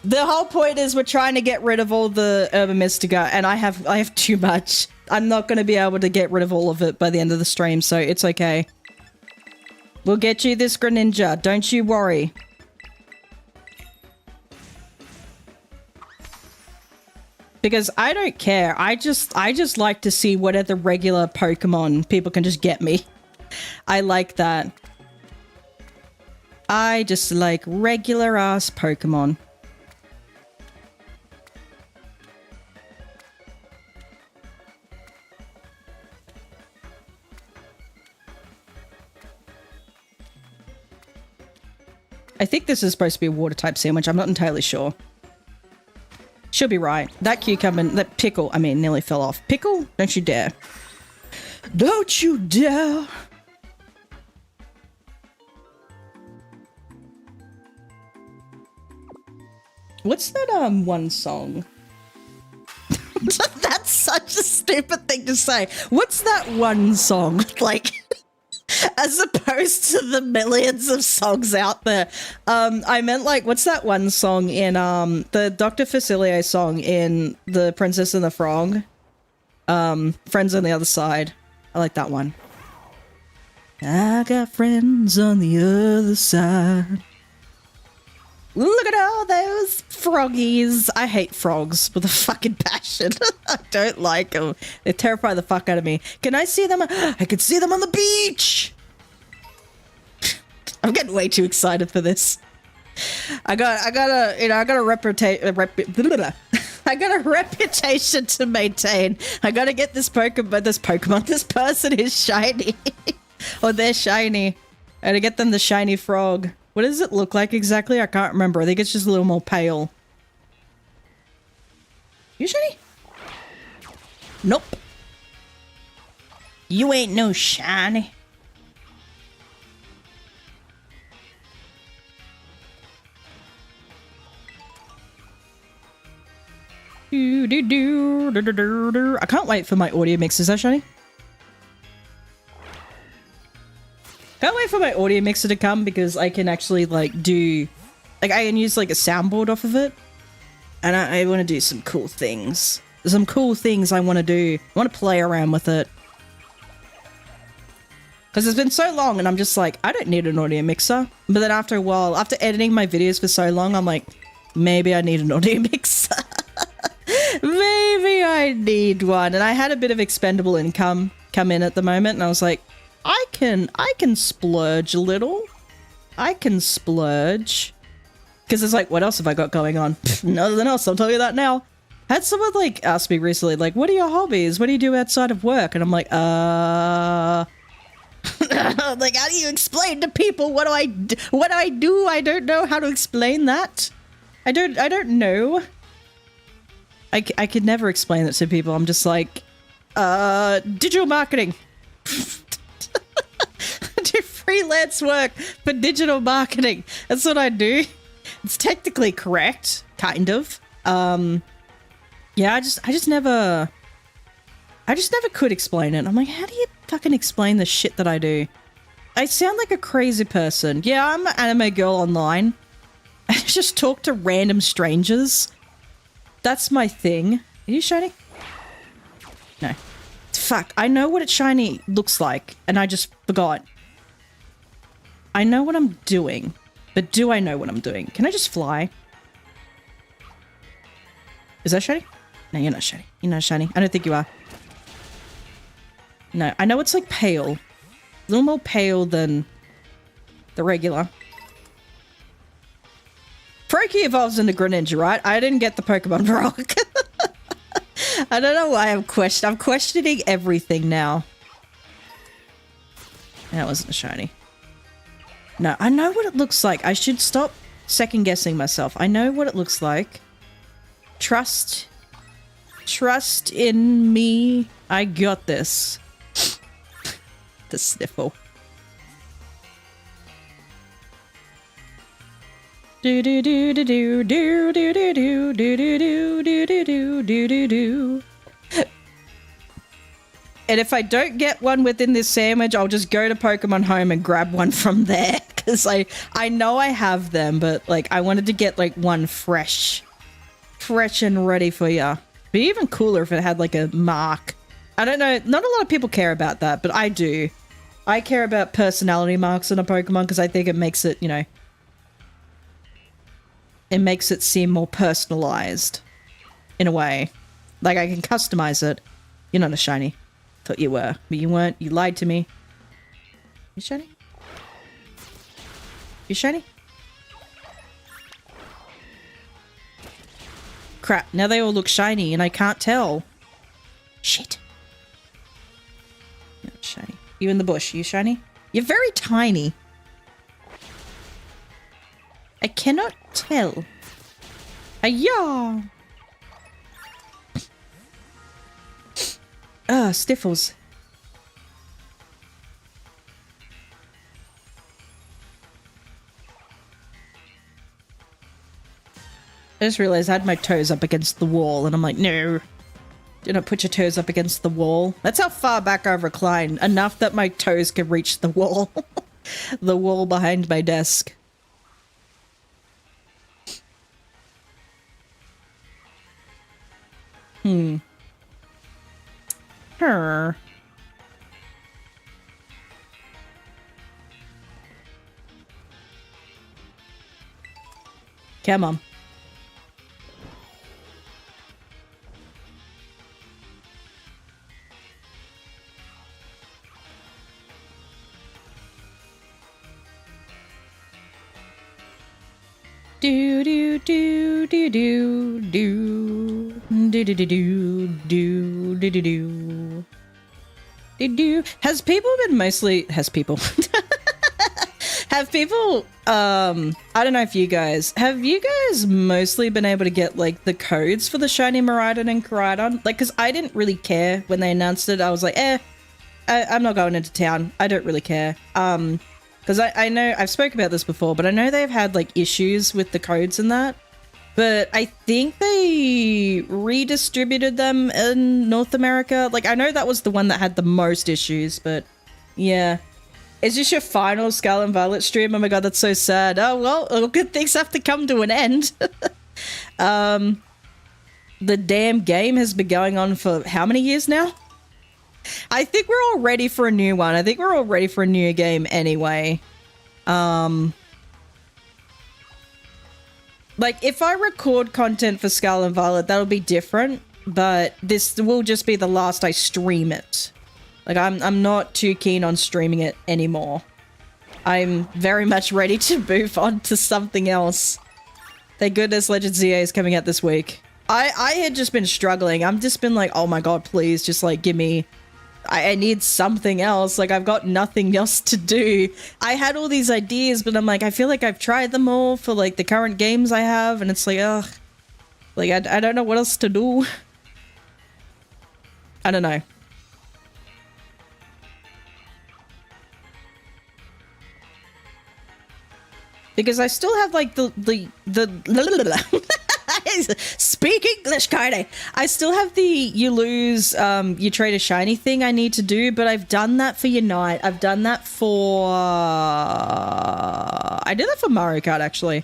The whole point is we're trying to get rid of all the Urban Mystica, and I have too much. I'm not going to be able to get rid of all of it by the end of the stream, so it's okay. We'll get you this Greninja. Don't you worry. Because I don't care. I just like to see what are the regular Pokemon people can just get me. I like that. I just like regular ass Pokemon. I think this is supposed to be a water type sandwich. I'm not entirely sure. Should be right. That cucumber, that pickle, I mean, nearly fell off. Pickle? Don't you dare. Don't you dare. What's that, one song? That's such a stupid thing to say. What's that one song? Like... As opposed to the millions of songs out there. I meant like, what's that one song in the Dr. Facilier song in The Princess and the Frog? Friends on the Other Side. I like that one. I got friends on the other side. Look at all those froggies. I hate frogs with a fucking passion. I don't like them. They terrify the fuck out of me. Can I see them? I can see them on the beach. I'm getting way too excited for this. I got a reputation to maintain. I gotta get this Pokemon. This person is shiny. Or they're shiny. I gotta get them the shiny frog. What does it look like exactly? I can't remember. I think it's just a little more pale. You shiny? Nope. You ain't no shiny. I can't wait for my audio mix. Is that shiny? Can't wait for my audio mixer to come because I can actually like do, like I can use like a soundboard off of it, and I want to do some cool things. There's some cool things I want to do. I want to play around with it because it's been so long, and I'm just like, I don't need an audio mixer. But then after a while, after editing my videos for so long, I'm like, maybe I need an audio mixer. Maybe I need one. And I had a bit of expendable income come in at the moment, and I was like, I can splurge a little. I can splurge. Because it's like, what else have I got going on? Nothing else, I'll tell you that now. I had someone like ask me recently, like, what are your hobbies? What do you do outside of work? And I'm like, like, how do you explain to people what do I do? I don't know how to explain that. I don't know. I could never explain it to people. I'm just like, digital marketing. I do freelance work for digital marketing. That's what I do. It's technically correct, kind of. Yeah, I just never could explain it. I'm like, how do you fucking explain the shit that I do? I sound like a crazy person. Yeah, I'm an anime girl online. I just talk to random strangers. That's my thing. Are you shiny? No. Fuck, I know what a shiny looks like, and I just forgot. I know what I'm doing, but do I know what I'm doing? Can I just fly? Is that shiny? No, you're not shiny. You're not shiny. I don't think you are. No, I know it's like pale. A little more pale than the regular. Froakie evolves into Greninja, right? I didn't get the Pokemon wrong. I don't know why I'm questioning everything now. That wasn't a shiny. No, I know what it looks like. I should stop second guessing myself. I know what it looks like. Trust in me. I got this. The sniffle. Do do do do do do do do do do do do do do do do do. And if I don't get one within this sandwich, I'll just go to Pokemon Home and grab one from there. Because I know I have them, but like I wanted to get like one fresh and ready for ya. Be even cooler if it had like a mark. I don't know. Not a lot of people care about that, but I do. I care about personality marks on a Pokemon because I think it makes it, you know, it makes it seem more personalized in a way. Like, I can customize it. You're not a shiny. Thought you were, but you weren't. You lied to me. You shiny? You shiny? Crap, now they all look shiny and I can't tell. Shit. You're not shiny. You in the bush, you shiny? You're very tiny. I cannot tell. Hiya! Ah, Stiffles. I just realized I had my toes up against the wall and I'm like, no. Do not put your toes up against the wall. That's how far back I recline. Enough that my toes can reach the wall. The wall behind my desk. Her. Come on. Do do do do do do do do do do do do do do do. Has people been mostly have people I don't know if you guys have mostly been able to get like the codes for the shiny Miraidon and Koraidon? Like, because I didn't really care when they announced it. I was like, I'm not going into town. I don't really care. Because I know, I've spoken about this before, but I know they've had, like, issues with the codes and that. But I think they redistributed them in North America. Like, I know that was the one that had the most issues, but yeah. Is this your final Scarlet and Violet stream? Oh my god, that's so sad. Oh, well, good things have to come to an end. The damn game has been going on for how many years now? I think we're all ready for a new one. I think we're all ready for a new game anyway. Like, if I record content for Scarlet and Violet, that'll be different. But this will just be the last I stream it. Like, I'm not too keen on streaming it anymore. I'm very much ready to move on to something else. Thank goodness Legend ZA is coming out this week. I had just been struggling. I've just been like, oh my god, please, just like give me... I need something else. Like, I've got nothing else to do. I had all these ideas, but I'm like, I feel like I've tried them all for, like, the current games I have, and it's like, ugh. Like, I don't know what else to do. I don't know. Because I still have, like, the speak English, Kaede. I still have the you lose, you trade a shiny thing I need to do, but I've done that for Unite. I've done that for... I did that for Mario Kart, actually.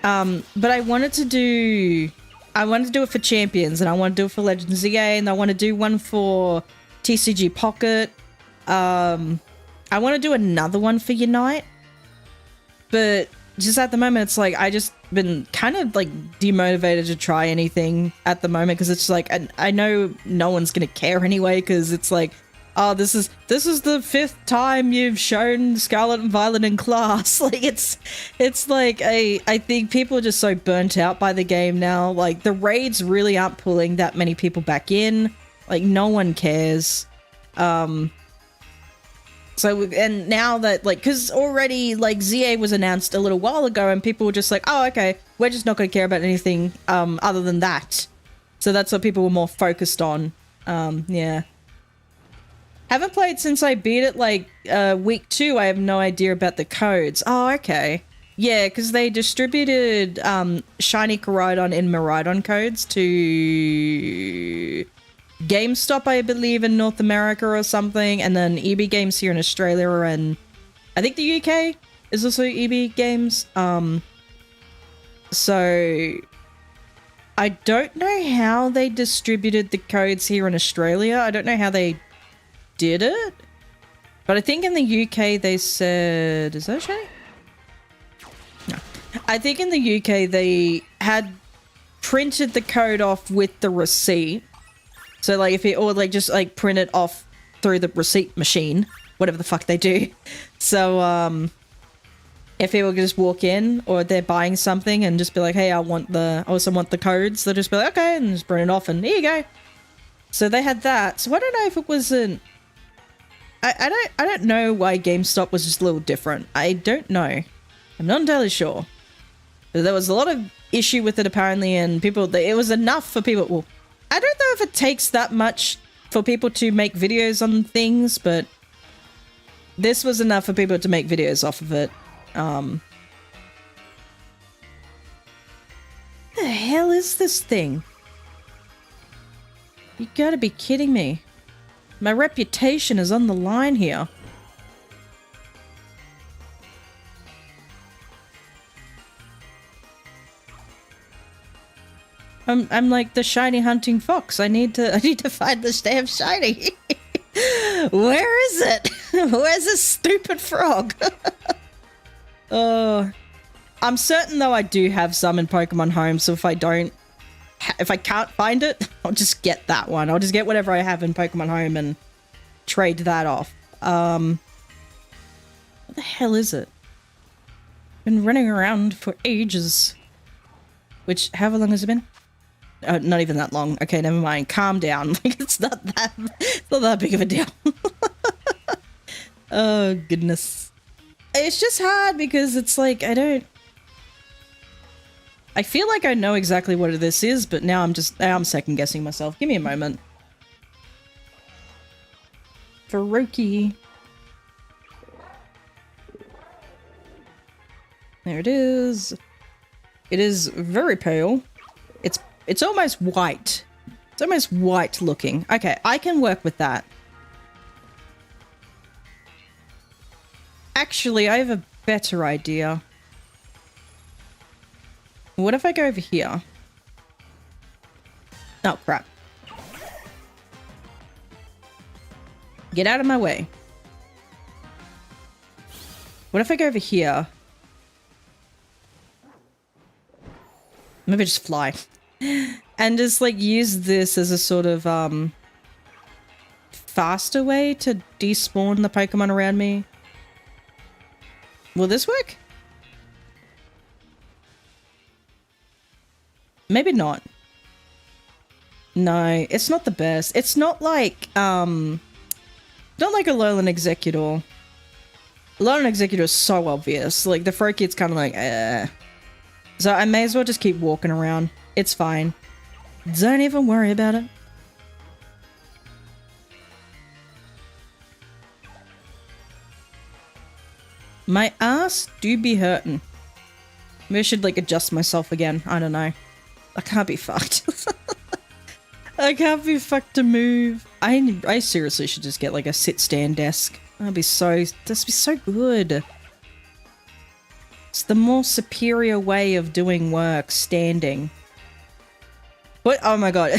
But I wanted to do it for Champions, and I want to do it for Legends ZA, and I want to do one for TCG Pocket. I want to do another one for Unite, but just at the moment, it's like I just been kind of like demotivated to try anything at the moment because it's like I know no one's gonna care anyway because it's like, oh, this is the 5th time you've shown Scarlet and Violet in class. Like it's like I think people are just so burnt out by the game now. Like the raids really aren't pulling that many people back in. Like no one cares. So, and now that, like, because already, like, ZA was announced a little while ago, and people were just like, oh, okay, we're just not going to care about anything other than that. So that's what people were more focused on. Yeah. Haven't played since I beat it, like, week 2. I have no idea about the codes. Oh, okay. Yeah, because they distributed Shiny Koraidon in Miraidon codes to... GameStop, I believe, in North America or something, and then EB Games here in Australia, and I think the UK is also EB Games. So I don't know how they distributed the codes here in Australia. I don't know how they did it, but I think in the UK they said, is that shiny? No. I think in the UK they had printed the code off with the receipt. So like if it, or like just like print it off through the receipt machine, whatever the fuck they do. So if people just walk in or they're buying something and just be like, hey, I also want the codes, they'll just be like, okay, and just print it off and here you go. So they had that. So I don't know if it wasn't, I don't know why GameStop was just a little different. I don't know. I'm not entirely sure. But there was a lot of issue with it apparently, and people, it was enough for people. Well, I don't know if it takes that much for people to make videos on things, but this was enough for people to make videos off of it. The hell is this thing? You gotta be kidding me. My reputation is on the line here. I'm like the shiny hunting fox. I need to find this damn shiny. Where is it? Where's this stupid frog? I'm certain though I do have some in Pokemon Home, so if I can't find it, I'll just get that one. I'll just get whatever I have in Pokemon Home and trade that off. What the hell is it? Been running around for ages. Which, however long has it been? Not even that long. Okay, never mind. Calm down. Like, it's not that big of a deal. Oh, goodness. It's just hard because it's like, I feel like I know exactly what this is, but now I'm second guessing myself. Give me a moment. Faroki. There it is. It is very pale. It's almost white. It's almost white looking. Okay, I can work with that. Actually, I have a better idea. What if I go over here? Oh, crap. Get out of my way. What if I go over here? Maybe just fly. And just, like, use this as a sort of, faster way to despawn the Pokemon around me. Will this work? Maybe not. No, it's not the best. It's not like, not like a Alolan Executor. Alolan Executor is so obvious. Like, the Furkit's kind of like, eh. So I may as well just keep walking around. It's fine. Don't even worry about it. My ass do be hurting. Maybe I should, like, adjust myself again. I don't know. I can't be fucked. I can't be fucked to move. I seriously should just get, like, a sit-stand desk. That'd be so good. It's the more superior way of doing work, standing. What? Oh my god.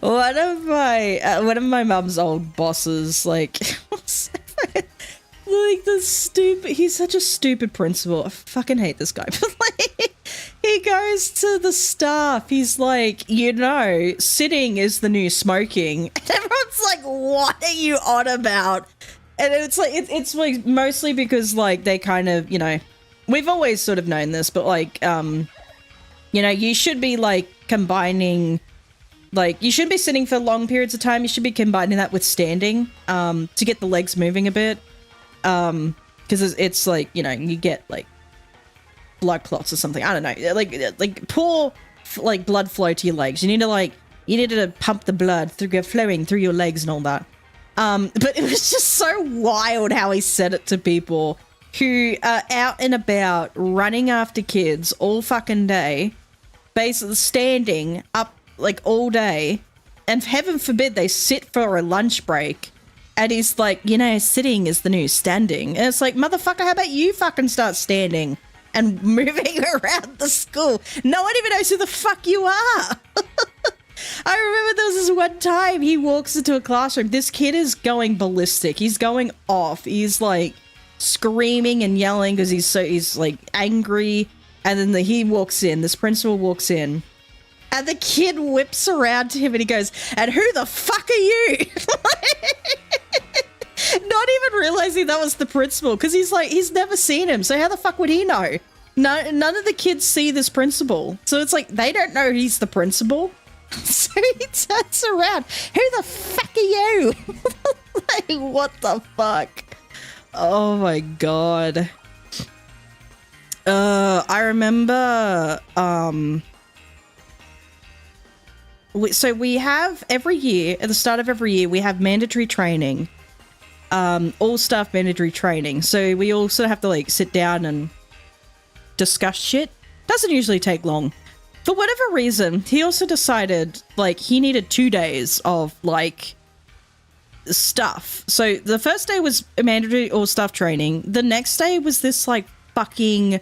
One of my mum's old bosses, like, like the stupid, he's such a stupid principal. I fucking hate this guy. But like, he goes to the staff, he's like, you know, sitting is the new smoking. And everyone's like, what are you on about? And it's like, it's like mostly because like they kind of, you know, we've always sort of known this, but like, you know, you should be like combining, like you shouldn't be sitting for long periods of time. You should be combining that with standing, to get the legs moving a bit. Because it's like, you know, you get like blood clots or something. I don't know, like poor like blood flow to your legs. You need to pump the blood flowing through your legs and all that. But it was just so wild how he said it to people who are out and about running after kids all fucking day, basically standing up like all day, and heaven forbid they sit for a lunch break. And he's like, you know, sitting is the new standing. And it's like, motherfucker, how about you fucking start standing and moving around the school? No one even knows who the fuck you are. I remember there was this one time he walks into a classroom. This kid is going ballistic. He's going off. He's like screaming and yelling because he's like angry And then he walks in, this principal walks in, and the kid whips around to him and he goes, and who the fuck are you? Not even realizing that was the principal, because he's like, he's never seen him, so how the fuck would he know? No, none of the kids see this principal. So it's like, they don't know he's the principal. So he turns around, who the fuck are you? Like, what the fuck? Oh my god. I remember, so we have every year, at the start of every year, we have mandatory training. All staff mandatory training. So we all sort of have to like sit down and discuss shit. Doesn't usually take long. For whatever reason, he also decided like he needed 2 days of like stuff. So the first day was mandatory all staff training. The next day was this like fucking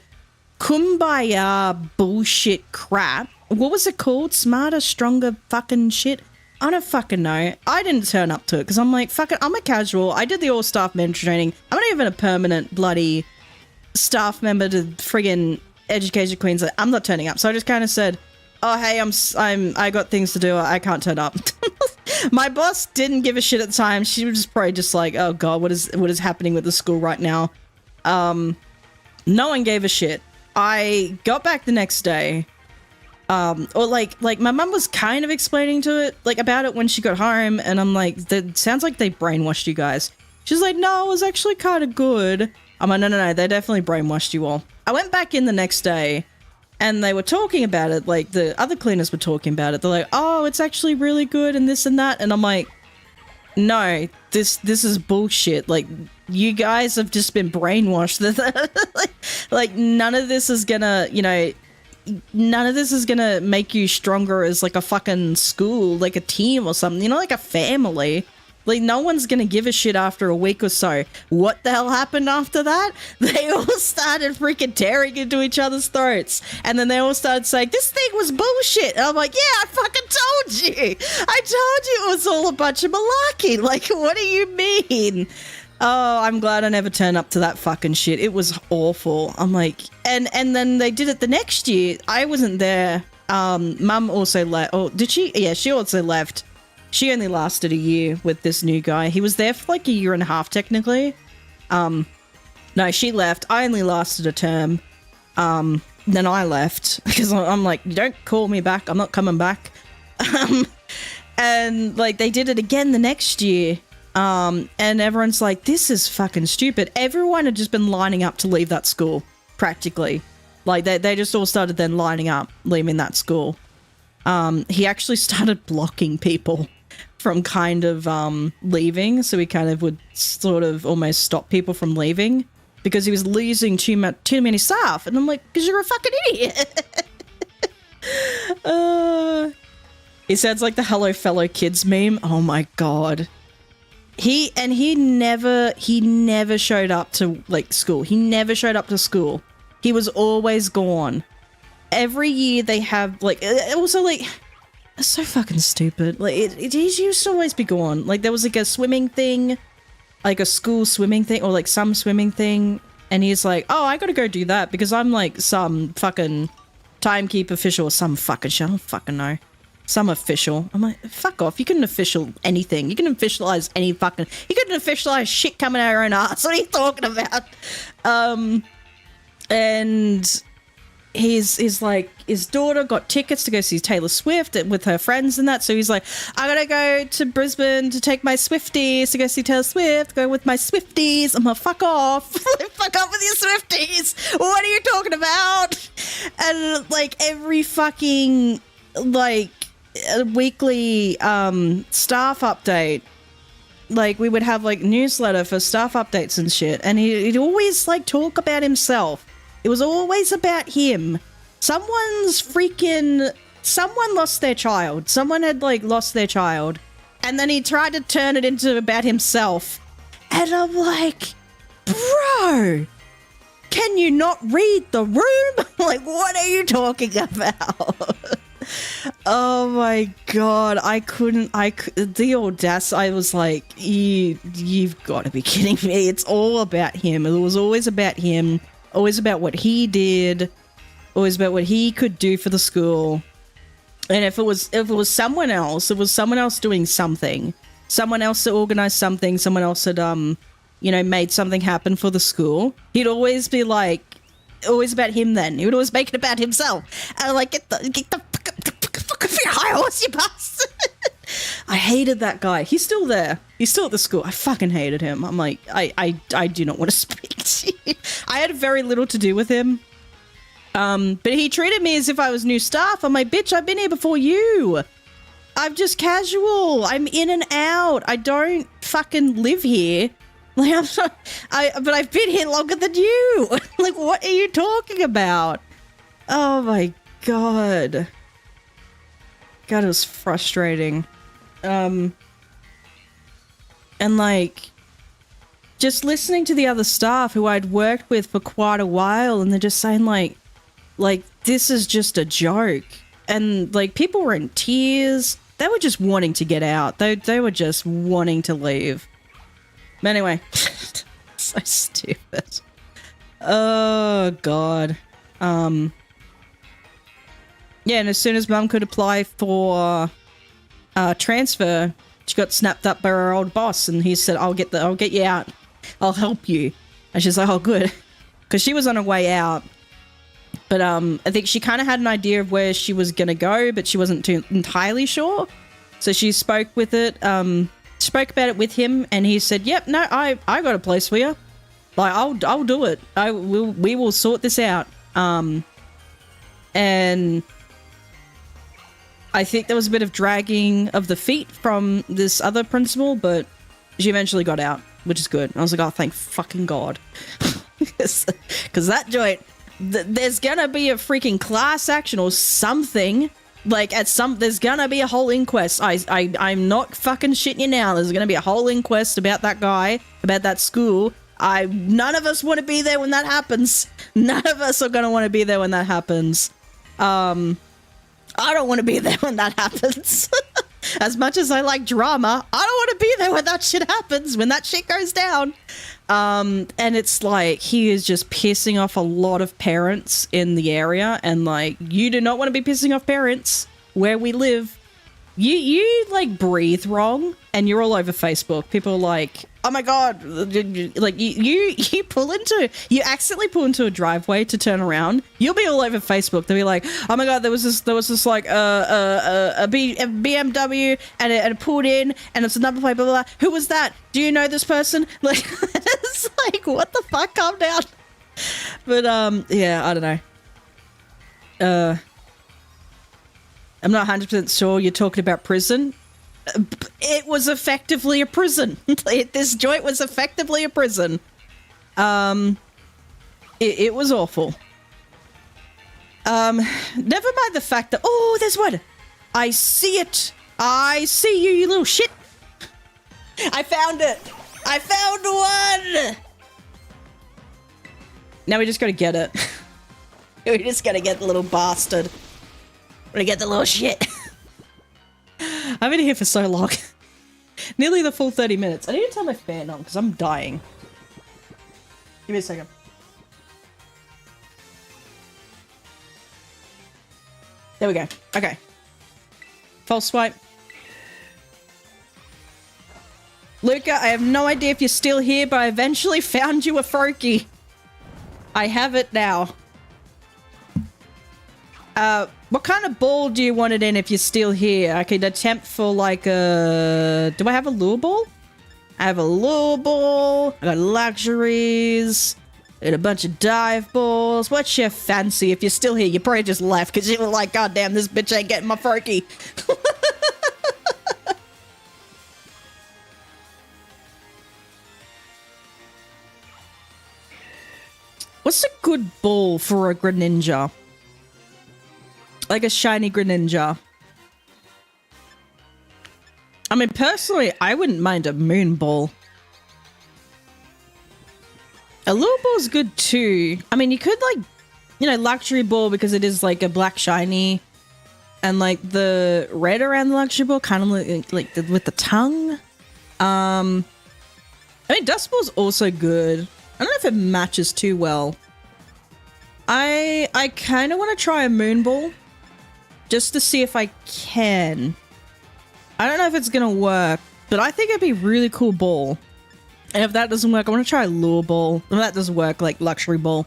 kumbaya bullshit crap. What was it called? Smarter, stronger fucking shit? I don't fucking know. I didn't turn up to it because I'm like, fuck it, I'm a casual. I did the all staff mandatory training. I'm not even a permanent bloody staff member to friggin' Education Queensland. I'm not turning up. So I just kind of said, oh, hey, I got things to do. I can't turn up. My boss didn't give a shit at the time. She was probably just like, oh god, what is happening with the school right now? No one gave a shit. I got back the next day. Or like my mum was kind of explaining to it, like about it when she got home, and I'm like, that sounds like they brainwashed you guys. She's like, no, it was actually kind of good. I'm like, no, they definitely brainwashed you all. I went back in the next day, and they were talking about it, like the other cleaners were talking about it. They're like, oh, it's actually really good and this and that, and I'm like, no, this is bullshit. Like, you guys have just been brainwashed. Like, none of this is gonna, you know, none of this is gonna make you stronger as like a fucking school, like a team or something, you know, like a family. Like, no one's gonna give a shit after a week or so. What the hell happened after that? They all started freaking tearing into each other's throats. And then they all started saying, this thing was bullshit. And I'm like, yeah, I fucking told you. I told you it was all a bunch of malarkey. Like, what do you mean? Oh, I'm glad I never turned up to that fucking shit. It was awful. I'm like, and then they did it the next year. I wasn't there. Mum also left. Oh, did she? Yeah, she also left. She only lasted a year with this new guy. He was there for like a year and a half, technically. No, she left. I only lasted a term. Then I left because I'm like, don't call me back. I'm not coming back. And like they did it again the next year. And everyone's like, this is fucking stupid. Everyone had just been lining up to leave that school, practically. Like, they just all started then lining up, leaving that school. He actually started blocking people from kind of leaving, so he kind of would sort of almost stop people from leaving because he was losing too many staff. And I'm like, because you're a fucking idiot. He sounds like the Hello Fellow Kids meme. Oh my god. He never showed up to like school. He never showed up to school. He was always gone. Every year they have like, also like, it's so fucking stupid. Like it used to always be gone. Like there was like a swimming thing, like a school swimming thing or like some swimming thing. And he's like, oh, I gotta go do that because I'm like some fucking timekeep official or some fucking shit. I don't fucking know. Some official. I'm like, fuck off. You couldn't official anything. You couldn't officialize any fucking... You couldn't officialize shit coming out of your own ass. What are you talking about? And he's like... His daughter got tickets to go see Taylor Swift with her friends and that. So he's like, I gotta go to Brisbane to take my Swifties to go see Taylor Swift. Go with my Swifties. I'm like, fuck off. Fuck off with your Swifties. What are you talking about? And like every fucking... like... a weekly staff update, like we would have like newsletter for staff updates and shit, and he'd always like talk about himself. It was always about him. Someone lost their child. Someone had like lost their child, and then he tried to turn it into about himself. And I'm like, bro, can you not read the room? Like, what are you talking about? Oh my god, the audacity. I was like, you've got to be kidding me. It's all about him. It was always about him, always about what he did. always about what he could do for the school. And if it was someone else, it was someone else doing something, someone else that organized something, someone else had made something happen for the school, he'd always be like, always about him. Then he would always make it about himself. And I'm like, get the fuck off your high horse, you bastard. I hated that guy. He's still there. He's still at the school. I fucking hated him. I'm like, I do not want to speak to you. I had very little to do with him. But he treated me as if I was new staff. I'm like, bitch, I've been here before you. I'm just casual. I'm in and out. I don't fucking live here. Like, but I've been here longer than you. Like, what are you talking about? Oh my God. God, it was frustrating. And like, just listening to the other staff who I'd worked with for quite a while, and they're just saying like, this is just a joke. And like, people were in tears. They were just wanting to get out. They were just wanting to leave. But anyway, so stupid. Oh God. Yeah, and as soon as Mum could apply for transfer, she got snapped up by her old boss, and he said, I'll get you out. I'll help you. And she's like, oh, good. Because she was on her way out. But I think she kind of had an idea of where she was going to go, but she wasn't too entirely sure. So she spoke with it, spoke about it with him, and he said, yep, no, I got a place for you. Like, I'll do it. We will sort this out. And I think there was a bit of dragging of the feet from this other principal, but she eventually got out, which is good. I was like, oh, thank fucking God. Because that joint, there's gonna be a freaking class action or something. Like, there's gonna be a whole inquest. I'm not fucking shitting you now. There's gonna be a whole inquest about that guy, about that school. None of us want to be there when that happens. None of us are gonna want to be there when that happens. I don't want to be there when that happens. As much as I like drama, I don't want to be there when that shit happens, when that shit goes down. And it's like, he is just pissing off a lot of parents in the area, and like, you do not want to be pissing off parents where we live. You like breathe wrong, and you're all over Facebook. People are like, oh my God, like you accidentally pull into a driveway to turn around. You'll be all over Facebook. They'll be like, oh my God, there was this like a BMW and it pulled in, and it's a number plate, blah, blah, blah. Who was that? Do you know this person? Like, it's like, what the fuck? Calm down. But yeah, I don't know. I'm not 100% sure you're talking about prison. It was effectively a prison. This joint was effectively a prison. It was awful. Never mind the fact that, oh, there's one. I see it. I see you, you little shit. I found it. I found one. Now we just gotta get it. We just gotta get the little bastard. We're gonna get the little shit. I've been here for so long. Nearly the full 30 minutes. I need to turn my fan on because I'm dying. Give me a second. There we go. Okay. False swipe. Luca, I have no idea if you're still here, but I eventually found you a Froakie. I have it now. What kind of ball do you want it in if you're still here? I could attempt for like a... Do I have a lure ball? I have a lure ball. I got luxuries. I got a bunch of dive balls. What's your fancy? If you're still here, you probably just left because you were like, God damn, this bitch ain't getting my Froakie. What's a good ball for a Greninja? Like a shiny Greninja. I mean, personally, I wouldn't mind a moon ball. A lure ball's good too. I mean, you could like, you know, luxury ball because it is like a black shiny. And like the red around the luxury ball kind of like with the tongue. I mean, dust ball's also good. I don't know if it matches too well. I kind of want to try a moon ball just to see if I can. I don't know if it's gonna work, but I think it'd be a really cool ball. And if that doesn't work, I want to try a lure ball. If that doesn't work, like luxury ball.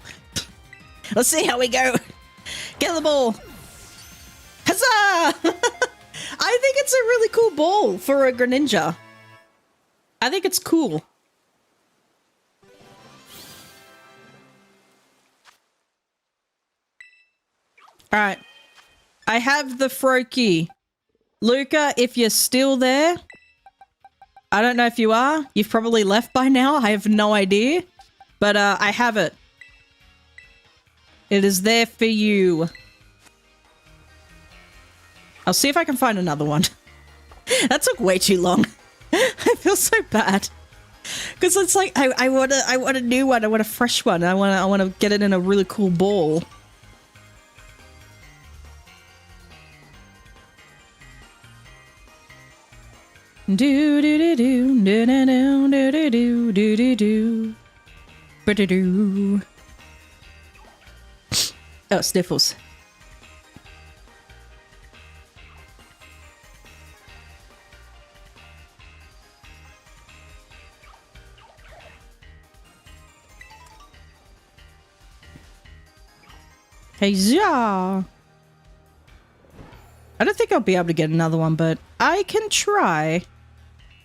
Let's see how we go. Get the ball. Huzzah! I think it's a really cool ball for a Greninja. I think it's cool. Alright. I have the Froakie. Luca, if you're still there, I don't know if you are. You've probably left by now. I have no idea. But I have it. It is there for you. I'll see if I can find another one. That took way too long. I feel so bad. Because it's like, I want a new one. I want a fresh one. I want to get it in a really cool ball. Do do do do do do do do do do do do do. Oh, sniffles. Hey, yeah. I don't think I'll be able to get another one, but I can try.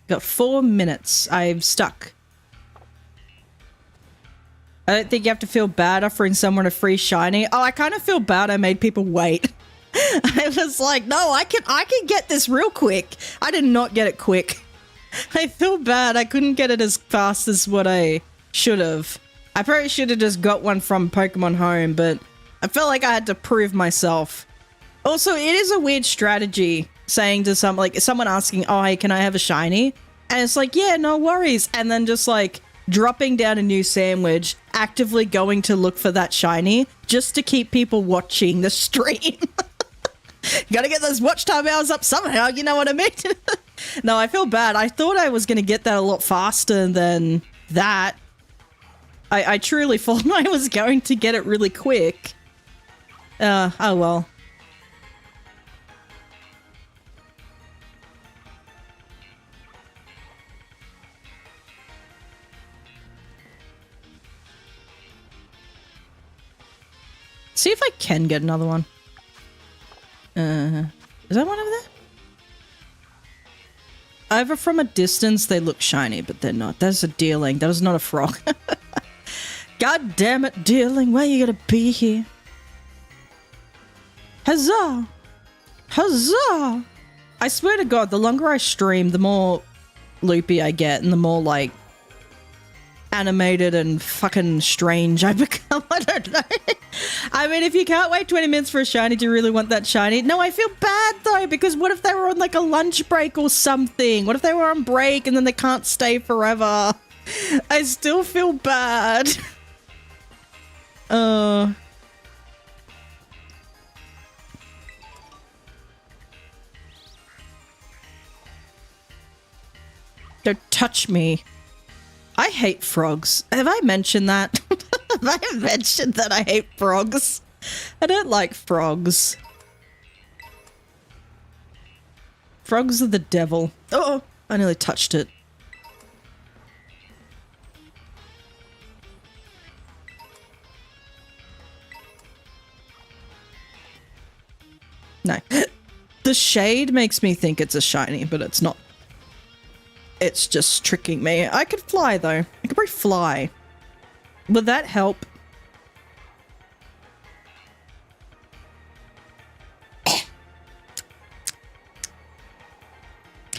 Got 4 minutes. I'm stuck. I don't think you have to feel bad offering someone a free shiny. Oh, I kind of feel bad I made people wait. I was like, no, I can get this real quick. I did not get it quick. I feel bad. I couldn't get it as fast as what I should have. I probably should have just got one from Pokemon Home, but I felt like I had to prove myself. Also, it is a weird strategy saying to someone asking, oh, hey, can I have a shiny? And it's like, yeah, no worries. And then just like dropping down a new sandwich, actively going to look for that shiny just to keep people watching the stream. Gotta get those watch time hours up somehow, you know what I mean? No, I feel bad. I thought I was going to get that a lot faster than that. I truly thought I was going to get it really quick. Oh well. See if I can get another one. Is that one over there? Over from a distance, they look shiny, but they're not. That's a deerling. That is not a frog. God damn it, deerling. Why you gotta be here? Huzzah! Huzzah! I swear to God, the longer I stream, the more loopy I get and the more, like, animated and fucking strange I become. I don't know. I mean, if you can't wait 20 minutes for a shiny, do you really want that shiny? No, I feel bad though, because what if they were on like a lunch break or something? What if they were on break and then they can't stay forever? I still feel bad. Don't touch me. I hate frogs. Have I mentioned that? Have I mentioned that I hate frogs? I don't like frogs. Frogs are the devil. Oh, I nearly touched it. No. The shade makes me think it's a shiny, but it's not. It's just tricking me. I could fly, though. I could probably fly. Would that help?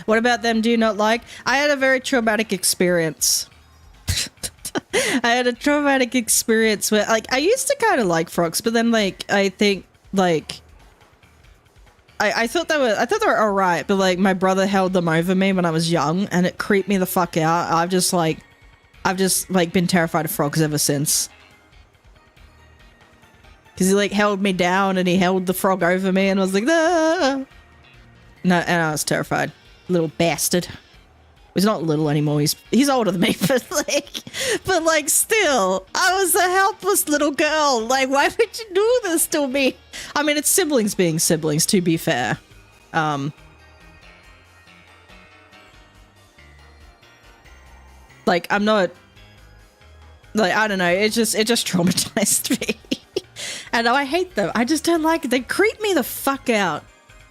What about them do you not like? I had a very traumatic experience. I had a traumatic experience where, like, I used to kind of like frogs, but then, like, I think, like... I thought they were alright, but like my brother held them over me when I was young and it creeped me the fuck out. I've just been terrified of frogs ever since. Cause he like held me down and he held the frog over me and I was like, ah! No, and I was terrified. Little bastard. He's not little anymore. He's older than me, but like still, I was a helpless little girl. Like, why would you do this to me? I mean, it's siblings being siblings, to be fair. Like, I'm not, like, I don't know. It just traumatized me. And I hate them. I just don't like it. They creep me the fuck out.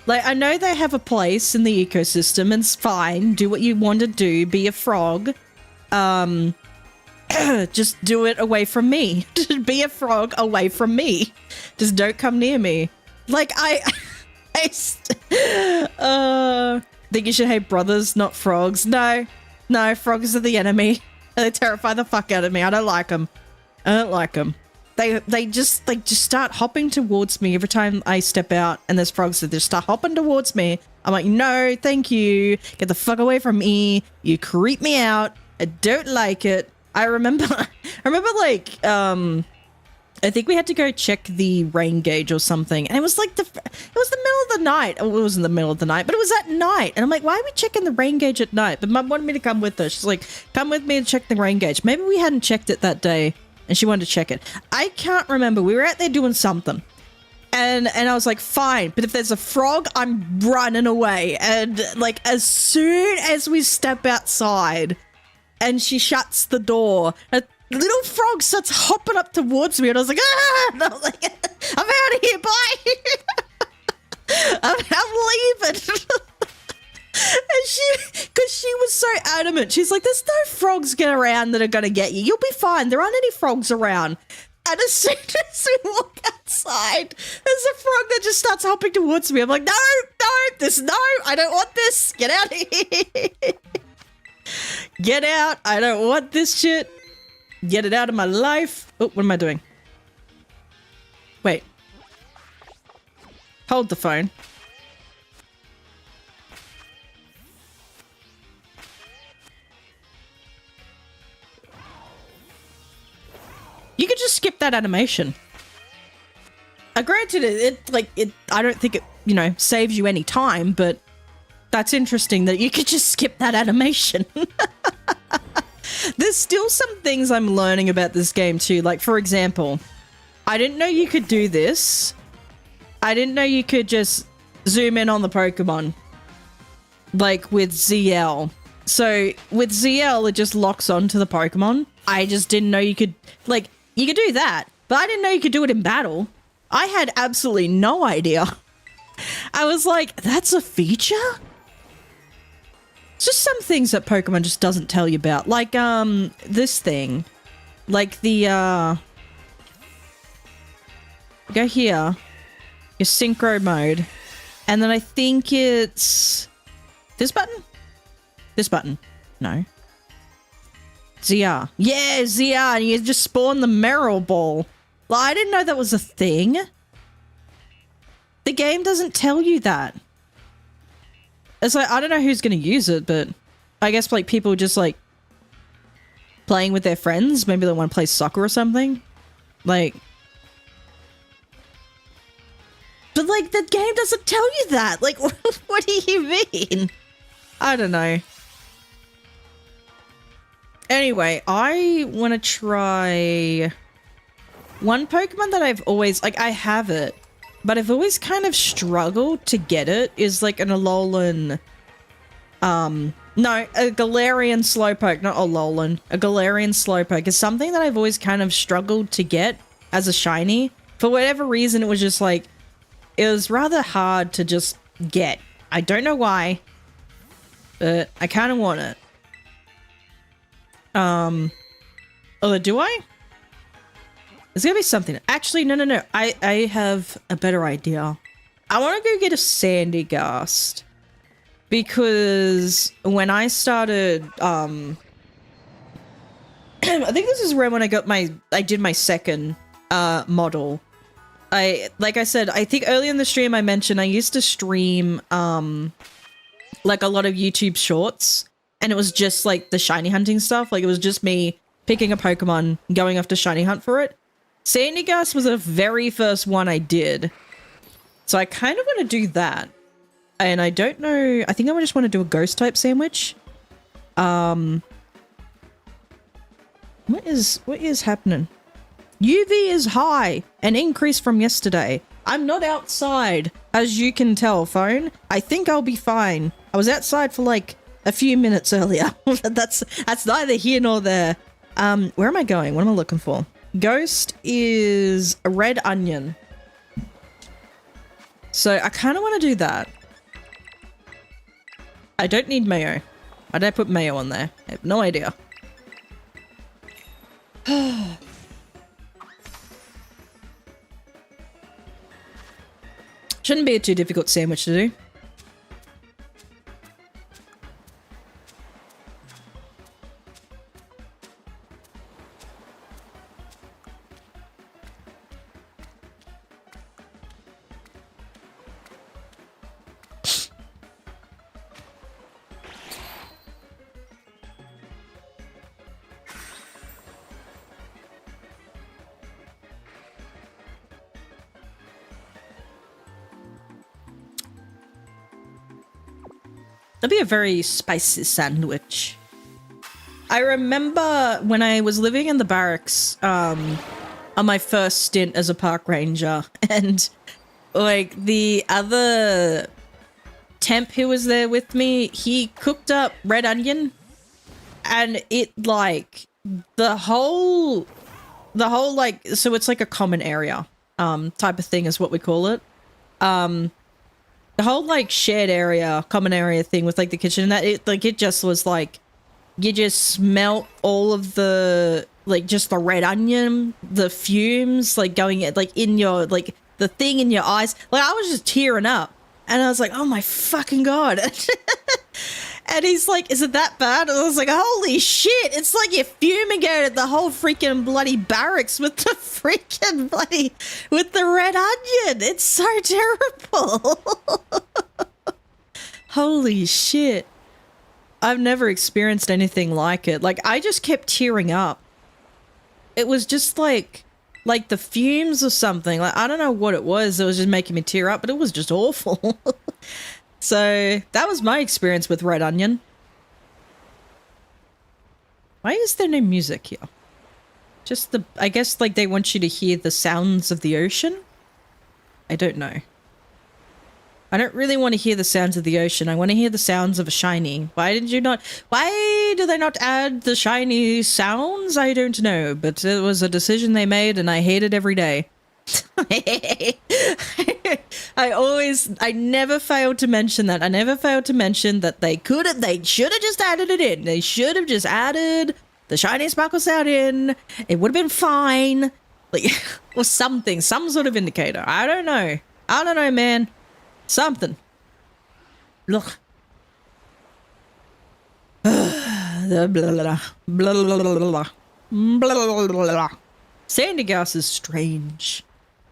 Like, I know they have a place in the ecosystem and it's fine. Do what you want to do. Be a frog. Just do it away from me. Be a frog away from me. Just don't come near me. Like, I think you should hate brothers, not frogs. No, frogs are the enemy. They terrify the fuck out of me. I don't like them. They just start hopping towards me every time I step out, and there's frogs that just start hopping towards me. I'm like, no, thank you. Get the fuck away from me. You creep me out. I don't like it. I remember like, I think we had to go check the rain gauge or something, and it was like it was the middle of the night. Oh, it wasn't the middle of the night, but it was at night. And I'm like, why are we checking the rain gauge at night? But Mum wanted me to come with her. She's like, come with me and check the rain gauge. Maybe we hadn't checked it that day, and she wanted to check it. I can't remember. We were out there doing something. And I was like, fine, but if there's a frog, I'm running away. And like, as soon as we step outside and she shuts the door, a little frog starts hopping up towards me, and I was like, ah! And I was like, I'm out of here, bye. I'm leaving. And because she was so adamant, she's like, there's no frogs get around that are going to get you. You'll be fine. There aren't any frogs around. And as soon as we walk outside, there's a frog that just starts hopping towards me. I'm like, no, I don't want this. Get out of here. Get out. I don't want this shit. Get it out of my life. Oh, what am I doing? Wait. Hold the phone. You could just skip that animation. Granted, I don't think it, saves you any time, but that's interesting that you could just skip that animation. There's still some things I'm learning about this game too. Like, for example, I didn't know you could do this. I didn't know you could just zoom in on the Pokemon. Like with ZL. So with ZL, it just locks onto the Pokemon. I just didn't know you could, like, you could do that, but I didn't know you could do it in battle. I had absolutely no idea. I was like, that's a feature? It's just some things that Pokemon just doesn't tell you about. Like, this thing. Like the, go here. Your synchro mode. And then I think it's this button? This button. No. ZR. Yeah, ZR. And you just spawn the Merrill Ball. Well, I didn't know that was a thing. The game doesn't tell you that. It's like, I don't know who's going to use it, but I guess like people just like playing with their friends. Maybe they want to play soccer or something. Like, but like the game doesn't tell you that. Like, what do you mean? I don't know. Anyway, I want to try one Pokemon that I've always, like, I have it, but I've always kind of struggled to get it, is like an Alolan, no, a Galarian Slowpoke, not Alolan, a Galarian Slowpoke is something that I've always kind of struggled to get as a shiny. For whatever reason, it was just like, it was rather hard to just get. I don't know why, but I kind of want it. Oh, do I? There's gonna be something. Actually, no. I have a better idea. I want to go get a Sandygast. Because when I started, I think this is around when I did my second, model. Like I said, I think earlier in the stream I mentioned I used to stream, like a lot of YouTube shorts. And it was just like the shiny hunting stuff. Like it was just me picking a Pokemon, going off to shiny hunt for it. Sandygast was the very first one I did. So I kind of want to do that. And I don't know. I think I just want to do a ghost type sandwich. What is happening? UV is high, an increase from yesterday. I'm not outside, as you can tell, phone. I think I'll be fine. I was outside for like a few minutes earlier. That's neither here nor there. Where am I going? What am I looking for? Ghost is a red onion. So I kind of want to do that. I don't need mayo. Why did I put mayo on there? I have no idea. Shouldn't be a too difficult sandwich to do. That'd be a very spicy sandwich. I remember when I was living in the barracks on my first stint as a park ranger, and like the other temp who was there with me, he cooked up red onion, and it like the whole like, so it's like a common area type of thing is what we call it. The whole like shared area, common area thing with like the kitchen and that, it just was like, you just smelt all of the, like just the red onion, the fumes like going like in your, like the thing in your eyes. Like I was just tearing up and I was like, oh my fucking God. And he's like, is it that bad? And I was like, holy shit. It's like you fumigated the whole freaking bloody barracks with the freaking bloody, with the red onion. It's so terrible. Holy shit. I've never experienced anything like it. Like I just kept tearing up. It was just like the fumes or something. Like I don't know what it was. It was just making me tear up, but it was just awful. So that was my experience with red onion. Why is there no music here? Just I guess like they want you to hear the sounds of the ocean? I don't know. I don't really want to hear the sounds of the ocean. I want to hear the sounds of a shiny. Why do they not add the shiny sounds? I don't know, but it was a decision they made and I hate it every day. I never failed to mention that. I never failed to mention that they should have just added it in. They should have just added the shiny sparkle sound in. It would have been fine. Like, or something, some sort of indicator. I don't know, man. Something. Look. Blah, blah, blah, blah, blah. Sandy Gas is strange.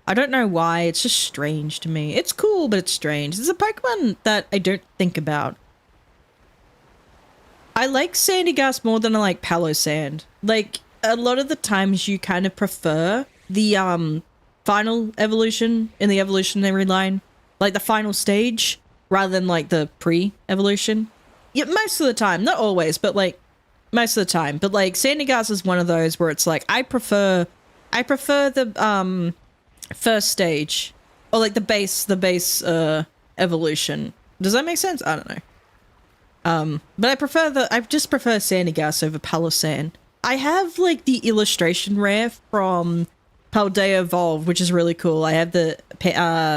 I don't know why, it's just strange to me. It's cool, but it's strange. It's a Pokemon that I don't think about. I like Sandy Gas more than I like Palo Sand. Like, a lot of the times you kind of prefer the final evolution in the evolutionary line. Like the final stage, rather than like the pre-evolution. Yeah, most of the time. Not always, but like, most of the time. But like, Sandy Gas is one of those where it's like, I prefer the first stage, or like the base evolution. Does that make sense? I don't know. But I just prefer Sandy Gas over Palo Sand. I have like the illustration rare from Paldea Evolve, which is really cool. I have the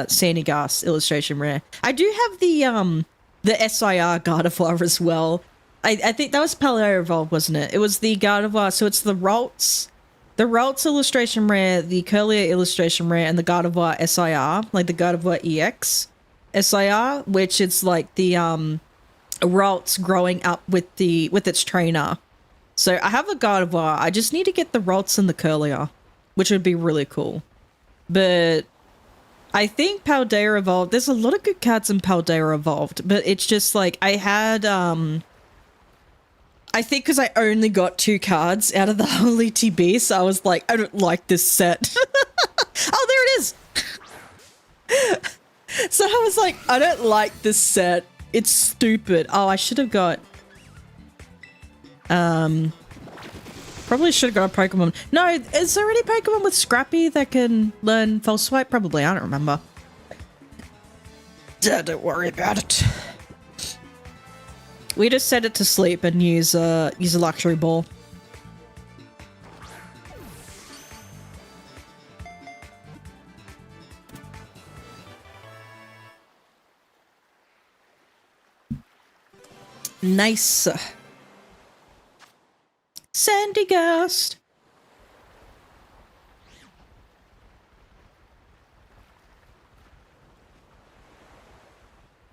Sandy Gas illustration rare. I do have the SIR Gardevoir as well. I think that was Paldea Evolve, wasn't it? It was the Gardevoir, so it's the Ralts illustration rare, the Curlier illustration rare, and the Gardevoir SIR, like the Gardevoir EX SIR, which is like the Ralts growing up with its trainer. So I have a Gardevoir. I just need to get the Ralts and the Curlier, which would be really cool. But I think Paldea Evolved, there's a lot of good cards in Paldea Evolved, but it's just like I had I think because I only got 2 cards out of the whole ETB, so I was like, I don't like this set. Oh, there it is! So I was like, I don't like this set. It's stupid. Oh, I should have got... Probably should have got a Pokemon. No, is there any Pokemon with Scrappy that can learn False Swipe? Probably, I don't remember. Don't worry about it. We just set it to sleep and use a luxury ball. Nice. Sandy Ghost.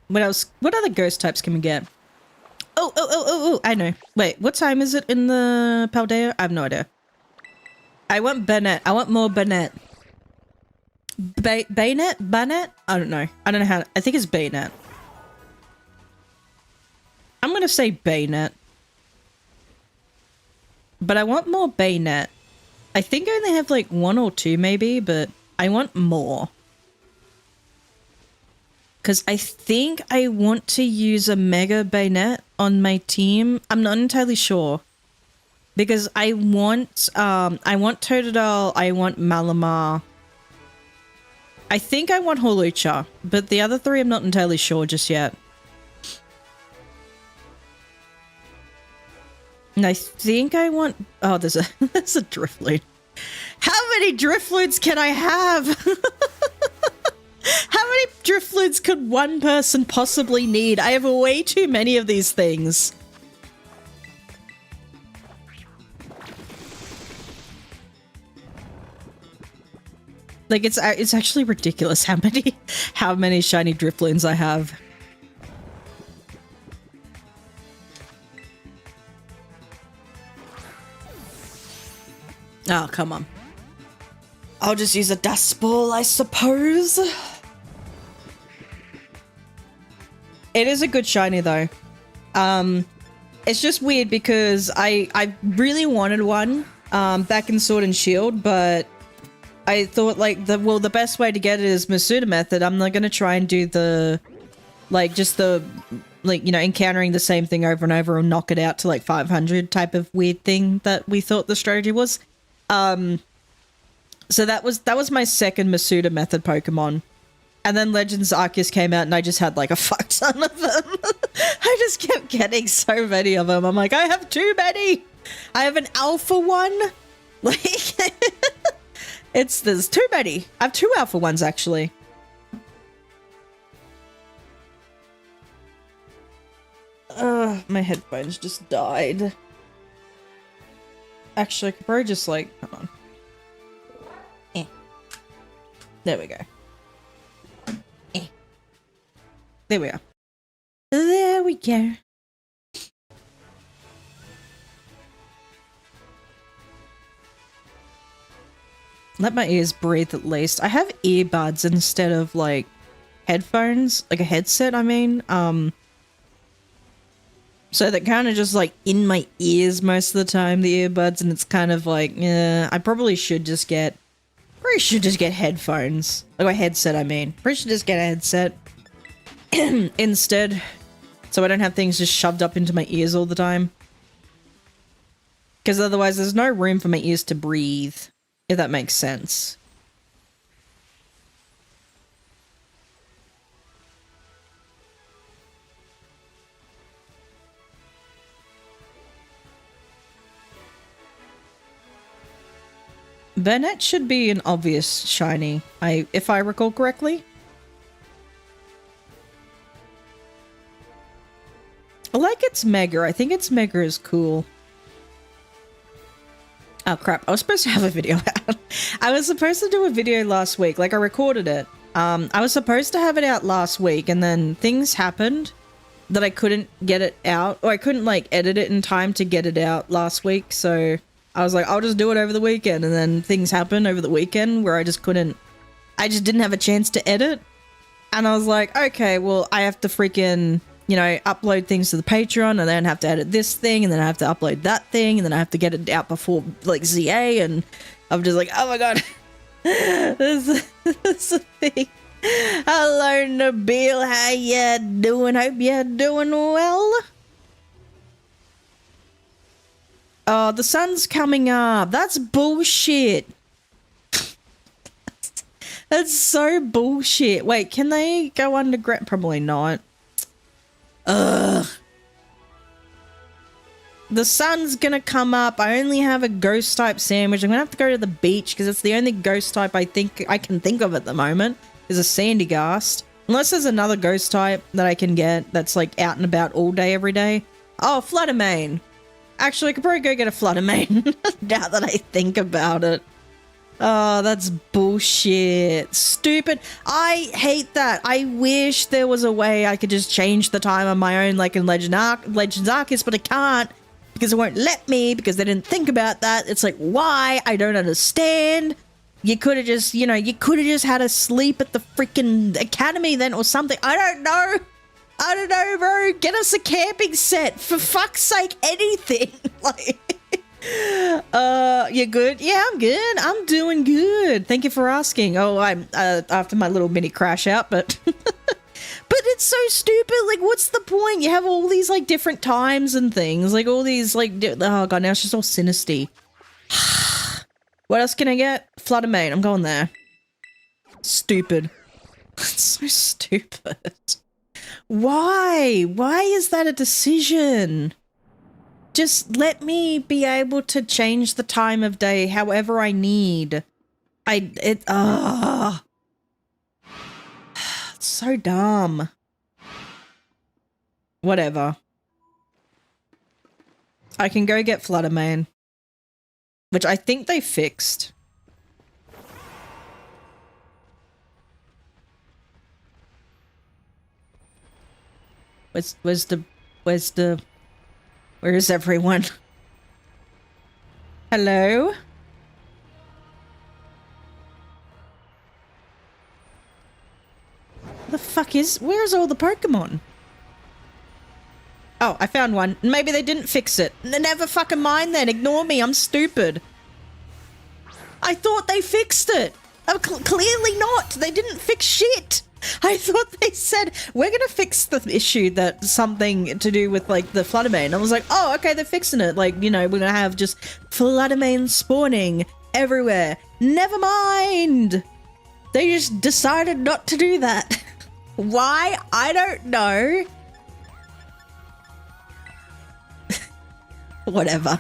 What else? What other ghost types can we get? Oh, I know. Wait, what time is it in the Paldea? I have no idea. I want Bennett. I want more Bennett. Bayonet? Bennett? I don't know. I don't know how. I think it's Bayonet. I'm gonna say Bayonet. But I want more Bayonet. I think I only have like 1 or 2 maybe, but I want more. Because I think I want to use a Mega Bayonet on my team. I'm not entirely sure. Because I want Totodile, I want Malamar. I think I want Hawlucha, but the other 3 I'm not entirely sure just yet. And I think I want... Oh, there's a Drifloon. How many Drifloons can I have? How many Drifloons could one person possibly need? I have way too many of these things. Like, it's actually ridiculous how many shiny Drifloons I have. Oh, come on. I'll just use a dust ball, I suppose. It is a good shiny, though. It's just weird because I really wanted one back in Sword and Shield, but I thought, like, the best way to get it is Masuda method. I'm not going to try and do the, like, just the, like, you know, encountering the same thing over and over and knock it out to, like, 500 type of weird thing that we thought the strategy was. So that was my second Masuda method Pokemon. And then Legends Arceus came out and I just had like a fuck ton of them. I just kept getting so many of them. I'm like, I have too many. I have an alpha one. Like, there's too many. I have 2 alpha ones actually. My headphones just died. Actually, I could probably just like, hold on. There we go. There we are. There we go. Let my ears breathe at least. I have earbuds instead of like headphones, like a headset, I mean. So they're kind of just like in my ears most of the time, the earbuds, and it's kind of like, yeah, I probably should just get headphones. Like a headset, I mean. Probably should just get a headset instead, so I don't have things just shoved up into my ears all the time. Because otherwise there's no room for my ears to breathe, if that makes sense. Bennett should be an obvious shiny, if I recall correctly. I like its Mega. I think its Mega is cool. Oh crap, I was supposed to have a video out. I was supposed to do a video last week, like I recorded it. I was supposed to have it out last week and then things happened that I couldn't get it out, or I couldn't like edit it in time to get it out last week, so I was like, I'll just do it over the weekend, and then things happened over the weekend where I just didn't have a chance to edit, and I was like, okay, well, I have to freaking, you know, upload things to the Patreon, and then have to edit this thing, and then I have to upload that thing, and then I have to get it out before, like, ZA, and I'm just like, oh my god, this is a thing. Hello, Nabil, how ya doing? Hope you're doing well. Oh, the sun's coming up. That's bullshit. That's so bullshit. Wait, can they go underground? Probably not. Ugh. The sun's gonna come up. I only have a ghost type sandwich. I'm gonna have to go to the beach because it's the only ghost type I can think of at the moment. Is a sandy ghast. Unless there's another ghost type that I can get that's like out and about all day, every day. Oh, Fluttermane. Actually, I could probably go get a Fluttermane now that I think about it. Oh, that's bullshit. Stupid. I hate that. I wish there was a way I could just change the time on my own like in Legends Arceus, but I can't because it won't let me because they didn't think about that. It's like, why? I don't understand. You could have just, you know, you could have just had a sleep at the freaking academy then or something. I don't know. I don't know, bro. Get us a camping set. For fuck's sake, anything. Like, you good? Yeah, I'm good. I'm doing good. Thank you for asking. Oh, I'm after my little mini crash out, but but it's so stupid. Like, what's the point? You have all these like different times and things, like all these like oh god, now it's just all sinisty. What else can I get? Fluttermane. I'm going there. Stupid. It's so stupid. Why? Why is that a decision? Just let me be able to change the time of day however I need. It's so dumb. Whatever. I can go get Fluttermane. Which I think they fixed. Where is everyone? Hello? Where's all the Pokemon? Oh, I found one. Maybe they didn't fix it. Never fucking mind then. Ignore me. I'm stupid. I thought they fixed it. Oh, clearly not. They didn't fix shit. I thought they said, we're going to fix the issue that something to do with, like, the Fluttermane. I was like, oh, okay, they're fixing it. Like, you know, we're going to have just Fluttermane spawning everywhere. Never mind. They just decided not to do that. Why? I don't know. Whatever.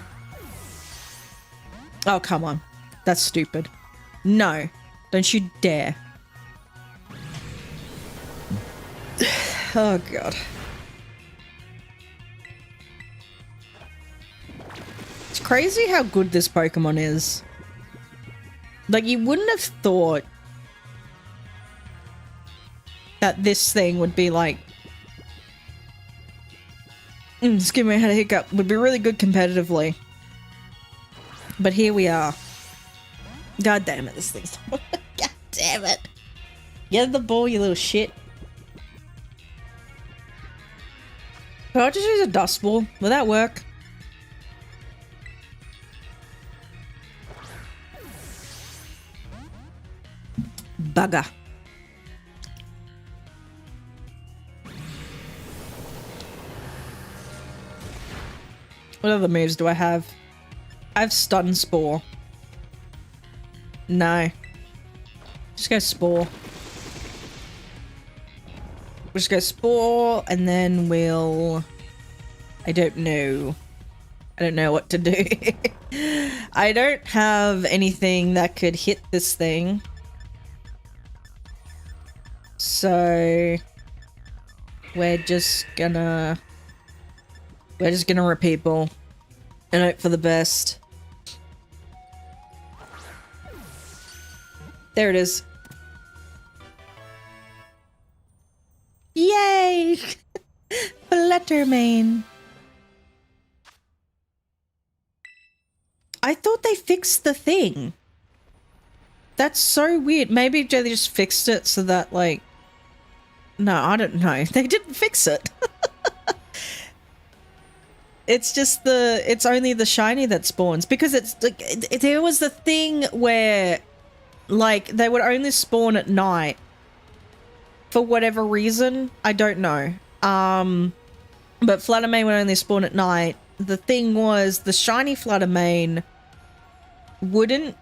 Oh, come on. That's stupid. No. Don't you dare. Oh, God. It's crazy how good this Pokemon is. Like, you wouldn't have thought that this thing would be like... excuse me, I had a hiccup. Would be really good competitively. But here we are. God damn it, this thing's... God damn it. Get the ball, you little shit. Could I just use a dust ball? Will that work? Bugger. What other moves do I have? I have Stun Spore. No. Just go Spore. We'll just go Spore, and then we'll... I don't know. I don't know what to do. I don't have anything that could hit this thing. So... We're just gonna repeat ball. And hope for the best. There it is. Yay! Fluttermane. I thought they fixed the thing. That's so weird. Maybe they just fixed it so that, like... No, I don't know. They didn't fix it. It's just it's only the shiny that spawns. Because it's, like, there was the thing where, like, they would only spawn at night. For whatever reason. I don't know. But Fluttermane would only spawn at night. the thing was the shiny Flutter Mane wouldn't,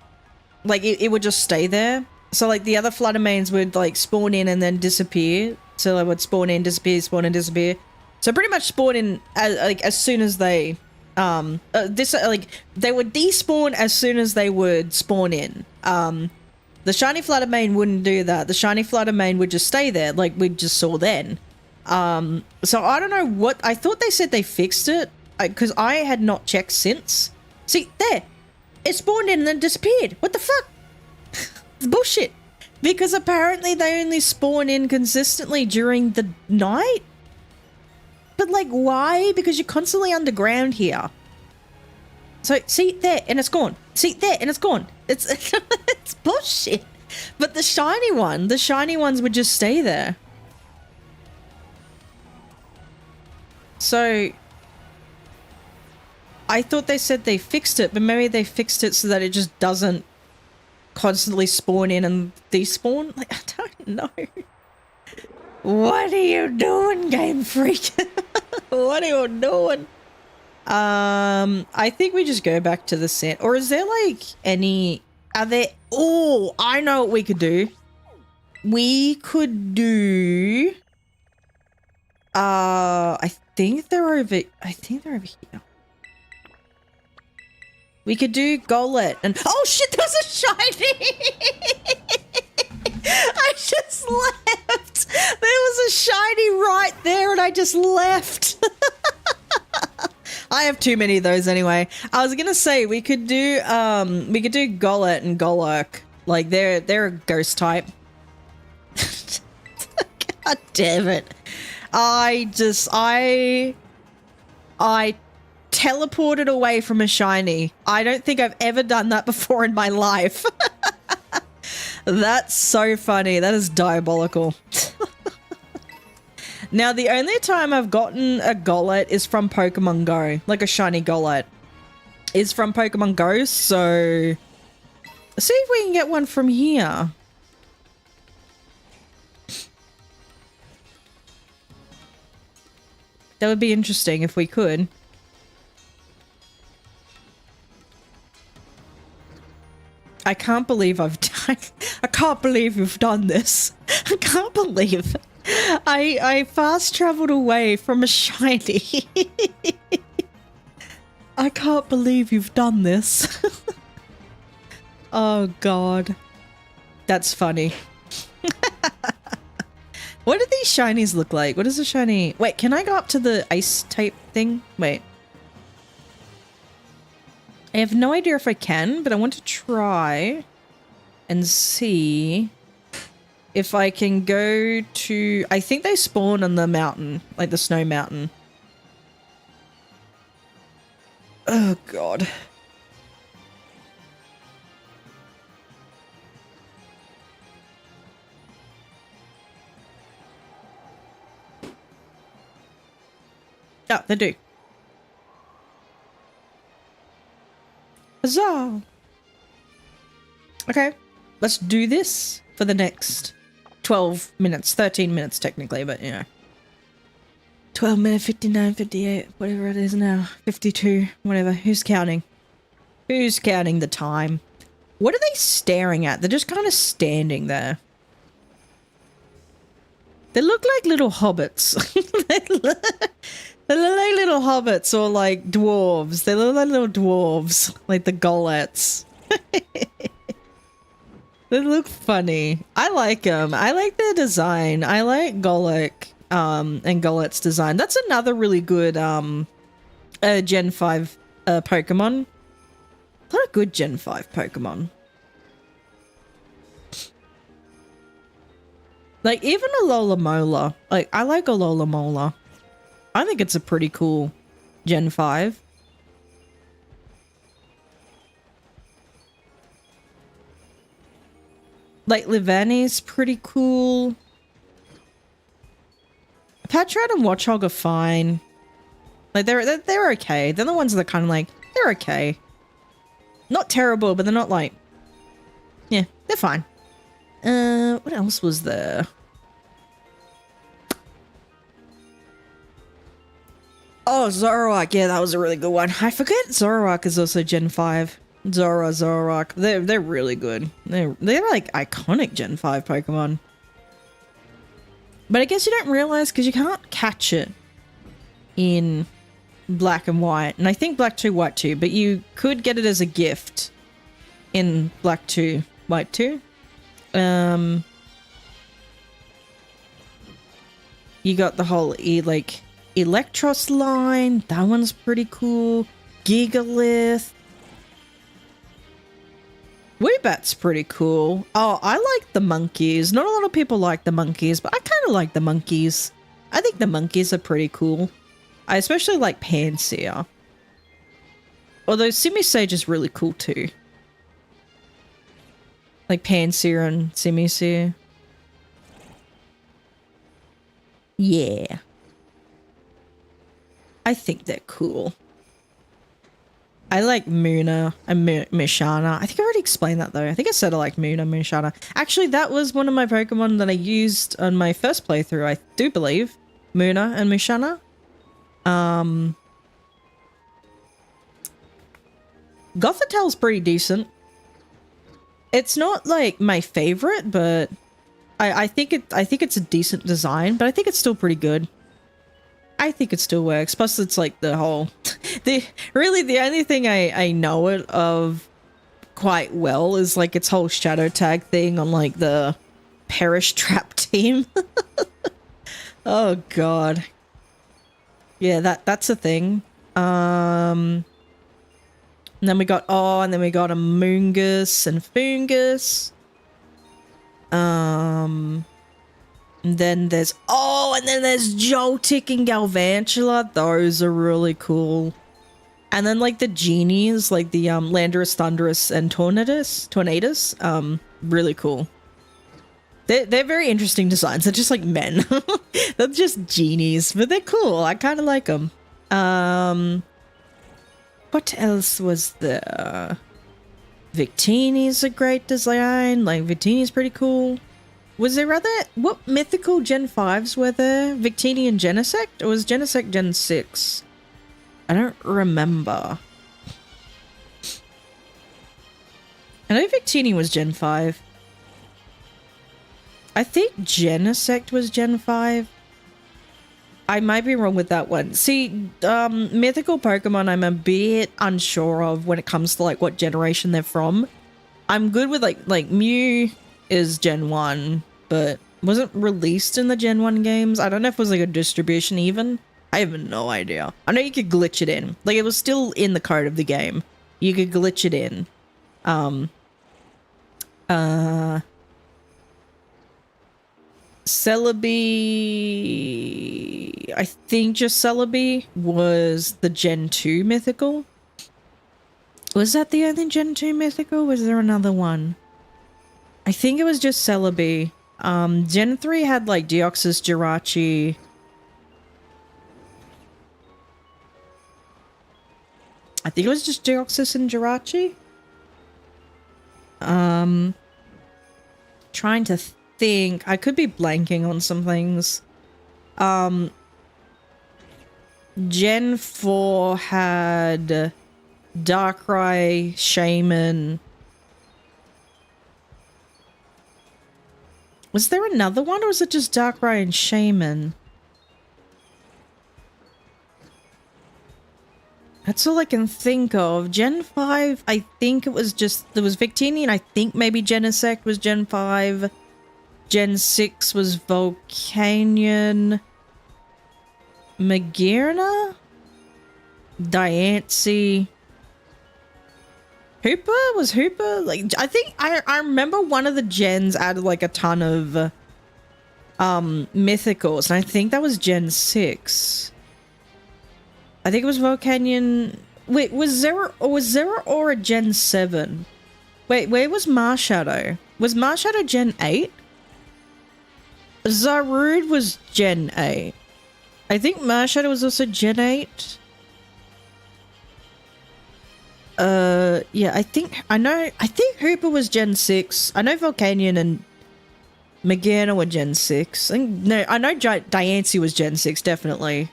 like, it would just stay there. So, like, the other Flutter Manes would, like, spawn in and then disappear. So they would spawn in, disappear, spawn in, disappear. So pretty much spawn in, as soon as they, they would despawn as soon as they would spawn in. The shiny Flutter Mane wouldn't do that. The shiny Flutter Mane would just stay there, like we just saw then. So I don't know what, I thought they said they fixed it, because I had not checked since. See, there. It spawned in and then disappeared. What the fuck? It's bullshit. Because apparently they only spawn in consistently during the night? But like, why? Because you're constantly underground here. So, see, there, and it's gone. See, there, and it's gone. It's, it's bullshit. But the shiny ones would just stay there. So, I thought they said they fixed it, but maybe they fixed it so that it just doesn't constantly spawn in and despawn. Like, I don't know. What are you doing, Game Freak? What are you doing? I think we just go back to the set. Or is there like any, are there, oh, I know what we could do. We could do, I think they're over here. We could do Gollet and, oh shit, there's a shiny! I just left! There was a shiny right there and I just left. I have too many of those anyway. I was gonna say we could do Gollet and Golurk. Like they're a ghost type. God damn it. I teleported away from a shiny. I don't think I've ever done that before in my life. That's so funny. That is diabolical. Now, the only time I've gotten a Gollet is from Pokemon Go. Like a shiny Gollet is from Pokemon Go. So, let's see if we can get one from here. That would be interesting if we could. I can't believe I've done. I can't believe you've done this. I can't believe I fast traveled away from a shiny. I can't believe you've done this. Oh god, that's funny. What do these shinies look like? What is a shiny? Wait, can I go up to the ice type thing? Wait. I have no idea if I can, but I want to try and see if I can go to... I think they spawn on the mountain, like the snow mountain. Oh, God. Oh, they do. Huzzah! Okay, let's do this for the next 12 minutes, 13 minutes technically, but you know. 12 minutes, 59, 58, whatever it is now. 52, whatever. Who's counting? Who's counting the time? What are they staring at? They're just kind of standing there. They look like little hobbits. They look like little hobbits or like dwarves. They look like little dwarves, like the Gollets. They look funny. I like them. I like their design. I like Golurk and Gollet's design. That's another really good Gen 5 Pokemon. A lot of good Gen 5 Pokemon. Like even Alola Mola. Like I like Alola Mola. I think it's a pretty cool Gen 5. Like Livani's pretty cool. Patrat and Watchog are fine. Like they're okay. They're the ones that are kind of like, they're okay. Not terrible, but they're not like, yeah, they're fine. What else was there? Oh, Zoroark. Yeah, that was a really good one. I forget Zoroark is also Gen 5. Zoroark. They're really good. They're like iconic Gen 5 Pokemon. But I guess you don't realize because you can't catch it in Black and White. And I think Black 2, White 2, but you could get it as a gift in Black 2, White 2. You got the whole Electros line. That one's pretty cool. Gigalith. Weebat's pretty cool. Oh, I like the monkeys. Not a lot of people like the monkeys, but I kind of like the monkeys. I think the monkeys are pretty cool. I especially like Pansear. Although Simisage is really cool too. Like Pansear and Simisage. Yeah. I think they're cool. I like Muna and Mishana. I think I already explained that though. I think I said I like Muna and Mishana. Actually, that was one of my Pokemon that I used on my first playthrough, I do believe. Muna and Mishana. Gothitel's pretty decent. It's not like my favorite, but I think it's a decent design, but I think it's still pretty good. I think it still works. Plus, it's like the whole... really, the only thing I know it of quite well is like its whole shadow tag thing on like the Perish Trap team. Oh, God. Yeah, that's a thing. And then we got... Oh, and then we got a Moongus and Fungus. And then there's Joltik and Galvantula. Those are really cool. And then like the genies, like the Landorus, Thundurus, and Tornadus. Really cool. They're very interesting designs. They're just like men. They're just genies, but they're cool. I kind of like them. What else was there? Victini's a great design. Like Victini's pretty cool. Was there what mythical Gen 5s were there? Victini and Genesect? Or was Genesect Gen 6? I don't remember. I know Victini was Gen 5. I think Genesect was Gen 5. I might be wrong with that one. See, mythical Pokemon I'm a bit unsure of when it comes to like what generation they're from. I'm good with like Mew is Gen 1. But wasn't released in the Gen 1 games. I don't know if it was like a distribution even. I have no idea. I know you could glitch it in. Like it was still in the code of the game. You could glitch it in. Celebi... I think just Celebi was the Gen 2 mythical. Was that the only Gen 2 mythical? Was there another one? I think it was just Celebi. Gen 3 had like Deoxys, Jirachi. I think it was just Deoxys and Jirachi. Trying to think. I could be blanking on some things. Gen 4 had Darkrai, Shaman. Was there another one, or was it just Darkrai and Shaman? That's all I can think of. Gen 5, I think it was just... There was Victini, and I think maybe Genesect was Gen 5. Gen 6 was Volcanion. Magearna? Diancie. Hooper? Was Hooper? Like, I think I remember one of the gens added like a ton of mythicals, and I think that was Gen 6. I think it was Volcanion. Wait, was Zeraora Gen 7? Wait, where was Marshadow? Was Marshadow Gen 8? Zarude was Gen 8. I think Marshadow was also Gen 8. Yeah, I think Hooper was Gen 6. I know Volcanion and Magearna were Gen 6. I know Diancie was Gen 6, definitely.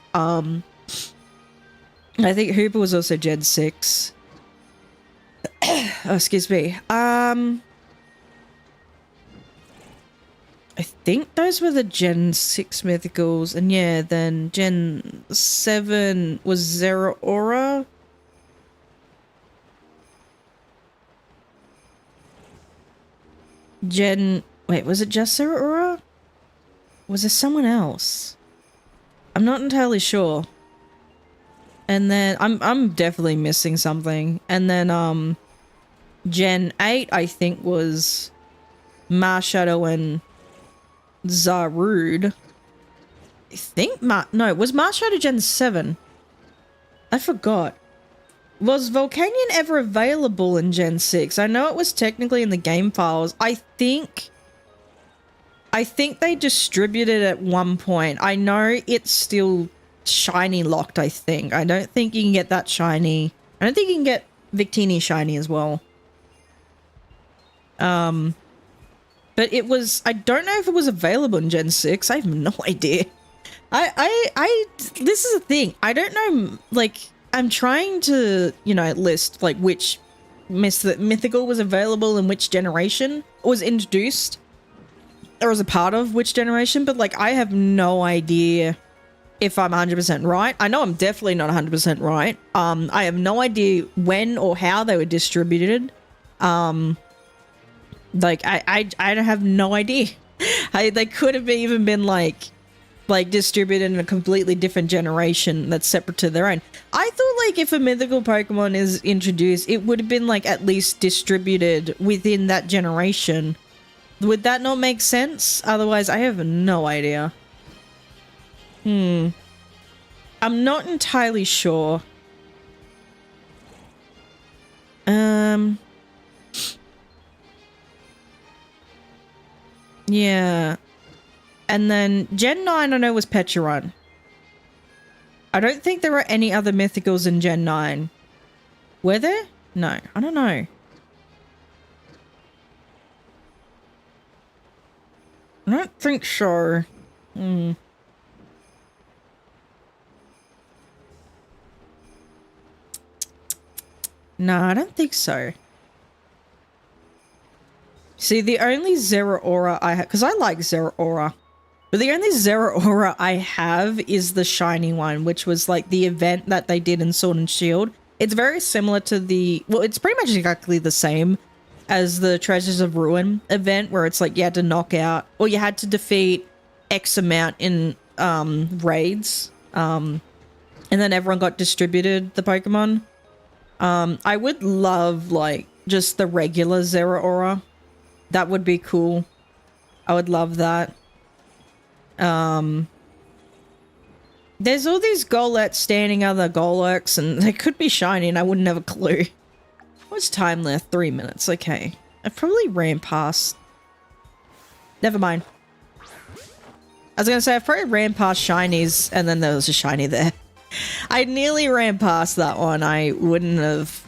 I think Hooper was also Gen 6. Oh, excuse me. I think those were the Gen 6 mythicals, and yeah, then Gen 7 was Zero Aura. Wait, was it just Zero Aura? Was there someone else? I'm not entirely sure. And then I'm definitely missing something. And then Gen 8 I think was Marshadow and Zarude. I think no, was Marshadow Gen 7? I forgot. Was Volcanion ever available in Gen 6? I know it was technically in the game files. I think they distributed it at one point. I know it's still shiny locked, I think. I don't think you can get that shiny. I don't think you can get Victini shiny as well. But it was, I don't know if it was available in Gen 6. I have no idea. This is the thing. I don't know, like, I'm trying to, you know, list, like, which mythical was available in which generation, or was introduced, or was a part of which generation, but, like, I have no idea if I'm 100% right. I know I'm definitely not 100% right. I have no idea when or how they were distributed. Like, I have no idea. They could have even been, like distributed in a completely different generation that's separate to their own. I thought, like, if a mythical Pokemon is introduced, it would have been, like, at least distributed within that generation. Would that not make sense? Otherwise, I have no idea. I'm not entirely sure. Yeah. And then Gen 9 I know was Pecharon. I don't think there were any other mythicals in Gen 9. Were there? No, I don't know. I don't think so. No, I don't think so. See, the only Zero Aura I have, because I like Zero Aura, but the only Zero Aura I have is the shiny one, which was like the event that they did in Sword and Shield. It's very similar to the, well, it's pretty much exactly the same as the Treasures of Ruin event, where it's like you had to knock out, or you had to defeat X amount in raids, and then everyone got distributed the Pokemon. I would love, like, just the regular Zero Aura. That would be cool. I would love that. There's all these Golets standing other Golurks, and they could be shiny, and I wouldn't have a clue. What's time left? 3 minutes. Okay. I probably ran past. Never mind. I was gonna say, I probably ran past shinies, and then there was a shiny there. I nearly ran past that one. I wouldn't have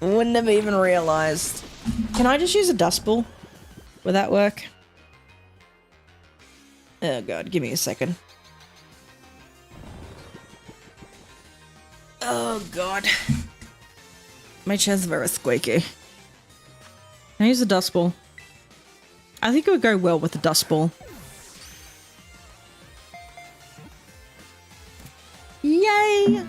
even realized. Can I just use a Dust Ball? Would that work? Oh god, give me a second. Oh god. My chair's very squeaky. Can I use a Dust Ball? I think it would go well with the Dust Ball. Yay!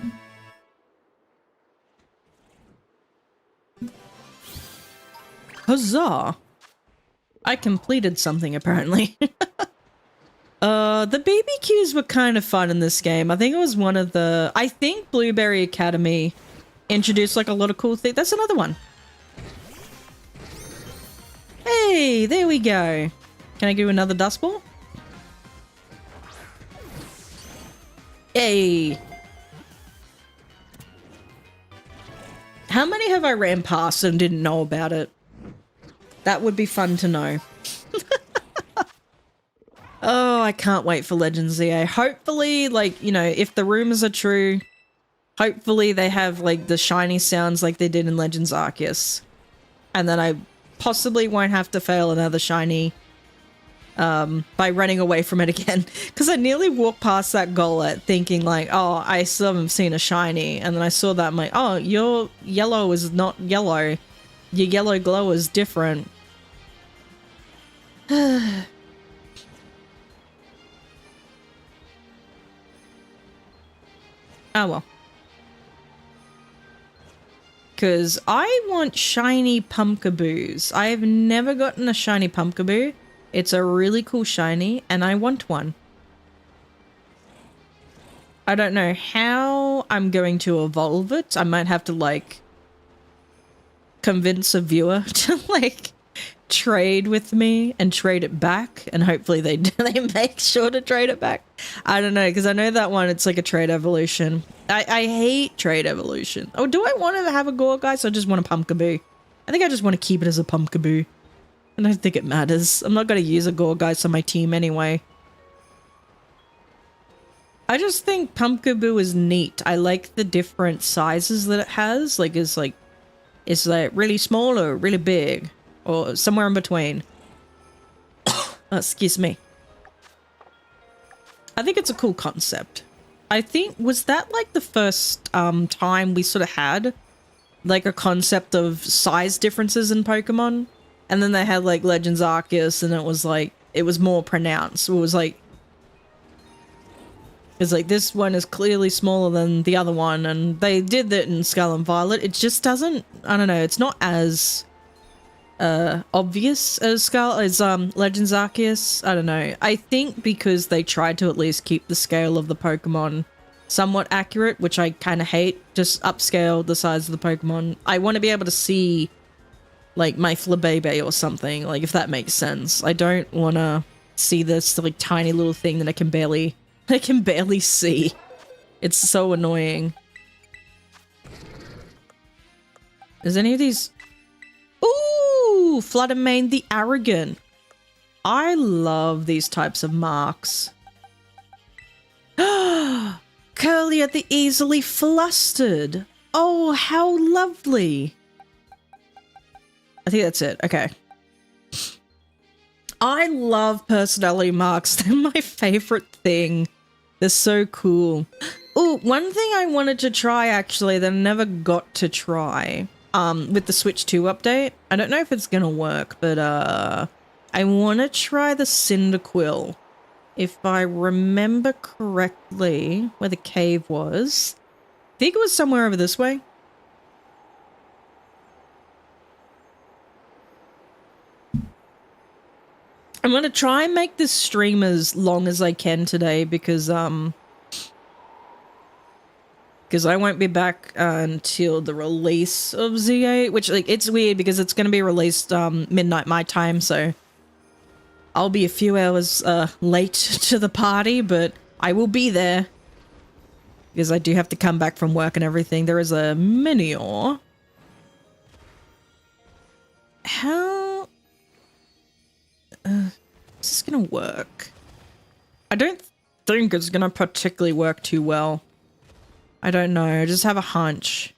Huzzah! I completed something, apparently. The BBQs were kind of fun in this game. I think it was one of the... I think Blueberry Academy introduced, like, a lot of cool things. That's another one. Hey, there we go. Can I do another Dust Ball? Hey. How many have I ran past and didn't know about it? That would be fun to know. Oh, I can't wait for Legends ZA. Hopefully, like, you know, if the rumors are true, hopefully they have, like, the shiny sounds like they did in Legends Arceus. And then I possibly won't have to fail another shiny by running away from it again. Because I nearly walked past that Golett thinking like, oh, I still haven't seen a shiny. And then I saw that, I'm like, oh, your yellow is not yellow. Your yellow glow is different. Oh well. Because I want shiny Pumpkaboos. I have never gotten a shiny Pumpkaboo. It's a really cool shiny, and I want one. I don't know how I'm going to evolve it. I might have to, like, convince a viewer to, like, trade with me and trade it back, and hopefully they make sure to trade it back. I don't know, because I know that one, it's like a trade evolution. I hate trade evolution. Oh, do I want to have a Gorgeist or just want a Pumpkaboo? I think I just want to keep it as a Pumpkaboo. I don't think it matters. I'm not going to use a Gorgeist on my team anyway. I just think Pumpkaboo is neat. I like the different sizes that it has. Like, it's like really small or really big, or somewhere in between. Oh, excuse me. I think it's a cool concept. I think, was that like the first time we sort of had like a concept of size differences in Pokemon? And then they had like Legends Arceus, and it was like, it was more pronounced. It was like, it's like this one is clearly smaller than the other one, and they did that in Scarlet and Violet. It just doesn't, I don't know, it's not as obvious as Legends Arceus. I don't know. I think because they tried to at least keep the scale of the Pokemon somewhat accurate, which I kind of hate, just upscale the size of the Pokemon. I want to be able to see like my Flabébé or something, like, if that makes sense. I don't want to see this like tiny little thing that I can barely see. It's so annoying. Is any of these... Ooh! Fluttermane the Arrogant. I love these types of marks. Curlier the Easily Flustered. Oh, how lovely. I think that's it. Okay. I love personality marks. They're my favorite thing. They're so cool. Oh, one thing I wanted to try, actually, that I never got to try, with the Switch 2 update. I don't know if it's gonna work, but, I want to try the Cyndaquil. If I remember correctly, where the cave was. I think it was somewhere over this way. I'm going to try and make this stream as long as I can today because I won't be back until the release of Z8, which, like, it's weird because it's going to be released midnight my time, so I'll be a few hours late to the party, but I will be there because I do have to come back from work and everything. There is a Minior. How... is this gonna work? I don't think it's gonna particularly work too well. I don't know, I just have a hunch.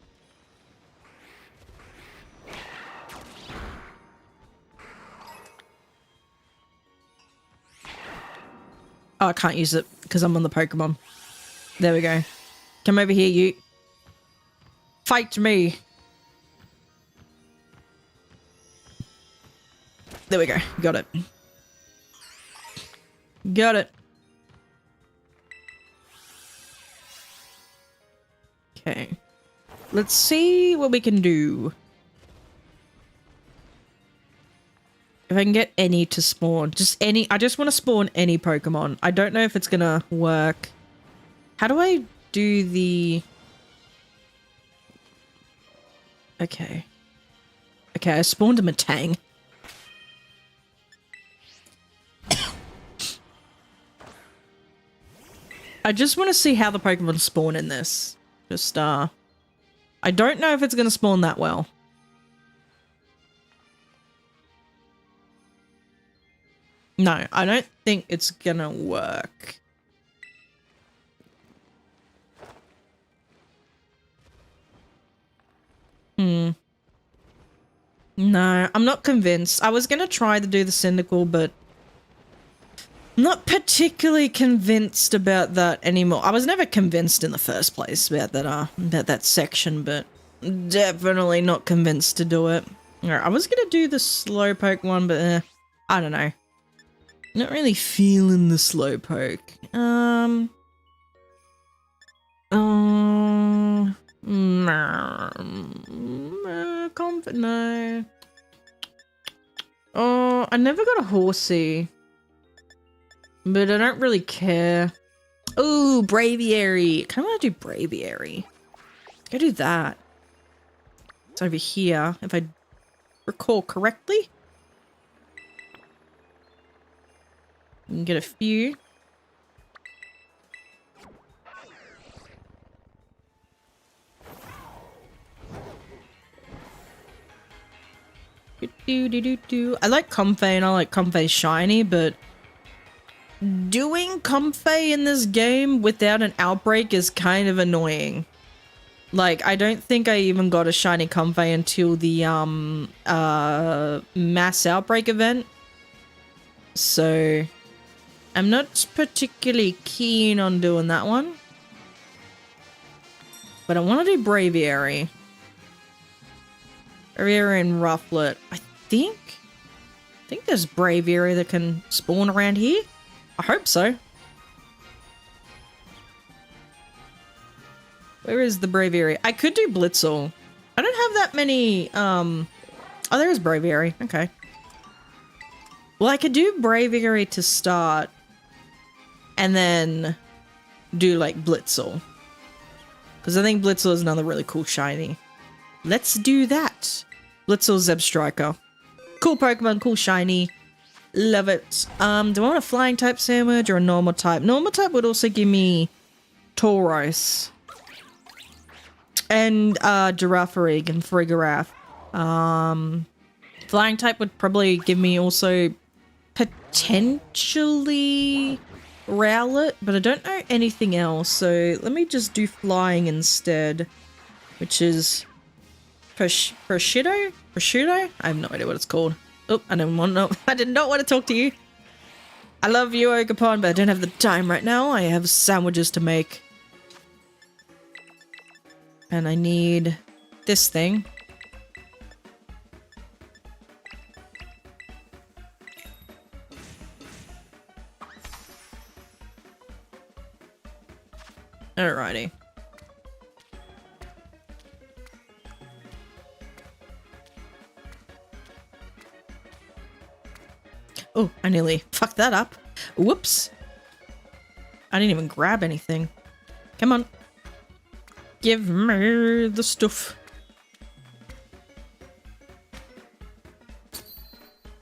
Oh, I can't use it because I'm on the Pokemon. There we go. Come over here, you. Fight me. There we go. Got it. Got it. Okay. Let's see what we can do. If I can get any to spawn. Just any. I just want to spawn any Pokemon. I don't know if it's gonna work. How do I do the... Okay. Okay, I spawned a Metang. I just want to see how the Pokemon spawn in this. Just, I don't know if it's going to spawn that well. No, I don't think it's going to work. No, I'm not convinced. I was going to try to do the Cyndaquil, but Not particularly convinced about that anymore. I was never convinced in the first place about that section, but definitely not convinced to do it. Alright, I was gonna do the Slowpoke one, but I don't know. Not really feeling the Slowpoke. No. Oh, I never got a Horsey. But I don't really care. Ooh, Braviary. I kind of want to do Braviary. Go do that. It's over here, if I recall correctly. You can get a few. I like Comfey and I like Comfey Shiny, but doing Comfey in this game without an outbreak is kind of annoying. Like, I don't think I even got a shiny Comfey until the mass outbreak event. So I'm not particularly keen on doing that one. But I want to do Braviary. Braviary and Rufflet. I think there's Braviary that can spawn around here. I hope so. Where is the Braviary? I could do Blitzel. I don't have that many, oh, there is Braviary. Okay. Well, I could do Braviary to start and then do, like, Blitzel. Because I think Blitzel is another really cool shiny. Let's do that. Blitzel Zebstrika. Cool Pokemon, cool shiny. Love it. Do I want a flying type sandwich or a normal type? Normal type would also give me Tauros. And Girafarig and Farigiraf. Flying type would probably give me also potentially Rowlet, but I don't know anything else, so let me just do flying instead, which is Prosciutto? I have no idea what it's called. Oh, I did not want to talk to you. I love you, Ogerpon, but I don't have the time right now. I have sandwiches to make. And I need this thing. Alrighty. Oh, I nearly fucked that up. Whoops. I didn't even grab anything. Come on. Give me the stuff.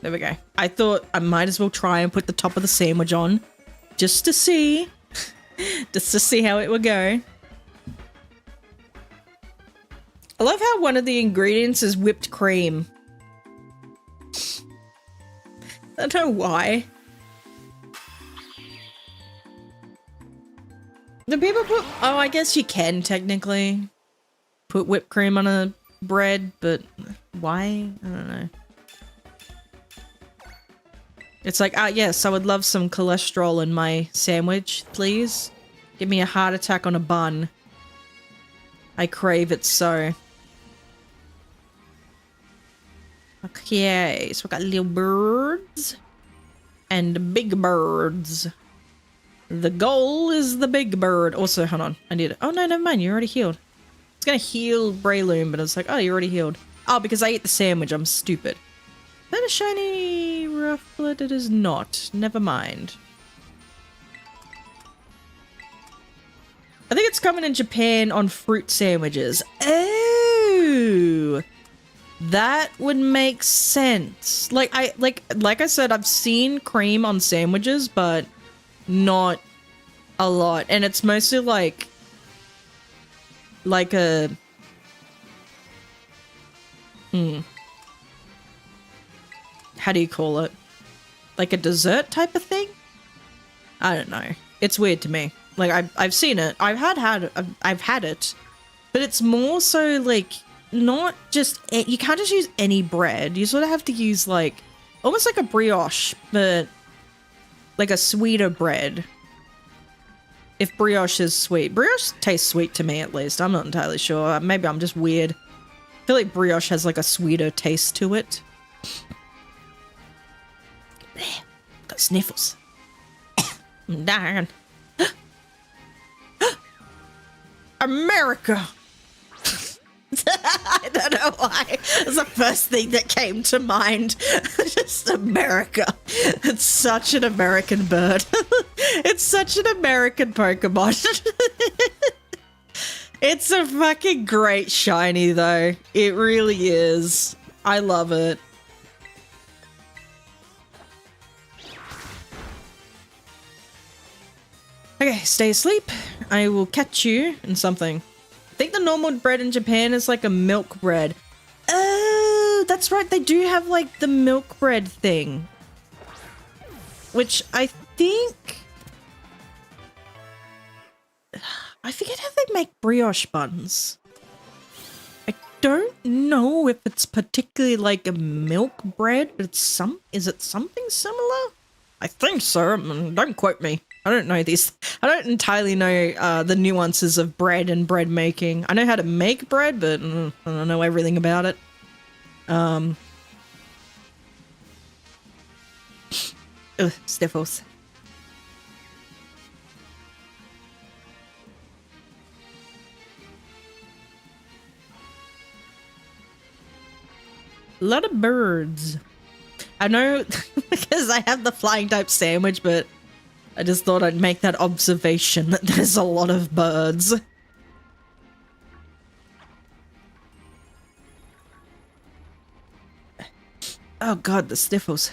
There we go. I thought I might as well try and put the top of the sandwich on. Just to see. Just to see how it would go. I love how one of the ingredients is whipped cream. I don't know why. Do people put... Oh, I guess you can technically put whipped cream on a bread, but why? I don't know. It's like, yes, I would love some cholesterol in my sandwich, please. Give me a heart attack on a bun. I crave it so. Okay, so we got little birds and big birds. The goal is the big bird. Also, hold on, I need it. Oh no, never mind, you're already healed. It's gonna heal Breloom, but it's like, oh, you're already healed. Oh, because I ate the sandwich, I'm stupid. Is that a shiny Rufflet? It is not. Never mind. I think it's coming in Japan on fruit sandwiches. Oh! That would make sense. Like I said, I've seen cream on sandwiches, but not a lot. And it's mostly like a how do you call it? Like a dessert type of thing? I don't know. It's weird to me. Like I've seen it. I've had it. But it's more so like not just, you can't just use any bread. You sort of have to use like almost like a brioche, but like a sweeter bread. If brioche is sweet. Brioche tastes sweet to me, at least. I'm not entirely sure. Maybe I'm just weird. I feel like brioche has like a sweeter taste to it. Got sniffles. I'm dying. America! I don't know why. It's the first thing that came to mind. Just America. It's such an American bird. It's such an American Pokemon. It's a fucking great shiny, though. It really is. I love it. Okay, stay asleep. I will catch you in something. I think the normal bread in Japan is like a milk bread. Oh, that's right. They do have like the milk bread thing. Which I think... I forget how they make brioche buns. I don't know if it's particularly like a milk bread. It's is it something similar? I think so. Don't quote me. I don't know these. I don't entirely know the nuances of bread and bread making. I know how to make bread, but I don't know everything about it. Ugh, sniffles. A lot of birds. I know because I have the flying type sandwich, but I just thought I'd make that observation that there's a lot of birds. Oh god, the sniffles.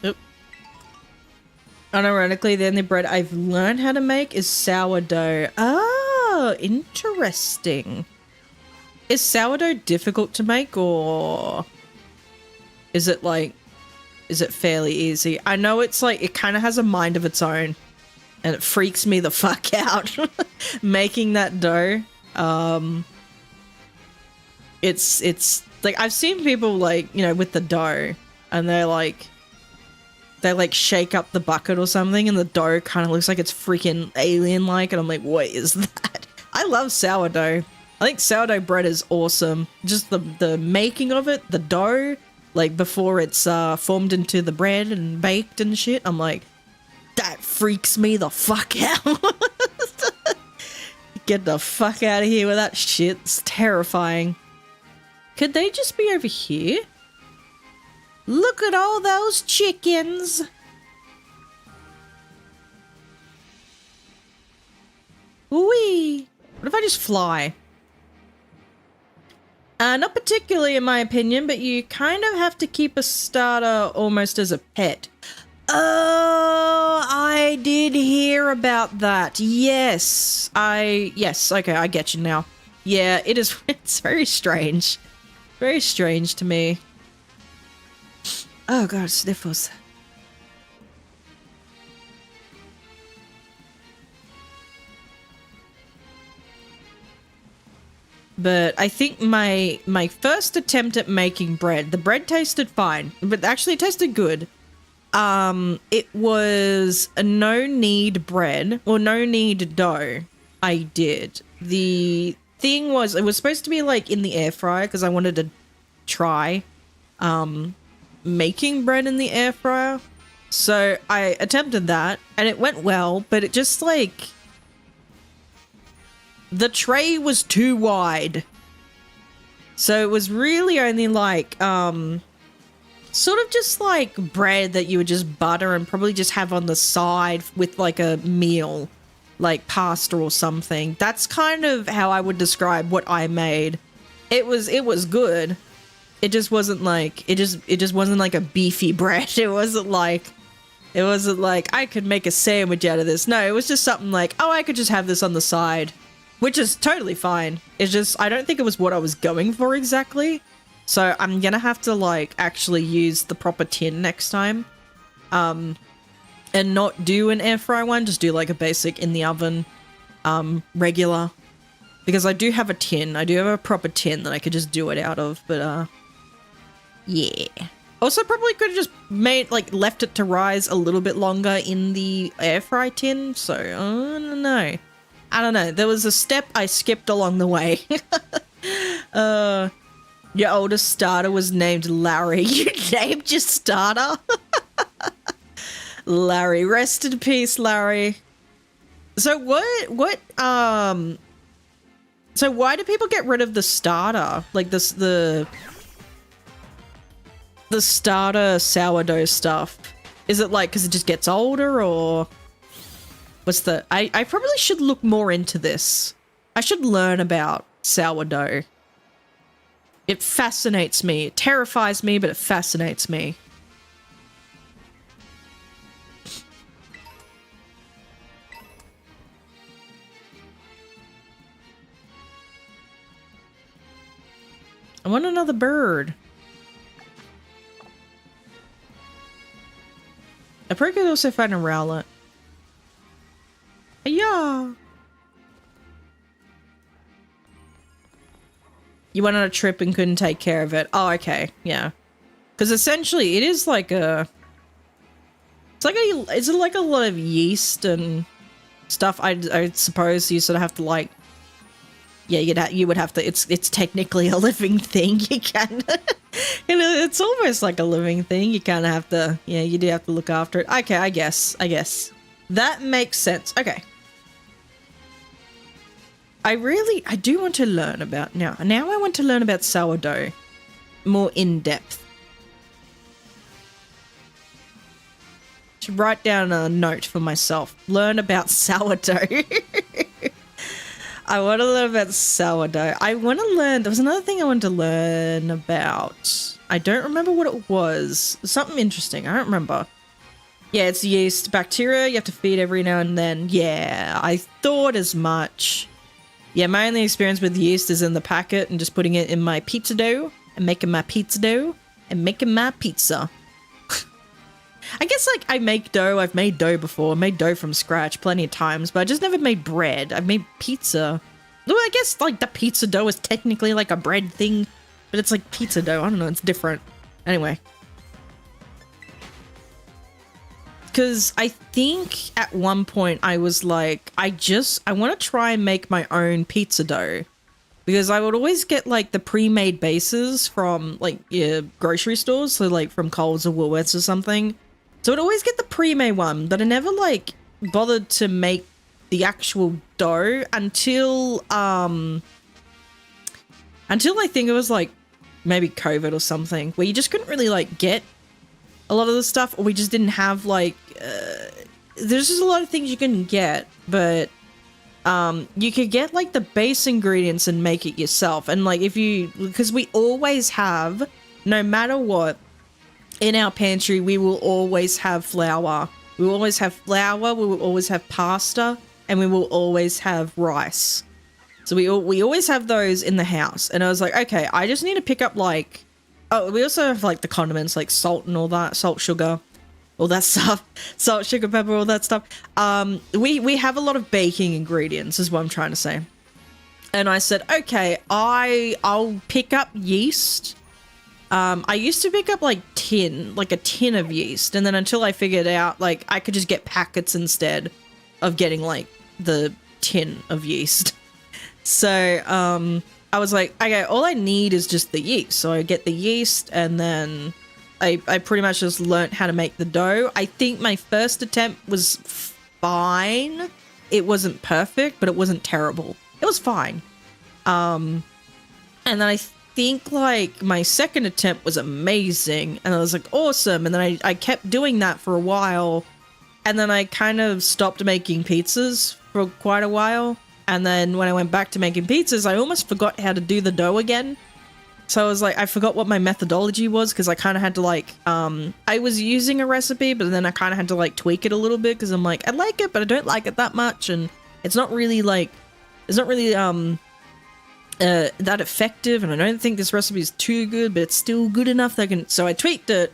Oop. Unironically, the only bread I've learned how to make is sourdough. Oh, interesting. Is sourdough difficult to make, or is it like, is it fairly easy? I know it's like, it kind of has a mind of its own, and it freaks me the fuck out making that dough. It's like, I've seen people like, you know, with the dough, and they like shake up the bucket or something, and the dough kind of looks like it's freaking alien-like, and I'm like, what is that? I love sourdough. I think sourdough bread is awesome. Just the making of it, the dough, like before it's formed into the bread and baked and shit, I'm like, that freaks me the fuck out. Get the fuck out of here with that shit. It's terrifying. Could they just be over here? Look at all those chickens. Whee! What if I just fly? Not particularly in my opinion, but you kind of have to keep a starter almost as a pet. Oh, I did hear about that. Yes, okay, I get you now. Yeah, it is, it's very strange. Very strange to me. Oh god, sniffles. But I think my first attempt at making bread, the bread tasted fine, but actually it tasted good. It was a no-knead bread, or no-knead dough I did. The thing was, it was supposed to be like in the air fryer because I wanted to try making bread in the air fryer. So I attempted that and it went well, but it just like, the tray was too wide. So it was really only like, sort of just like bread that you would just butter and probably just have on the side with like a meal, like pasta or something. That's kind of how I would describe what I made. It was good. It just wasn't like, it just wasn't like a beefy bread. It wasn't like I could make a sandwich out of this. No, it was just something like, oh, I could just have this on the side, which is totally fine. It's just, I don't think it was what I was going for exactly. So I'm gonna have to like actually use the proper tin next time. and not do an air fry one, just do like a basic in the oven, regular. Because I do have a tin. I do have a proper tin that I could just do it out of, but yeah. Also probably could have just left it to rise a little bit longer in the air fry tin, so I don't know. I don't know. There was a step I skipped along the way. Your oldest starter was named Larry. You named your starter? Larry. Rest in peace, Larry. So so why do people get rid of the starter? Like this, the starter sourdough stuff. Is it like because it just gets older, or what's the... I probably should look more into this. I should learn about sourdough. It fascinates me. It terrifies me, but it fascinates me. I want another bird. I probably could also find a Rowlet. Yeah. You went on a trip and couldn't take care of it. Oh, okay. Yeah. Because essentially it is like a... It's like a lot of yeast and stuff. I suppose you sort of have to like... Yeah, you would have to... It's technically a living thing. You can... it's almost like a living thing. You kind of have to... Yeah, you do have to look after it. Okay, I guess. That makes sense. Okay. I do want to learn about... Now I want to learn about sourdough. More in depth. Should write down a note for myself. Learn about sourdough. I want to learn about sourdough. I want to learn... There was another thing I wanted to learn about. I don't remember what it was. Something interesting. I don't remember. Yeah, it's yeast. Bacteria you have to feed every now and then. Yeah, I thought as much. Yeah, my only experience with yeast is in the packet and just putting it in my pizza dough and making my pizza dough and making my pizza. I guess, like, I make dough. I've made dough before. I made dough from scratch plenty of times, but I just never made bread. I've made pizza. Well, I guess, like, the pizza dough is technically like a bread thing, but it's like pizza dough. I don't know. It's different. Anyway. Because I think at one point I was like, I want to try and make my own pizza dough. Because I would always get, like, the pre-made bases from, like, grocery stores. So, like, from Coles or Woolworths or something. So I'd always get the pre-made one, but I never, like, bothered to make the actual dough until I think it was, like, maybe COVID or something, where you just couldn't really, like, get a lot of the stuff, or we just didn't have, like, there's just a lot of things you can get, but you could get, like, the base ingredients and make it yourself. And, like, because we always have, no matter what, in our pantry, we will always have flour. We will always have flour, we will always have pasta, and we will always have rice. So we always have those in the house. And I was like, okay, I just need to pick up, like... Oh, we also have, like, the condiments, like salt and all that, salt, sugar, all that stuff. Salt, sugar, pepper, all that stuff. We have a lot of baking ingredients, is what I'm trying to say. And I said, okay, I'll pick up yeast. I used to pick up, like, a tin of yeast. And then until I figured out, like, I could just get packets instead of getting, like, the tin of yeast. So, I was like, okay, all I need is just the yeast. So I get the yeast, and then I pretty much just learnt how to make the dough. I think my first attempt was fine. It wasn't perfect, but it wasn't terrible. It was fine. And then I think, like, my second attempt was amazing, and I was like, awesome. And then I kept doing that for a while, and then I kind of stopped making pizzas for quite a while. And then when I went back to making pizzas, I almost forgot how to do the dough again. So I was like, I forgot what my methodology was, because I kind of had to, like, I was using a recipe, but then I kind of had to, like, tweak it a little bit, because I'm like, I like it, but I don't like it that much, and it's not really, like, that effective, and I don't think this recipe is too good, but it's still good enough that I can... So I tweaked it,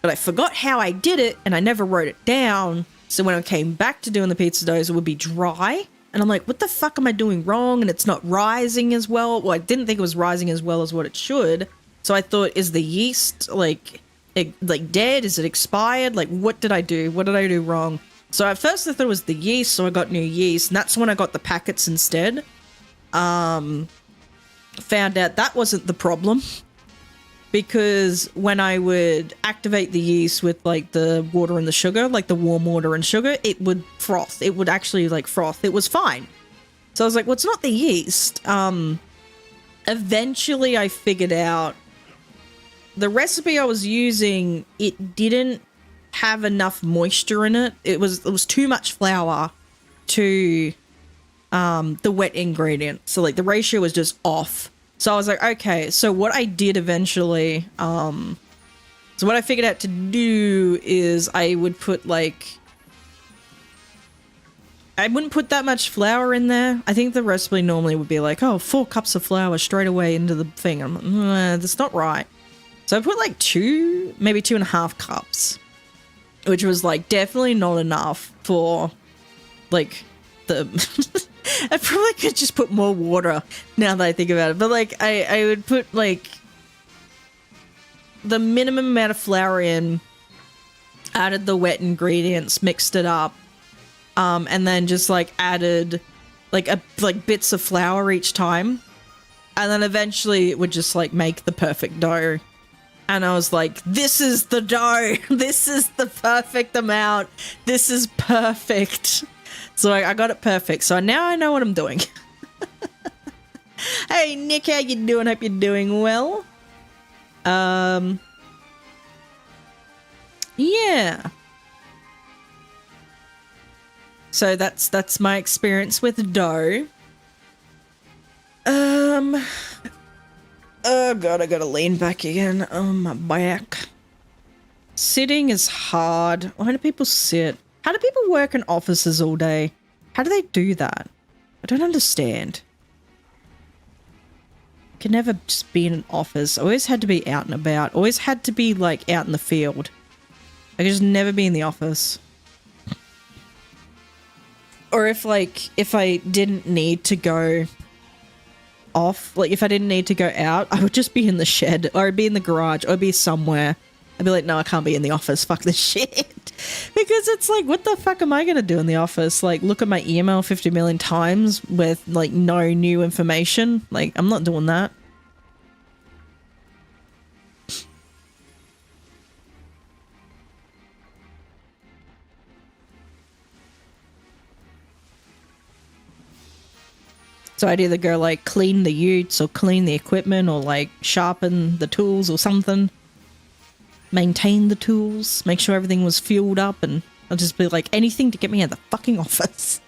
but I forgot how I did it and I never wrote it down. So when I came back to doing the pizza doughs, it would be dry. And I'm like, what the fuck am I doing wrong? And it's not rising as well. Well, I didn't think it was rising as well as what it should. So I thought, is the yeast like dead? Is it expired? Like, what did I do? What did I do wrong? So at first I thought it was the yeast, so I got new yeast. And that's when I got the packets instead. Found out that wasn't the problem. Because when I would activate the yeast with like the water and the sugar, like the warm water and sugar, it would froth. It would actually like froth. It was fine. So I was like, well, it's not the yeast. Eventually I figured out the recipe I was using, it didn't have enough moisture in it. It was too much flour to the wet ingredient. So like the ratio was just off. So I was like, okay, so what I did eventually, so what I figured out to do is I would put like, I wouldn't put that much flour in there. I think the recipe normally would be like, oh, 4 cups of flour straight away into the thing. I'm like, that's not right. So I put like 2, maybe 2.5 cups, which was like definitely not enough for like the... I probably could just put more water now that I think about it. But like I would put like the minimum amount of flour in, added the wet ingredients, mixed it up, and then just like added like bits of flour each time. And then eventually it would just like make the perfect dough. And I was like, this is the dough. This is the perfect amount. This is perfect. So I got it perfect. So now I know what I'm doing. Hey, Nick, how you doing? Hope you're doing well. Yeah. So that's my experience with dough. Oh god, I gotta lean back again. Oh, my back. Sitting is hard. Why do people sit? How do people work in offices all day? How do they do that? I don't understand. I could never just be in an office. I always had to be out and about. Always had to be like out in the field. I could just never be in the office. Or if I didn't need to go off, like if I didn't need to go out, I would just be in the shed or I'd be in the garage or I'd be somewhere. I'd be like, no, I can't be in the office. Fuck this shit. Because it's like, what the fuck am I going to do in the office? Like, look at my email 50 million times with, like, no new information? Like, I'm not doing that. So I'd either go, like, clean the utes or clean the equipment or, like, sharpen the tools or something. Maintain the tools, make sure everything was fueled up, and I'll just be like, anything to get me out of the fucking office.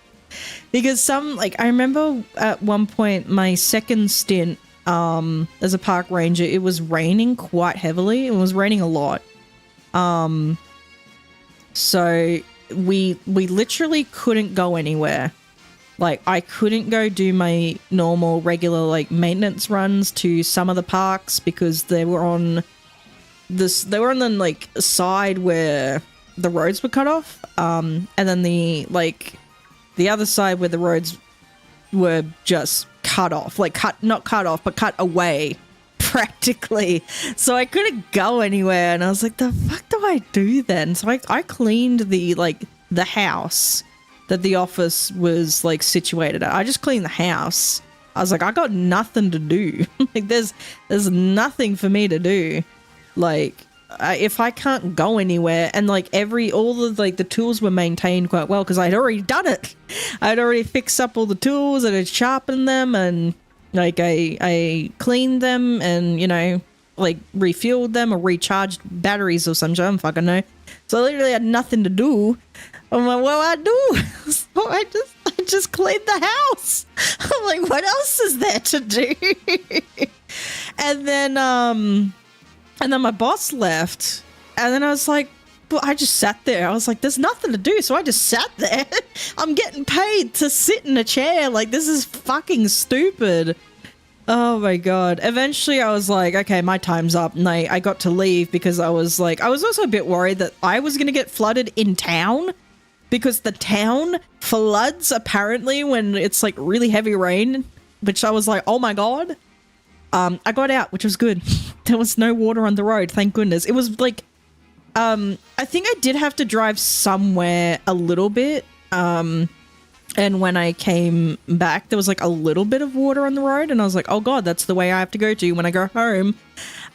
Because I remember at one point, my second stint as a park ranger, it was raining quite heavily. It was raining a lot. So we literally couldn't go anywhere. Like, I couldn't go do my normal, regular, like, maintenance runs to some of the parks because they were on the like side where the roads were cut off, and then the other side where the roads were just cut off, like not cut off but cut away practically. So I couldn't go anywhere, and I was like, the fuck do I do then? So I cleaned the house that the office was like situated at. I just cleaned the house. I was like, I got nothing to do. Like there's nothing for me to do. Like, if I can't go anywhere, and like all the tools were maintained quite well because I'd already done it. I'd already fixed up all the tools and I'd sharpened them, and like I cleaned them and, you know, like refueled them or recharged batteries or something. I don't fucking know. So I literally had nothing to do. I'm like, well, I do. So I just cleaned the house. I'm like, what else is there to do? And then my boss left, and then I was like, well, I just sat there. I was like, there's nothing to do, so I just sat there. I'm getting paid to sit in a chair. Like, this is fucking stupid. Oh my god. Eventually I was like, okay, my time's up. And I got to leave because I was like, I was also a bit worried that I was going to get flooded in town because the town floods apparently when it's like really heavy rain, which I was like, oh my god. I got out, which was good. There was no water on the road. Thank goodness. It was like, I think I did have to drive somewhere a little bit. And when I came back, there was like a little bit of water on the road. And I was like, oh God, that's the way I have to go to when I go home.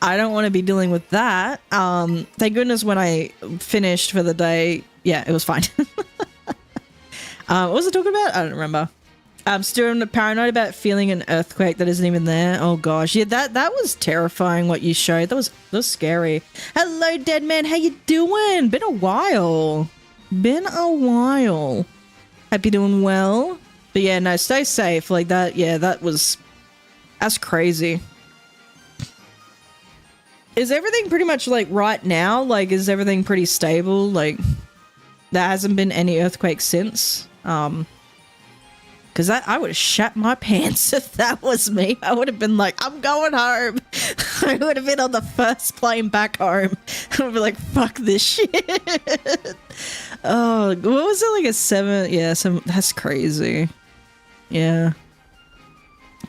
I don't want to be dealing with that. Thank goodness when I finished for the day, yeah, it was fine. What was I talking about? I don't remember. I'm still paranoid about feeling an earthquake that isn't even there. Oh gosh. Yeah, that was terrifying what you showed. That was scary. Hello, dead man. How you doing? Been a while. Hope you're doing well. But yeah, no, stay safe. Like that, yeah, that's crazy. Is everything pretty much like right now? Like, is everything pretty stable? Like, there hasn't been any earthquakes since? Because I would have shat my pants if that was me. I would have been like, I'm going home. I would have been on the first plane back home. I would be like, fuck this shit. Oh, what was it, like a 7? Yeah, that's crazy. Yeah.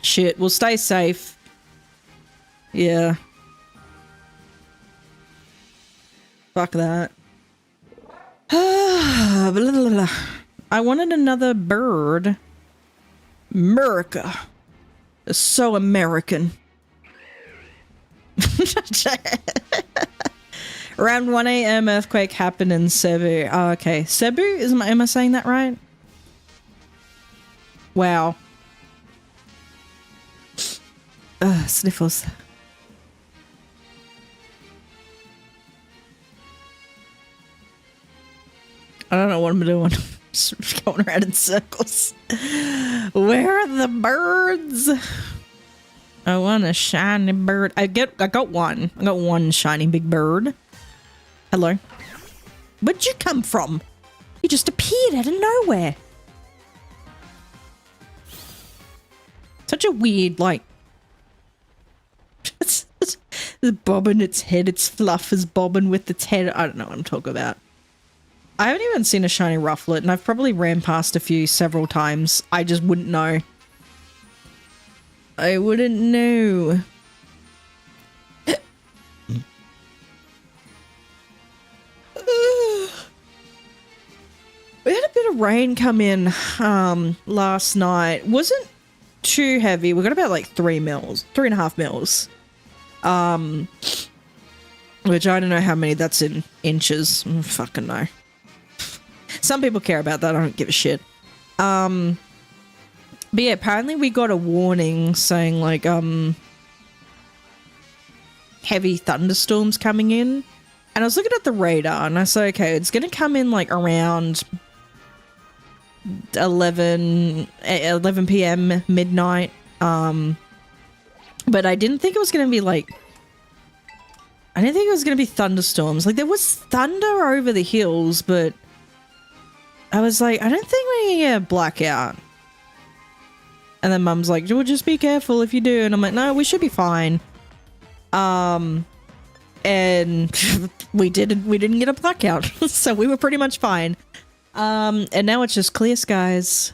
Shit, well, stay safe. Yeah. Fuck that. I wanted another bird. America. It's so American. Around 1 a.m. earthquake happened in Cebu. Oh, okay. Cebu? Am I saying that right? Wow. Sniffles. I don't know what I'm doing. Just going around in circles. Where are the birds? I want a shiny bird. I got one. I got one shiny big bird. Hello. Where'd you come from? You just appeared out of nowhere. Such a weird, like... it's bobbing its head. Its fluff is bobbing with its head. I don't know what I'm talking about. I haven't even seen a shiny rufflet, and I've probably ran past a few several times. I just wouldn't know. I wouldn't know. We had a bit of rain come in last night. Wasn't too heavy. We got about like 3.5 mils. Which I don't know how many that's in inches. I don't fucking know. Some people care about that. I don't give a shit. But yeah, apparently we got a warning saying like heavy thunderstorms coming in. And I was looking at the radar and I said, okay, it's going to come in like around 11 p.m. midnight. But I didn't think it was going to be like, I didn't think it was going to be thunderstorms. Like there was thunder over the hills, but I was like, I don't think we're going to get a blackout. And then Mum's like, well, just be careful if you do. And I'm like, no, we should be fine. And we didn't get a blackout. So we were pretty much fine. And now it's just clear skies.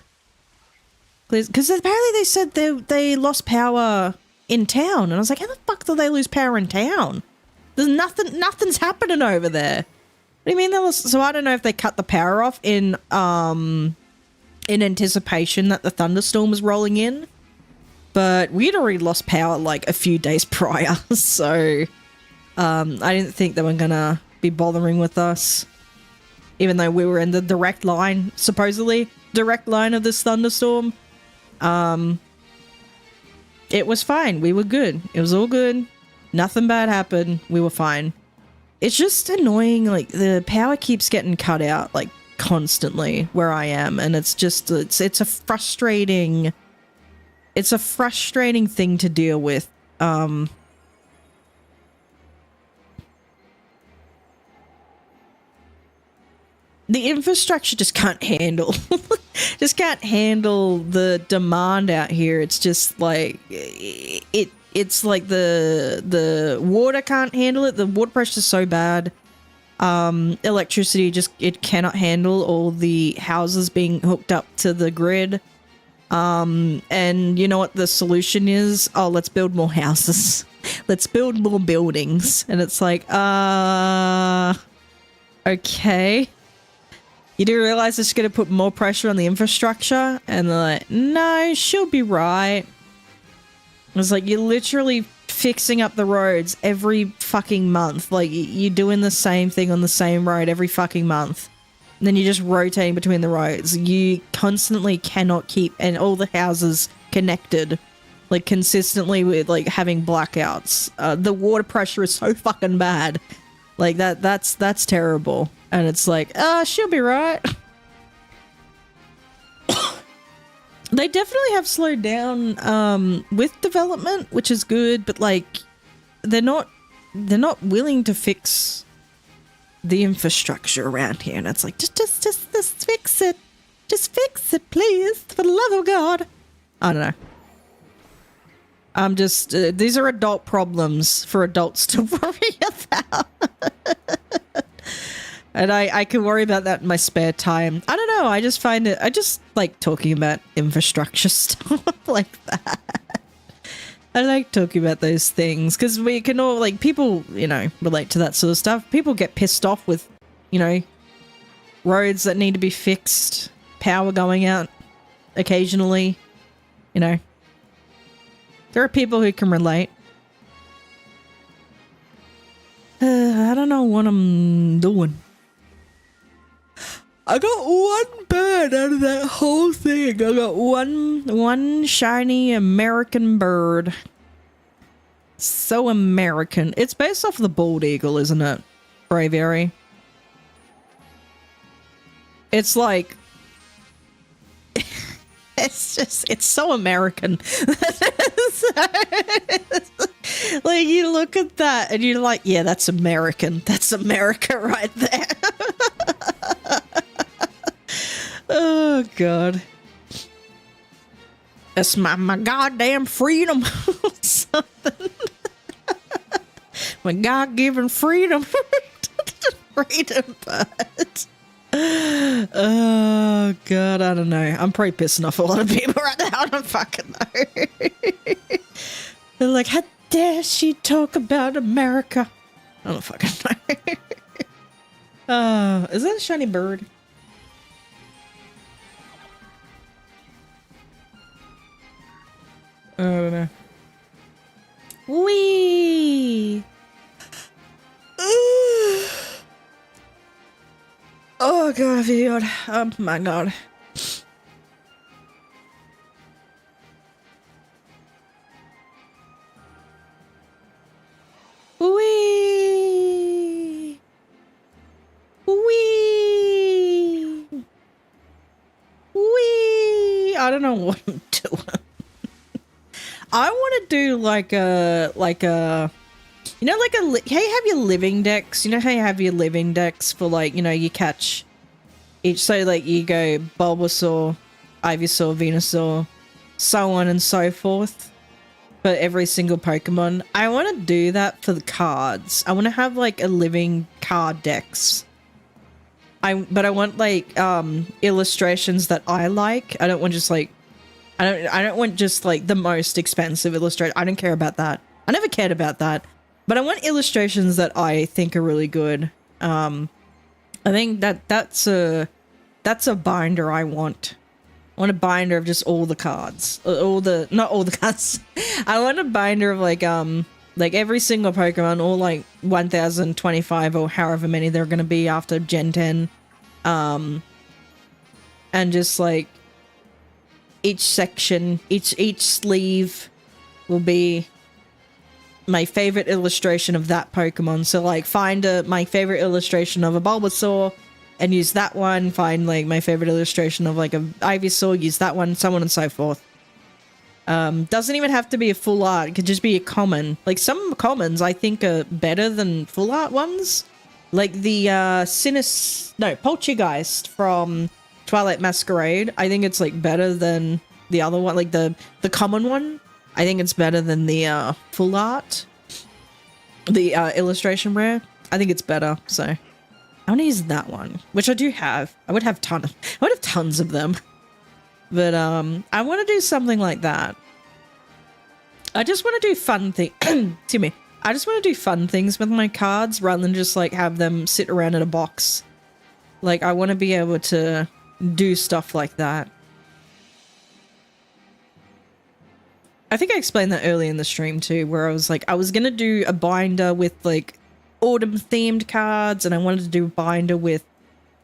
Because apparently they said they lost power in town. And I was like, how the fuck did they lose power in town? There's nothing's happening over there. What do you mean so I don't know if they cut the power off in anticipation that the thunderstorm was rolling in. But we'd already lost power like a few days prior. So I didn't think they were gonna be bothering with us. Even though we were in the direct line, supposedly direct line of this thunderstorm. It was fine. We were good. It was all good. Nothing bad happened. We were fine. It's just annoying, like, the power keeps getting cut out, like, constantly where I am, and it's just, it's a frustrating thing to deal with. the infrastructure just can't handle the demand out here. It's just like it's like the water can't handle it. The water pressure is so bad. Electricity just, it cannot handle all the houses being hooked up to the grid. And you know what the solution is? Oh, let's build more houses. Let's build more buildings. And it's like, okay. You do realize it's going to put more pressure on the infrastructure? And they're like, no, she'll be right. It's like, you're literally fixing up the roads every fucking month. Like, you're doing the same thing on the same road every fucking month. And then you're just rotating between the roads. You constantly cannot keep and all the houses connected, like, consistently with, like, having blackouts. The water pressure is so fucking bad. Like, that's terrible. And it's like, she'll be right. They definitely have slowed down with development, which is good, but like they're not willing to fix the infrastructure around here, and it's like just fix it. Just fix it, please, for the love of God. I don't know. I'm just these are adult problems for adults to worry about. And I can worry about that in my spare time. I don't know. I just find it... I just like talking about infrastructure stuff like that. I like talking about those things because we can all... Like, people, you know, relate to that sort of stuff. People get pissed off with, you know, roads that need to be fixed, power going out occasionally. You know. There are people who can relate. I don't know what I'm doing. I got one bird out of that whole thing. I got one shiny American bird. So American. It's based off the bald eagle, isn't it? Braviary. It's like... it's so American. Like, you look at that and you're like, yeah, that's American. That's America right there. Oh, God. That's my goddamn freedom. Something. My God-given freedom. Freedom, but... Oh, God, I don't know. I'm probably pissing off a lot of people right now. I don't fucking know. They're like, how dare she talk about America? I don't fucking know. Is that a shiny bird? I don't know. Wee! Oh god, I feel good. Oh my god. Wee! Wee! Wee! I don't know what I'm doing. I want to do like a, you know, like how you have your living decks? You know how you have your living decks for, like, you know, you catch each, so like you go Bulbasaur, Ivysaur, Venusaur, so on and so forth for every single Pokemon. I want to do that for the cards. I want to have like a living card decks. But I want like illustrations that I like. I don't want just like, I don't want just like the most expensive illustrator. I don't care about that. I never cared about that. But I want illustrations that I think are really good. I think that's a binder I want. I want a binder of just all the cards. Not all the cards. I want a binder of like every single Pokemon, all like 1025 or however many there are going to be after Gen 10. And just like each section, each sleeve will be my favorite illustration of that Pokemon. So like find my favorite illustration of a Bulbasaur and use that one. Find like my favorite illustration of like a Ivysaur, use that one, so on and so forth. Doesn't even have to be a full art. It could just be a common. Like some commons I think are better than full art ones. Like the Poltergeist from Twilight Masquerade. I think it's like better than the other one, like the common one. I think it's better than the full art, the illustration rare. I think it's better. So I want to use that one, which I do have. I would have tons of them, but I want to do something like that. I just want to do fun things. Excuse me. I just want to do fun things with my cards rather than just like have them sit around in a box. Like I want to be able to do stuff like that. I think I explained that early in the stream too, where I was like, I was going to do a binder with like autumn themed cards, and I wanted to do a binder with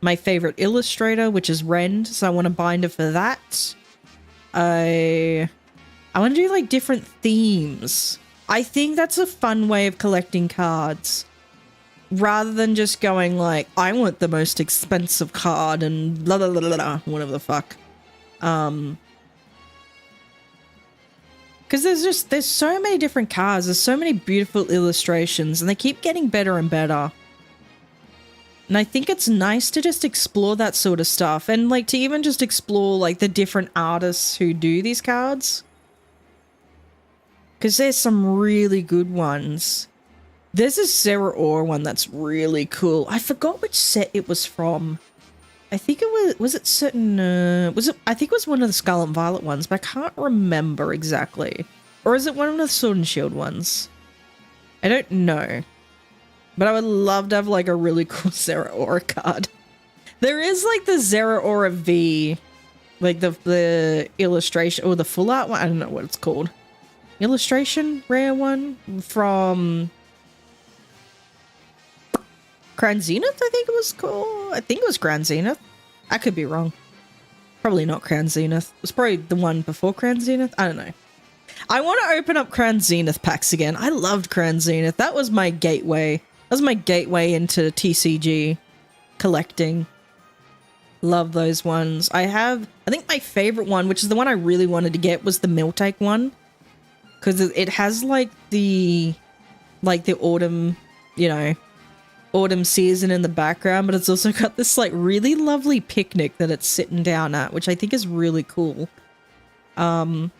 my favorite illustrator, which is Rend. So I want a binder for that. I want to do like different themes. I think that's a fun way of collecting cards, rather than just going like, I want the most expensive card and blah, blah, blah, blah, blah, whatever the fuck. Because there's so many different cards, there's so many beautiful illustrations, and they keep getting better and better. And I think it's nice to just explore that sort of stuff, and like to even just explore like the different artists who do these cards. Because there's some really good ones. There's a Zeraora one that's really cool. I forgot which set it was from. I think it was it certain, I think it was one of the Scarlet and Violet ones, but I can't remember exactly. Or is it one of the Sword and Shield ones? I don't know. But I would love to have like a really cool Zeraora card. There is like the Zeraora V, like the illustration, or the full art one, I don't know what it's called. Illustration rare one from Crown Zenith, I think it was called. I think it was Crown Zenith. I could be wrong. Probably not Crown Zenith. It was probably the one before Crown Zenith. I don't know. I want to open up Crown Zenith packs again. I loved Crown Zenith. That was my gateway. That was my gateway into TCG collecting. Love those ones. I think my favorite one, which is the one I really wanted to get, was the Miltank one. Because it has like the autumn, you know, autumn season in the background, but it's also got this like really lovely picnic that it's sitting down at, which I think is really cool. But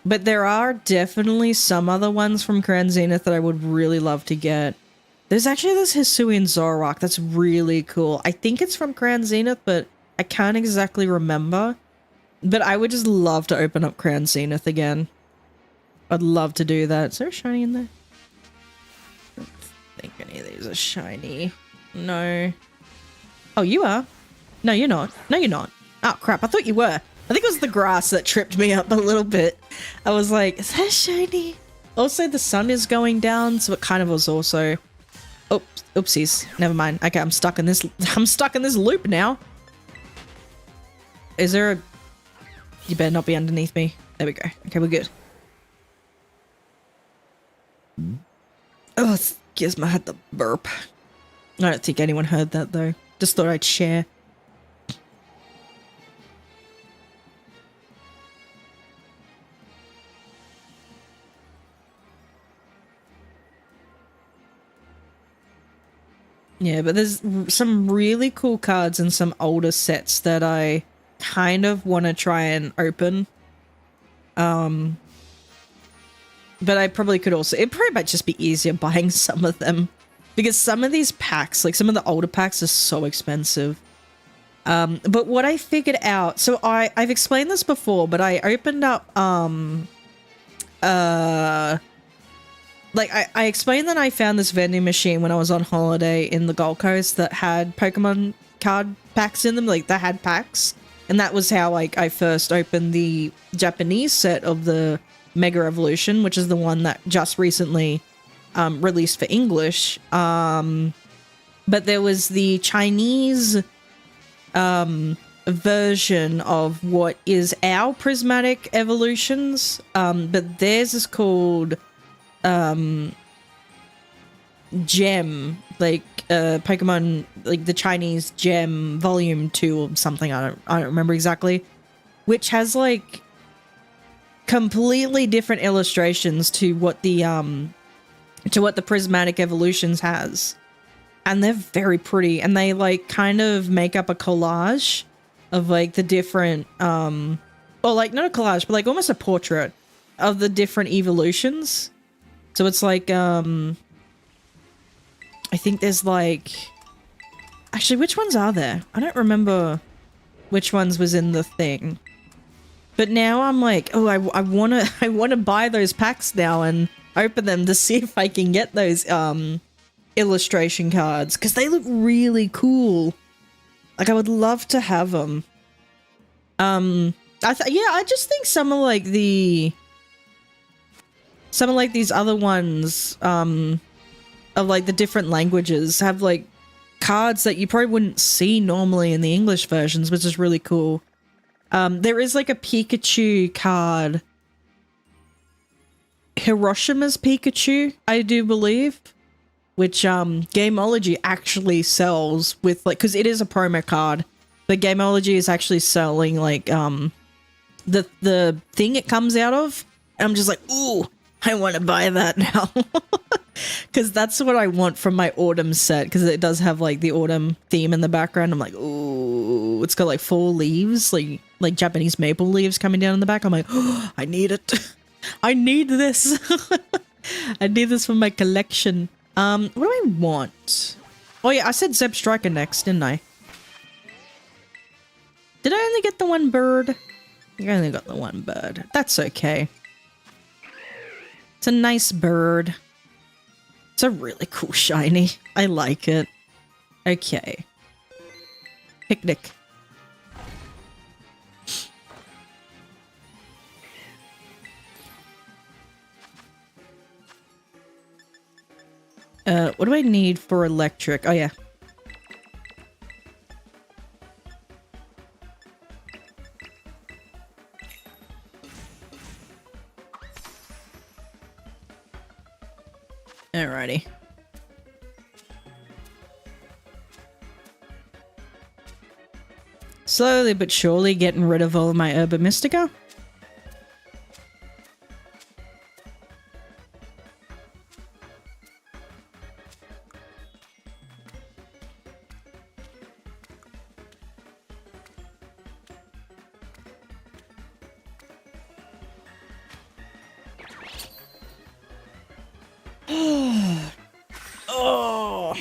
there are definitely some other ones from Crown Zenith that I would really love to get. There's actually this Hisuian Zoroark that's really cool. I think it's from Crown Zenith, but I can't exactly remember. But I would just love to open up Crown Zenith again. I'd love to do that. Is there a shiny in there? I don't think any of these are shiny. No. Oh, you are? No, you're not. No, you're not. Oh, crap. I thought you were. I think it was the grass that tripped me up a little bit. I was like, is that shiny? Also, the sun is going down, so it kind of was also... Oops, oopsies. Never mind. Okay, I'm stuck in this loop now. Is there a... You better not be underneath me. There we go. Okay, we're good. Oh, excuse me, I had the burp. I don't think anyone heard that though. Just thought I'd share. Yeah, but there's some really cool cards in some older sets that I kind of want to try and open. But I probably could also... It probably might just be easier buying some of them. Because some of these packs, like some of the older packs, are so expensive. But what I figured out... So I've explained this before, but I opened up... Like, I explained that I found this vending machine when I was on holiday in the Gold Coast that had Pokemon card packs in them, like, that had packs. And that was how, like, I first opened the Japanese set of the Mega Evolution, which is the one that just recently released for English. But there was the Chinese version of what is our Prismatic Evolutions, but theirs is called... Gem, like Pokemon, like the Chinese Gem Volume 2 or something, I don't remember exactly, which has like completely different illustrations to what the to what the prismatic evolutions has. And they're very pretty, and they like kind of make up a collage of like the different or like not a collage, but like almost a portrait of the different evolutions. So it's like I think there's like, actually, which ones are there? I don't remember which ones was in the thing. But now I'm like, oh, I wanna buy those packs now and open them to see if I can get those illustration cards, because they look really cool. Like, I would love to have them. I just think some of like these other ones of like the different languages have like cards that you probably wouldn't see normally in the English versions, which is really cool. There is like a Pikachu card, Hiroshima's Pikachu, I do believe, which Gameology actually sells with like, because it is a promo card, but Gameology is actually selling like the thing it comes out of, and I'm just like, ooh, I want to buy that now. Because that's what I want from my autumn set, because it does have like the autumn theme in the background. I'm like, ooh, it's got like 4 leaves, like Japanese maple leaves coming down in the back. I'm like, oh, I need it. I need this. I need this for my collection. What do I want? Oh yeah, I said Zeb Striker next, didn't I? Did I only get the one bird? I only got the one bird. That's okay. It's a nice bird. It's a really cool shiny. I like it. Okay. Picnic. What do I need for electric? Oh, yeah. Alrighty. Slowly but surely getting rid of all of my Herba Mystica. Oh,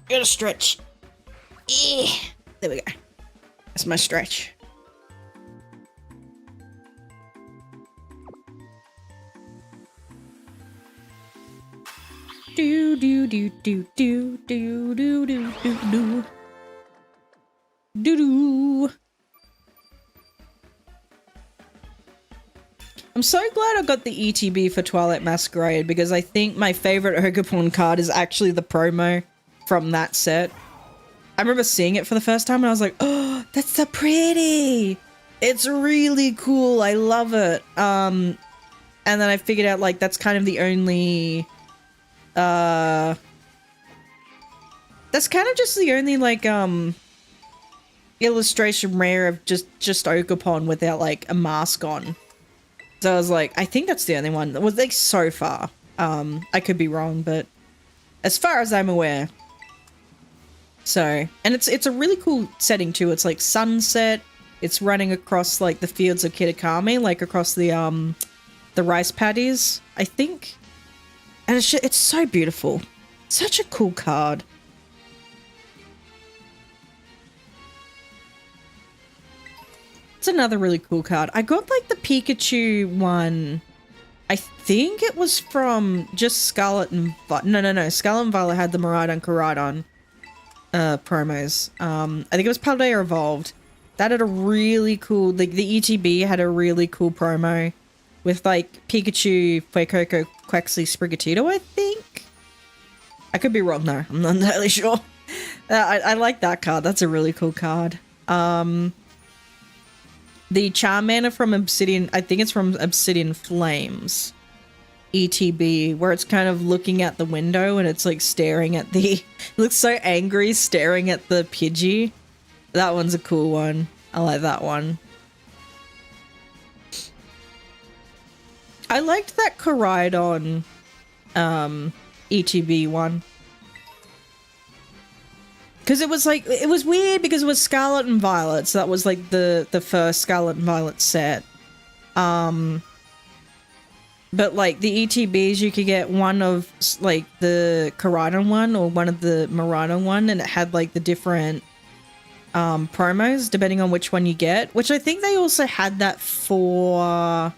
gotta stretch. There we go. That's my stretch. Do do do do do do do do do do do do. I'm so glad I got the ETB for Twilight Masquerade, because I think my favorite Ogerpon card is actually the promo from that set. I remember seeing it for the first time and I was like, oh, that's so pretty. It's really cool. I love it. And then I figured out like that's kind of the only that's kind of just the only like illustration rare of just Ogerpon without like a mask on. So I was like, I think that's the only one that was like so far. I could be wrong, but as far as I'm aware. So, and it's a really cool setting too. It's like sunset. It's running across like the fields of Kitakami, like across the rice paddies, I think. And it's so beautiful. Such a cool card. It's another really cool card. I got like the Pikachu one. I think it was from just Scarlet and no. Scarlet and Violet had the Miraidon Koraidon promos. I think it was Paldea Evolved. That had a really cool, like the ETB had a really cool promo with like Pikachu, Fuecoco, Quaxley, Sprigatito, I think. I could be wrong though. I'm not entirely sure. I like that card. That's a really cool card. The Charmander from Obsidian, I think it's from Obsidian Flames. ETB, where it's kind of looking at the window and it's like staring at the... It looks so angry staring at the Pidgey. That one's a cool one. I like that one. I liked that Koraidon ETB one. Because it was like, it was weird because it was Scarlet and Violet, so that was like the first Scarlet and Violet set. But like the ETBs, you could get one of like the Koraidon one or one of the Miraidon one, and it had like the different promos depending on which one you get, which I think they also had that for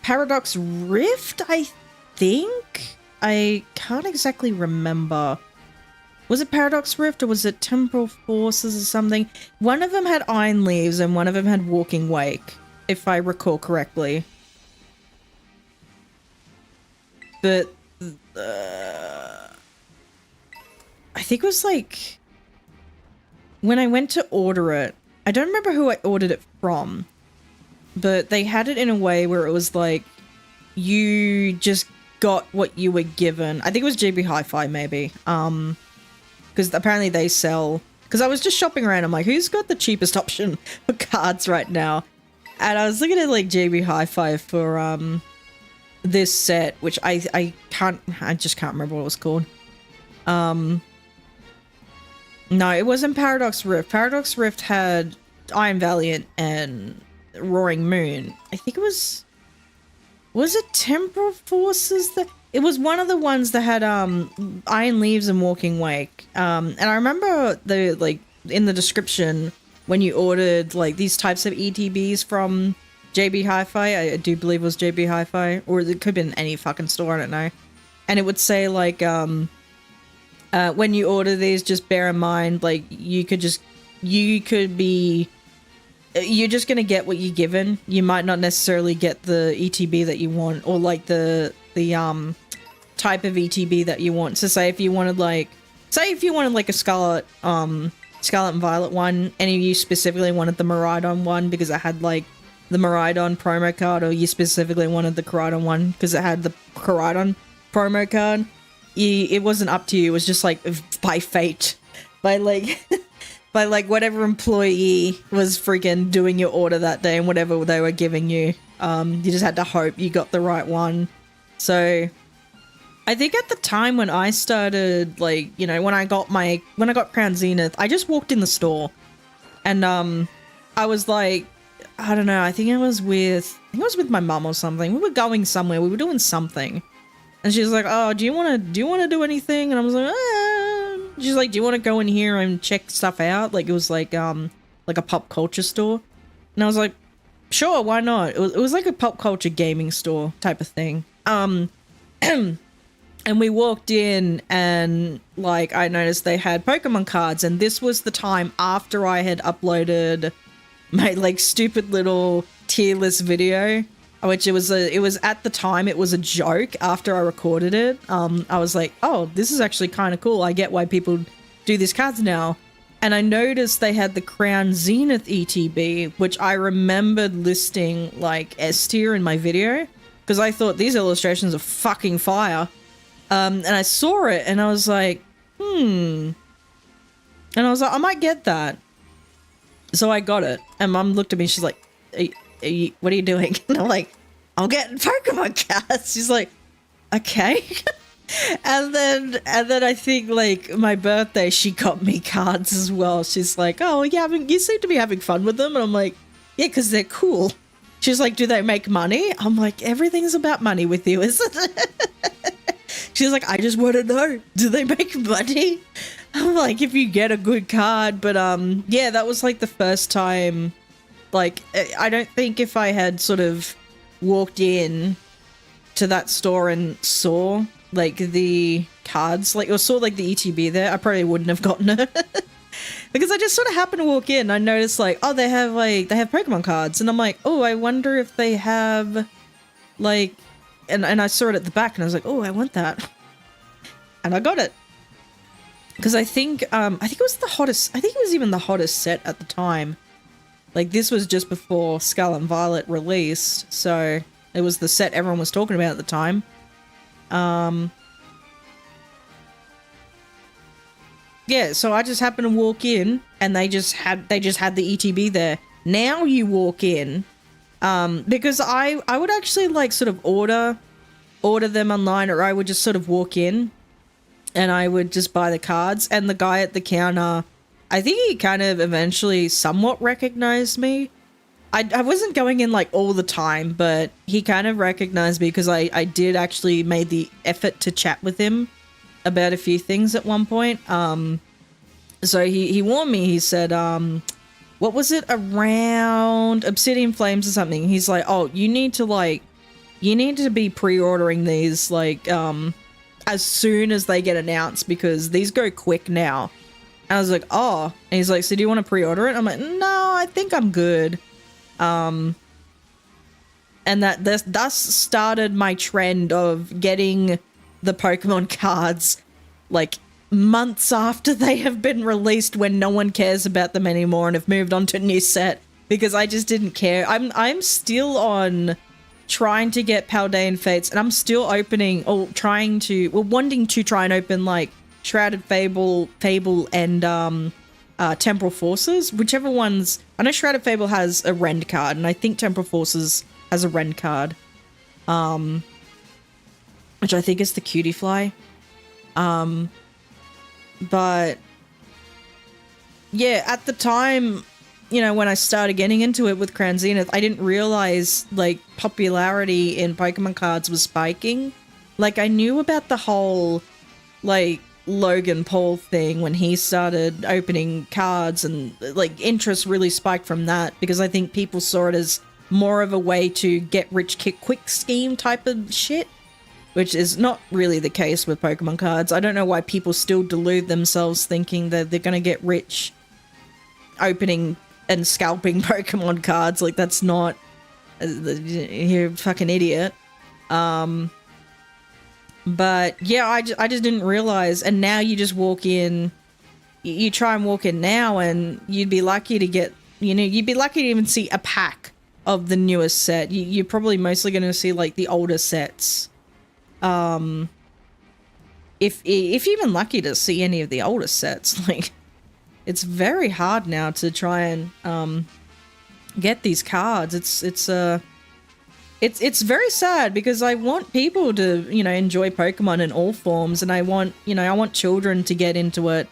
Paradox Rift, I think. I can't exactly remember. Was it Paradox Rift or was it Temporal Forces or something? One of them had Iron Leaves and one of them had Walking Wake, if I recall correctly. But I think it was like when I went to order it, I don't remember who I ordered it from, but they had it in a way where it was like you just got what you were given. I think it was JB Hi-Fi maybe, because apparently they sell, because I was just shopping around, I'm like, who's got the cheapest option for cards right now? And I was looking at like JB Hi-Fi for this set, which I just can't remember what it was called. No, it wasn't Paradox Rift. Paradox Rift had Iron Valiant and Roaring Moon. I think it was it Temporal Forces? It was one of the ones that had Iron Leaves and Walking Wake. And I remember the like in the description when you ordered like these types of ETBs from JB Hi-Fi, I do believe it was JB Hi-Fi, or it could have been any fucking store, I don't know. And it would say like when you order these, just bear in mind like you're just gonna get what you're given. You might not necessarily get the ETB that you want, or like the type of ETB that you want. So say if you wanted like a Scarlet and Violet one, and you specifically wanted the Miraidon one because it had like the Miraidon promo card, or you specifically wanted the Koraidon one because it had the Koraidon promo card, it wasn't up to you. It was just like by fate, by like by like whatever employee was freaking doing your order that day and whatever they were giving you. You just had to hope you got the right one. So I think at the time when I started, like, you know, when I got Crown Zenith, I just walked in the store and I was like, I don't know, I think I was with my mum or something. We were going somewhere, we were doing something. And she was like, "Oh, do you want to do anything?" And I was like, She's like, "Do you want to go in here and check stuff out?" Like it was like a pop culture store. And I was like, "Sure, why not?" It was like a pop culture gaming store type of thing. And we walked in and like I noticed they had Pokemon cards, and this was the time after I had uploaded my like stupid little tier list video, which it was at the time it was a joke. After I recorded it, I was like, oh, this is actually kind of cool. I get why people do these cards now. And I noticed they had the Crown Zenith ETB, which I remembered listing like S tier in my video because I thought these illustrations are fucking fire. And I saw it and I was like, and I was like, I might get that. So I got it, and Mum looked at me. She's like, what are you doing? And I'm like, I'm getting Pokemon cards. She's like, okay. and then I think like my birthday, she got me cards as well. She's like, oh yeah, you seem to be having fun with them. And I'm like, yeah, because they're cool. She's like, do they make money? I'm like, everything's about money with you, isn't it? She's like, I just want to know, do they make money? I'm like, if you get a good card. But yeah, that was like the first time. Like, I don't think if I had sort of walked in to that store and saw like the cards, like or saw like the ETB there, I probably wouldn't have gotten it. Because I just sort of happened to walk in. I noticed like, oh, they have Pokemon cards, and I'm like, oh, I wonder if they have like, and I saw it at the back, and I was like, oh, I want that, and I got it. Because I think it was the hottest. I think it was even the hottest set at the time. Like this was just before Scarlet and Violet released, so it was the set everyone was talking about at the time. Yeah, so I just happened to walk in, and they just had the ETB there. Now you walk in, Because I would actually like sort of order them online, or I would just sort of walk in and I would just buy the cards, and the guy at the counter, I think he kind of eventually somewhat recognized me. I wasn't going in like all the time, but he kind of recognized me because I did actually made the effort to chat with him about a few things at one point. So he warned me. He said, what was it, around Obsidian Flames or something? He's like, oh, you need to be pre-ordering these like as soon as they get announced, because these go quick now. And I was like, oh. And he's like, so do you want to pre-order it? I'm like, no, I think I'm good. And that thus started my trend of getting the Pokemon cards like months after they have been released, when no one cares about them anymore and have moved on to a new set, because I just didn't care. I'm still on trying to get Paldean Fates, and I'm still opening, or wanting to try and open like Shrouded Fable and Temporal Forces, whichever ones. I know Shrouded Fable has a Rend card, and I think Temporal Forces has a Rend card, which I think is the Cutie Fly. But yeah, at the time, you know, when I started getting into it with Crown Zenith, I didn't realize like popularity in Pokemon cards was spiking. Like, I knew about the whole like Logan Paul thing when he started opening cards, and like interest really spiked from that, because I think people saw it as more of a way to get rich quick scheme type of shit, which is not really the case with Pokemon cards. I don't know why people still delude themselves thinking that they're gonna get rich opening and scalping Pokemon cards. Like, that's not, you're a fucking idiot. But yeah, I just didn't realize. And now you just walk in, you try and walk in now, and you'd be lucky to get, you'd be lucky to even see a pack of the newest set. You're probably mostly going to see like the older sets. If you're even lucky to see any of the older sets. Like, it's very hard now to try and get these cards. It's very sad, because I want people to, enjoy Pokemon in all forms, and I want children to get into it,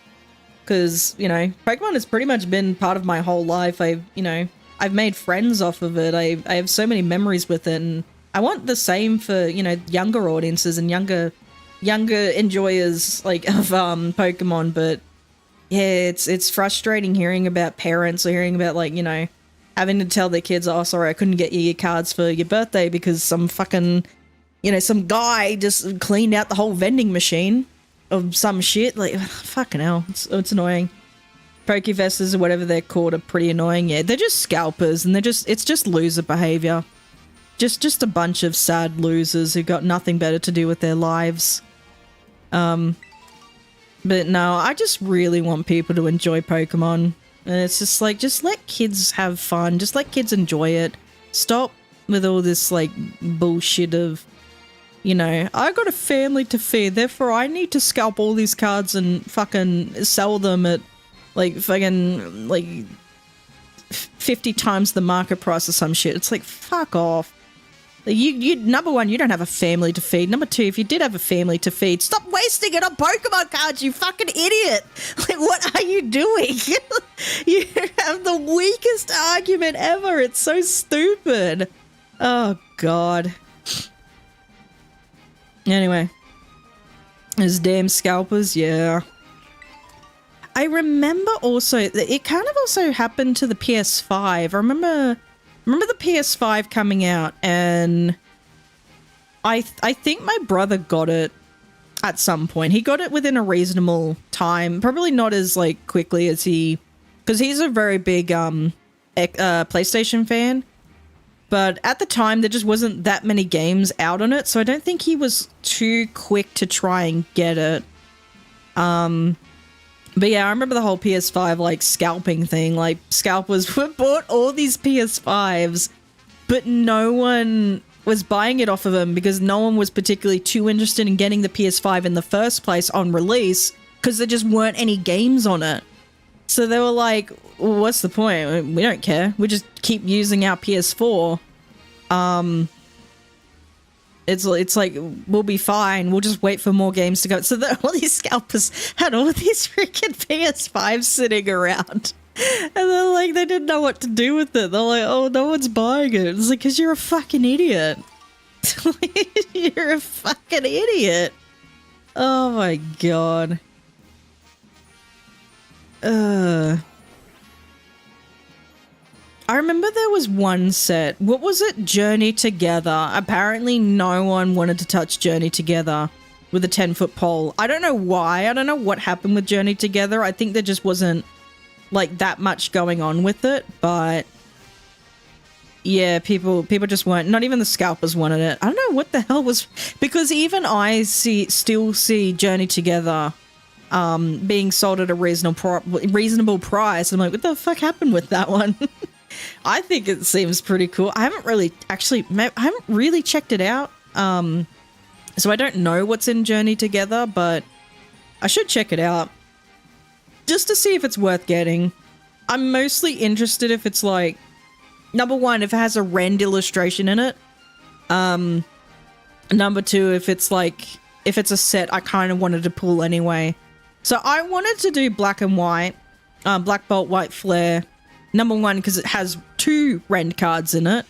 because, Pokemon has pretty much been part of my whole life. I've made friends off of it. I have so many memories with it, and I want the same for, younger audiences and younger enjoyers like of Pokemon. But yeah, it's frustrating hearing about parents, or hearing about like, having to tell their kids, oh, sorry, I couldn't get you your cards for your birthday because some fucking, some guy just cleaned out the whole vending machine of some shit. Like, fucking hell, it's annoying. Pokefesters or whatever they're called are pretty annoying. Yeah, they're just scalpers, and it's just loser behavior. Just a bunch of sad losers who got nothing better to do with their lives. But no, I just really want people to enjoy Pokemon. And it's just like, just let kids have fun. Just let kids enjoy it. Stop with all this like bullshit of, I got a family to feed, therefore I need to scalp all these cards and fucking sell them at like fucking like 50 times the market price or some shit. It's like, fuck off. You number one, you don't have a family to feed. Number two, if you did have a family to feed, stop wasting it on Pokemon cards, you fucking idiot. Like, what are you doing? You have the weakest argument ever. It's so stupid. Oh, God. Anyway. Those damn scalpers, yeah. I remember also, it kind of also happened to the PS5. I remember the PS5 coming out, and I think my brother got it at some point. He got it within a reasonable time, probably not as like quickly as because he's a very big PlayStation fan, but at the time there just wasn't that many games out on it, so I don't think he was too quick to try and get it. But yeah, I remember the whole PS5 like scalping thing. Like, scalpers bought all these PS5s, but no one was buying it off of them because no one was particularly too interested in getting the PS5 in the first place on release, because there just weren't any games on it. So they were like, well, what's the point? We don't care. We just keep using our PS4. It's like, we'll be fine. We'll just wait for more games to go. So that all these scalpers had all these freaking PS5s sitting around. And they're like, they didn't know what to do with it. They're like, oh, no one's buying it. It's like, because you're a fucking idiot. You're a fucking idiot. Oh my god. I remember there was one set. What was it? Journey Together. Apparently no one wanted to touch Journey Together with a 10-foot pole. I don't know why. I don't know what happened with Journey Together. I think there just wasn't like that much going on with it, but yeah, people just weren't. Not even the scalpers wanted it. I don't know what the hell was, because even I still see Journey Together being sold at a reasonable price. I'm like, what the fuck happened with that one? I think it seems pretty cool. I haven't really checked it out. So I don't know what's in Journey Together, but I should check it out just to see if it's worth getting. I'm mostly interested if it's like, number one, if it has a rend illustration in it. Number two, if it's a set I kind of wanted to pull anyway. So I wanted to do black and white, Black Bolt, White Flare. Number one, because it has 2 rend cards in it.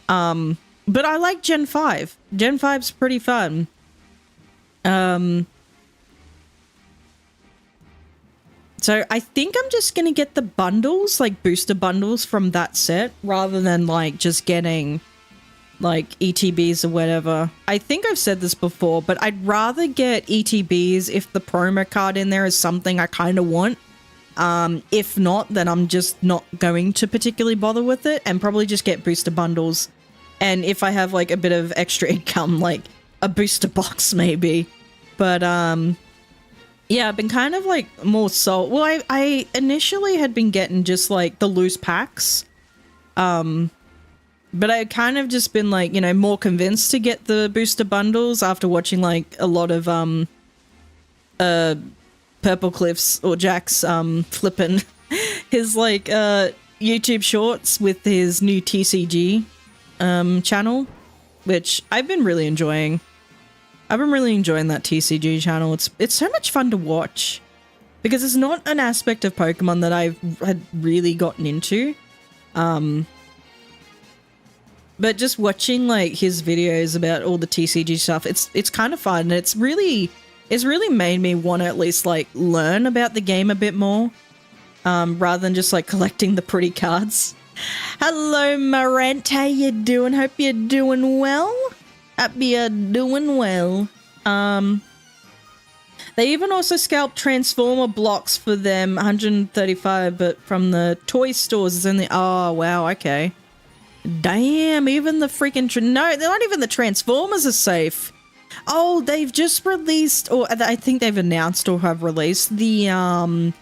But I like Gen 5. Gen 5's pretty fun. So I think I'm just going to get the bundles, like booster bundles from that set, rather than like just getting like ETBs or whatever. I think I've said this before, but I'd rather get ETBs if the promo card in there is something I kind of want. If not, then I'm just not going to particularly bother with it and probably just get booster bundles. And if I have like a bit of extra income, like a booster box maybe. But yeah, I've been kind of like more sold. Well, I initially had been getting just like the loose packs. But I kind of just been like, you know, more convinced to get the booster bundles after watching like a lot of Purple Cliffs or Jack's flipping his like YouTube shorts with his new TCG channel, which I've been really enjoying. I've been really enjoying that TCG channel. It's so much fun to watch because it's not an aspect of Pokemon that I've had really gotten into. But just watching like his videos about all the TCG stuff, it's kind of fun. It's really made me want to at least like learn about the game a bit more, rather than just like collecting the pretty cards. Hello, Marant. How you doing? Hope you're doing well. Happy you're doing well. They even also scalp Transformer blocks for them, 135, but from the toy stores it's only, oh wow, okay. Damn, even the freaking, no, they're not even the Transformers are safe. Oh, they've just released, or I think they've announced or have released the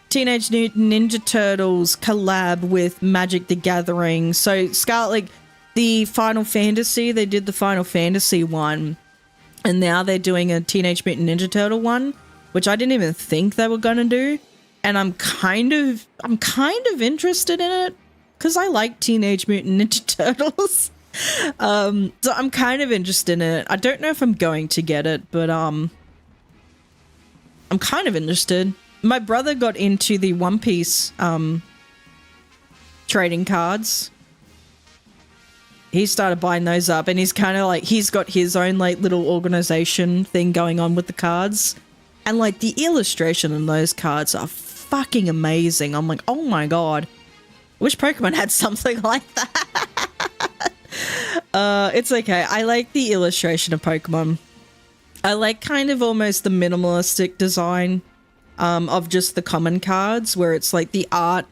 Teenage Mutant Ninja Turtles collab with Magic the Gathering. So Scarlet, like the Final Fantasy, they did the Final Fantasy one, and now they're doing a Teenage Mutant Ninja Turtle one, which I didn't even think they were gonna do. And I'm kind of interested in it because I like Teenage Mutant Ninja Turtles. So I'm kind of interested in it. I don't know if I'm going to get it, but I'm kind of interested. My brother got into the One Piece trading cards. He started buying those up, and he's kind of like, he's got his own like little organization thing going on with the cards, and like the illustration on those cards are fucking amazing. I'm like, oh my god, I wish Pokemon had something like that. It's okay. I like the illustration of Pokemon. I like kind of almost the minimalistic design of just the common cards, where it's like the art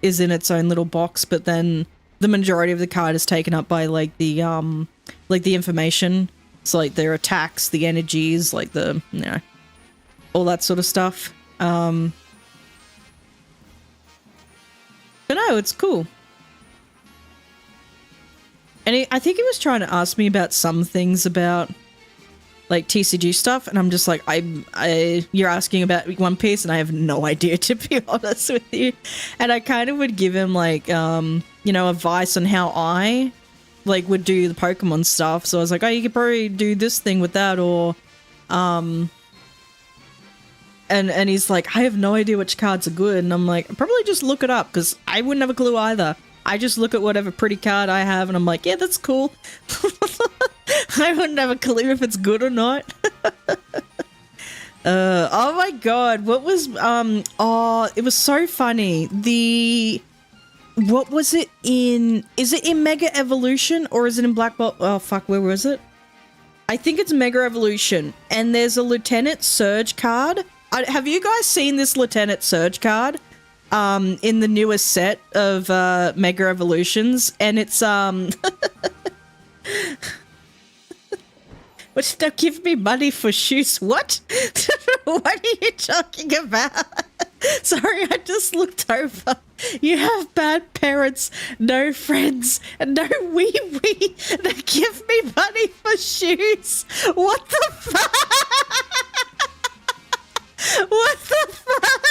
is in its own little box, but then the majority of the card is taken up by like the information. So like their attacks, the energies, like the, you know, all that sort of stuff. But no, it's cool. And I think he was trying to ask me about some things about like TCG stuff, and I'm just like, you're asking about One Piece, and I have no idea, to be honest with you. And I kind of would give him like, you know, advice on how I like would do the Pokemon stuff. So I was like, oh, you could probably do this thing with that, or and he's like, I have no idea which cards are good, and I'm like, probably just look it up, because I wouldn't have a clue either. I just look at whatever pretty card I have and I'm like, yeah, that's cool. I wouldn't have a clue if it's good or not. Oh my god, what was oh, it was so funny. What was it in, is it in Mega Evolution or is it in Black Belt? Oh fuck, where was it? I think it's Mega Evolution, and there's a Lieutenant Surge card. Have you guys seen this Lieutenant Surge card? In the newest set of Mega Evolutions, and it's which don't give me money for shoes. What? What are you talking about? Sorry, I just looked over. You have bad parents, no friends, and no wee-wee that give me money for shoes. What the fuck? What the fuck?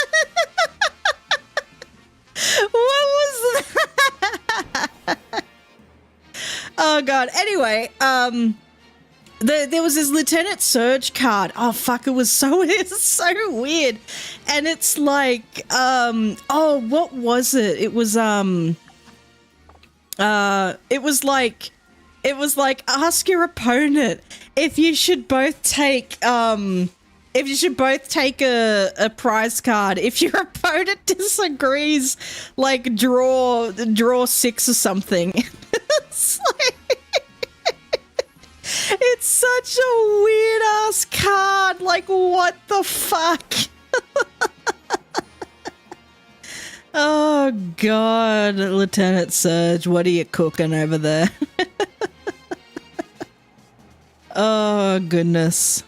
What was that? Oh god. Anyway, there was this Lieutenant Surge card. Oh fuck, it's so weird. And it's like, oh, what was it? It was like ask your opponent if you should both take a prize card. If your opponent disagrees, like draw 6 or something. It's like, it's such a weird ass card. Like, what the fuck? Oh god, Lieutenant Surge, what are you cooking over there? Oh goodness.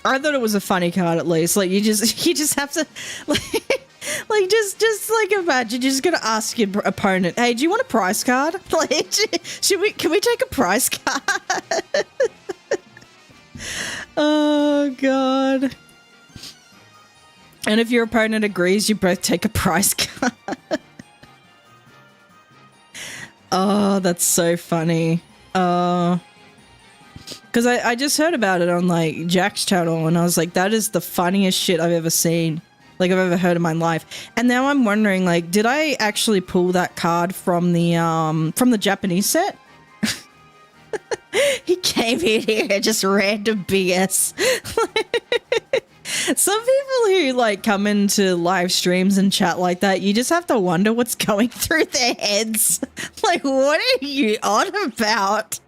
I thought it was a funny card, at least. Like, you just have to, like just like imagine you're just gonna ask your opponent, hey, do you want a prize card? Like, can we take a prize card? Oh god. And if your opponent agrees, you both take a prize card. Oh, that's so funny. Because I just heard about it on, like, Jack's channel, and I was like, that is the funniest shit I've ever seen. Like, I've ever heard in my life. And now I'm wondering, like, did I actually pull that card from the Japanese set? He came in here, just random BS. Some people who, like, come into live streams and chat like that, you just have to wonder what's going through their heads. Like, what are you on about?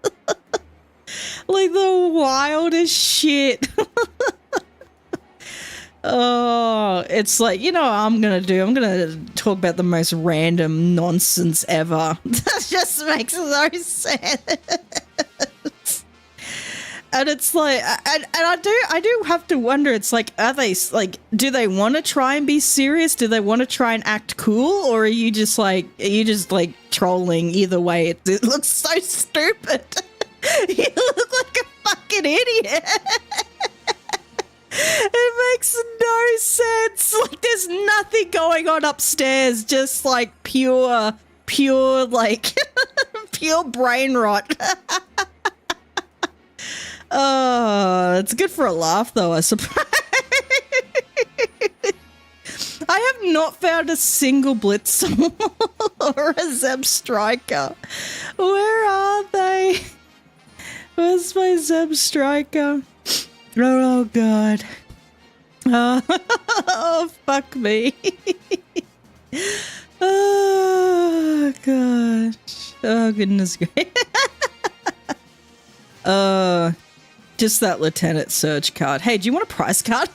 Like the wildest shit. Oh, it's like, you know what I'm gonna do? I'm gonna talk about the most random nonsense ever. That just makes no sense. And it's like, and I do have to wonder, it's like, are they, like, do they want to try and be serious? Do they want to try and act cool? Or are you just like trolling? Either way, it looks so stupid. You look like a fucking idiot. It makes no sense. Like, there's nothing going on upstairs, just like pure like pure brain rot. Oh, it's good for a laugh though, I suppose. I have not found a single Blitzel or a Zeb Striker. Where are they? Where's my Zeb Striker? Oh god. Oh, fuck me. Oh gosh. Oh goodness gracious. Just that Lieutenant Surge card. Hey, do you want a prize card?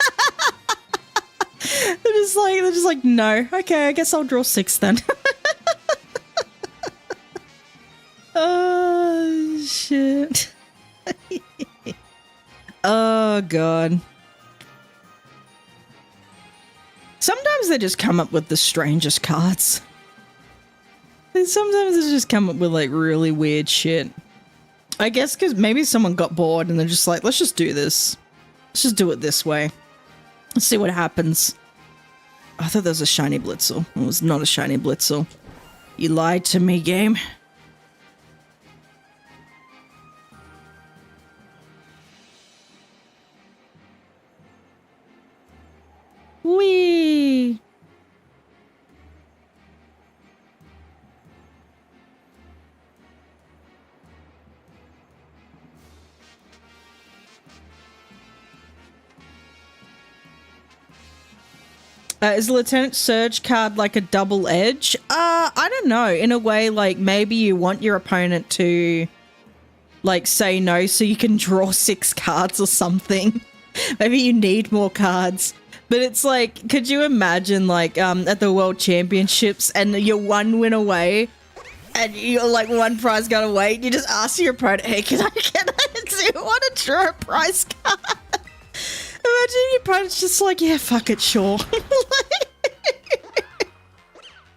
They're just like, no. Okay, I guess I'll draw 6 then. Oh shit. Oh god. Sometimes they just come up with the strangest cards. And sometimes they just come up with like really weird shit. I guess because maybe someone got bored and they're just like, let's just do this. Let's just do it this way. Let's see what happens. I thought there was a shiny Blitzel. It was not a shiny Blitzel. You lied to me, game. Is the Lieutenant Surge card like a double edge? I don't know. In a way, like maybe you want your opponent to like say no so you can draw 6 cards or something. Maybe you need more cards. But it's like, could you imagine like at the World Championships and you're 1 win away and you're like 1 prize got away, you just ask your opponent, hey, do you want to draw a prize card? Imagine your opponent's just like, yeah, fuck it, sure.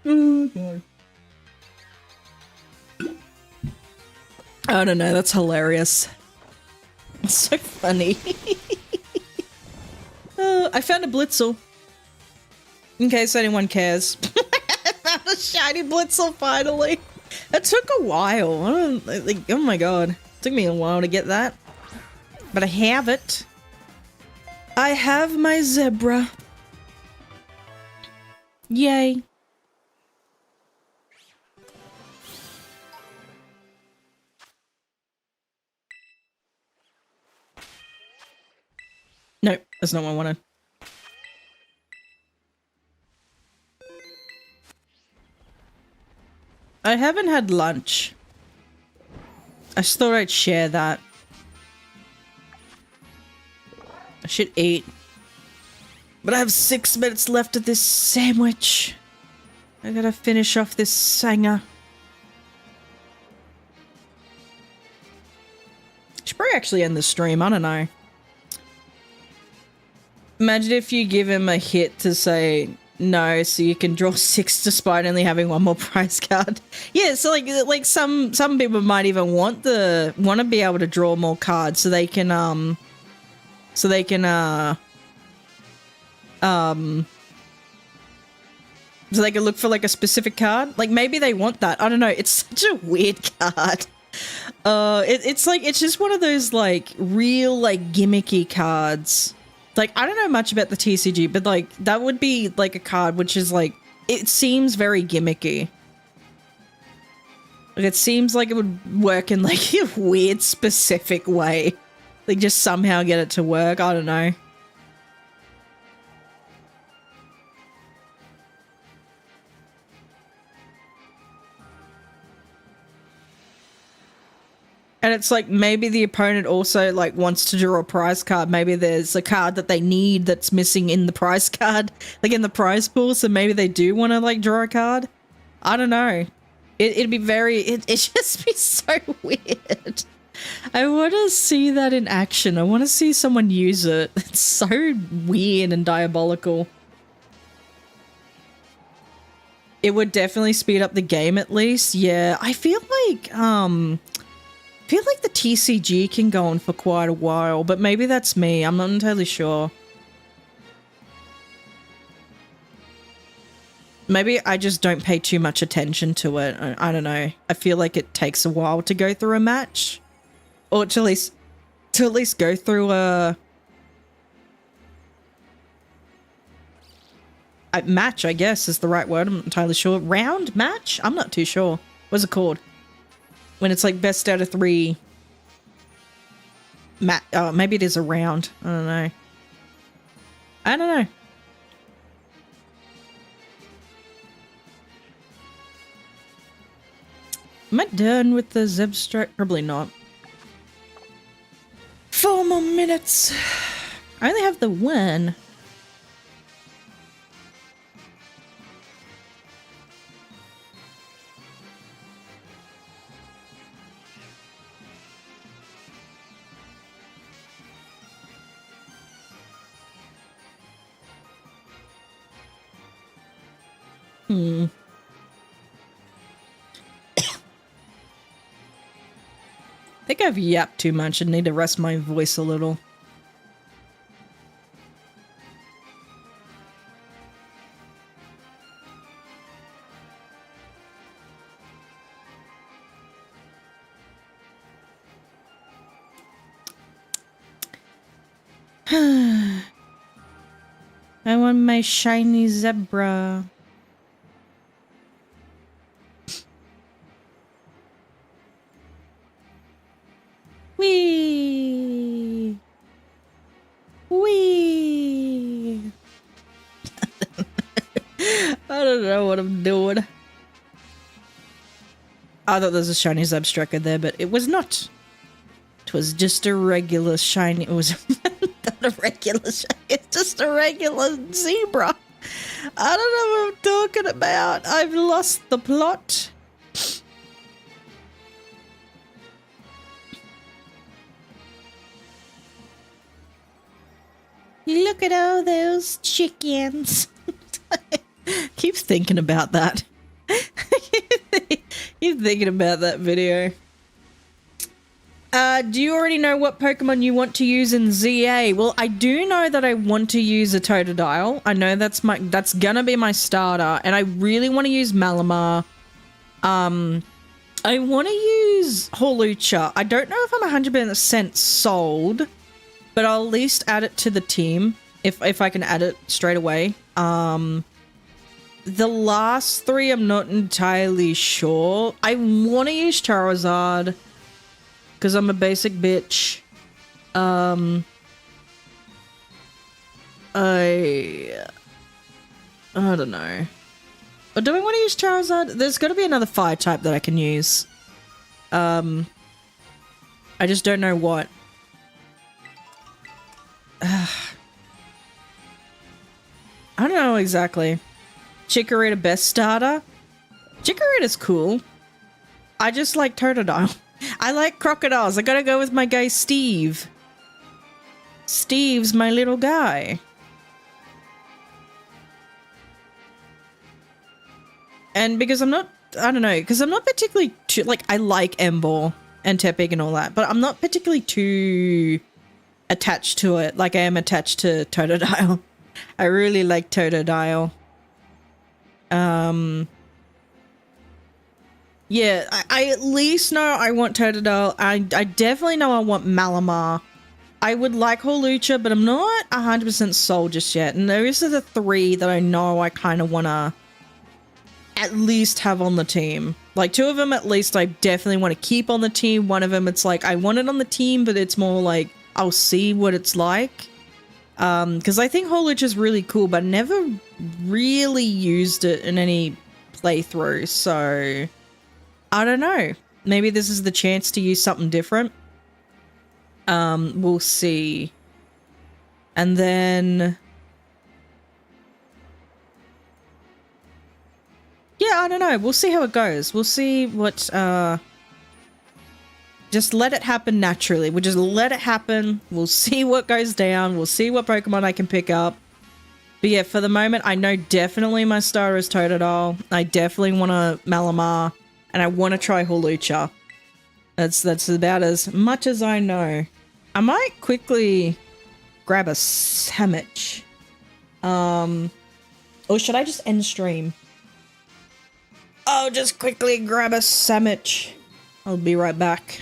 Oh, God. I don't know, that's hilarious. It's so funny. I found a Blitzel. In case anyone cares. I found a shiny Blitzel finally. It took a while. Oh my god. It took me a while to get that. But I have it. I have my zebra. Yay. No, that's not what I wanted. I haven't had lunch. I just thought I'd share that. I should eat. But I have 6 minutes left of this sandwich. I gotta finish off this sanger. Should probably actually end the stream, I don't know. Imagine if you give him a hit to say no, so you can draw 6 despite only having 1 more prize card. Yeah, so like some people might even want to be able to draw more cards so they can look for like a specific card. Like maybe they want that. I don't know. It's such a weird card. It's just one of those like real like gimmicky cards. Like I don't know much about the TCG, but like that would be like a card which is like, it seems very gimmicky. Like it seems like it would work in like a weird specific way. Like just somehow get it to work. I don't know. And it's like maybe the opponent also like wants to draw a prize card. Maybe there's a card that they need that's missing in the prize card, like in the prize pool. So maybe they do want to like draw a card. I don't know. It'd be it'd just be so weird. I want to see that in action. I want to see someone use it. It's so weird and diabolical. It would definitely speed up the game at least. Yeah, I feel like the TCG can go on for quite a while, but maybe that's me. I'm not entirely sure. Maybe I just don't pay too much attention to it. I don't know. I feel like it takes a while to go through a match. Or to at least go through a match, I guess is the right word. I'm not entirely sure. Round match? I'm not too sure. What's it called? When it's like best out of 3. Maybe it is a round. I don't know. I don't know. Am I done with the Zebstrike? Probably not. 4 more minutes. I only have the 1. I think I've yapped too much and need to rest my voice a little. I want my shiny zebra. Wee! Wee! I don't know what I'm doing. I thought there was a shiny Zebstrika there, but it was not. It was just a regular shiny. It was not a regular shiny. It's just a regular zebra. I don't know what I'm talking about. I've lost the plot. Look at all those chickens. Keep thinking about that. Keep thinking about that video. Do you already know what Pokemon you want to use in ZA? Well, I do know that I want to use a Totodile. I know that's gonna be my starter, and I really want to use Malamar. I want to use Hawlucha. I don't know if I'm 100% sold, but I'll at least add it to the team if I can add it straight away. The last three I'm not entirely sure. I want to use Charizard because I'm a basic bitch. I don't know. But do I want to use Charizard? There's got to be another fire type that I can use. I just don't know what. I don't know exactly. Chikorita best starter? Chikorita's cool. I just like Totodile. I like crocodiles. I gotta go with my guy Steve. Steve's my little guy. And because I'm not, I don't know, because I'm not particularly too, like, I like Emboar and Tepig and all that, but I'm not particularly too attached to it like I am attached to Totodile. I really like Totodile. Yeah, I at least know I want Totodile. I definitely know I want Malamar. I would like Hawlucha, but I'm not 100% sold just yet. And those are the three that I know I kind of want to at least have on the team. Like, two of them at least I definitely want to keep on the team. One of them, it's like, I want it on the team, but it's more like, I'll see what it's like. Because I think Hawlucha is really cool, but I never really used it in any playthrough, so I don't know. Maybe this is the chance to use something different. We'll see. And then yeah, I don't know. We'll see how it goes. We'll see what just let it happen naturally. We'll just let it happen. We'll see what goes down. We'll see what Pokemon I can pick up. But yeah, for the moment, I know definitely my starter is Totodile. I definitely want a Malamar. And I want to try Hawlucha. That's about as much as I know. I might quickly grab a Sandwich. Or should I just end stream? I'll just quickly grab a Sandwich. I'll be right back.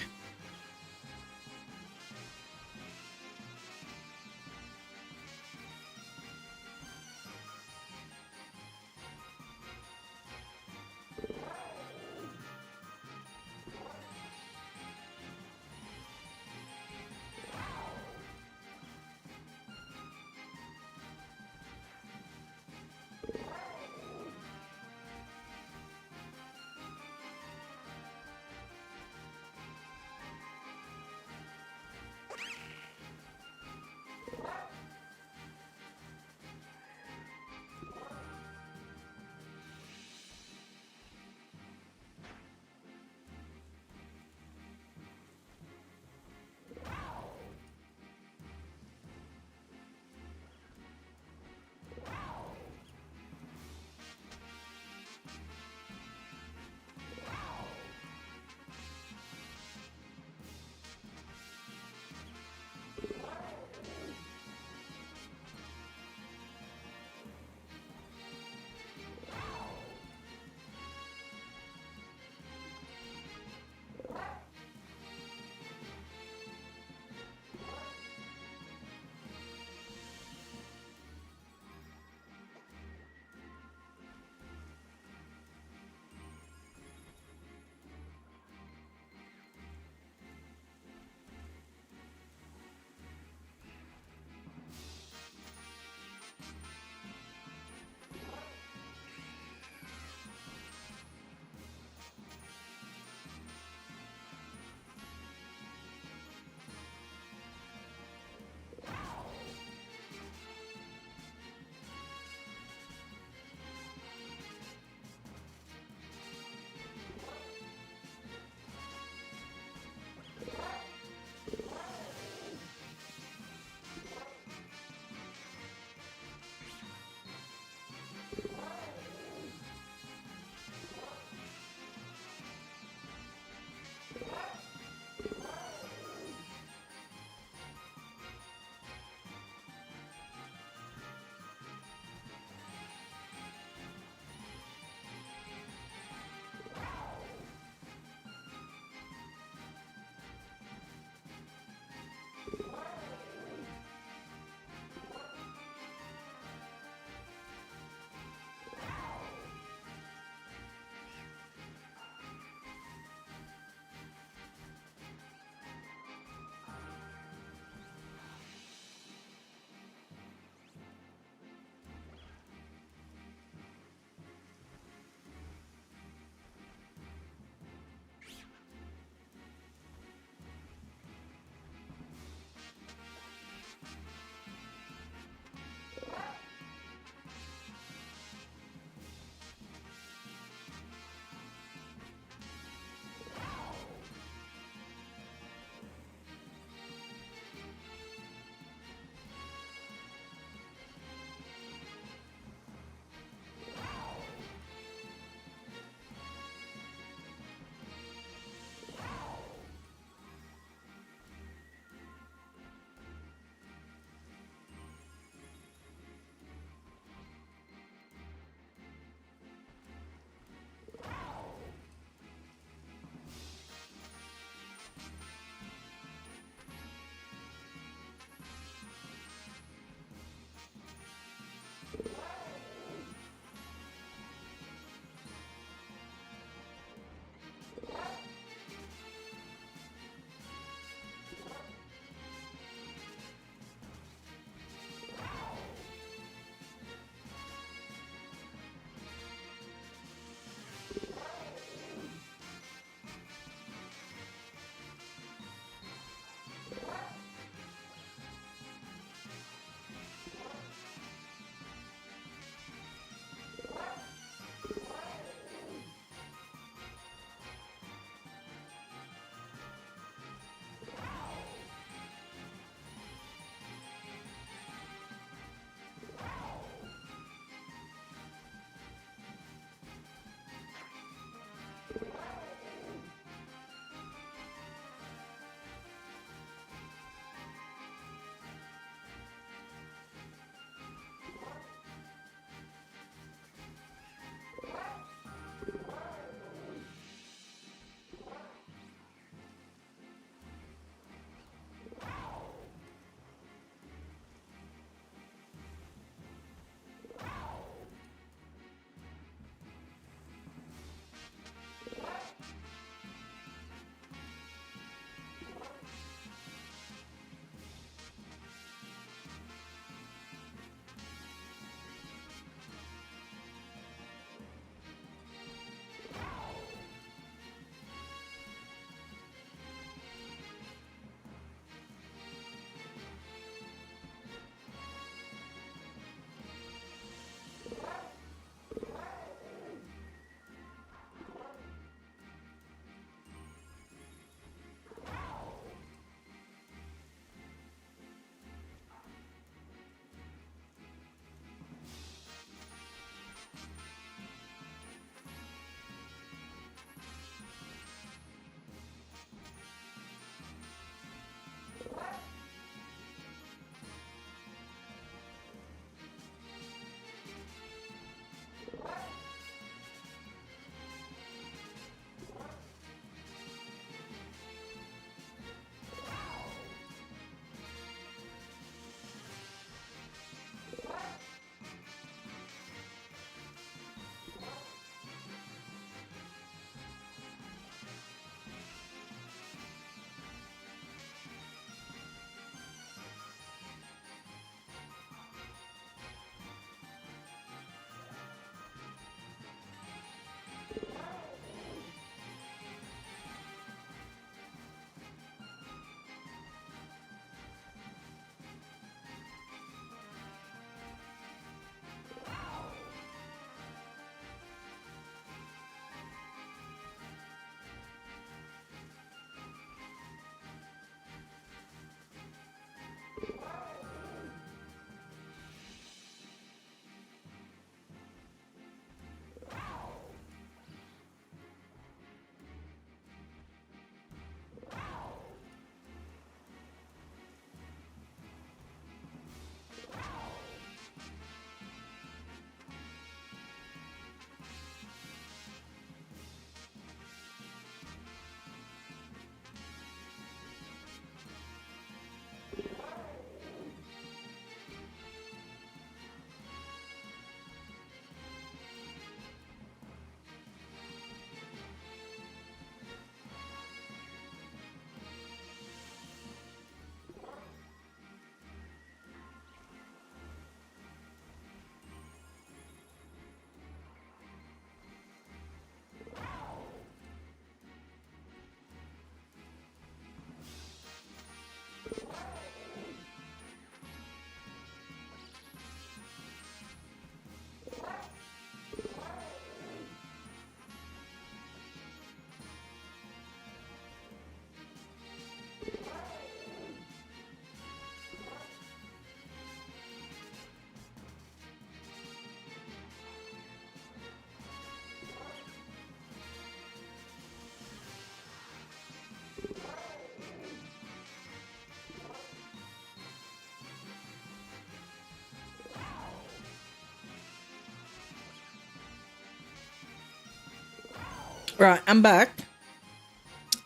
Right, I'm back.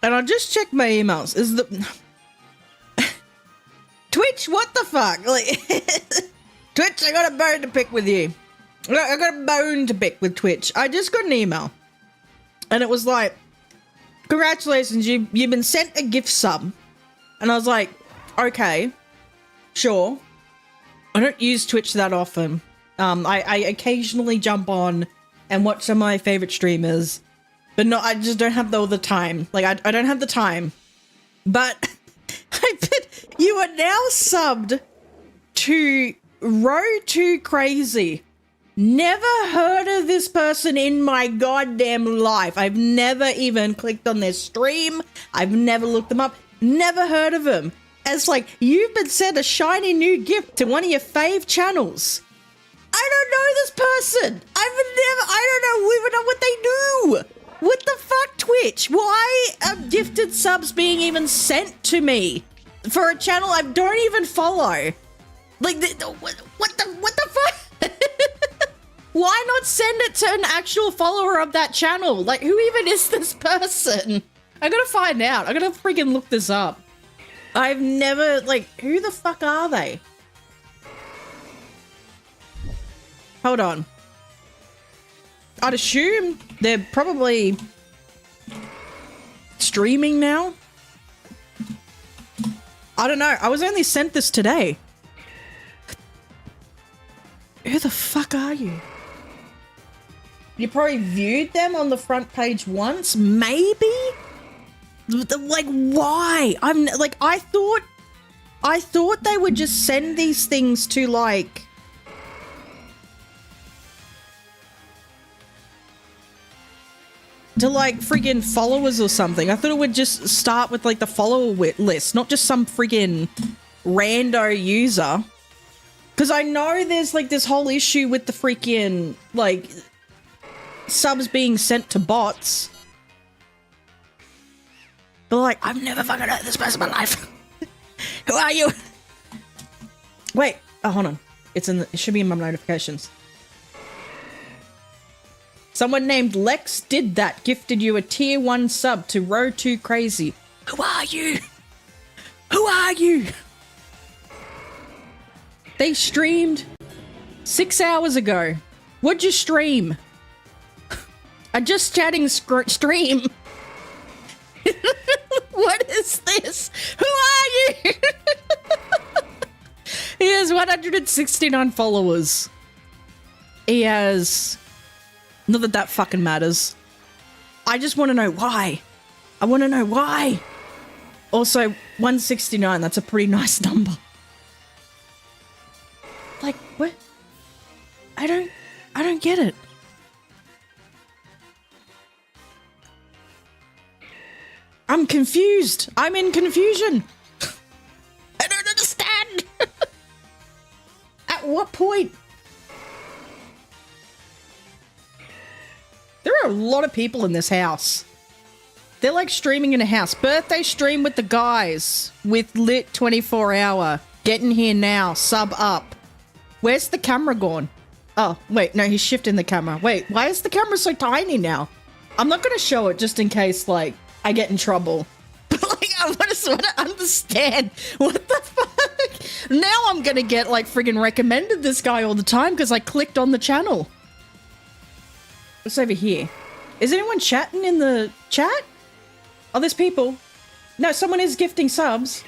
And I just checked my emails. Is the Twitch, what the fuck? Like Twitch, I got a bone to pick with you. I got a bone to pick with Twitch. I just got an email. And it was like, congratulations, you've been sent a gift sub. And I was like, okay, sure. I don't use Twitch that often. I occasionally jump on and watch some of my favorite streamers. But no, I just don't have all the time. Like, I don't have the time. But you are now subbed to Road to Crazy. Never heard of this person in my goddamn life. I've never even clicked on their stream. I've never looked them up. Never heard of them. It's like, you've been sent a shiny new gift to one of your fave channels. I don't know this person. I don't even know what they do. What the fuck, Twitch? Why are gifted subs being even sent to me for a channel I don't even follow? Like, what the fuck? Why not send it to an actual follower of that channel? Like, who even is this person? I gotta find out. I gotta freaking look this up. I've never, like, who the fuck are they? Hold on. I'd assume they're probably streaming now. I don't know. I was only sent this today. Who the fuck are you? You probably viewed them on the front page once, maybe? Like, why? I thought they would just send these things to, like, friggin' followers or something. I thought it would just start with, like, the follower list, not just some friggin' rando user. Because I know there's, like, this whole issue with the freaking, like, subs being sent to bots. But, like, I've never fucking heard this person in my life. Who are you? Wait. Oh, hold on. It should be in my notifications. Someone named Lex did that. Gifted you a tier 1 sub to Road to Crazy. Who are you? Who are you? They streamed 6 hours ago. What'd you stream? I just chatting stream. What is this? Who are you? He has 169 followers. He has... Not that that fucking matters. I just want to know why. I want to know why. Also, 169, that's a pretty nice number. Like, what? I don't get it. I'm confused. I'm in confusion. I don't understand. At what point? There are a lot of people in this house. They're like streaming in a house. Birthday stream with the guys with lit 24-hour. Get in here now. Sub up. Where's the camera gone? Oh, wait. No, he's shifting the camera. Wait, why is the camera so tiny now? I'm not going to show it just in case, like, I get in trouble. But, like, I want to understand. What the fuck? Now I'm going to get, like, friggin' recommended this guy all the time because I clicked on the channel. What's over here? Is anyone chatting in the chat? Oh, there's people. No, someone is gifting subs.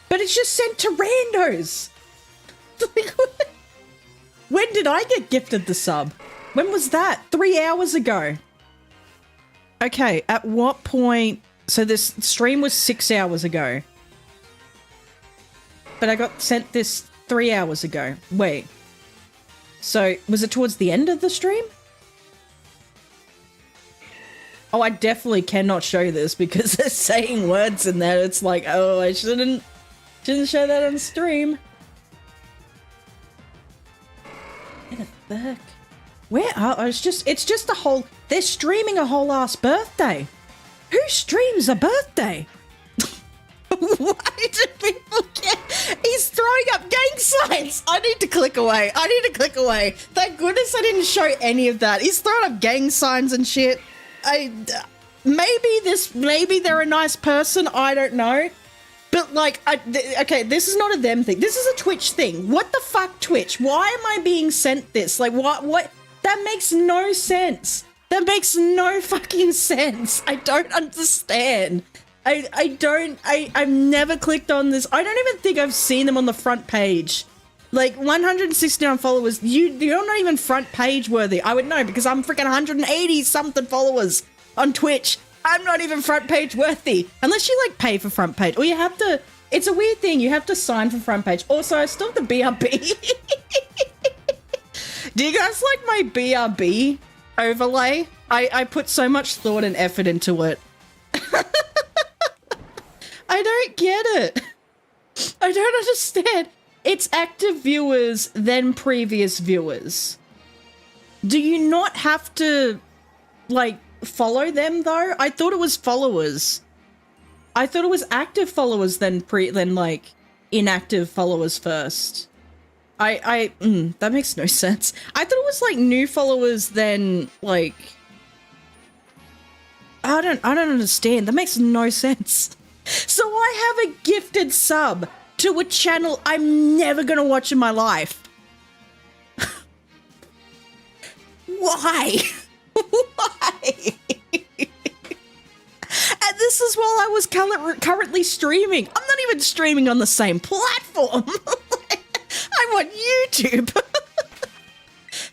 But it's just sent to randos. When did I get gifted the sub? When was that? 3 hours ago. Okay, at what point... So this stream was 6 hours ago. But I got sent this 3 hours ago. Wait. So, was it towards the end of the stream? Oh, I definitely cannot show this because they're saying words in there. It's like, oh, I shouldn't show that on stream. Where the fuck? Where are... Oh, it's just a whole... They're streaming a whole ass birthday. Who streams a birthday? Why do people care? He's throwing up gang signs. I need to click away. Thank goodness I didn't show any of that. He's throwing up gang signs and shit. Maybe they're a nice person. I don't know. But like, okay, this is not a them thing. This is a Twitch thing. What the fuck, Twitch? Why am I being sent this? Like, what? That makes no sense. That makes no fucking sense. I don't understand. I've never clicked on this. I don't even think I've seen them on the front page. Like, 169 followers, you're not even front page worthy. I would know because I'm freaking 180 something followers on Twitch. I'm not even front page worthy. Unless you like pay for front page. Or you have to, it's a weird thing. You have to sign for front page. Also, I still have the BRB. Do you guys like my BRB overlay? I put so much thought and effort into it. I don't get it. I don't understand. It's active viewers, then previous viewers. Do you not have to, like, follow them, though? I thought it was followers. I thought it was active followers, then like, inactive followers first. That makes no sense. I thought it was, like, new followers, then, like... I don't understand. That makes no sense. So I have a gifted sub to a channel I'm never gonna watch in my life. Why? Why? And this is while I was currently streaming. I'm not even streaming on the same platform. I'm on YouTube.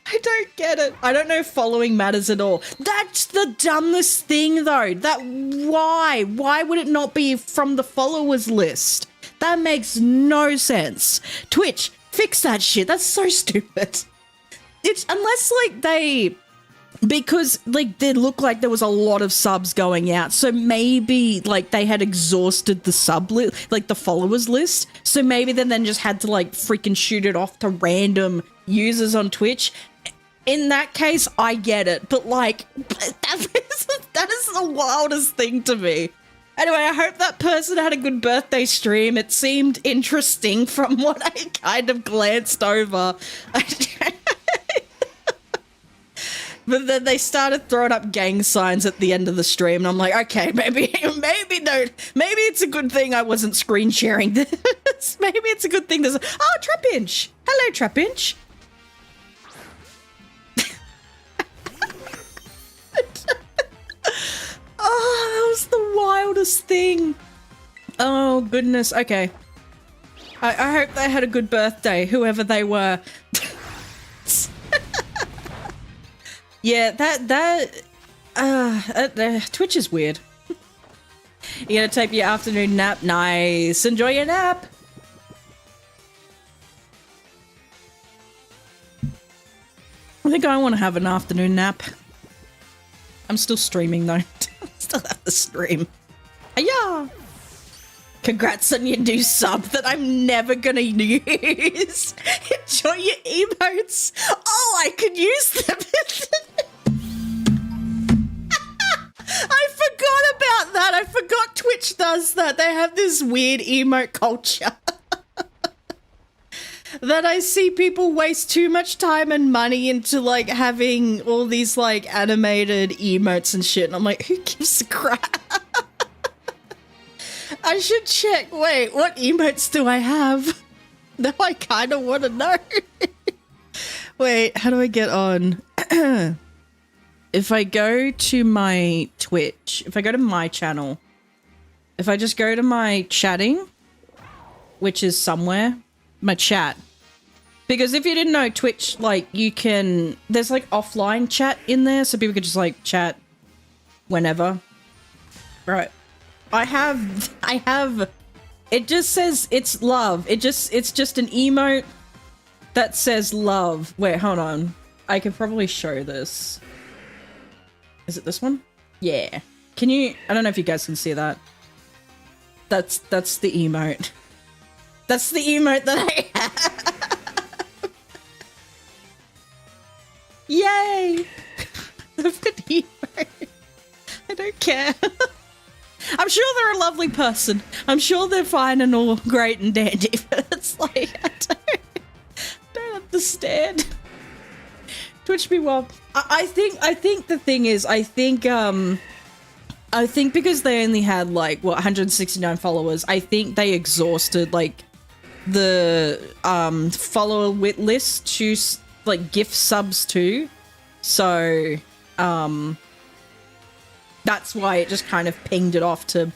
I don't get it. I don't know if following matters at all. That's the dumbest thing, though. Why? Why would it not be from the followers list? That makes no sense. Twitch, fix that shit. That's so stupid. It's unless like because like they look like there was a lot of subs going out, so maybe like they had exhausted the sub list, like the followers list. So maybe then just had to like freaking shoot it off to random users on Twitch. In that case, I get it, but like that is the wildest thing to me. Anyway, I hope that person had a good birthday stream. It seemed interesting from what I kind of glanced over. But then they started throwing up gang signs at the end of the stream, and I'm like, okay, maybe it's a good thing I wasn't screen sharing this. Maybe it's a good thing there's Trapinch. Hello, Trapinch. Oh, that was the wildest thing. Oh, goodness. Okay. I hope they had a good birthday, whoever they were. Yeah, Twitch is weird. You gonna take your afternoon nap? Nice. Enjoy your nap. I think I want to have an afternoon nap. I'm still streaming though. Still have the stream. Yeah. Congrats on your new sub that I'm never gonna use. Enjoy your emotes. Oh, I could use them. I forgot about that. I forgot Twitch does that. They have this weird emote culture. That I see people waste too much time and money into like having all these like animated emotes and shit. And I'm like, who gives a crap? I should check. Wait, what emotes do I have? Now I kind of want to know. Wait, how do I get on? If I go to my Twitch, if I go to my channel, if I just go to my chatting, which is somewhere, my chat. Because if you didn't know, Twitch, like, you can, there's like offline chat in there, so people could just like chat whenever. Right. I have, it just says it's love. It's just an emote that says love. Wait, hold on. I can probably show this. Is it this one? Yeah. Can you, I don't know if you guys can see that. That's the emote. That's the emote that I have. Yay! The emote. I don't care. I'm sure they're a lovely person. I'm sure they're fine and all great and dandy, but it's like, I don't understand. Twitch me well. I think the thing is, I think because they only had like, what, 169 followers, I think they exhausted like the follower list to like gift subs too. So that's why it just kind of pinged it off to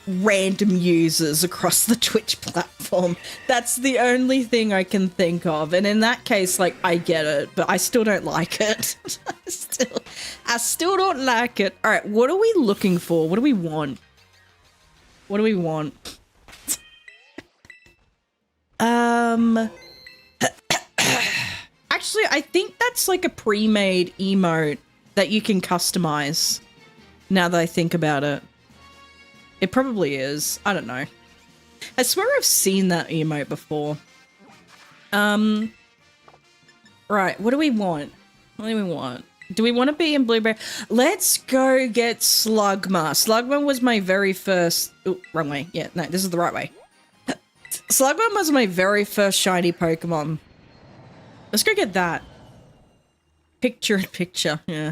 random users across the Twitch platform. That's the only thing I can think of. And in that case, like, I get it, but I still don't like it. I still don't like it. All right, what are we looking for? What do we want? What do we want? Actually, I think that's like a pre-made emote that you can customize, now that I think about it. It probably is. I don't know. I swear I've seen that emote before. Right, what do we want? What do we want? Do we want to be in Blueberry? Let's go get Slugma. Slugma was my very first... Oh, wrong way. Yeah, no, this is the right way. Slugma was my very first shiny Pokemon. Let's go get that. Picture in picture, yeah.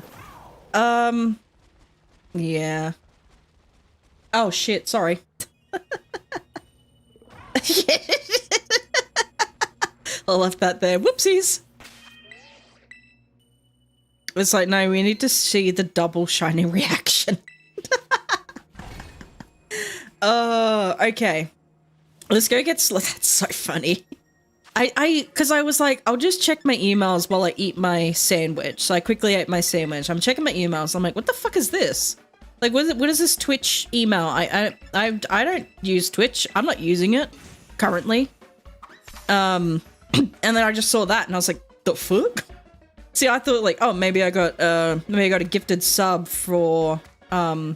Yeah. Oh shit, sorry. I left that there. Whoopsies. It's like, no, we need to see the double shiny reaction. Okay. Let's go get that's so funny. Because I was like, I'll just check my emails while I eat my sandwich. So I quickly ate my sandwich. I'm checking my emails. I'm like, what the fuck is this? Like, what is this Twitch email? I don't use Twitch. I'm not using it currently. And then I just saw that and I was like, the fuck? See, I thought like, oh, maybe I got a gifted sub for, I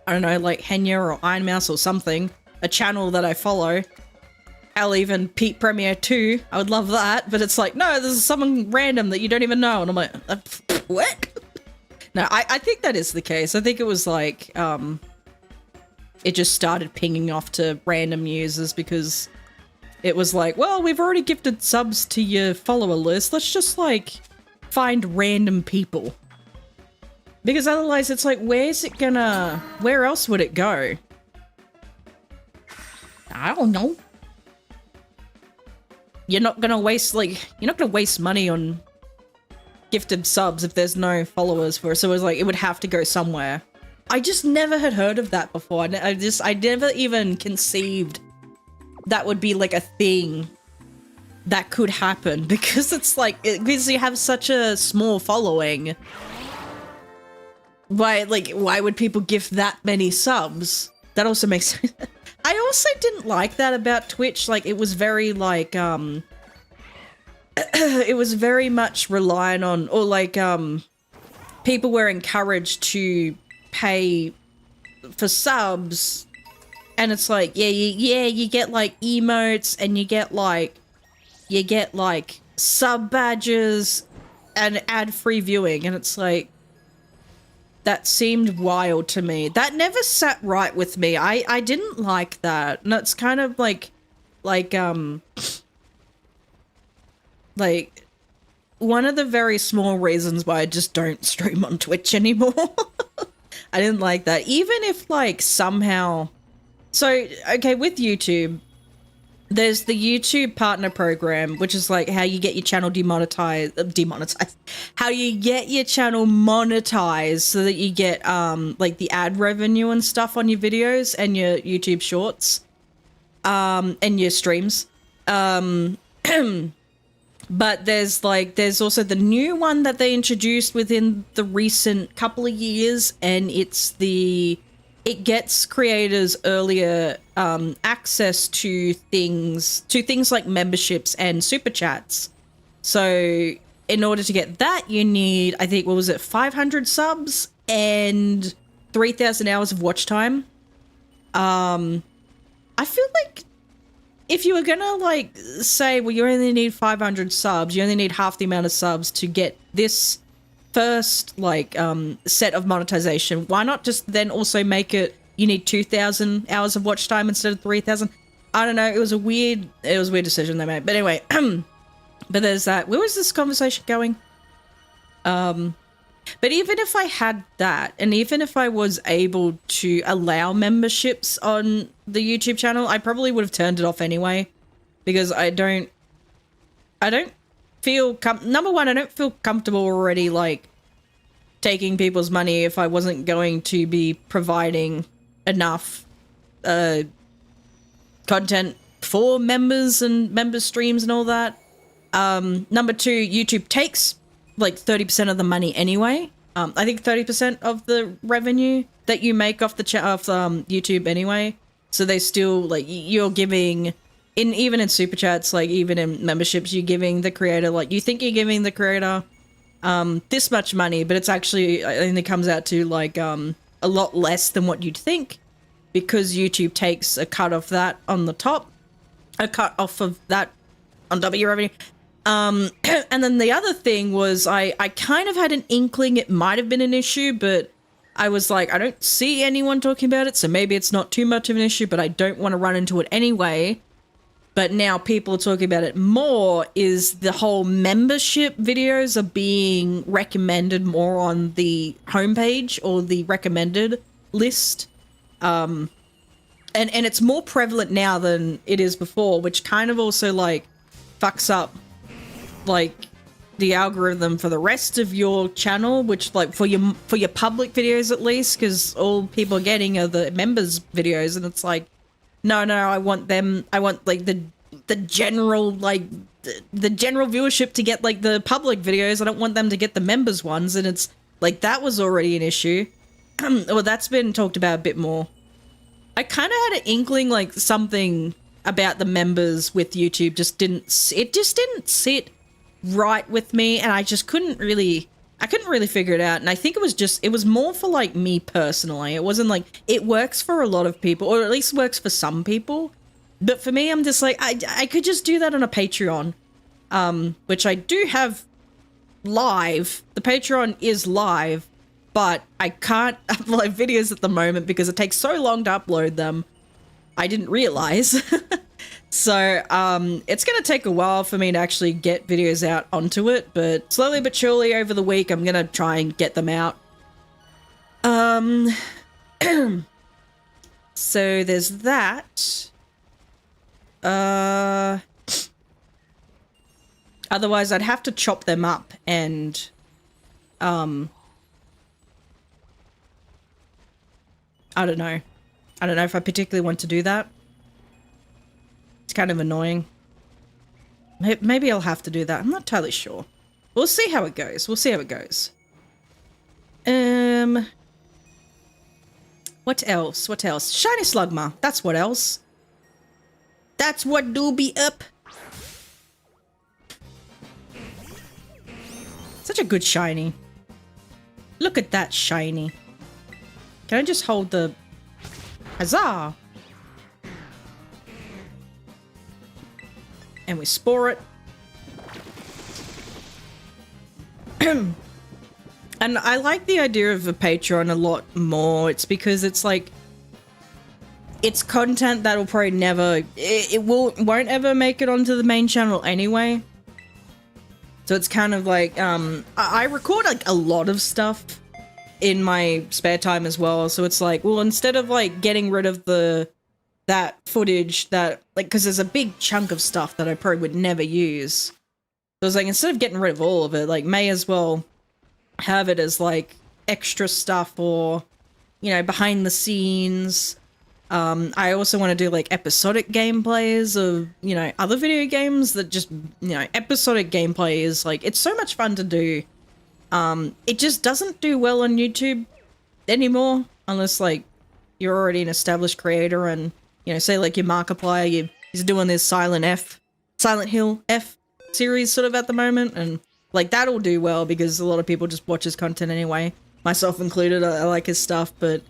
don't know, like Henya or Iron Mouse or something. A channel that I follow. Hell, even Pete Premier 2. I would love that. But it's like, no, this is someone random that you don't even know. And I'm like, what? No, I think that is the case. I think it was like, it just started pinging off to random users because it was like, well, we've already gifted subs to your follower list. Let's just like find random people. Because otherwise it's like, where else would it go? I don't know. You're not gonna waste money on gifted subs if there's no followers for it. So it was like, it would have to go somewhere. I just never had heard of that before. I never even conceived that would be like a thing that could happen because it's like, because you have such a small following. Why would people gift that many subs? That also makes sense. I also didn't like that about Twitch. Like, it was very like, it was very much reliant on, or like, people were encouraged to pay for subs, and it's like, you get like emotes, and you get like sub badges and ad-free viewing, and it's like, that seemed wild to me. That never sat right with me. I didn't like that. And it's kind of like one of the very small reasons why I just don't stream on Twitch anymore. I didn't like that. Even if like somehow, so okay, with YouTube, there's the YouTube partner program, which is like how you get your channel demonetized, how you get your channel monetized so that you get like the ad revenue and stuff on your videos and your YouTube shorts, and your streams. But there's also the new one that they introduced within the recent couple of years, and it gets creators earlier access to things like memberships and super chats. So in order to get that, you need, I think, what was it, 500 subs and 3,000 hours of watch time. I feel like if you were gonna like say, well, you only need 500 subs, you only need half the amount of subs to get this first like set of monetization, why not just then also make it you need 2,000 hours of watch time instead of 3,000. I don't know. It was a weird decision they made. But anyway, but there's that. Where was this conversation going? But even if I had that, and even if I was able to allow memberships on the YouTube channel, I probably would have turned it off anyway, because I don't feel number one, I don't feel comfortable already like taking people's money if I wasn't going to be providing enough content for members and member streams and all that. Number two, YouTube takes like 30% of the money anyway. I think 30% of the revenue that you make off the YouTube anyway. So they still, like, you're giving even in super chats, like even in memberships, you're giving the creator, like, you think you're giving the creator this much money, but it's actually, I think it comes out to like a lot less than what you'd think, because YouTube takes a cut off that on the top, a cut off of that on top of your revenue. And then the other thing was I kind of had an inkling it might have been an issue, but I was like, I don't see anyone talking about it, so maybe it's not too much of an issue, but I don't want to run into it anyway. But now people are talking about it more, is the whole membership videos are being recommended more on the homepage or the recommended list. And it's more prevalent now than it is before, which kind of also like fucks up like the algorithm for the rest of your channel, which like for your public videos at least, because all people are getting are the members videos, and it's like, no, I want like the general, like the general viewership to get like the public videos. I don't want them to get the members ones. And it's like, that was already an issue. Well, that's been talked about a bit more. I kind of had an inkling like something about the members with YouTube just didn't sit right with me, and I just couldn't really figure it out. And I think it was more for like me personally. It wasn't like, it works for a lot of people, or at least works for some people, but for me, I'm just like, I could just do that on a Patreon, which I do have live. The Patreon is live, but I can't upload videos at the moment because it takes so long to upload them. I didn't realize. So, it's going to take a while for me to actually get videos out onto it, but slowly but surely over the week, I'm going to try and get them out. So there's that. Otherwise I'd have to chop them up and, I don't know if I particularly want to do that. It's kind of annoying. Maybe I'll have to do that. I'm not entirely sure. We'll see how it goes. What else? Shiny Slugma. That's what else. That's what do be up. Such a good shiny. Look at that shiny. Can I just hold the... Huzzah! And we spore it. And I like the idea of a Patreon a lot more. It's because it's like, it's content that'll probably never, won't ever make it onto the main channel anyway. So it's kind of like, I record like a lot of stuff in my spare time as well. So it's like, well, instead of like getting rid of that footage that, like, because there's a big chunk of stuff that I probably would never use. So I was like, instead of getting rid of all of it, like, may as well have it as like extra stuff, or, you know, behind the scenes. I also want to do like episodic gameplays of, you know, other video games that just, you know, episodic gameplay is like, it's so much fun to do. It just doesn't do well on YouTube anymore, unless like you're already an established creator and, you know, say like your Markiplier, he's doing this Silent Hill F series sort of at the moment, and like that'll do well because a lot of people just watch his content anyway, myself included. I like his stuff, but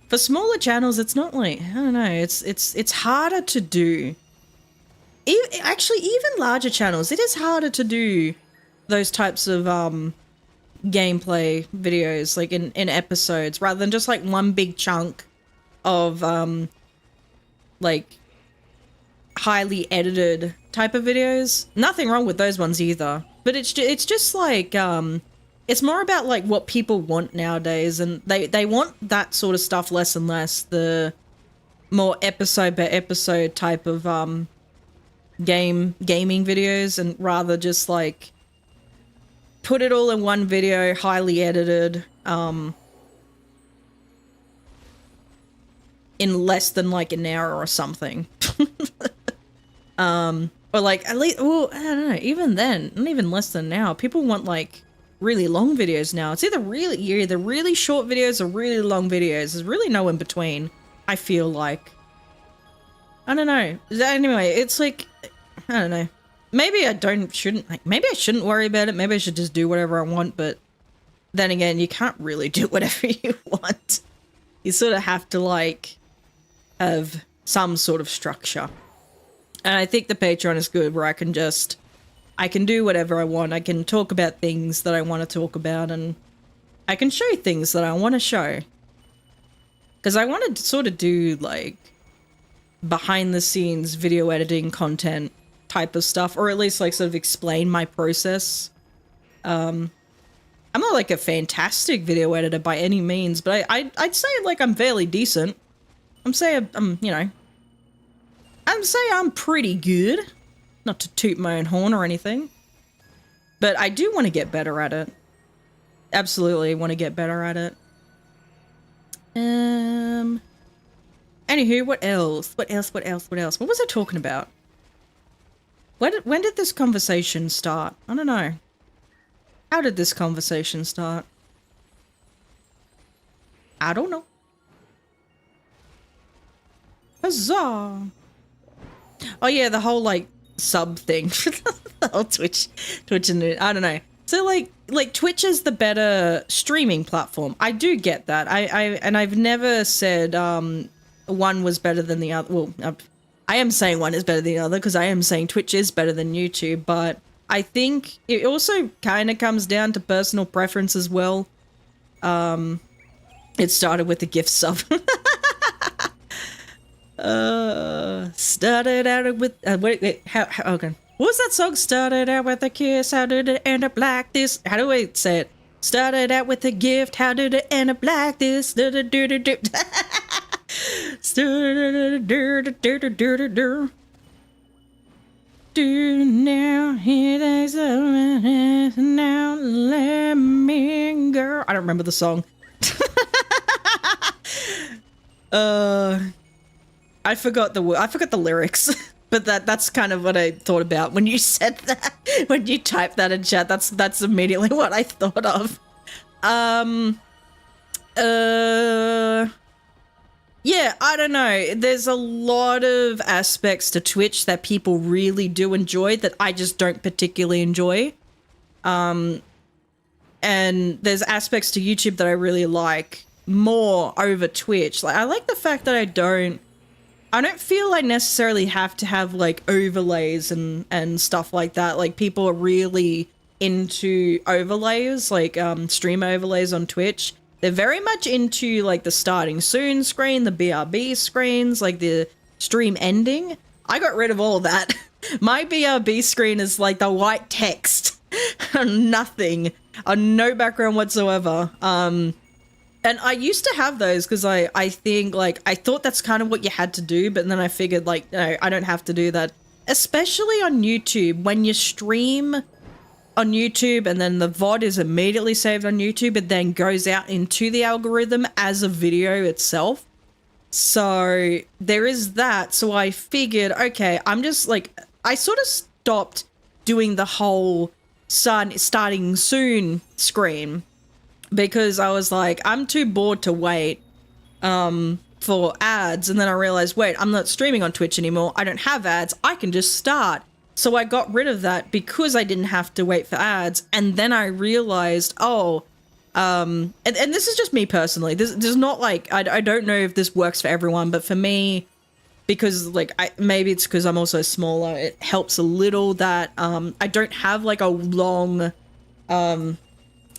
for smaller channels, it's not like, I don't know, it's harder to do. Actually, even larger channels, it is harder to do those types of gameplay videos, like in episodes, rather than just like one big chunk of like highly edited type of videos. Nothing wrong with those ones either, but it's just like it's more about like what people want nowadays, and they want that sort of stuff less and less. The more episode by episode type of gaming videos, and rather just like put it all in one video, highly edited, in less than like an hour or something. Or like at least, well, I don't know, even then, not even less than an hour. People want like really long videos now. It's you're either really short videos or really long videos. There's really no in between, I feel like. I don't know. Anyway, it's like, I don't know. Maybe maybe I shouldn't worry about it. Maybe I should just do whatever I want, but then again, you can't really do whatever you want. You sort of have to like have some sort of structure. And I think the Patreon is good, where I can do whatever I want. I can talk about things that I want to talk about, and I can show things that I want to show. Because I want to sort of do like behind the scenes video editing content type of stuff, or at least like sort of explain my process. I'm not like a fantastic video editor by any means, but I'd say like I'm fairly decent. I'm saying I'm pretty good. Not to toot my own horn or anything, but I do want to get better at it. Absolutely want to get better at it. Anywho, what else? What was I talking about? When did this conversation start? I don't know. How did this conversation start? I don't know. Huzzah! Oh yeah, the whole like sub thing. The whole Twitch and I don't know. So like Twitch is the better streaming platform. I do get that. I've never said one was better than the other. Well, I am saying one is better than the other, because I am saying Twitch is better than YouTube, but I think it also kind of comes down to personal preference as well. It started with the gift sub. Started out with wait, how okay. What was that song? Started out with a kiss, how did it end up like this? How do I say it? Started out with a gift, how did it end up like this? Do now here there's a now let me go. I don't remember the song. I forgot the lyrics, but that's kind of what I thought about when you said that. When you typed that in chat, that's immediately what I thought of. Yeah, I don't know. There's a lot of aspects to Twitch that people really do enjoy that I just don't particularly enjoy. And there's aspects to YouTube that I really like more over Twitch. Like, I like the fact that I don't feel I necessarily have to have like overlays and stuff like that. Like, people are really into overlays, like stream overlays on Twitch. They're very much into like the starting soon screen, the BRB screens, like the stream ending. I got rid of all of that. My BRB screen is like the white text. Nothing. No background whatsoever. And I used to have those because I think like, I thought that's kind of what you had to do, but then I figured like, no, I don't have to do that. Especially on YouTube, when you stream on YouTube and then the VOD is immediately saved on YouTube, it then goes out into the algorithm as a video itself. So there is that. So I figured, okay, I'm just like, I sort of stopped doing the whole starting soon screen because I was like, I'm too bored to wait for ads. And then I realized, wait, I'm not streaming on Twitch anymore. I don't have ads. I can just start. So I got rid of that because I didn't have to wait for ads. And then I realized, oh, and this is just me personally. There's not like, I don't know if this works for everyone, but for me, because like, maybe it's because I'm also smaller, it helps a little that I don't have like a long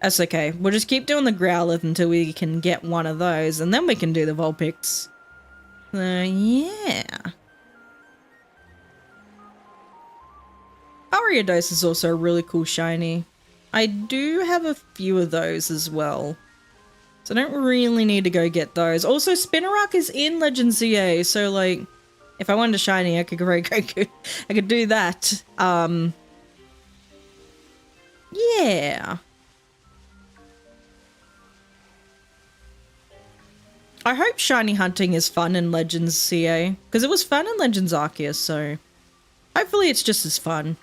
That's okay. We'll just keep doing the Growlithe until we can get one of those, and then we can do the Vulpix. So, yeah. Ariados is also a really cool shiny. I do have a few of those as well. So I don't really need to go get those. Also, Spinarak is in Legend ZA, so like, if I wanted a shiny, I could I could do that. Yeah. I hope shiny hunting is fun in Legends CA, because it was fun in Legends Arceus, so hopefully it's just as fun.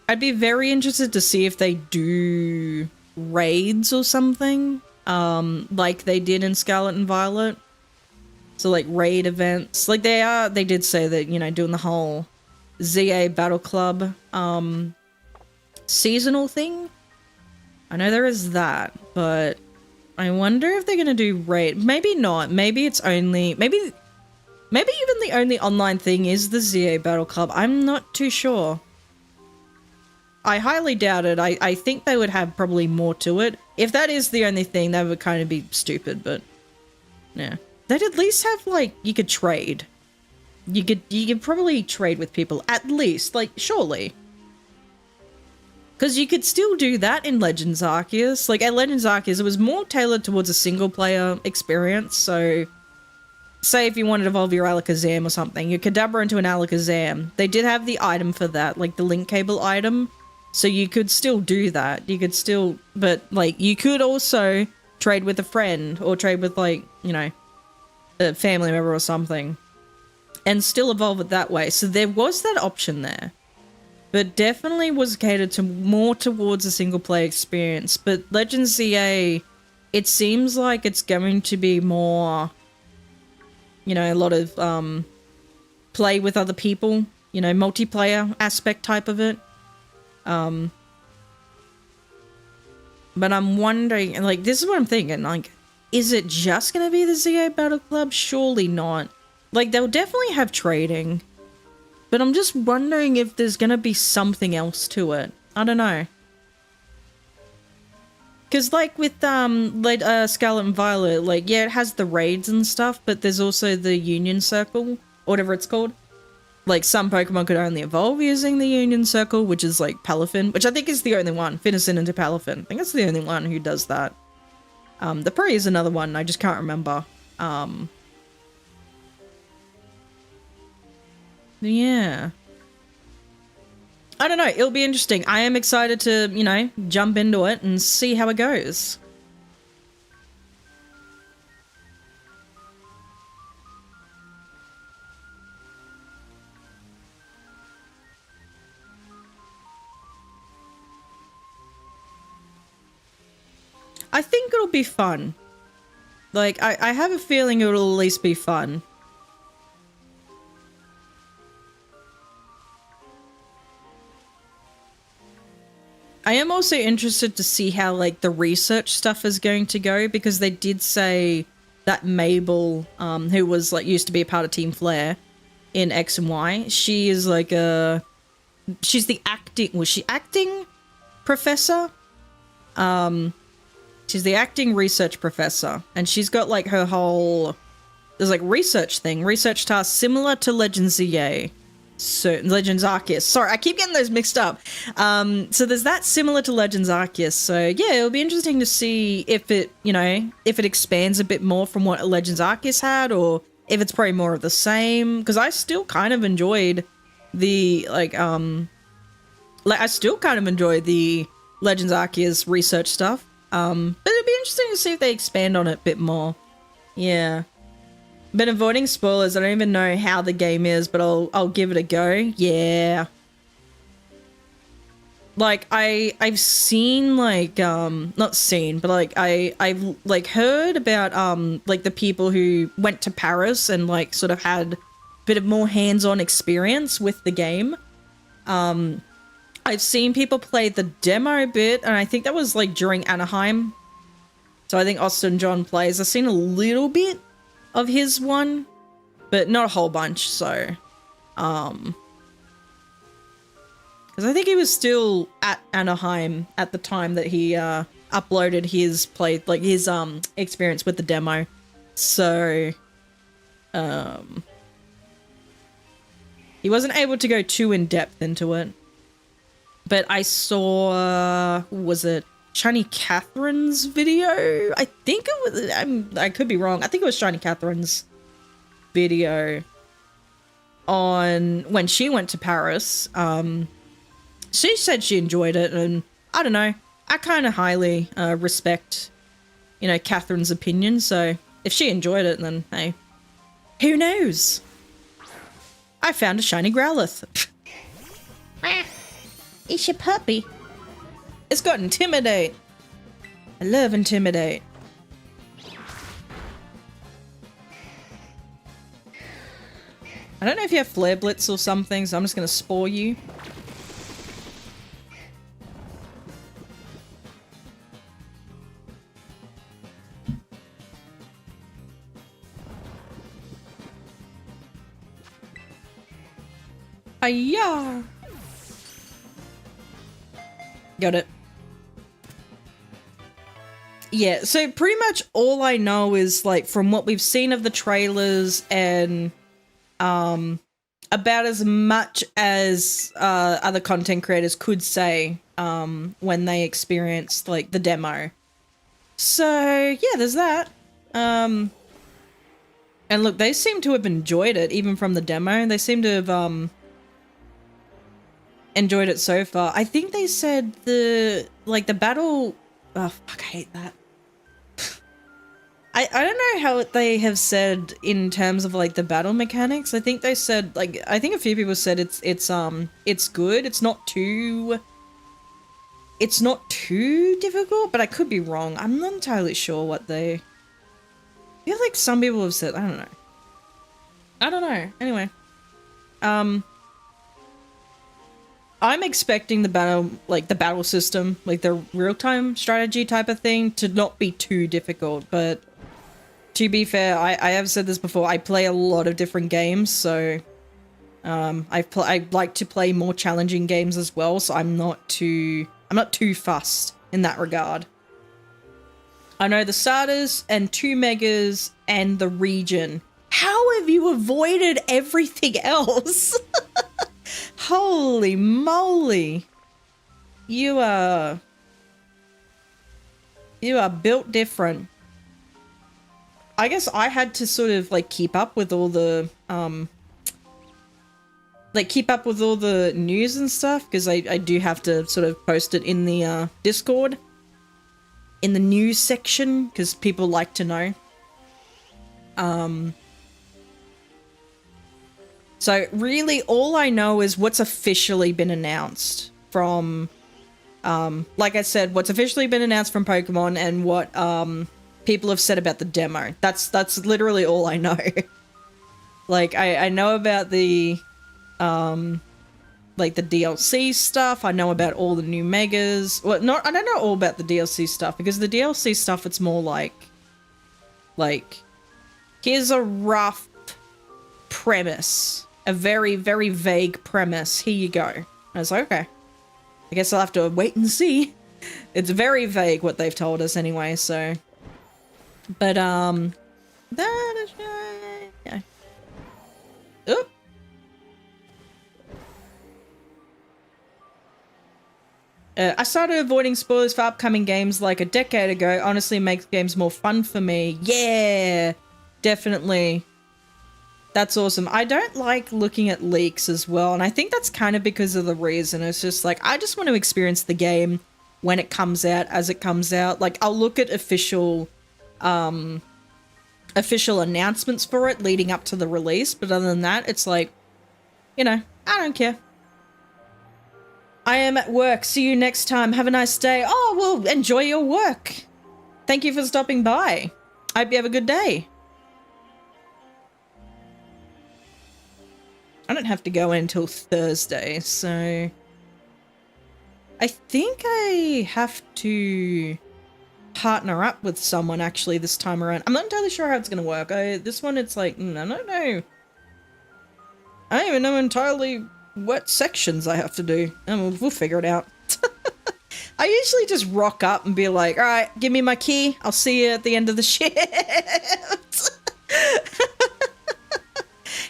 I'd be very interested to see if they do raids or something, like they did in Scarlet and Violet. So like raid events, like they did say that, you know, doing the whole ZA Battle Club seasonal thing. I know there is that, but I wonder if they're gonna do raid. Maybe not. Maybe it's only maybe even the only online thing is the ZA Battle Club. I'm not too sure. I highly doubt it. I think they would have probably more to it. If that is the only thing, that would kind of be stupid, but yeah. They'd at least have, like, you could trade. You could probably trade with people, at least, like, surely. Because you could still do that in Legends Arceus. Like, at Legends Arceus, it was more tailored towards a single-player experience, so say if you wanted to evolve your Alakazam or something, you Kadabra into an Alakazam. They did have the item for that, like the link cable item, so you could still do that. You could still, but, like, you could also trade with a friend, or trade with, like, you know, a family member or something, and still evolve it that way. So there was that option there, but definitely was catered to more towards a single player experience. But Legends ZA, it seems like it's going to be more, you know, a lot of play with other people, you know, multiplayer aspect type of it. But I'm wondering, like, this is what I'm thinking, like, is it just going to be the ZA Battle Club? Surely not. Like, they'll definitely have trading. But I'm just wondering if there's going to be something else to it. I don't know. Because, like, with Scarlet and Violet, like, yeah, it has the raids and stuff, but there's also the Union Circle, or whatever it's called. Like, some Pokemon could only evolve using the Union Circle, which is, like, Palafin, which I think is the only one. Finnison into Palafin. I think that's the only one who does that. The Prairie is another one, I just can't remember. Yeah. I don't know, it'll be interesting. I am excited to, you know, jump into it and see how it goes. I think it'll be fun. Like, I have a feeling it'll at least be fun. I am also interested to see how, like, the research stuff is going to go, because they did say that Mabel, who was, like, used to be a part of Team Flare in X and Y, she is, like, she's the was she acting professor? She's the acting research professor, and she's got, like, her whole, there's, like, research tasks similar to Legends ZA. So, Legends Arceus. Sorry, I keep getting those mixed up. So there's that similar to Legends Arceus. So yeah, it'll be interesting to see if it, you know, if it expands a bit more from what Legends Arceus had, or if it's probably more of the same. Because I still kind of enjoyed the, like I still kind of enjoy the Legends Arceus research stuff. But it'll be interesting to see if they expand on it a bit more. Yeah. Been avoiding spoilers. I don't even know how the game is, but I'll give it a go. Yeah. Like, I've seen, like, not seen, but, like, I've, like, heard about, like, the people who went to Paris and, like, sort of had a bit of more hands-on experience with the game. I've seen people play the demo bit, and I think that was, like, during Anaheim. So I think Austin John plays. I've seen a little bit of his one, but not a whole bunch, so Because I think he was still at Anaheim at the time that he uploaded his his experience with the demo. So he wasn't able to go too in depth into it. But I saw, was it Shiny Catherine's video? I think it was, I could be wrong. I think it was Shiny Catherine's video on when she went to Paris. She said she enjoyed it, and I don't know. I kind of highly respect, you know, Catherine's opinion. So if she enjoyed it, then hey, who knows? I found a shiny Growlithe. It's your puppy. It's got Intimidate. I love Intimidate. I don't know if you have Flare Blitz or something, so I'm just going to Spore you. Hiya! Got it. Yeah, so pretty much all I know is, like, from what we've seen of the trailers and about as much as other content creators could say when they experienced, like, the demo. So, yeah, there's that. And look, they seem to have enjoyed it, even from the demo. They seem to have enjoyed it so far. I think they said the battle... Oh, fuck, I hate that. I don't know how they have said in terms of, like, the battle mechanics. I think they said, like, I think a few people said it's good. It's not too difficult, but I could be wrong. I'm not entirely sure what they... I feel like some people have said, I don't know. Anyway. I'm expecting the battle system, like the real-time strategy type of thing, to not be too difficult, but to be fair, I have said this before, I play a lot of different games, so I like to play more challenging games as well, so I'm not too fussed in that regard. I know the starters and 2 megas and the region. How have you avoided everything else? Holy moly. You are built different. I guess I had to sort of like keep up with all the news and stuff, because I do have to sort of post it in the Discord in the news section, because people like to know. So really all I know is what's officially been announced from, like I said, what's officially been announced from Pokemon and what people have said about the demo. That's literally all I know. Like I know about the like the DLC stuff. I know about all the new megas. Well, I don't know all about the DLC stuff, because the DLC stuff, it's more like here's a rough premise. A very, very vague premise. Here you go. I was like, okay. I guess I'll have to wait and see. It's very vague what they've told us anyway, so. But, that is right. Yeah. Oop. I started avoiding spoilers for upcoming games like a decade ago. Honestly, it makes games more fun for me. Yeah, definitely. That's awesome. I don't like looking at leaks as well, and I think that's kind of because of the reason. It's just like, I just want to experience the game when it comes out, as it comes out. Like, I'll look at official announcements for it leading up to the release, but other than that, it's like, you know, I don't care. I am at work. See you next time. Have a nice day. Oh, well, enjoy your work. Thank you for stopping by. I hope you have a good day. I don't have to go in until Thursday, so I think I have to partner up with someone actually this time around. I'm not entirely sure how it's going to work. This one, it's like, I don't know. I don't even know entirely what sections I have to do, and we'll figure it out. I usually just rock up and be like, all right, give me my key. I'll see you at the end of the shift.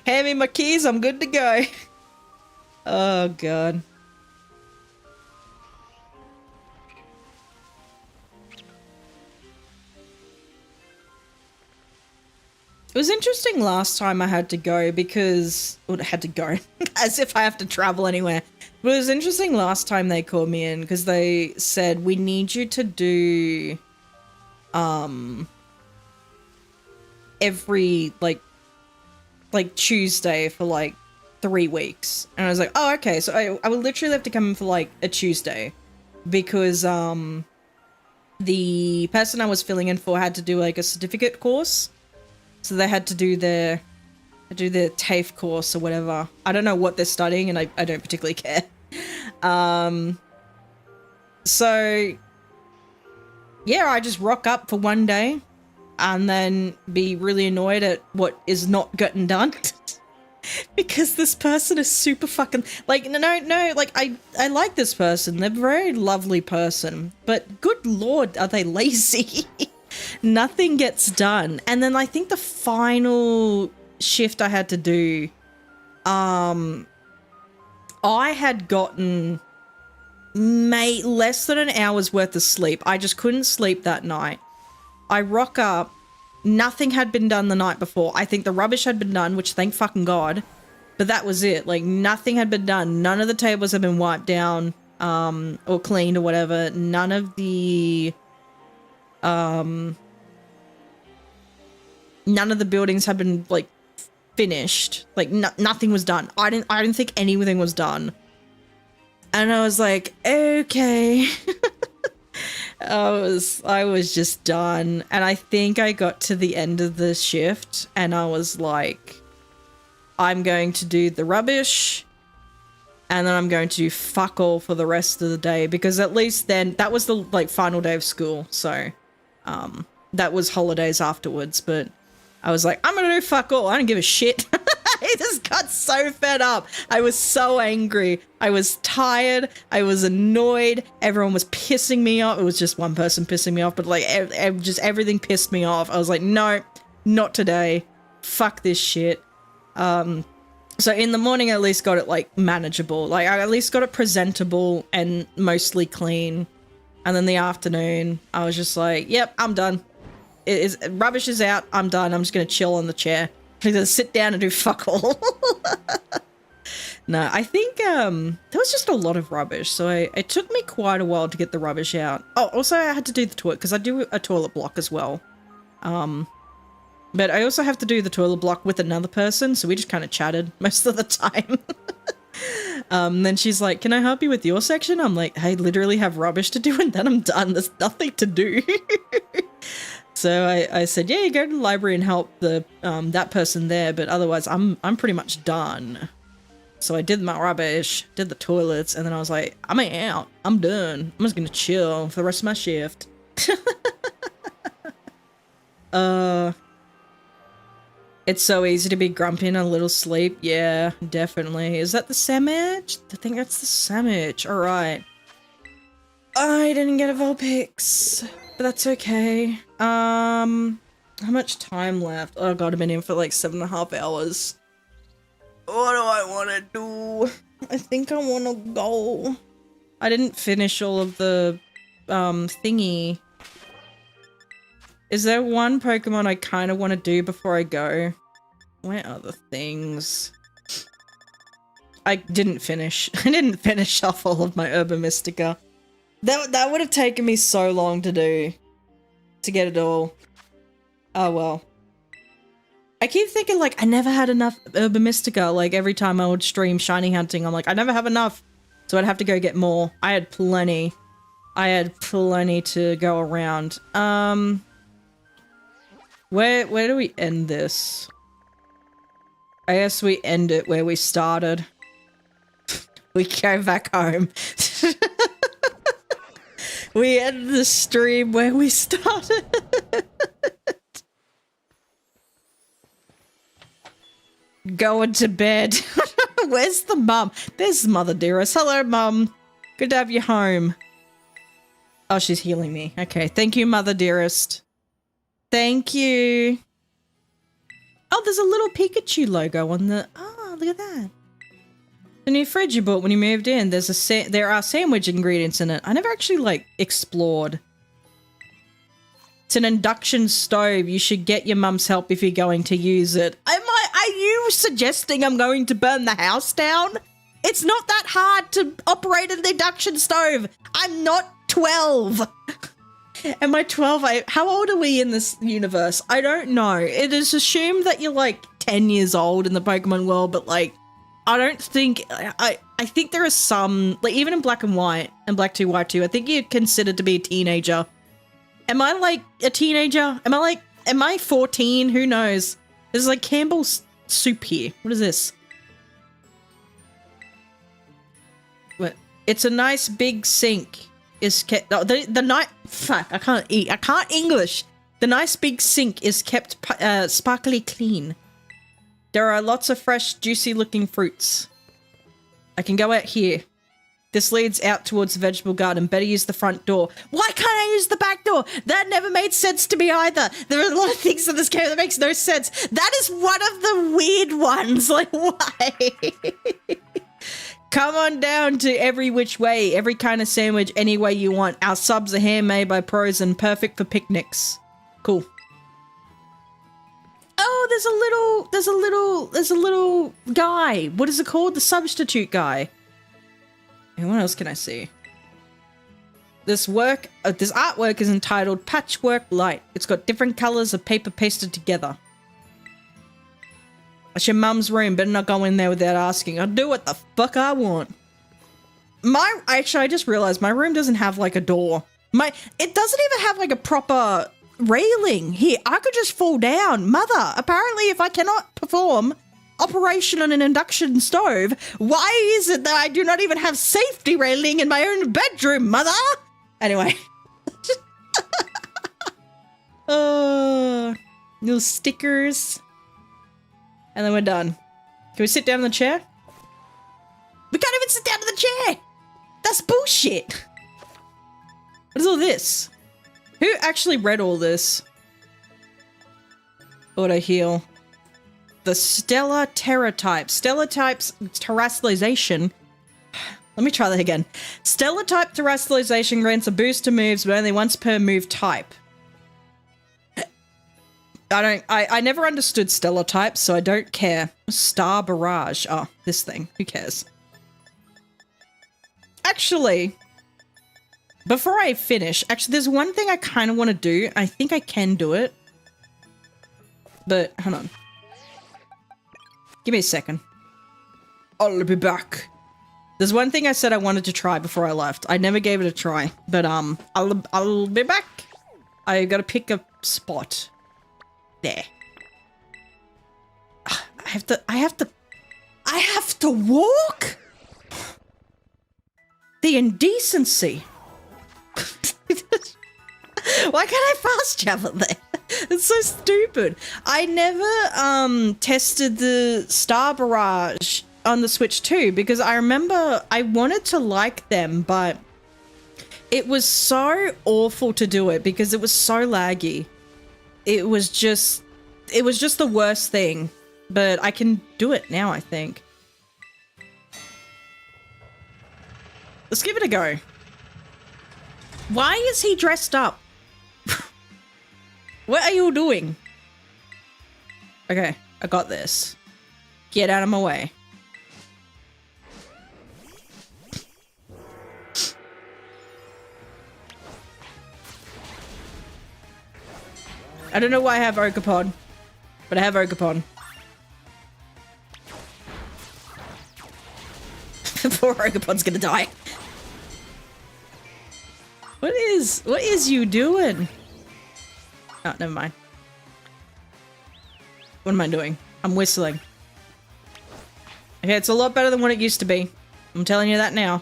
Hand me my keys. I'm good to go. Oh, God. It was interesting last time I had to go because... Well, I had to go. As if I have to travel anywhere. But it was interesting last time they called me in because they said, we need you to do... every, like Tuesday for, like, 3 weeks. And I was like, oh, okay. So I would literally have to come in for, like, a Tuesday. Because, the person I was filling in for had to do, like, a certificate course. So they had to do their TAFE course or whatever. I don't know what they're studying and I don't particularly care. So, yeah, I just rock up for one day and then be really annoyed at what is not getting done. Because this person is super fucking... Like, no, like, I like this person. They're a very lovely person. But good lord, are they lazy? Nothing gets done. And then I think the final shift I had to do, I had gotten less than an hour's worth of sleep. I just couldn't sleep that night. I rock up, nothing had been done the night before. I think the rubbish had been done, which thank fucking God. But that was it. Like, nothing had been done. None of the tables had been wiped down, or cleaned or whatever. None of the... none of the buildings had been, like, finished. Like, nothing was done. I didn't think anything was done. And I was like, okay. I was just done. And I think I got to the end of the shift and I was like, I'm going to do the rubbish and then I'm going to do fuck all for the rest of the day, because at least then that was the, like, final day of school. So, that was holidays afterwards, but I was like, I'm gonna do fuck all. I don't give a shit. I just got so fed up. I was so angry. I was tired. I was annoyed. Everyone was pissing me off. It was just one person pissing me off, but like just everything pissed me off. I was like, no, not today. Fuck this shit. So in the morning, I at least got it like manageable. Like I at least got it presentable and mostly clean. And then the afternoon, I was just like, yep, I'm done. Rubbish is out. I'm done. I'm just going to chill on the chair. I'm going to sit down and do fuck all. No, I think there was just a lot of rubbish. So it took me quite a while to get the rubbish out. Oh, also I had to do the toilet because I do a toilet block as well. But I also have to do the toilet block with another person. So we just kind of chatted most of the time. Then she's like, can I help you with your section? I'm like, I literally have rubbish to do and then I'm done. There's nothing to do. So I said, yeah, you go to the library and help the that person there, but otherwise I'm pretty much done. So I did my rubbish, did the toilets, and then I was like, I'm out. I'm done. I'm just gonna chill for the rest of my shift. It's so easy to be grumpy and a little sleep. Yeah, definitely. Is that the sandwich? I think that's the sandwich. All right. I didn't get a Vulpix, but that's okay. How much time left? Oh god, I've been in for like 7.5 hours. What do I want to do? I think I want to go. I didn't finish all of the, thingy. Is there one Pokemon I kind of want to do before I go? Where are the things? I didn't finish. I didn't finish off all of my Urban Mystica. That would have taken me so long to do. To get it all. Oh well. I keep thinking like I never had enough Urban Mystica. Like every time I would stream shiny hunting, I'm like, I never have enough. So I'd have to go get more. I had plenty. I had plenty to go around. Where do we end this? I guess we end it where we started. We go back home. We end the stream where we started. Going to bed. Where's the mum? There's Mother Dearest. Hello, Mum. Good to have you home. Oh, she's healing me. Okay, thank you, Mother Dearest. Thank you. Oh, there's a little Pikachu logo on the... Oh, look at that. The new fridge you bought when you moved in. There are sandwich ingredients in it. I never actually, like, explored. It's an induction stove. You should get your mum's help if you're going to use it. Are you suggesting I'm going to burn the house down? It's not that hard to operate an induction stove. I'm not 12. Am I 12? How old are we in this universe? I don't know. It is assumed that you're like 10 years old in the Pokemon world, but like, I don't think, I think there are some, like even in Black and White and Black 2, White 2, I think you're considered to be a teenager. Am I like a teenager? Am I 14? Who knows? There's like Campbell's soup here. What is this? What? It's a nice big sink. Is kept fuck, I can't eat. I can't English. The nice big sink is kept sparkly clean. There are lots of fresh, juicy looking fruits. I can go out here. This leads out towards the vegetable garden. Better use the front door. Why can't I use the back door? That never made sense to me either. There are a lot of things in this game that makes no sense. That is one of the weird ones. Like, why? Come on down to Every Which Way. Every kind of sandwich, any way you want. Our subs are handmade by pros and perfect for picnics. Cool. Oh, there's a little guy. What is it called? The substitute guy. And what else can I see? This artwork is entitled Patchwork Light. It's got different colors of paper pasted together. It's your mum's room. Better not go in there without asking. I'll do what the fuck I want. Actually, I just realized my room doesn't have like a door. It doesn't even have like a proper railing. Here, I could just fall down. Mother, apparently if I cannot perform operation on an induction stove, why is it that I do not even have safety railing in my own bedroom, Mother? Anyway. Little stickers. And then we're done. Can we sit down in the chair? We can't even sit down in the chair! That's bullshit! What is all this? Who actually read all this? Auto heal. The Stellar Terra type. Stellar type's terrestrialization. Let me try that again. Stellar type terrestrialization grants a boost to moves, but only once per move type. I never understood stellar types, so I don't care. Star Barrage. Oh, this thing. Who cares? Actually, before I finish, there's one thing I kind of want to do. I think I can do it. But, hold on. Give me a second. I'll be back. There's one thing I said I wanted to try before I left. I never gave it a try, but I'll be back. I gotta pick a spot. There. I have to walk? The indecency. Why can't I fast travel there? It's so stupid. I never tested the Star Barrage on the Switch 2 because I remember I wanted to like them, but it was so awful to do it because it was so laggy. It was just the worst thing, but I can do it now, I think. Let's give it a go. Why is he dressed up? What are you doing? Okay, I got this. Get out of my way. I don't know why I have Ogerpon, but I have Ogerpon. Poor Ogerpon's gonna die. What is you doing? Oh, never mind. What am I doing? I'm whistling. Okay, it's a lot better than what it used to be. I'm telling you that now.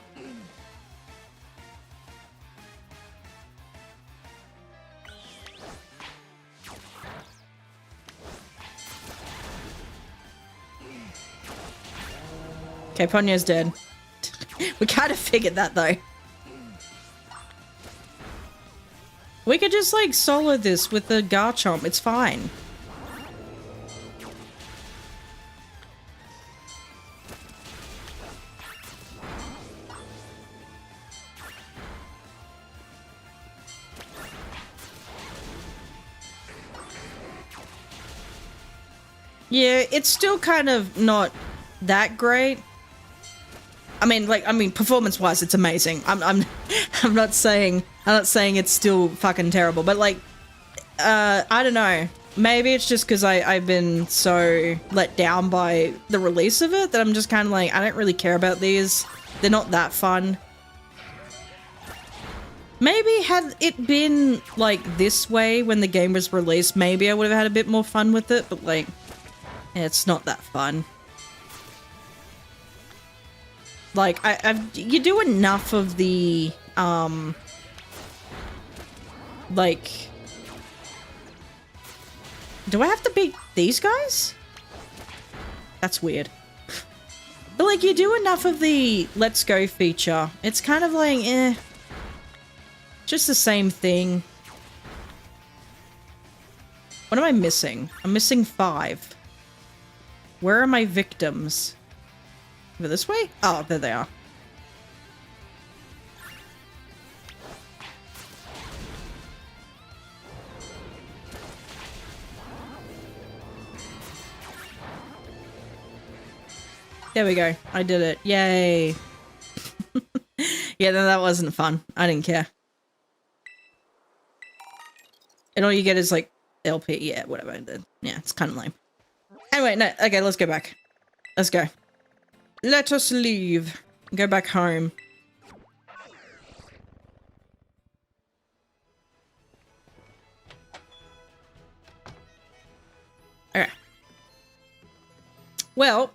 Okay, Ponyo's dead. We kind of figured that though. We could just like solo this with the Garchomp, it's fine. Yeah, it's still kind of not that great. I mean, performance-wise, it's amazing. I'm not saying it's still fucking terrible, but like, I don't know. Maybe it's just because I've been so let down by the release of it that I'm just kind of like, I don't really care about these. They're not that fun. Maybe had it been like this way when the game was released, maybe I would have had a bit more fun with it, but like, it's not that fun. Like, you do enough of the, like... Do I have to beat these guys? That's weird. But, like, you do enough of the let's go feature. It's kind of like, eh. Just the same thing. What am I missing? I'm missing 5. Where are my victims? Over this way? Oh, there they are. There we go. I did it. Yay. Yeah, no, that wasn't fun. I didn't care. And all you get is like LP. Yeah, whatever. Yeah, it's kind of lame. Anyway, no. Okay, let's go back. Let's go. Let us leave. Go back home. Okay. Well,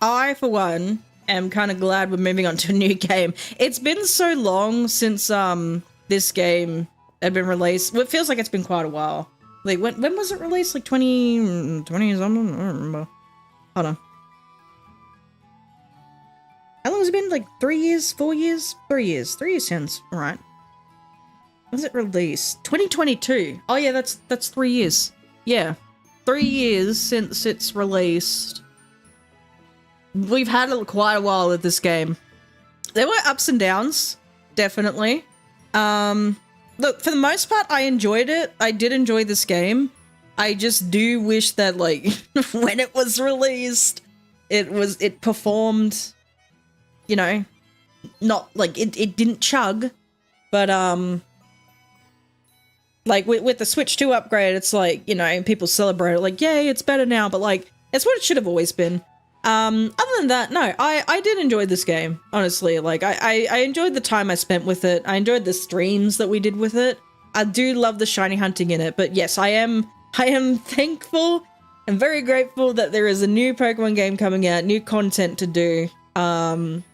I, for one, am kind of glad we're moving on to a new game. It's been so long since this game had been released. Well, it feels like it's been quite a while. Like, when was it released? Like 20 something? I don't remember. Hold on. How long has it been? Like 3 years? 4 years? 3 years. 3 years sounds right. When was it released? 2022. Oh yeah, that's 3 years. Yeah. 3 years since it's released. We've had quite a while with this game. There were ups and downs, definitely. Look, for the most part, I enjoyed it. I did enjoy this game. I just do wish that, like, when it was released, it performed, you know, not, like, it didn't chug, but, like, with the Switch 2 upgrade, it's like, you know, people celebrate it, like, yay, it's better now, but, like, it's what it should have always been. Other than that, no, I did enjoy this game, honestly. Like, I enjoyed the time I spent with it. I enjoyed the streams that we did with it. I do love the shiny hunting in it, but yes, I am thankful and very grateful that there is a new Pokemon game coming out, new content to do. And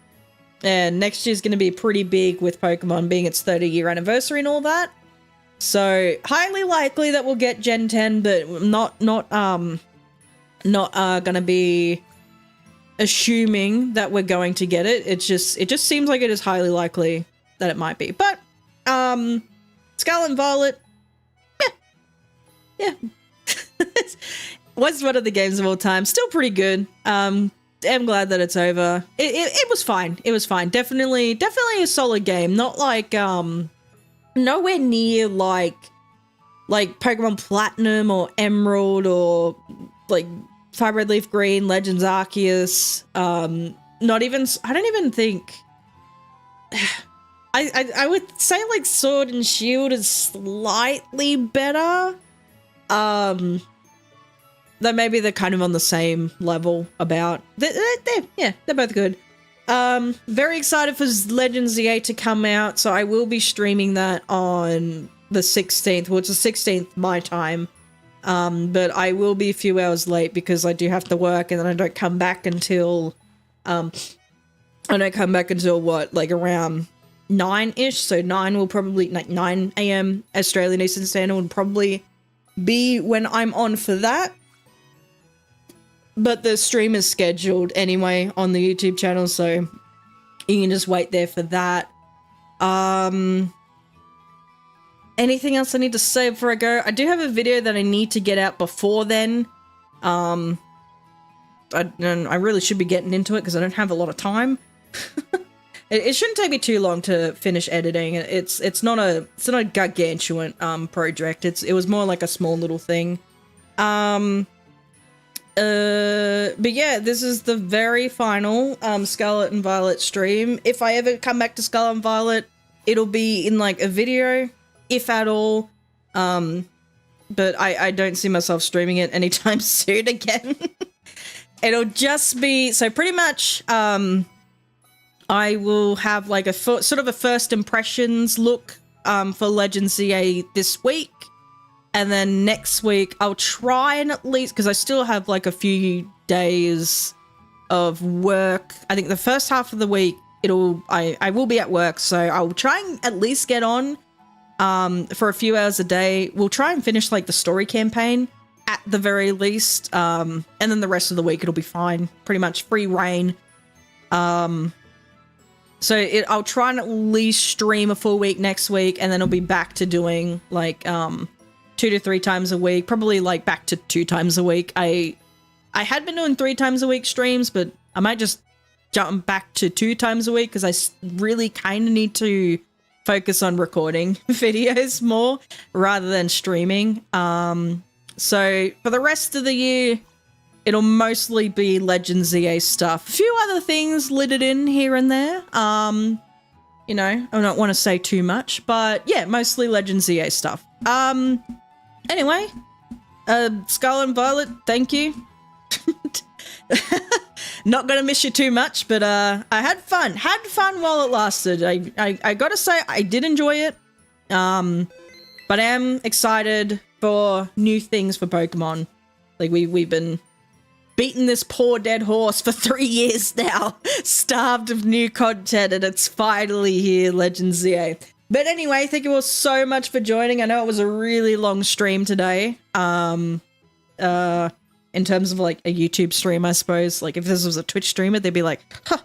next year's going to be pretty big with Pokemon being its 30-year anniversary and all that. So, highly likely that we'll get Gen 10, but not gonna be assuming that we're going to get it. It just seems like it is highly likely that it might be. But Scarlet and Violet, yeah. Was one of the games of all time. Still pretty good. I'm glad that it's over. It was fine. It was fine. Definitely a solid game. Not like nowhere near like Pokemon Platinum or Emerald or like Fire Red Leaf Green, Legends Arceus. Not even, I don't even think, I would say like Sword and Shield is slightly better. Though maybe they're kind of on the same level about, they're both good. Very excited for Legends Z8 to come out, so I will be streaming that on the 16th. Well, it's the 16th my time. But I will be a few hours late because I do have to work, and then I don't come back until, what, like around 9-ish, so 9 will probably, like 9 AM Australian Eastern Standard would probably be when I'm on for that. but the stream is scheduled anyway on the YouTube channel, so you can just wait there for that. Anything else I need to say before I go? I do have a video that I need to get out before then. And I really should be getting into it because I don't have a lot of time. It shouldn't take me too long to finish editing. It's not a gargantuan project. It was more like a small little thing. But yeah, this is the very final Scarlet and Violet stream. If I ever come back to Scarlet and Violet, it'll be in like a video, if at all. But I don't see myself streaming it anytime soon again. It'll just be, so pretty much, I will have like a sort of a first impressions look for Legend ZA this week. And then next week, I'll try and at least, because I still have like a few days of work. I think the first half of the week, I will be at work, so I'll try and at least get on for a few hours a day. We'll try and finish like the story campaign at the very least, and then the rest of the week it'll be fine. Pretty much free reign. So I'll try and at least stream a full week next week, and then I'll be back to doing like 2 to 3 times a week, probably like back to 2 times a week. I had been doing 3 times a week streams, but I might just jump back to 2 times a week because I really kind of need to focus on recording videos more rather than streaming. So for the rest of the year, it'll mostly be Legend ZA stuff. A few other things littered in here and there. You know, I don't want to say too much, but yeah, mostly Legend ZA stuff. Anyway, Scarlet and Violet, thank you. Not gonna miss you too much, but I had fun while it lasted. I gotta say I did enjoy it, but I am excited for new things for Pokemon. Like we've been beating this poor dead horse for 3 years now, starved of new content, and it's finally here, Legend ZA. But anyway, thank you all so much for joining. I know it was a really long stream today. In terms of like a YouTube stream, I suppose. Like if this was a Twitch streamer, they'd be like, huh,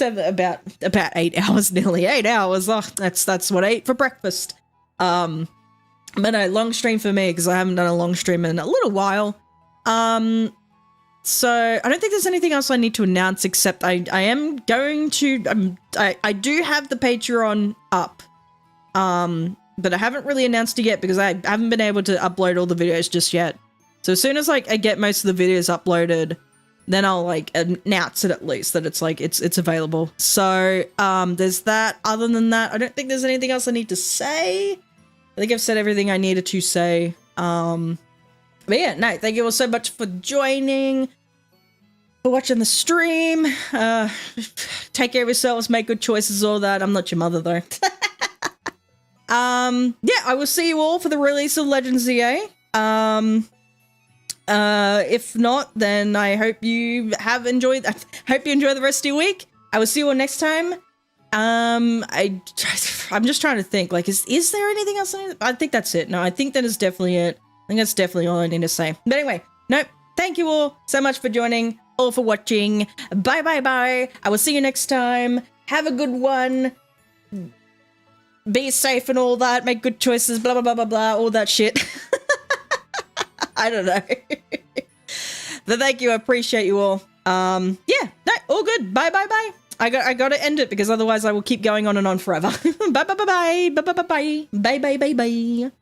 about 8 hours, nearly 8 hours. Oh, that's what I ate for breakfast. But no, long stream for me because I haven't done a long stream in a little while. So I don't think there's anything else I need to announce except I am going to, I do have the Patreon up. But I haven't really announced it yet because I haven't been able to upload all the videos just yet. So as soon as like I get most of the videos uploaded, then I'll like announce it at least that it's like it's available. So there's that. Other than that, I don't think there's anything else I need to say. I think I've said everything I needed to say. But yeah, no, thank you all so much for joining, for watching the stream. Take care of yourselves, make good choices, all that. I'm not your mother though. Yeah, I will see you all for the release of Legend ZA. If not, then I hope you have enjoyed. I hope you enjoy the rest of your week. I will see you all next time. I'm just trying to think. Like, is there anything else? I think that's it. No, I think that is definitely it. I think that's definitely all I need to say. But anyway, nope. Thank you all so much for joining, all for watching. Bye, bye, bye. I will see you next time. Have a good one. Be safe and all that. Make good choices. Blah, blah, blah, blah, blah. All that shit. I don't know. But thank you. I appreciate you all. Yeah. No, all good. Bye, bye, bye. I got to end it because otherwise I will keep going on and on forever. Bye, bye, bye, bye. Bye, bye, bye, bye. Bye, bye, bye, bye.